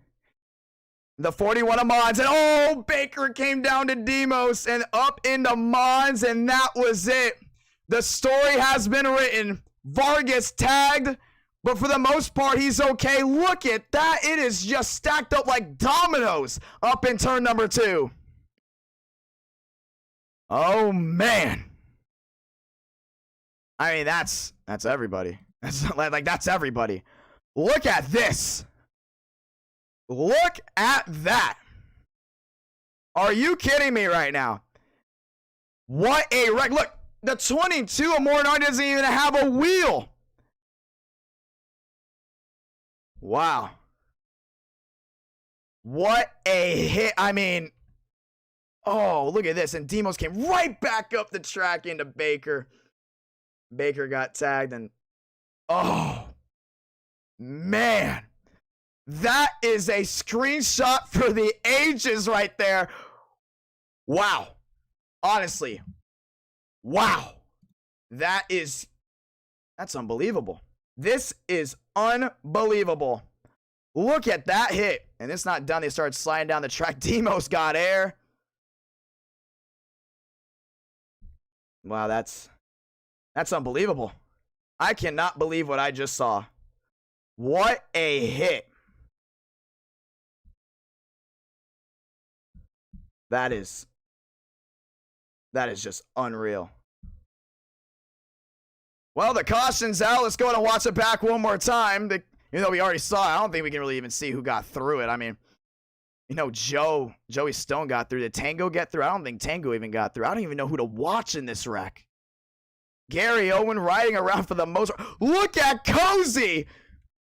the 41 of Mons. And oh, Baker came down to Demos and up into Mons, and that was it. The story has been written. Vargas tagged, but for the most part, he's okay. Look at that. It is just stacked up like dominoes up in turn number 2. Oh, man. I mean, that's everybody. That's everybody. Look at this. Look at that. Are you kidding me right now? What a wreck. Look. The 22 of Morinardi doesn't even have a wheel. Wow. What a hit. I mean, oh, look at this. And Demos came right back up the track into Baker. Baker got tagged and, oh, man. That is a screenshot for the ages right there. Wow. Honestly. Wow. That's unbelievable. This is unbelievable. Look at that hit. And it's not done. They start sliding down the track. Demos got air. Wow, that's unbelievable. I cannot believe what I just saw. What a hit. That is just unreal. Well, the caution's out. Let's go ahead and watch it back one more time. Even though we already saw it, I don't think we can really even see who got through it. I mean, you know, Joey Stone got through. Did Tango get through? I don't think Tango even got through. I don't even know who to watch in this wreck. Gary Owen riding around for the most. Look at Cozy.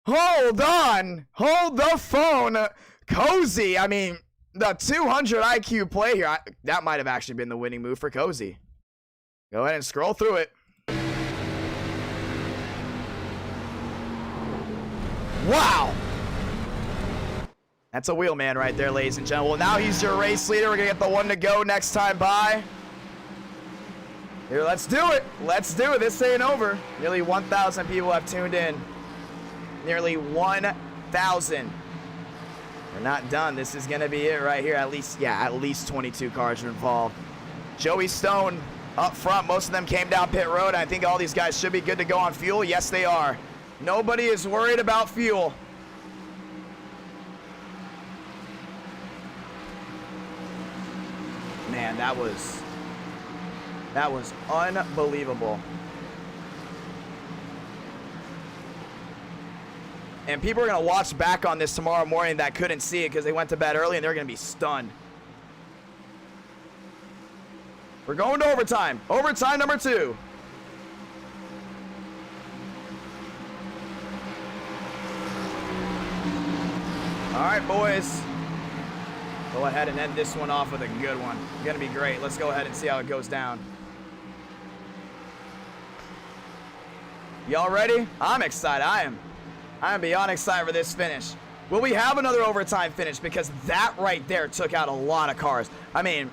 Hold on. Hold the phone. Cozy, I mean, the 200 IQ play here, that might have actually been the winning move for Cozy. Go ahead and scroll through it. Wow. That's a wheel man right there, ladies and gentlemen. Well, now he's your race leader. We're going to get the one to go next time by. Here, let's do it. Let's do it. This ain't over. Nearly 1,000 people have tuned in. Nearly 1,000. We're not done. This is going to be it right here. At least 22 cars are involved. Joey Stone up front. Most of them came down pit road. I think all these guys should be good to go on fuel. Yes, they are. Nobody is worried about fuel. Man, that was unbelievable. And people are going to watch back on this tomorrow morning that couldn't see it because they went to bed early and they're going to be stunned. We're going to overtime. Overtime number 2. All right, boys. Go ahead and end this one off with a good one. It's going to be great. Let's go ahead and see how it goes down. Y'all ready? I'm excited. I am beyond excited for this finish. Will we have another overtime finish? Because that right there took out a lot of cars. I mean,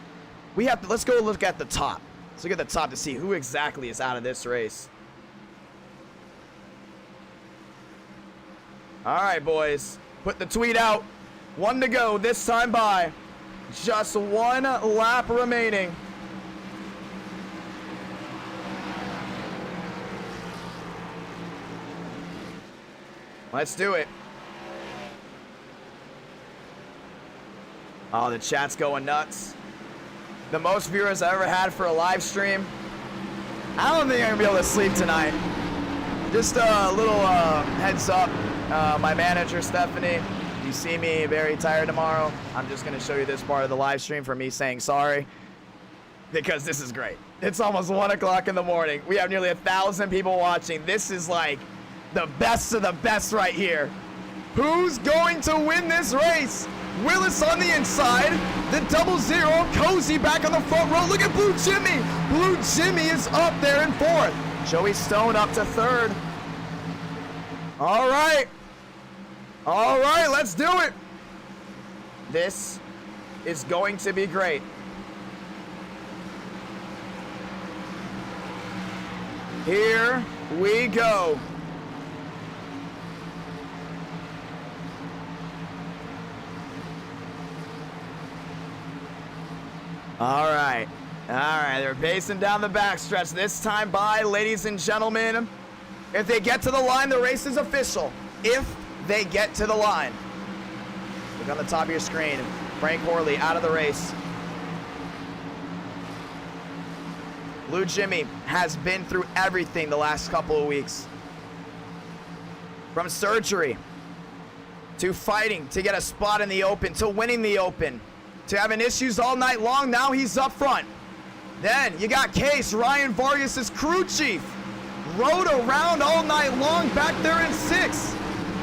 let's go look at the top. Let's look at the top to see who exactly is out of this race. All right, boys. Put the tweet out. 1 to go this time by. Just 1 lap remaining. Let's do it. Oh, the chat's going nuts. The most viewers I ever had for a live stream. I don't think I'm gonna be able to sleep tonight. Just a little heads up. My manager, Stephanie, you see me very tired tomorrow. I'm just gonna show you this part of the live stream for me saying sorry. Because this is great. It's almost 1 o'clock in the morning. We have nearly 1,000 people watching. This is like the best of the best right here. Who's going to win this race? Willis on the inside. The 00. Cozy back on the front row. Look at Blue Jimmy. Blue Jimmy is up there in 4th. Joey Stone up to 3rd. All right. All right, let's do it. This is going to be great. Here we go. All right, they're pacing down the backstretch. This time by, ladies and gentlemen, if they get to the line, the race is official. If they get to the line. Look on the top of your screen. Frank Horley out of the race. Blue Jimmy has been through everything the last couple of weeks. From surgery, to fighting to get a spot in the Open, to winning the Open, to having issues all night long. Now he's up front. Then you got Case, Ryan Vargas' crew chief. Rode around all night long back there in 6th.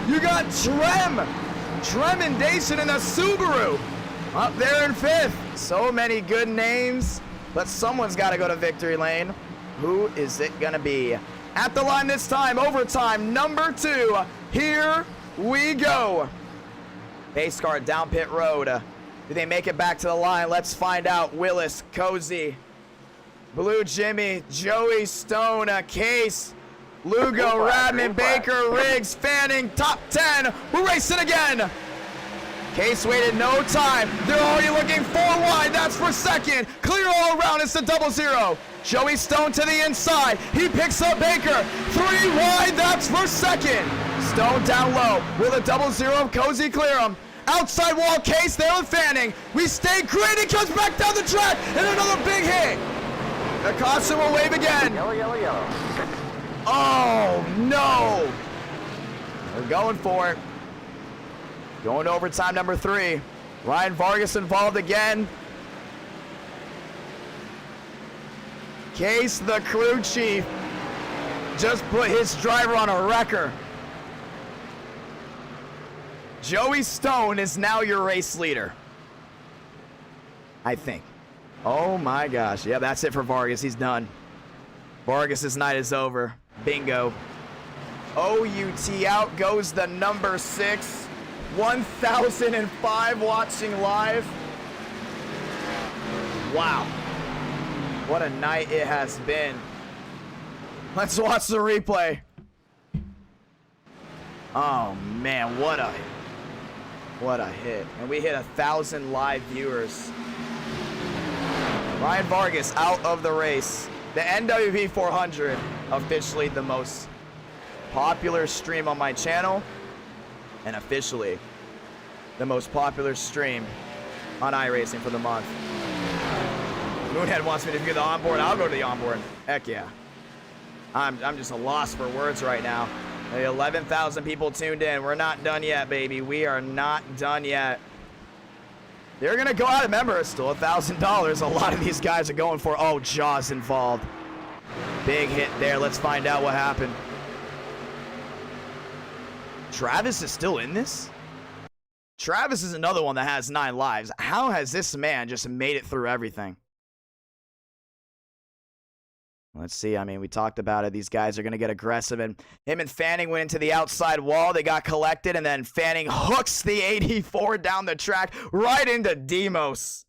You got Tremendation in a Subaru up there in 5th. So many good names, but someone's got to go to victory lane. Who is it going to be? At the line this time, overtime number 2. Here we go. Base car down pit road. Do they make it back to the line? Let's find out. Willis, Cozy, Blue Jimmy, Joey Stone, Case, Lugo, Radman, Baker, Riggs, Fanning, top 10. We're racing again. Case waited no time. They're already looking 4 wide. That's for second. Clear all around. It's the 0-0. Joey Stone to the inside. He picks up Baker. 3 wide. That's for second. Stone down low. Will the 0-0 Cozy clear him? Outside wall, Case there with Fanning. We stay green. He comes back down the track. And another big hit. The caution will wave again. Yellow, yellow, yellow. Oh, no. We're going for it. Going to overtime number 3. Ryan Vargas involved again. Case, the crew chief, just put his driver on a wrecker. Joey Stone is now your race leader, I think. Oh my gosh. Yeah, that's it for Vargas. He's done. Vargas's night is over. Bingo. OUT out goes the number 6. 1005 watching live. Wow. What a night it has been. Let's watch the replay. Oh man, what a hit. And we hit 1,000 live viewers. Ryan Vargas out of the race. The NWP 400, officially the most popular stream on my channel, and officially the most popular stream on iRacing for the month. Moonhead wants me to do the onboard. I'll go to the onboard. Heck yeah. I'm just a loss for words right now. 11,000 people tuned in. We're not done yet, baby. We are not done yet. They're gonna go out. Remember, it's still $1,000. A lot of these guys are going for. Oh, Jaws involved. Big hit there. Let's find out what happened. Travis is still in this? Travis is another one that has 9 lives. How has this man just made it through everything? Let's see. I mean, we talked about it. These guys are going to get aggressive. And him and Fanning went into the outside wall. They got collected. And then Fanning hooks the 84 down the track right into Demos.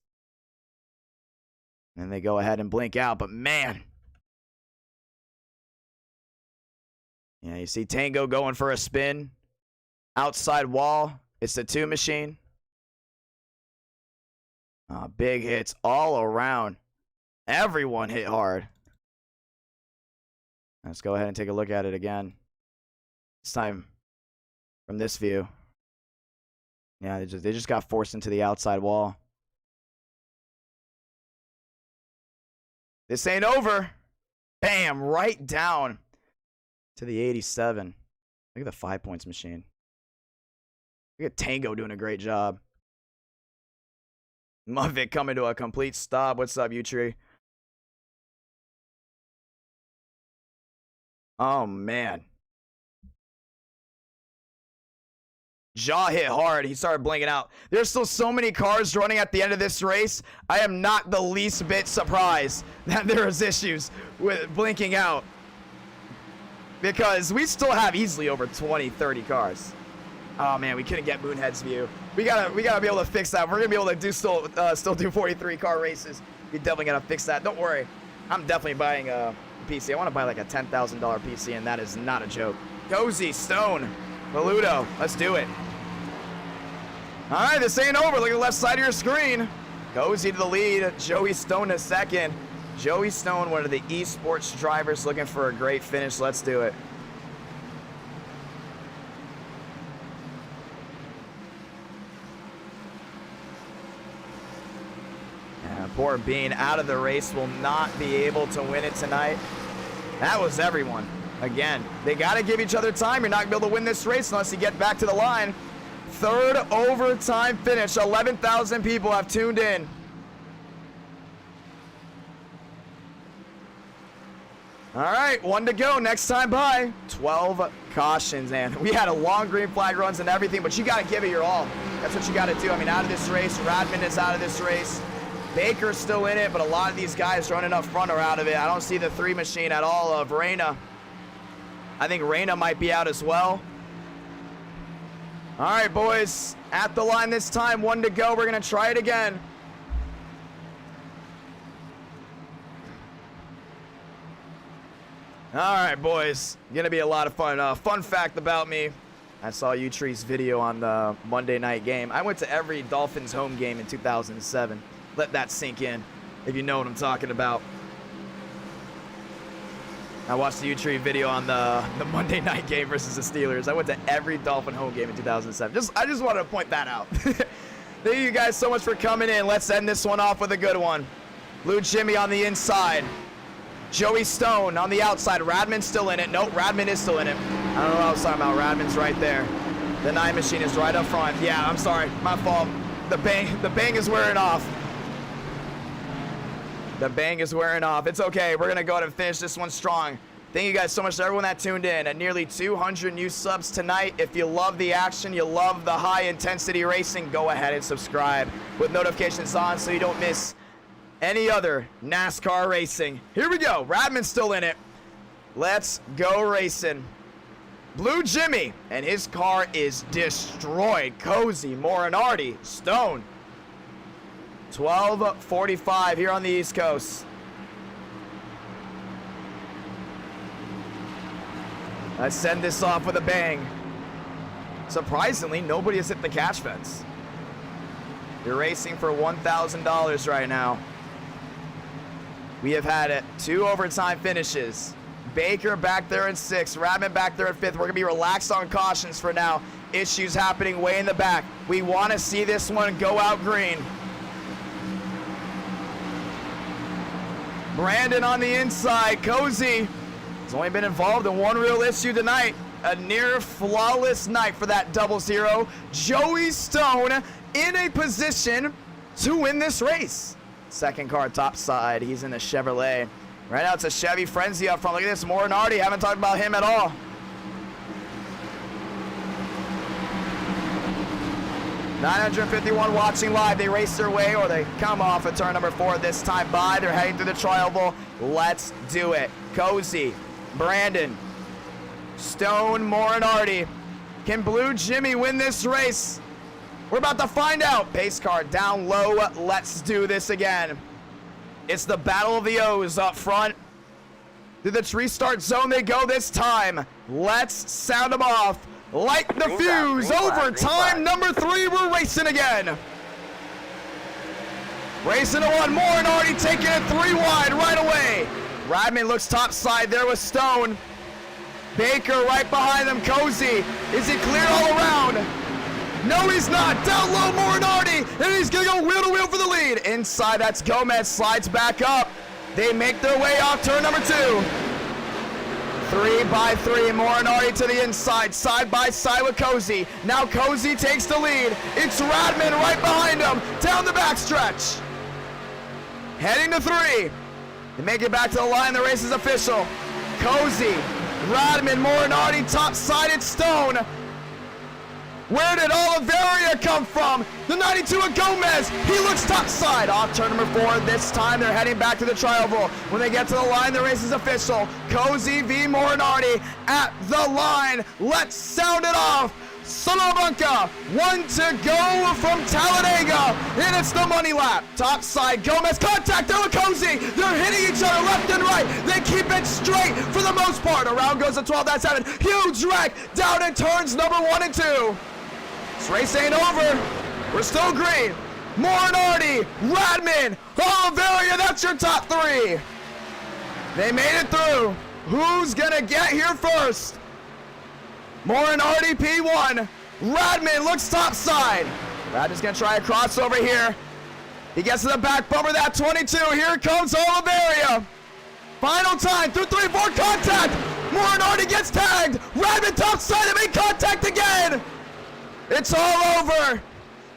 And they go ahead and blink out. But man. Yeah, you see Tango going for a spin. Outside wall. It's the 2 machine. Big hits all around. Everyone hit hard. Let's go ahead and take a look at it again. This time from this view. Yeah, they just got forced into the outside wall. This ain't over. Bam, right down to the 87. Look at the 5 points machine. Look at Tango doing a great job. Muvik coming to a complete stop. What's up, U-Tree? Oh, man. Jaw hit hard. He started blinking out. There's still so many cars running at the end of this race. I am not the least bit surprised that there is issues with blinking out. Because we still have easily over 20, 30 cars. Oh, man, we couldn't get Moonhead's view. We gotta be able to fix that. We're gonna be able to do still do 43 car races. We definitely gotta fix that. Don't worry. I'm definitely buying a PC. I want to buy like a $10,000 PC, and that is not a joke. Cozy, Stone, Maludo, let's do it. All right, this ain't over. Look at the left side of your screen. Cozy to the lead. Joey Stone to second. Joey Stone, one of the esports drivers, looking for a great finish. Let's do it. Poor Bean out of the race, will not be able to win it tonight. That was everyone. Again, they got to give each other time. You're not going to be able to win this race unless you get back to the line. 3rd overtime finish. 11,000 people have tuned in. All right, 1 to go. Next time by 12 cautions, and we had a long green flag runs and everything, but you got to give it your all. That's what you got to do. I mean, out of this race, Radman is out of this race. Baker's still in it, but a lot of these guys running up front are out of it. I don't see the 3 machine at all of Reyna. I think Reyna might be out as well. All right, boys, at the line this time, 1 to go. We're going to try it again. All right, boys. Gonna be a lot of fun. Fun fact about me. I saw Utree's video on the Monday night game. I went to every Dolphins home game in 2007. Let that sink in, if you know what I'm talking about. I watched the Utree video on the Monday night game versus the Steelers. I went to every Dolphin home game in 2007. I just wanted to point that out. Thank you guys so much for coming in. Let's end this one off with a good one. Blue Jimmy on the inside. Joey Stone on the outside. Radman's still in it. Nope, Radman is still in it. I don't know what I was talking about. Radman's right there. The 9 machine is right up front. Yeah, I'm sorry. My fault. The bang is wearing off. The bang is wearing off. It's okay. We're going to go ahead and finish this one strong. Thank you guys so much to everyone that tuned in. At nearly 200 new subs tonight. If you love the action, you love the high-intensity racing, go ahead and subscribe with notifications on so you don't miss any other NASCAR racing. Here we go. Radman's still in it. Let's go racing. Blue Jimmy, and his car is destroyed. Cozy, Morinardi, Stone. 12:45 here on the East Coast. Let's send this off with a bang. Surprisingly, nobody has hit the catch fence. You're racing for $1,000 right now. We have had 2 overtime finishes. Baker back there in 6th, Radman back there in 5th. We're gonna be relaxed on cautions for now. Issues happening way in the back. We wanna see this one go out green. Brandon on the inside, Cozy. He's only been involved in one real issue tonight. A near flawless night for that 0-0. Joey Stone in a position to win this race. Second car top side, he's in the Chevrolet. Right now it's a Chevy Frenzy up front. Look at this, Morinardi, haven't talked about him at all. $951 watching live. They race their way, or they come off at turn number 4 this time by. They're heading through the tri-oval. Let's do it. Cozy, Brandon, Stone, Morinardi. Can Blue Jimmy win this race? We're about to find out. Pace car down low. Let's do this again. It's the battle of the O's up front. Through the restart zone they go this time. Let's sound them off. Light the fuse. Overtime number 3. We're racing again. Racing to 1 more and already taking it 3 wide right away. Radman looks top side there with Stone. Baker right behind them. Cozy. Is he clear all around? No, he's not. Down low, Morinardi, and he's going to go wheel to wheel for the lead. Inside, that's Gomez. Slides back up. They make their way off turn number 2. 3 by 3, Morinardi to the inside, side by side with Cozy. Now Cozy takes the lead. It's Radman right behind him, down the backstretch. Heading to 3. They make it back to the line. The race is official. Cozy, Radman, Morinardi, top side, it's Stone. Where did Oliveria come from? The 92 of Gomez. He looks top side. Off turn number 4. This time they're heading back to the tri-oval. When they get to the line, the race is official. Cozy v. Morinardi at the line. Let's sound it off. Salamanca, 1 to go from Talladega. And it's the money lap. Top side, Gomez. Contact there with Cozy. They're hitting each other left and right. They keep it straight for the most part. Around goes the 12.7. Huge wreck down in turns number 1 and 2. This race ain't over. We're still green. Morinardi, Radman, Oliveria, that's your top 3. They made it through. Who's gonna get here first? Morinardi P1. Radman looks top side. Radman's gonna try a crossover here. He gets to the back bumper, that 22. Here comes Oliveria. Final time, through 3, 4, contact. Morinardi gets tagged. Radman top side, they make contact again. It's all over.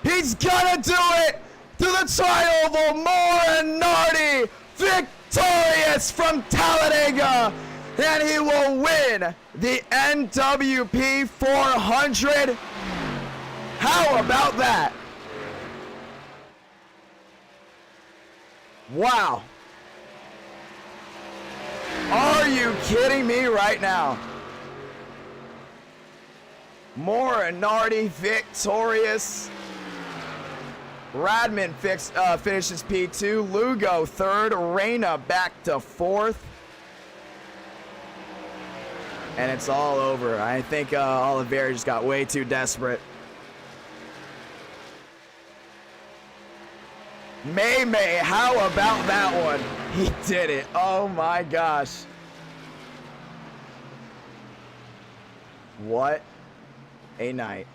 He's gonna do it through the tri-oval. Morinardi victorious from Talladega. And he will win the NWP 400. How about that? Wow. Are you kidding me right now? Morinardi victorious. Radman finishes P2. Lugo 3rd. Reyna back to 4th. and it's all over. I think Oliveira just got way too desperate. May, how about that one? He did it. Oh my gosh. What a night.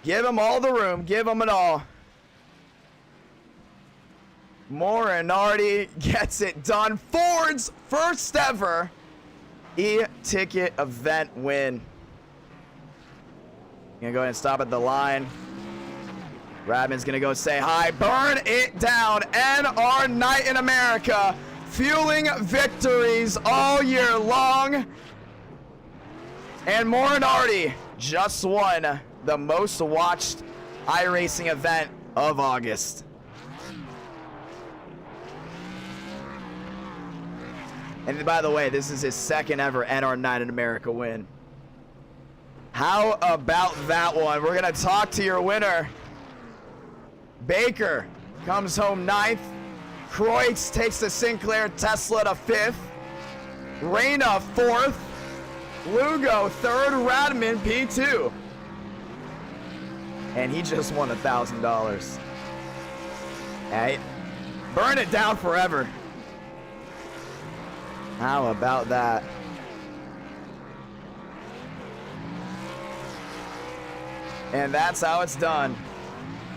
Give him all the room. Give him it all. Morinardi gets it done. Ford's first ever e-ticket event win. Gonna go ahead and stop at the line. Radman's gonna go say hi. Burn it down. NR Night in America. Fueling victories all year long. And Morinardi just won the most watched iRacing event of August. And by the way, this is his second ever NR Night in America win. How about that one? We're gonna talk to your winner. Baker comes home 9th. Kreutz takes the Sinclair Tesla to 5th. Reyna 4th. Lugo 3rd. Radman P2. And he just won $1,000. Hey, burn it down forever. How about that? And that's how it's done.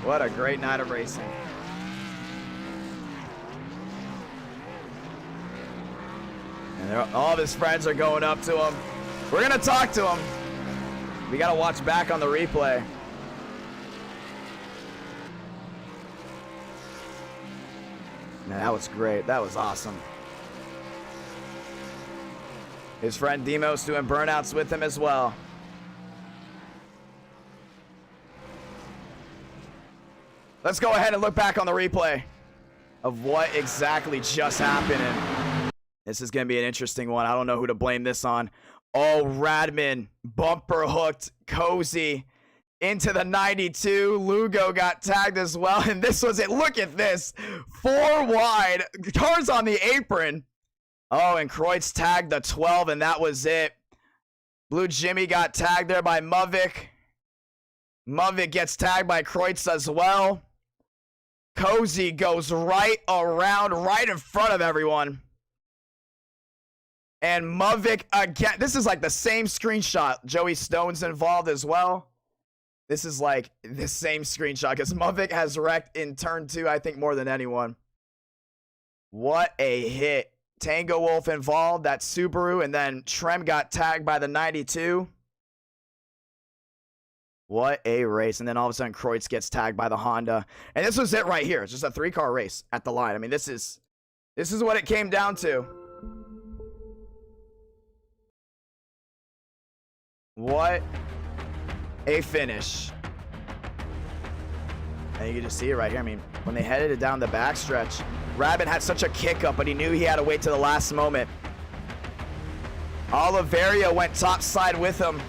What a great night of racing. And all of his friends are going up to him. We're gonna talk to him. We gotta watch back on the replay. Man, that was great. That was awesome. His friend Demos doing burnouts with him as well. Let's go ahead and look back on the replay of what exactly just happened. And this is going to be an interesting one. I don't know who to blame this on. Oh, Radman bumper hooked Cozy into the 92. Lugo got tagged as well. And this was it. Look at this. 4 wide. Cars on the apron. Oh, and Kreutz tagged the 12, and that was it. Blue Jimmy got tagged there by Muvik. Muvik gets tagged by Kreutz as well. Cozy goes right around, right in front of everyone. And Muvik again. This is like the same screenshot. Joey Stone's involved as well. This is like the same screenshot because Muvik has wrecked in turn 2, I think, more than anyone. What a hit. Tango Wolf involved, that Subaru, and then Trem got tagged by the 92. What a race. And then all of a sudden, Kreutz gets tagged by the Honda. And this was it right here. It's just a 3-car race at the line. I mean, this is what it came down to. What a finish. And you can just see it right here. I mean, when they headed it down the backstretch, Radman had such a kick up, but he knew he had to wait to the last moment. Oliveira went topside with him.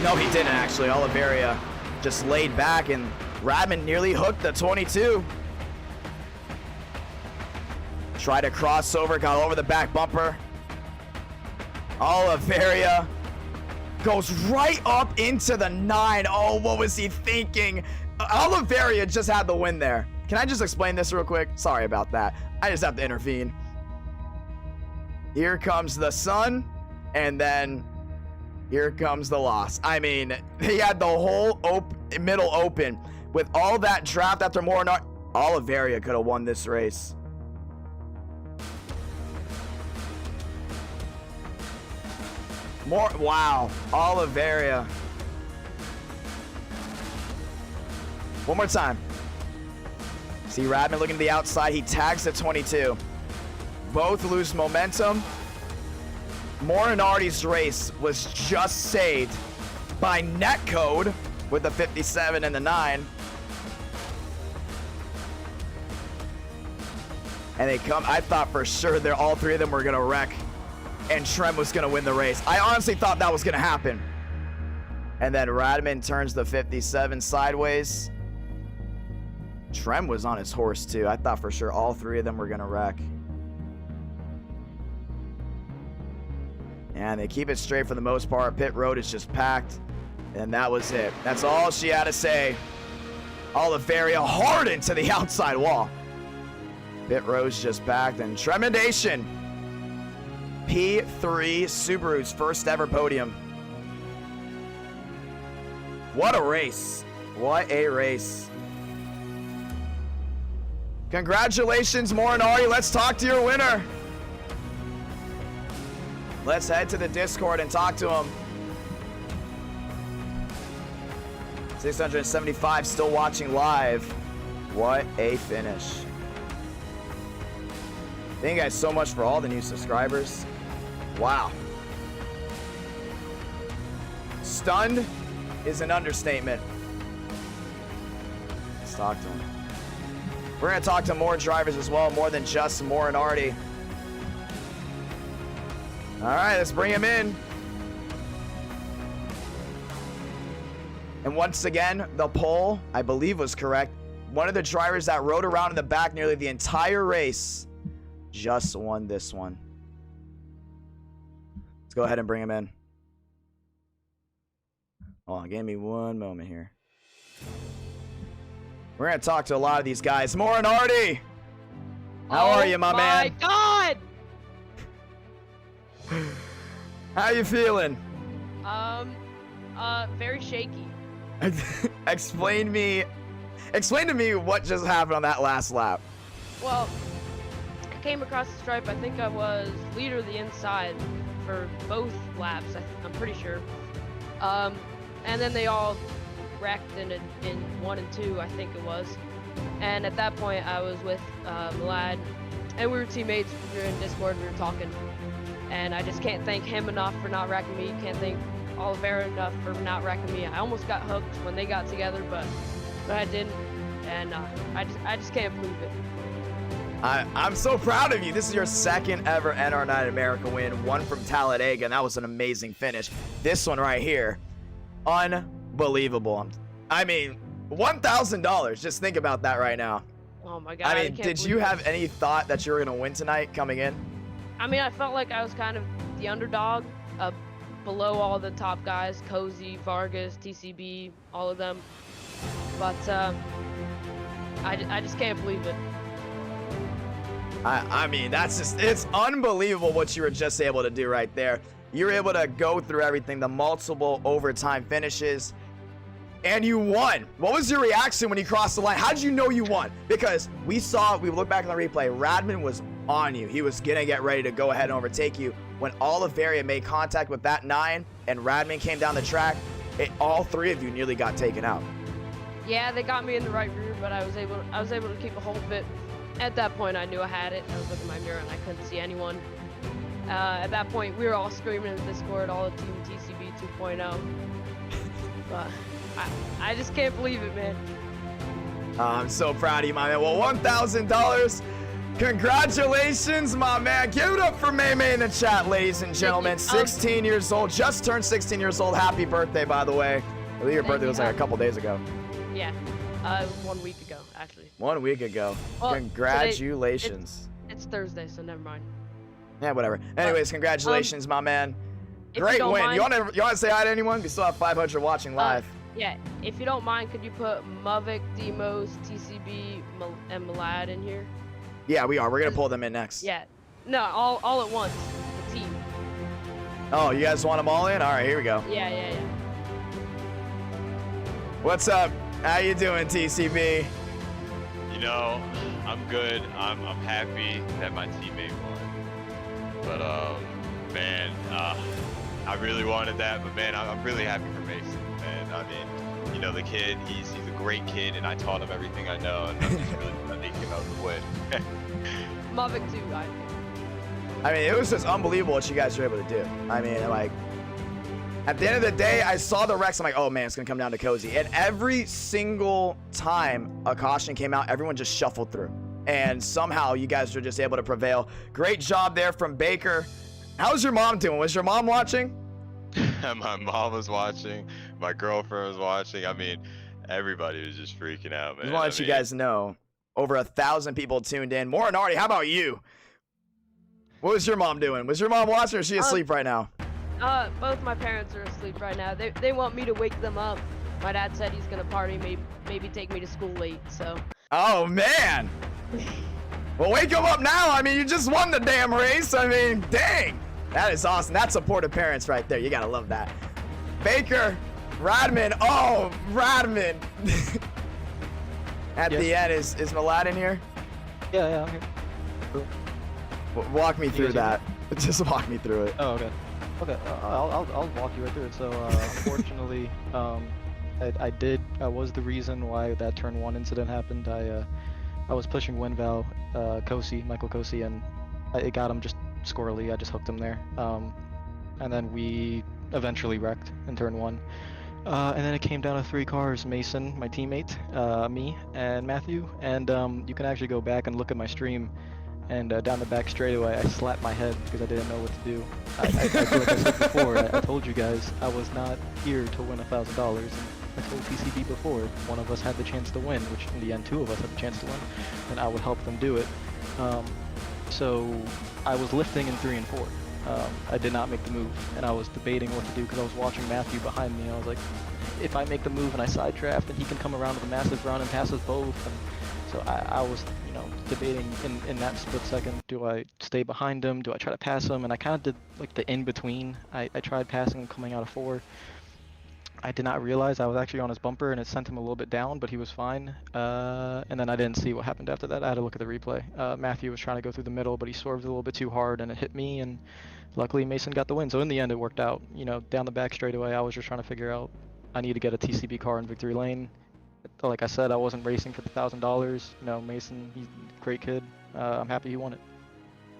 No, he didn't actually. Oliveira just laid back, and Radman nearly hooked the 22. Tried a crossover, got over the back bumper. Oliveira goes right up into the 9. Oh, what was he thinking? Oliveira just had the win there. Can I just explain this real quick? Sorry about that. I just have to intervene. Here comes the sun, and then here comes the loss. I mean, he had the whole middle open. With all that draft after Morinardi, Oliveira could have won this race. Wow, Oliveira. One more time. See Radman looking to the outside. He tags the 22. Both lose momentum. Morinardi's race was just saved by Netcode with the 57 and the 9. And they come. I thought for sure that all 3 of them were going to wreck and Trem was going to win the race. I honestly thought that was going to happen. And then Radman turns the 57 sideways. Trem was on his horse too. I thought for sure all 3 of them were going to wreck. And they keep it straight for the most part. Pit road is just packed. And that was it. That's all she had to say. Oliveria hard into the outside wall. Pit road's just packed. And tremendation. P3 Subaru's first ever podium. What a race. What a race. Congratulations, Morinari. Let's talk to your winner. Let's head to the Discord and talk to him. 675 still watching live. What a finish. Thank you guys so much for all the new subscribers. Wow. Stunned is an understatement. Let's talk to him. We're going to talk to more drivers as well, more than just Morinardi. All right, let's bring him in. And once again, the poll, I believe, was correct. One of the drivers that rode around in the back nearly the entire race just won this one. Let's go ahead and bring him in. Hold on, give me one moment here. We're going to talk to a lot of these guys. Morinardi! How are you, my man? Oh my God! How you feeling? Very shaky. Explain to me what just happened on that last lap. Well, I came across the stripe. I think I was leader of the inside for both laps. I'm pretty sure. And then they all wrecked in 1 and 2, I think it was. And at that point, I was with Milad, and we were teammates. We were in Discord. We were talking, and I just can't thank him enough for not wrecking me. Can't thank Oliveira enough for not wrecking me. I almost got hooked when they got together, but I didn't, and I just can't believe it. I'm so proud of you. This is your second ever NR9 America win, one from Talladega, and that was an amazing finish. This one right here, unbelievable. I mean, $1,000. Just think about that right now. Oh my God! I mean, did you have any thought that you were gonna win tonight coming in? I mean, I felt like I was kind of the underdog, below all the top guys, Cozy, Vargas, TCB, all of them. But I just can't believe it. I mean, it's unbelievable what you were just able to do right there. You were able to go through everything, the multiple overtime finishes, and you won. What was your reaction when you crossed the line? How did you know you won? Because we look back on the replay, Radman was on you. He was gonna get ready to go ahead and overtake you. When Oliveria made contact with that 9 and Radman came down the track, all three of you nearly got taken out. Yeah, they got me in the right rear, but I was able to keep a hold of it. At that point, I knew I had it. I was looking in my mirror and I couldn't see anyone. At that point, we were all screaming in the Discord, all of Team TCB 2.0. But I just can't believe it, man. I'm so proud of you, my man. Well, $1,000. Congratulations, my man. Give it up for May in the chat, ladies and gentlemen. 16 years old. Just turned 16 years old. Happy birthday, by the way. I believe your birthday was like a couple days ago. Yeah, it was 1 week ago, actually. 1 week ago. Well, congratulations. It's Thursday, so never mind. Yeah, whatever. Anyways, congratulations, my man. Great win. Mind, you want to say hi to anyone? We still have 500 watching live. Yeah, if you don't mind, could you put Mavic, Demos, TCB, and Milad in here? Yeah, we are. We're going to pull them in next. Yeah. No, all at once. The team. Oh, you guys want them all in? All right, here we go. Yeah. What's up? How you doing, TCB? You know, I'm good. I'm happy that my teammate won. But, man, I really wanted that. But, man, I'm really happy for Mason, man. I mean, you know, the kid, he's a great kid, and I taught him everything I know, and I'm just really glad he came out to win. Mavic too, I mean, it was just unbelievable what you guys were able to do. I mean, like, at the end of the day, I saw the wrecks. I'm like, oh man, it's gonna come down to Cozy. And every single time a caution came out, everyone just shuffled through. And somehow you guys were just able to prevail. Great job there from Baker. How's your mom doing? Was your mom watching? My mom was watching. My girlfriend was watching. I mean, everybody was just freaking out, man. Just want to let you guys know, over 1,000 people tuned in. Morinardi, how about you? What was your mom doing? Was your mom watching or is she asleep right now? Both my parents are asleep right now. They want me to wake them up. My dad said he's gonna party, maybe take me to school late. So. Oh man. Well, wake them up now. I mean, you just won the damn race. I mean, dang. That is awesome. That's supportive parents right there. You gotta love that. Baker, Radman. Oh, Radman. At the end, is Milad in here? Yeah, I'm here. Cool. Walk me through that. Just walk me through it. Oh, okay. Okay, I'll walk you right through it. So, unfortunately, I was the reason why that turn 1 incident happened. I was pushing Winval, Michael Kosi, and it got him just squirrely. I just hooked him there. And then we eventually wrecked in turn 1. And then it came down to 3 cars, Mason, my teammate, me, and Matthew. And you can actually go back and look at my stream. And down the back straightaway, I slapped my head because I didn't know what to do. I like I said before, I told you guys, I was not here to win $1,000. And I told TCB before, one of us had the chance to win, which in the end 2 of us had the chance to win, and I would help them do it. So I was lifting in 3 and 4. I did not make the move, and I was debating what to do because I was watching Matthew behind me, and I was like, if I make the move and I side draft, then he can come around with a massive run and pass us both. And so I was, debating in that split second, do I stay behind him? Do I try to pass him? And I kind of did like the in-between. I tried passing him coming out of 4. I did not realize I was actually on his bumper, and it sent him a little bit down, but he was fine. And then I didn't see what happened after that. I had to look at the replay. Matthew was trying to go through the middle, but he swerved a little bit too hard, and it hit me, and luckily Mason got the win. So in the end, it worked out. Down the back straightaway, I was just trying to figure out, I need to get a TCB car in victory lane. Like I said, I wasn't racing for the $1,000. Mason, he's a great kid. I'm happy he won it.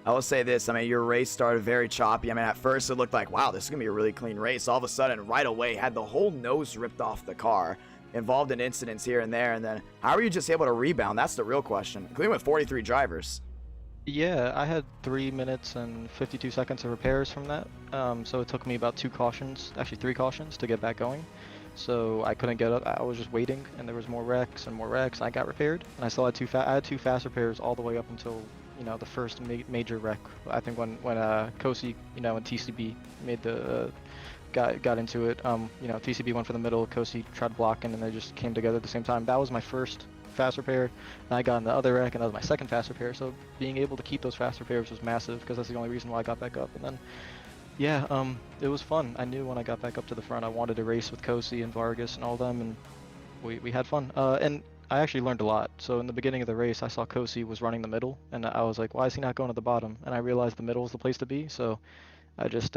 I will say this. I mean, your race started very choppy. I mean, at first it looked like, wow, this is going to be a really clean race. All of a sudden, right away, had the whole nose ripped off the car. Involved in incidents here and there. And then how are you just able to rebound? That's the real question. Including with 43 drivers. Yeah, I had 3 minutes and 52 seconds of repairs from that. So it took me about 3 cautions to get back going. So I couldn't get up. I was just waiting, and there was more wrecks and more wrecks. I got repaired, and I still had 2 fast repairs all the way up until the first major wreck. I think when Kosi and TCB made the got into it. TCB went for the middle. Kosi tried blocking, and they just came together at the same time. That was my first fast repair, and I got in the other wreck, and that was my second fast repair. So being able to keep those fast repairs was massive because that's the only reason why I got back up. And then. Yeah, it was fun. I knew when I got back up to the front I wanted to race with Kosi and Vargas and all them, and we had fun. And I actually learned a lot. So in the beginning of the race, I saw Kosi was running the middle, and I was like, why is he not going to the bottom? And I realized the middle was the place to be, so I just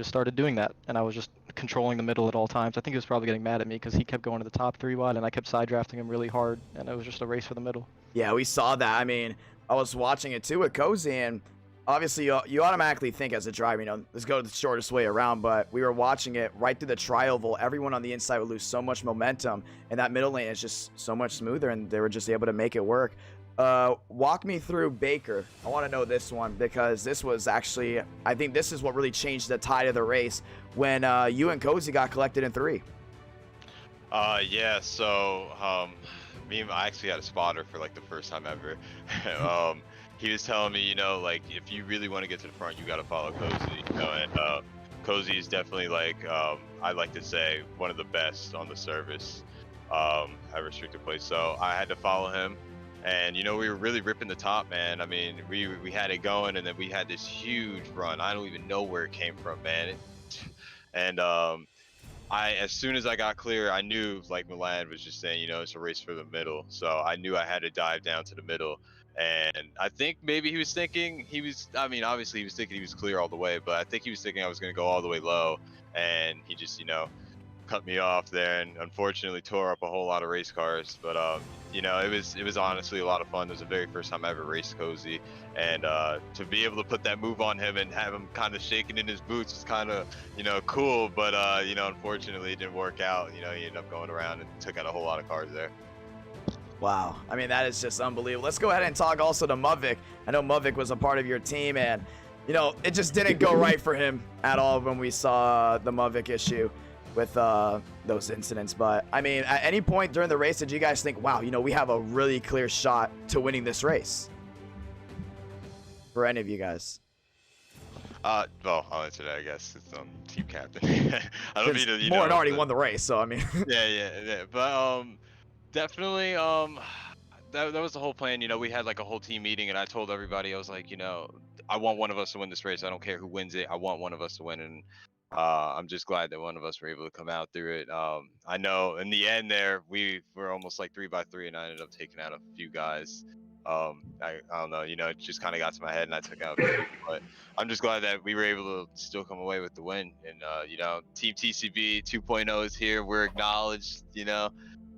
started doing that, and I was just controlling the middle at all times. I think he was probably getting mad at me because he kept going to the top 3 wide, and I kept side drafting him really hard, and it was just a race for the middle. Yeah, we saw that. I mean, I was watching it too with Kosi, and obviously, you automatically think as a driver, let's go the shortest way around, but we were watching it right through the tri-oval. Everyone on the inside would lose so much momentum, and that middle lane is just so much smoother, and they were just able to make it work. Walk me through Baker. I want to know this one because this was actually, I think this is what really changed the tide of the race when you and Kosi got collected in 3. Yeah, so I actually had a spotter for like the first time ever. He was telling me, if you really want to get to the front, you got to follow Kosi, and Kosi is definitely I like to say one of the best on the service at restricted place. So I had to follow him, and we were really ripping the top, man. I mean, we had it going, and then we had this huge run. I don't even know where it came from, man. And as soon as I got clear, I knew, like Milan was just saying, it's a race for the middle. So I knew I had to dive down to the middle. And I think maybe he was thinking obviously he was thinking he was clear all the way, but I think he was thinking I was going to go all the way low, and he just, cut me off there, and unfortunately tore up a whole lot of race cars. But, it was honestly a lot of fun. It was the very first time I ever raced Kosi, and to be able to put that move on him and have him kind of shaking in his boots was kind of, cool, but, unfortunately it didn't work out. He ended up going around and took out a whole lot of cars there. Wow. I mean, that is just unbelievable. Let's go ahead and talk also to Muvik. I know Muvik was a part of your team, and, it just didn't go right for him at all when we saw the Muvik issue with those incidents. But, I mean, at any point during the race, did you guys think, wow, we have a really clear shot to winning this race? For any of you guys. Well, I'll answer that. I guess it's team captain. I don't mean to. Morin already won the race, so I mean. yeah. But definitely that was the whole plan. You know, we had like a whole team meeting, and I told everybody, I was like, you know, I want one of us to win this race. I don't care who wins it. I want one of us to win, and I'm just glad that one of us were able to come out through it. I know in the end there we were almost like 3-by-3, and I ended up taking out a few guys. I don't know, you know, it just kind of got to my head and I took out a few, but I'm just glad that we were able to still come away with the win. And you know, Team TCB 2.0 is here. We're acknowledged, you know.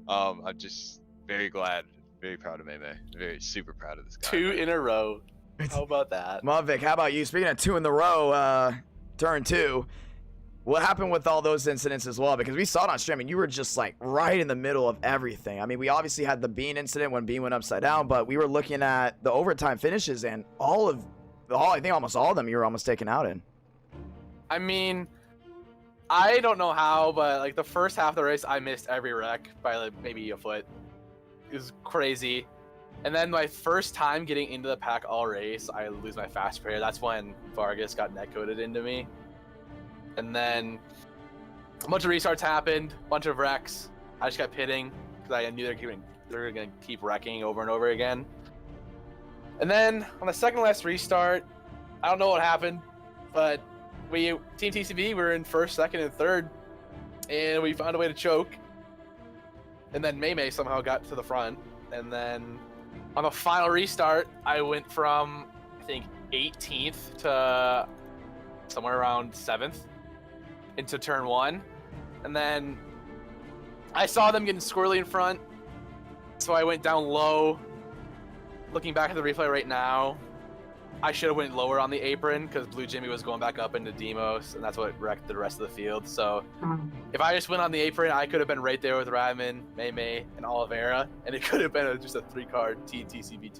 I'm just very glad, very proud of Meme. Very super proud of this guy. 2 in a row. How about that? Mavic, how about you? Speaking of 2 in the row, turn 2. What happened with all those incidents as well? Because we saw it on stream, and you were just like right in the middle of everything. I mean, we obviously had the Bean incident when Bean went upside down, but we were looking at the overtime finishes, and I think almost all of them you were almost taken out in. I mean, I don't know how, but like the first half of the race, I missed every wreck by like maybe a foot. It was crazy. And then my first time getting into the pack all race, I lose my fast sprayer. That's when Vargas got netcoded into me. And then a bunch of restarts happened, a bunch of wrecks. I just kept hitting because I knew they were going to keep wrecking over and over again. And then on the second last restart, I don't know what happened, but Team TCB, we were in first, second, and third, and we found a way to choke. And then Meme somehow got to the front. And then on the final restart, I went from, I think, 18th to somewhere around 7th. Into turn 1, and then I saw them getting squirrely in front, so I went down low. Looking back at the replay right now, I should have went lower on the apron because Blue Jimmy was going back up into Demos, and that's what wrecked the rest of the field. So if I just went on the apron, I could have been right there with Radman, Meme, and Oliveira, and it could have been just a 3-card Team TCB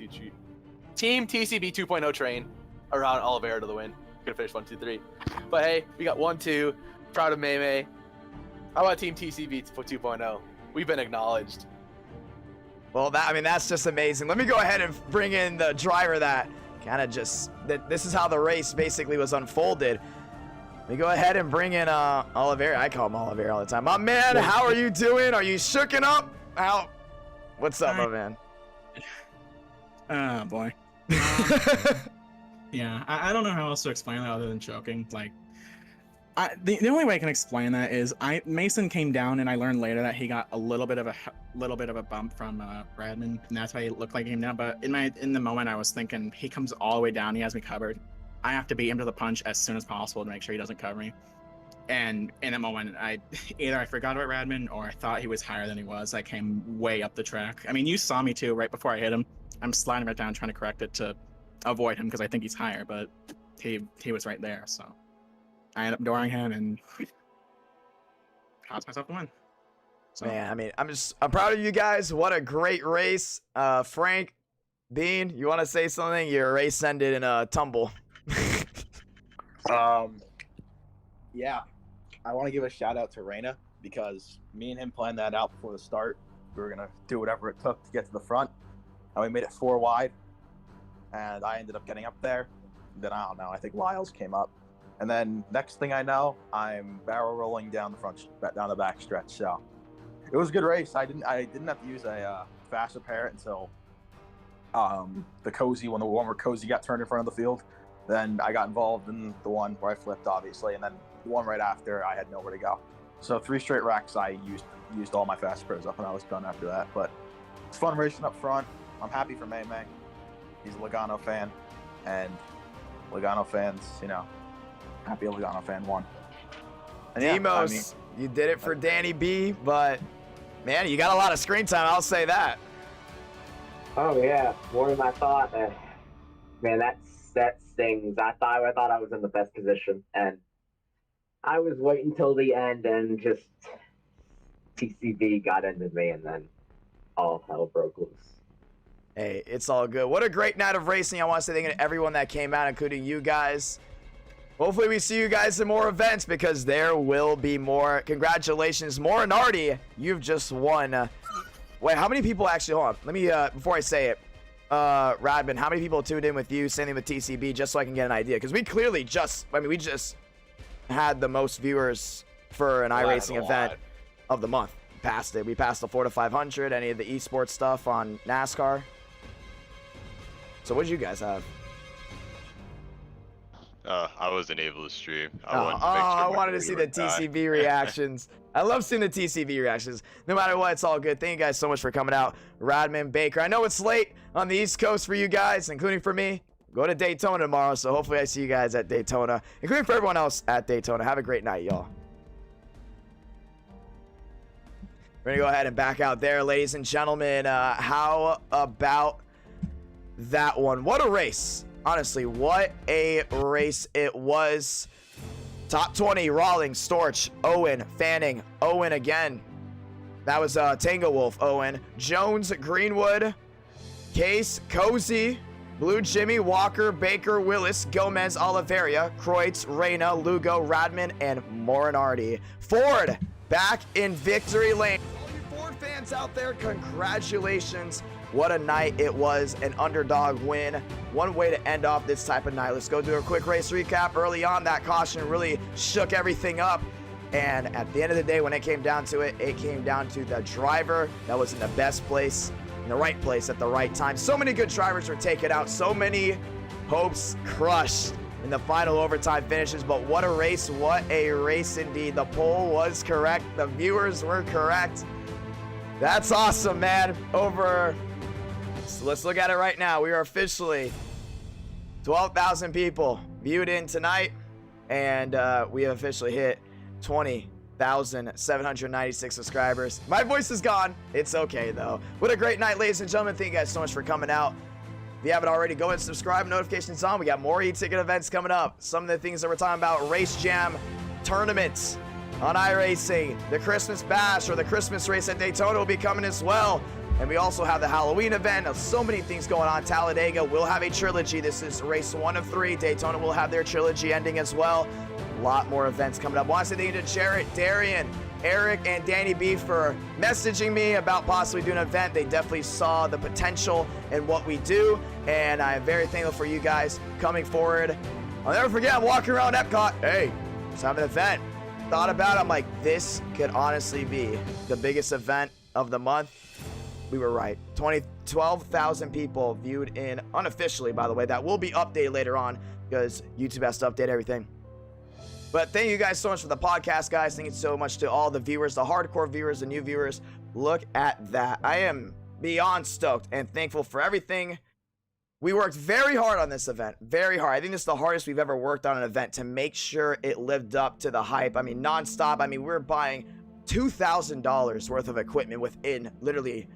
2.0 train around Oliveira to the win. Could have finished 1, 2, 3. But hey, we got 1, 2. Proud of Meme. How about Team TCB 2.0? We've been acknowledged. Well, that's just amazing. Let me go ahead and bring in the driver that kind of this is how the race basically was unfolded. Let me go ahead and bring in Oliveira. I call him Oliveira all the time. My man, how are you doing? Are you shooken up? What's up, my man? Oh, boy. Yeah, I don't know how else to explain that other than choking. Like, the only way I can explain that is Mason came down, and I learned later that he got a little bit of a bump from Radman, and that's why he looked like he came down. But in the moment, I was thinking he comes all the way down, he has me covered. I have to beat him to the punch as soon as possible to make sure he doesn't cover me. And in that moment, I forgot about Radman or I thought he was higher than he was. I came way up the track. I mean, you saw me too right before I hit him. I'm sliding right down, trying to correct it to avoid him because I think he's higher, but he was right there, so. I ended up dooring him and cost myself the win. So. Man, I mean, I'm proud of you guys. What a great race. Frank, Bean, you want to say something? Your race ended in a tumble. Yeah, I want to give a shout out to Reyna because me and him planned that out before the start. We were gonna do whatever it took to get to the front, and we made it 4 wide. And I ended up getting up there. Then I don't know. I think Lyles came up. And then next thing I know, I'm barrel rolling down the back stretch. So it was a good race. I didn't have to use a fast repair until the Cozy, when the one where Cozy got turned in front of the field. Then I got involved in the one where I flipped, obviously, and then the one right after I had nowhere to go. So 3 straight wrecks, I used all my fast repairs up, and I was done after that. But it's fun racing up front. I'm happy for Meme. He's a Logano fan, and Logano fans, you know. Happy Logano fan won. And Demos, you did it for Danny B, but man, you got a lot of screen time, I'll say that. Oh yeah, more than I thought. Man, that stings. I thought I was in the best position, and I was waiting till the end, and just TCB got into me, and then all hell broke loose. Hey, it's all good. What a great night of racing. I want to say thank you to everyone that came out, including you guys. Hopefully we see you guys in more events because there will be more. Congratulations, Morinardi. You've just won. Wait, how many people actually, hold on. Let me, before I say it. Radman, how many people tuned in with you? Same thing with TCB, just so I can get an idea. Because we clearly just, we just had the most viewers for an iRacing event of the month. Passed it. We passed the 4 to 500. Any of the esports stuff on NASCAR. So what did you guys have? I wasn't able to stream. I wanted to see the TCB reactions. I love seeing the TCB reactions. No matter what, it's all good. Thank you guys so much for coming out. Radman, Baker. I know it's late on the East Coast for you guys, including for me. Go to Daytona tomorrow, so hopefully I see you guys at Daytona, including for everyone else at Daytona. Have a great night, y'all. We're going to go ahead and back out there, ladies and gentlemen. How about that one? What a race. Honestly, what a race it was. Top 20, Rawlings, Storch, Owen, Fanning, Owen again. That was Tango Wolf, Owen. Jones, Greenwood, Case, Cozy, Blue Jimmy, Walker, Baker, Willis, Gomez, Oliveria, Kreutz, Reyna, Lugo, Radman, and Morinardi. Ford back in victory lane. All you Ford fans out there, congratulations. What a night it was, an underdog win. One way to end off this type of night. Let's go do a quick race recap. Early on, that caution really shook everything up. And at the end of the day, when it came down to it, it came down to the driver that was in the best place, in the right place at the right time. So many good drivers were taken out. So many hopes crushed in the final overtime finishes. But what a race. What a race indeed. The poll was correct. The viewers were correct. That's awesome, man. So let's look at it right now. We are officially 12,000 people viewed in tonight, and we have officially hit 20,796 subscribers. My voice is gone. It's okay, though. What a great night, ladies and gentlemen. Thank you guys so much for coming out. If you haven't already, go ahead and subscribe. Notifications on. We got more eTicket events coming up. Some of the things that we're talking about, Race Jam tournaments on iRacing. The Christmas Bash or the Christmas race at Daytona will be coming as well. And we also have the Halloween event. So many things going on. Talladega will have a trilogy. This is race 1 of 3. Daytona will have their trilogy ending as well. A lot more events coming up. Want to say thank you to Jarrett, Darian, Eric, and Danny B for messaging me about possibly doing an event. They definitely saw the potential in what we do. And I am very thankful for you guys coming forward. I'll never forget, I'm walking around Epcot. Hey, let's have an event. Thought about it. I'm like, this could honestly be the biggest event of the month. We were right. 12,000 people viewed in unofficially, by the way. That will be updated later on because YouTube has to update everything. But thank you guys so much for the podcast, guys. Thank you so much to all the viewers, the hardcore viewers, the new viewers. Look at that. I am beyond stoked and thankful for everything. We worked very hard on this event. Very hard. I think this is the hardest we've ever worked on an event to make sure it lived up to the hype. I mean, nonstop. I mean, we're buying $2,000 worth of equipment within literally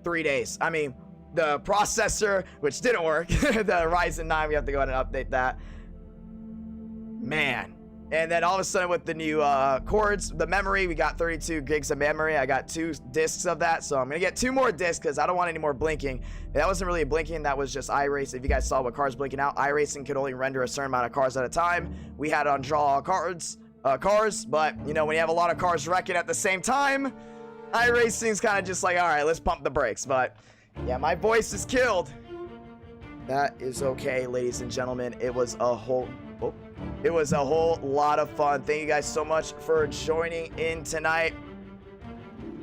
3 days. I mean, the processor, which didn't work, the Ryzen 9, we have to go ahead and update that. Man. And then all of a sudden with the new cords, the memory, we got 32 gigs of memory. I got 2 discs of that, so I'm going to get 2 more discs because I don't want any more blinking. And that wasn't really blinking, that was just iRacing. If you guys saw what cars blinking out, iRacing could only render a certain amount of cars at a time. We had it on draw cars, but, you know, when you have a lot of cars wrecking at the same time, iRacing's kind of just like, all right, let's pump the brakes. But yeah, my voice is killed. That is okay, ladies and gentlemen. It was a whole lot of fun. Thank you guys so much for joining in tonight.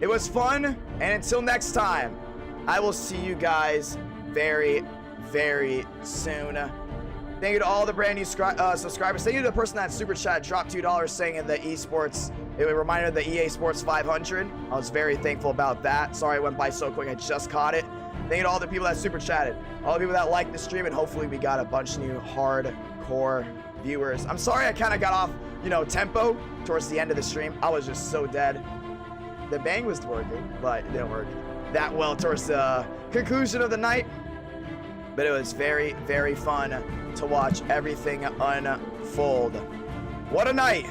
It was fun, and until next time, I will see you guys very, very soon. Thank you to all the brand new subscribers. Thank you to the person that super chat dropped $2 saying in the esports. It reminded of the EA Sports 500. I was very thankful about that. Sorry it went by so quick. I just caught it. Thank you to all the people that super chatted. All the people that liked the stream, and hopefully we got a bunch of new hardcore viewers. I'm sorry I kind of got off, you know, tempo towards the end of the stream. I was just so dead. The bang was working, but it didn't work that well towards the conclusion of the night. But it was very, very fun to watch everything unfold. What a night.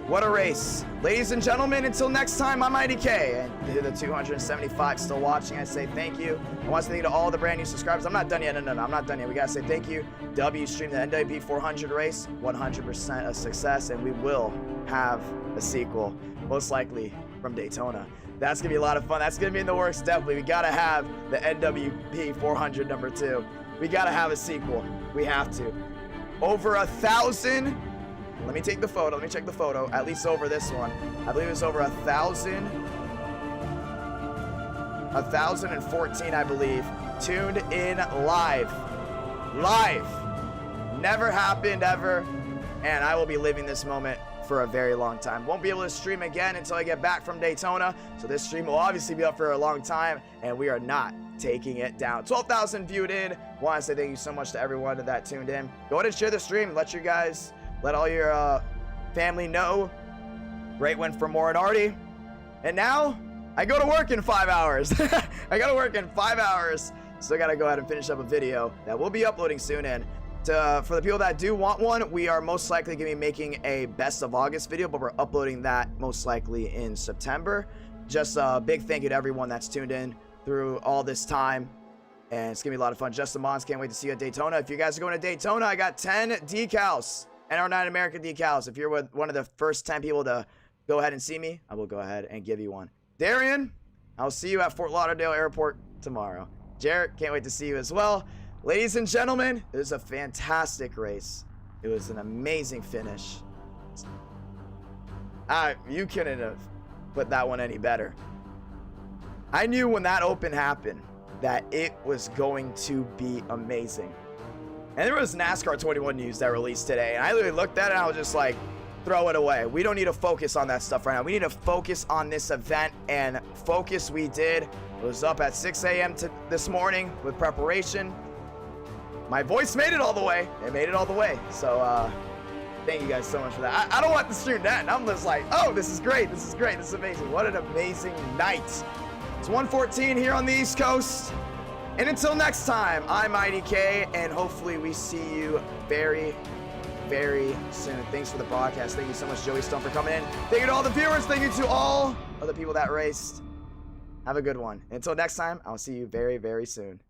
What a race. Ladies and gentlemen, until next time, I'm IdkPlayer. And to the 275 still watching, I say thank you. I want to thank you to all the brand new subscribers. I'm not done yet. No, I'm not done yet. We got to say thank you. W streamed the NWP 400 race. 100% a success. And we will have a sequel, most likely from Daytona. That's gonna be a lot of fun. That's gonna be in the works, definitely. We gotta have the NWP 400 number 2. We gotta have a sequel. We have to. Over 1,000. Let me take the photo. Let me check the photo. At least over this one. I believe it was over 1,000. 1,014, I believe. Tuned in live. Live. Never happened ever. And I will be living this moment for a very long time. Won't be able to stream again until I get back from Daytona. So this stream will obviously be up for a long time, and we are not taking it down. 12,000 viewed in. Want to say thank you so much to everyone that tuned in. Go ahead and share the stream. Let all your family know. Great win for Morinardi. And now I go to work in 5 hours. I got to work in 5 hours. So I got to go ahead and finish up a video that we'll be uploading soon. And for the people that do want one, we are most likely going to be making a best of August video, but we're uploading that most likely in September. Just a big thank you to everyone that's tuned in through all this time. And it's going to be a lot of fun. Justin Mons, can't wait to see you at Daytona. If you guys are going to Daytona, I got 10 decals, NR9 American decals. If you're one of the first 10 people to go ahead and see me, I will go ahead and give you one. Darian, I'll see you at Fort Lauderdale Airport tomorrow. Jarrett, can't wait to see you as well. Ladies and gentlemen, it was a fantastic race. It was an amazing finish. You couldn't have put that one any better. I knew when that open happened that it was going to be amazing. And there was NASCAR 21 news that released today, and I literally looked at it and I was just like, throw it away. We don't need to focus on that stuff right now. We need to focus on this event, and focus we did. It was up at 6 a.m. this morning with preparation. My voice made it all the way. It made it all the way. So thank you guys so much for that. I don't want the stream to end. I'm just like, oh, this is great. This is great. This is amazing. What an amazing night. It's 1:14 here on the East Coast. And until next time, I'm IDK, and hopefully we see you very, very soon. Thanks for the broadcast. Thank you so much, Joey Stone, for coming in. Thank you to all the viewers. Thank you to all of the people that raced. Have a good one. Until next time, I'll see you very, very soon.